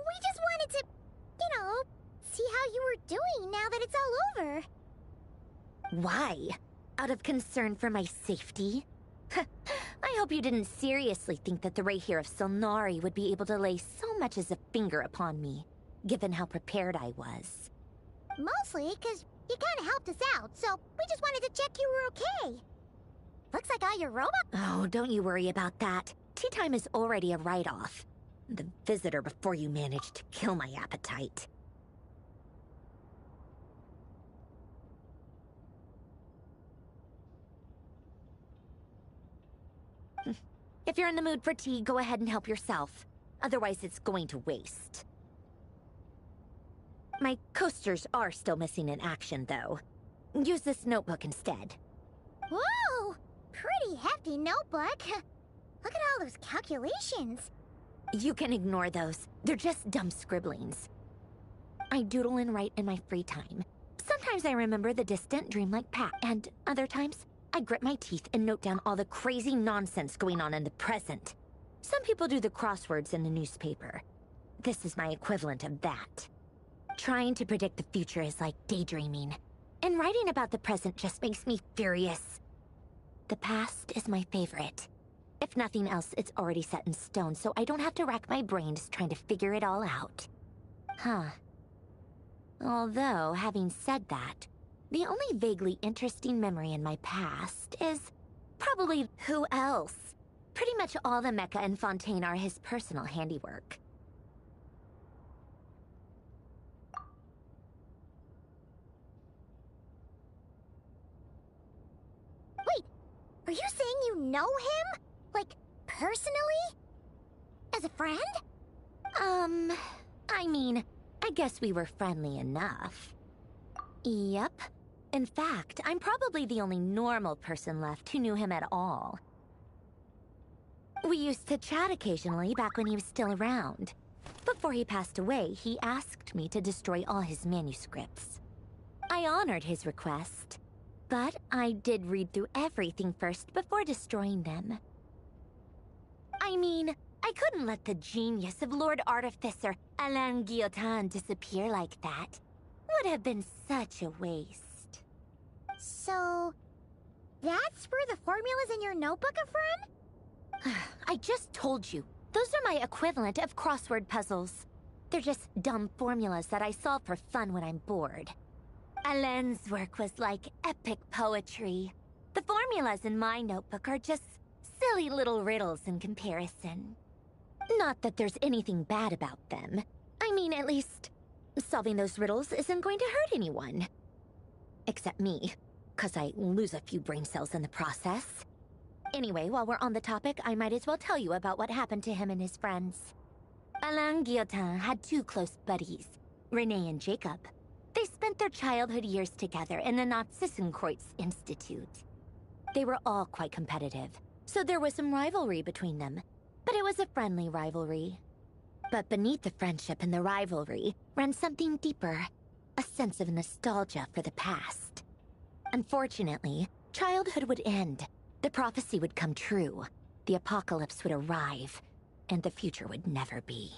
We just wanted to, see how you were doing now that it's all over. Why? Out of concern for my safety? I hope you didn't seriously think that the Rayhir of Solnari would be able to lay so much as a finger upon me, given how prepared I was. Mostly because you kind of helped us out, so we just wanted to check you were okay. Looks like all your robot... Oh, don't you worry about that. Tea time is already a write-off. The visitor before you managed to kill my appetite. If you're in the mood for tea, go ahead and help yourself. Otherwise, it's going to waste. My coasters are still missing in action, though. Use this notebook instead. Whoa! Pretty hefty notebook. Look at all those calculations. You can ignore those. They're just dumb scribblings. I doodle and write in my free time. Sometimes I remember the distant, dreamlike past, and other times, I grit my teeth and note down all the crazy nonsense going on in the present. Some people do the crosswords in the newspaper. This is my equivalent of that. Trying to predict the future is like daydreaming, and writing about the present just makes me furious. The past is my favorite. If nothing else, it's already set in stone, so I don't have to rack my brains trying to figure it all out. Huh. Although, having said that, the only vaguely interesting memory in my past is probably who else? Pretty much all the mecha and Fontaine are his personal handiwork. Wait, are you saying you know him? Like, personally? As a friend? I mean, I guess we were friendly enough. Yep. In fact, I'm probably the only normal person left who knew him at all. We used to chat occasionally back when he was still around. Before he passed away, he asked me to destroy all his manuscripts. I honored his request, but I did read through everything first before destroying them. I mean, I couldn't let the genius of Lord Artificer Alain Guillotin disappear like that. Would have been such a waste. So, that's where the formulas in your notebook are from? I just told you. Those are my equivalent of crossword puzzles. They're just dumb formulas that I solve for fun when I'm bored. Alain's work was like epic poetry. The formulas in my notebook are just silly little riddles in comparison. Not that there's anything bad about them. I mean, at least, solving those riddles isn't going to hurt anyone. Except me, 'cause I lose a few brain cells in the process. Anyway, while we're on the topic, I might as well tell you about what happened to him and his friends. Alain Guillotin had two close buddies, Renee and Jacob. They spent their childhood years together in the Narzissenkreuz Institute. They were all quite competitive, so there was some rivalry between them, but it was a friendly rivalry. But beneath the friendship and the rivalry ran something deeper, a sense of nostalgia for the past. Unfortunately, childhood would end. The prophecy would come true, the apocalypse would arrive, and the future would never be.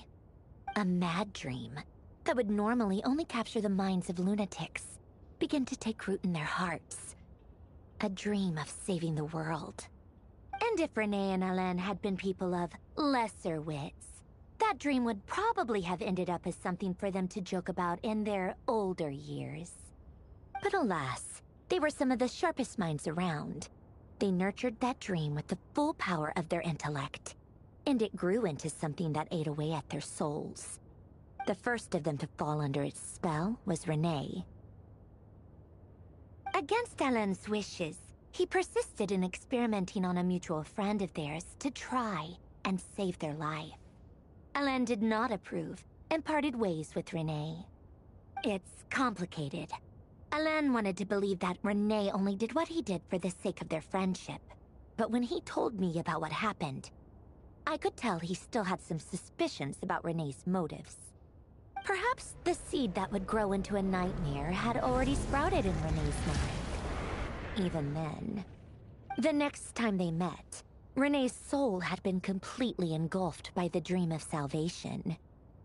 A mad dream that would normally only capture the minds of lunatics began to take root in their hearts. A dream of saving the world. And if Renee and Alain had been people of lesser wits, that dream would probably have ended up as something for them to joke about in their older years. But alas, they were some of the sharpest minds around. They nurtured that dream with the full power of their intellect, and it grew into something that ate away at their souls. The first of them to fall under its spell was Renee. Against Alain's wishes, he persisted in experimenting on a mutual friend of theirs to try and save their life. Alain did not approve and parted ways with Renee. It's complicated. Alain wanted to believe that Renee only did what he did for the sake of their friendship. But when he told me about what happened, I could tell he still had some suspicions about Renee's motives. Perhaps the seed that would grow into a nightmare had already sprouted in Renee's mind. Even then. The next time they met, Renee's soul had been completely engulfed by the dream of salvation.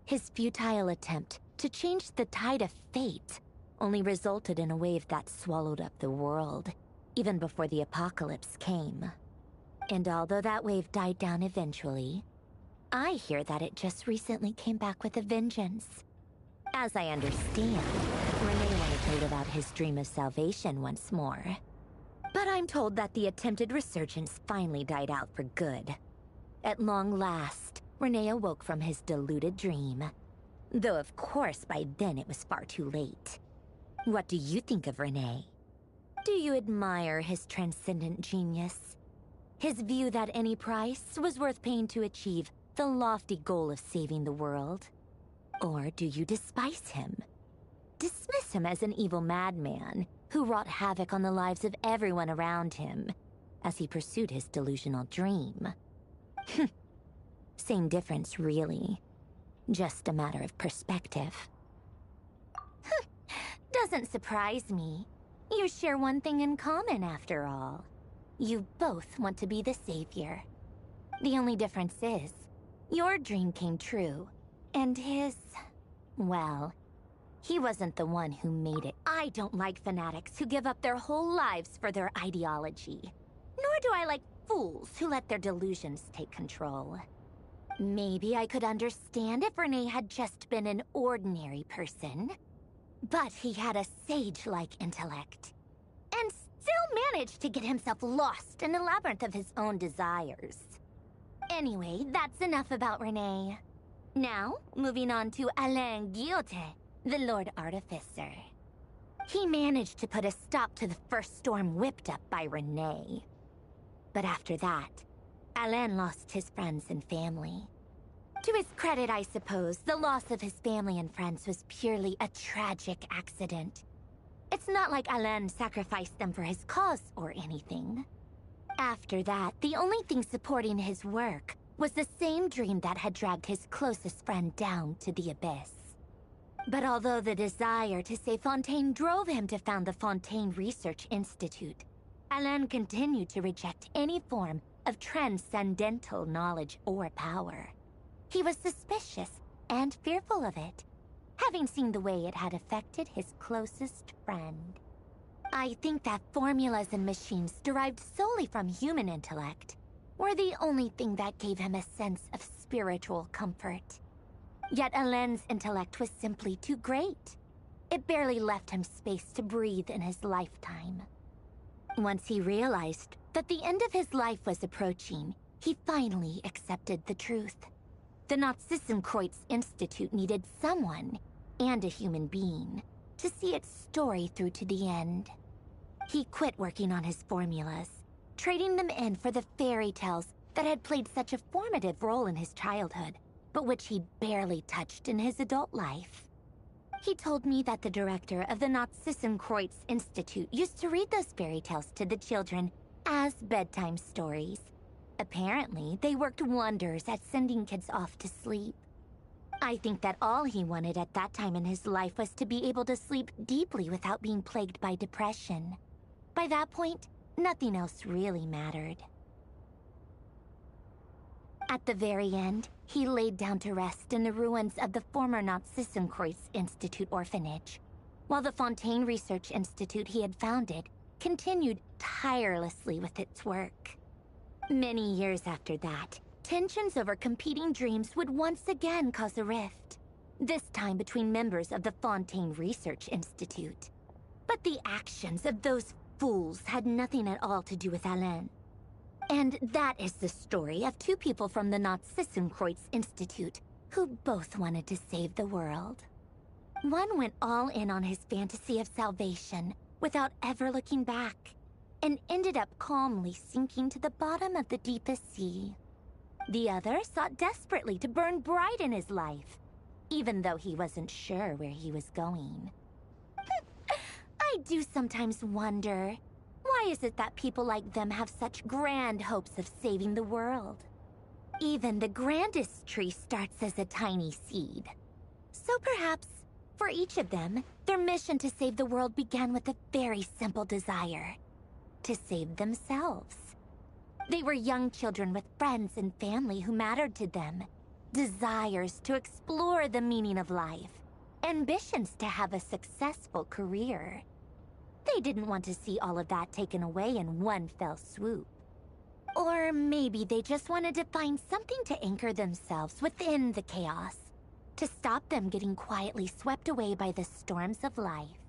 His futile attempt to change the tide of fate only resulted in a wave that swallowed up the world, even before the apocalypse came. And although that wave died down eventually, I hear that it just recently came back with a vengeance. As I understand, Renee wanted to live out his dream of salvation once more. But I'm told that the attempted resurgence finally died out for good. At long last, Renee awoke from his deluded dream. Though of course by then it was far too late. What do you think of Renee? Do you admire his transcendent genius? His view that any price was worth paying to achieve the lofty goal of saving the world? Or do you despise him? Dismiss him as an evil madman who wrought havoc on the lives of everyone around him as he pursued his delusional dream? Same difference, really. Just a matter of perspective. Doesn't surprise me. You share one thing in common, after all. You both want to be the savior. The only difference is, your dream came true, and his... well, he wasn't the one who made it. I don't like fanatics who give up their whole lives for their ideology. Nor do I like fools who let their delusions take control. Maybe I could understand if Renee had just been an ordinary person. But he had a sage-like intellect, and still managed to get himself lost in a labyrinth of his own desires. Anyway, that's enough about Renee. Now, moving on to Alain Guillotin, the Lord Artificer. He managed to put a stop to the first storm whipped up by Renee. But after that, Alain lost his friends and family. To his credit, I suppose, the loss of his family and friends was purely a tragic accident. It's not like Alain sacrificed them for his cause or anything. After that, the only thing supporting his work was the same dream that had dragged his closest friend down to the abyss. But although the desire to save Fontaine drove him to found the Fontaine Research Institute, Alain continued to reject any form of transcendental knowledge or power. He was suspicious and fearful of it, having seen the way it had affected his closest friend. I think that formulas and machines derived solely from human intellect were the only thing that gave him a sense of spiritual comfort. Yet Alain's intellect was simply too great. It barely left him space to breathe in his lifetime. Once he realized that the end of his life was approaching, he finally accepted the truth. The Nazissenkreuz Institute needed someone, and a human being, to see its story through to the end. He quit working on his formulas, trading them in for the fairy tales that had played such a formative role in his childhood, but which he barely touched in his adult life. He told me that the director of the Nazissenkreuz Institute used to read those fairy tales to the children as bedtime stories. Apparently, they worked wonders at sending kids off to sleep. I think that all he wanted at that time in his life was to be able to sleep deeply without being plagued by depression. By that point, nothing else really mattered. At the very end, he laid down to rest in the ruins of the former Nazissenkreuz Institute orphanage, while the Fontaine Research Institute he had founded continued tirelessly with its work. Many years after that, tensions over competing dreams would once again cause a rift, this time between members of the Fontaine Research Institute. But the actions of those fools had nothing at all to do with Alain. And that is the story of two people from the Nazissenkreuz Institute who both wanted to save the world. One went all in on his fantasy of salvation without ever looking back, and ended up calmly sinking to the bottom of the deepest sea. The other sought desperately to burn bright in his life, even though he wasn't sure where he was going. I do sometimes wonder, why is it that people like them have such grand hopes of saving the world? Even the grandest tree starts as a tiny seed. So perhaps, for each of them, their mission to save the world began with a very simple desire: to save themselves. They were young children with friends and family who mattered to them, desires to explore the meaning of life, ambitions to have a successful career. They didn't want to see all of that taken away in one fell swoop. Or maybe they just wanted to find something to anchor themselves within the chaos, to stop them getting quietly swept away by the storms of life.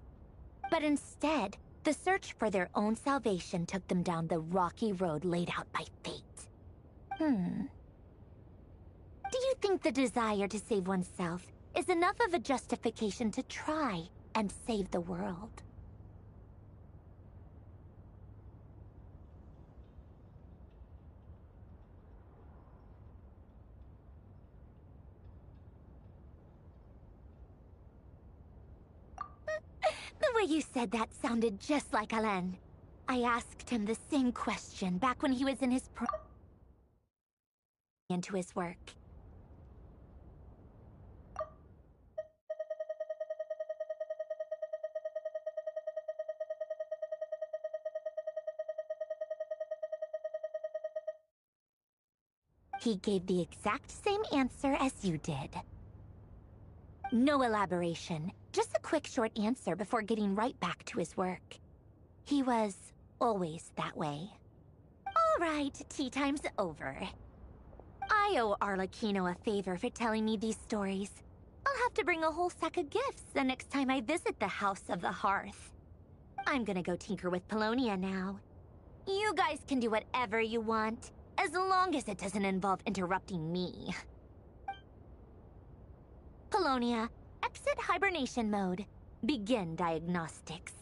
But instead, the search for their own salvation took them down the rocky road laid out by fate. Do you think the desire to save oneself is enough of a justification to try and save the world? way you said that sounded just like Alain. I asked him the same question back when he was in his into his work. He gave the exact same answer as you did. No elaboration, just a quick short answer before getting right back to his work. He was always that way. All right, tea time's over. I owe Arlecchino a favor for telling me these stories. I'll have to bring a whole sack of gifts the next time I visit the House of the Hearth. I'm gonna go tinker with Polonia now. You guys can do whatever you want, as long as it doesn't involve interrupting me. Polonia, exit hibernation mode. Begin diagnostics.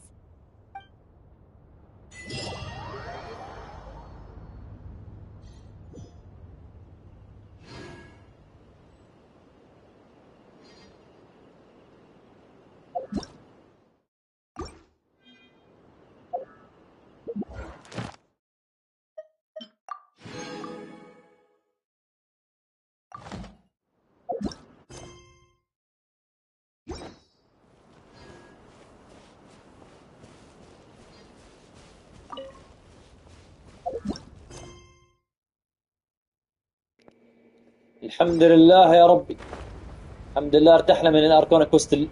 الحمد لله يا ربي. الحمد لله ارتحنا من الاركون كويست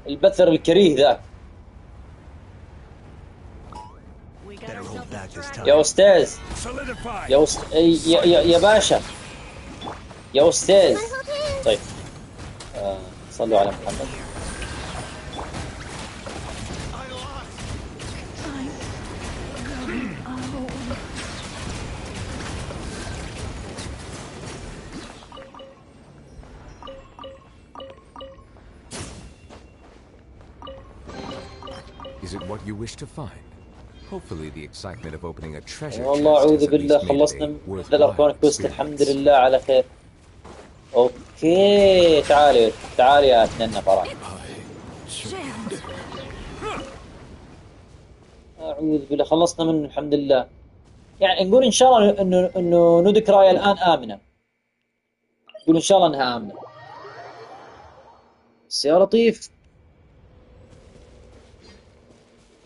البثر الكريه ذاك. يا استاذ يا باشا يا استاذ. طيب صلوا على محمد. Is it what you wish to find? Hopefully the excitement of opening a treasure والله chest أعوذ has at بالله least made خلصنا it a من الاركون worthwhile كويست الحمد experience. لله على خير. اوكي تعالي يا تننا فرح. أعوذ بالله خلصنا منه الحمد لله. يعني نقول إن شاء الله إنه نودكراي الآن آمنة. نقول إن شاء الله إنها آمنة. بس يا لطيف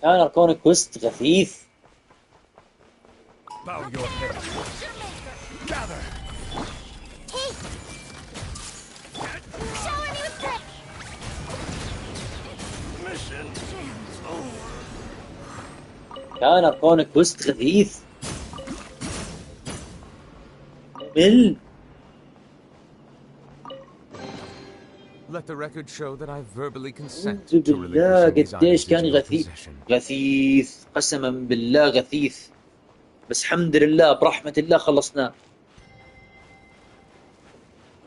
كان أركون كويست غثيث. كان أركون كويست غثيث ممل. Let the record show that I verbally consent أعوذ to بالله relinquishing these قديش items كان into your غثيث possession. غثيث قسما بالله غثيث. بس الحمد لله برحمة الله خلصناه.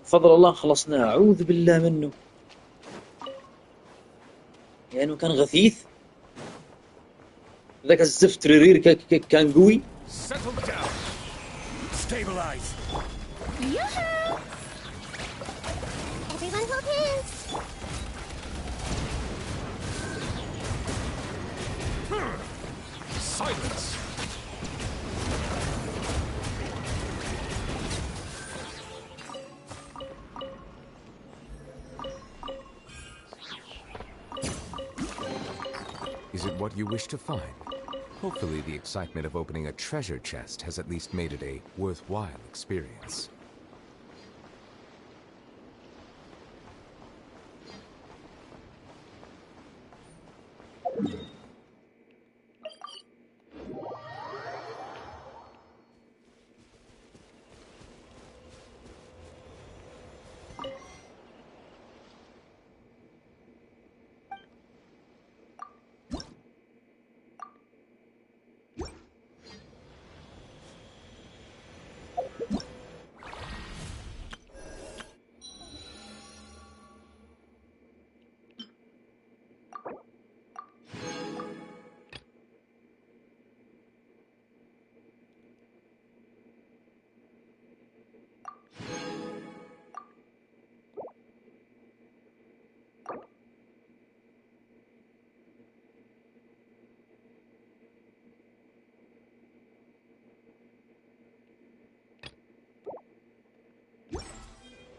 بفضل الله خلصناه. أعوذ بالله منه لأنه كان غثيث. ذاك الزفت ريرير كان قوي. Settle down. Stabilize. Everyone hold hands. Silence. Is it what you wish to find? Hopefully the excitement of opening a treasure chest has at least made it a worthwhile experience.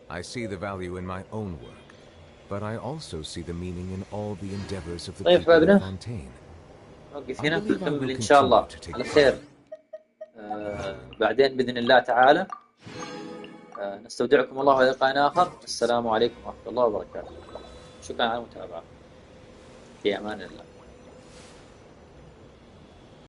I see the value in my own work, but I also see the meaning in all the endeavors of the طيب people of حبايبنا Fontaine. نوقف هنا نكمل إن شاء الله على خير بعدين بإذن الله تعالى. نستودعكم الله ولقاء آخر. السلام عليكم ورحمة الله وبركاته. شكرا على المتابعة. في أمان الله.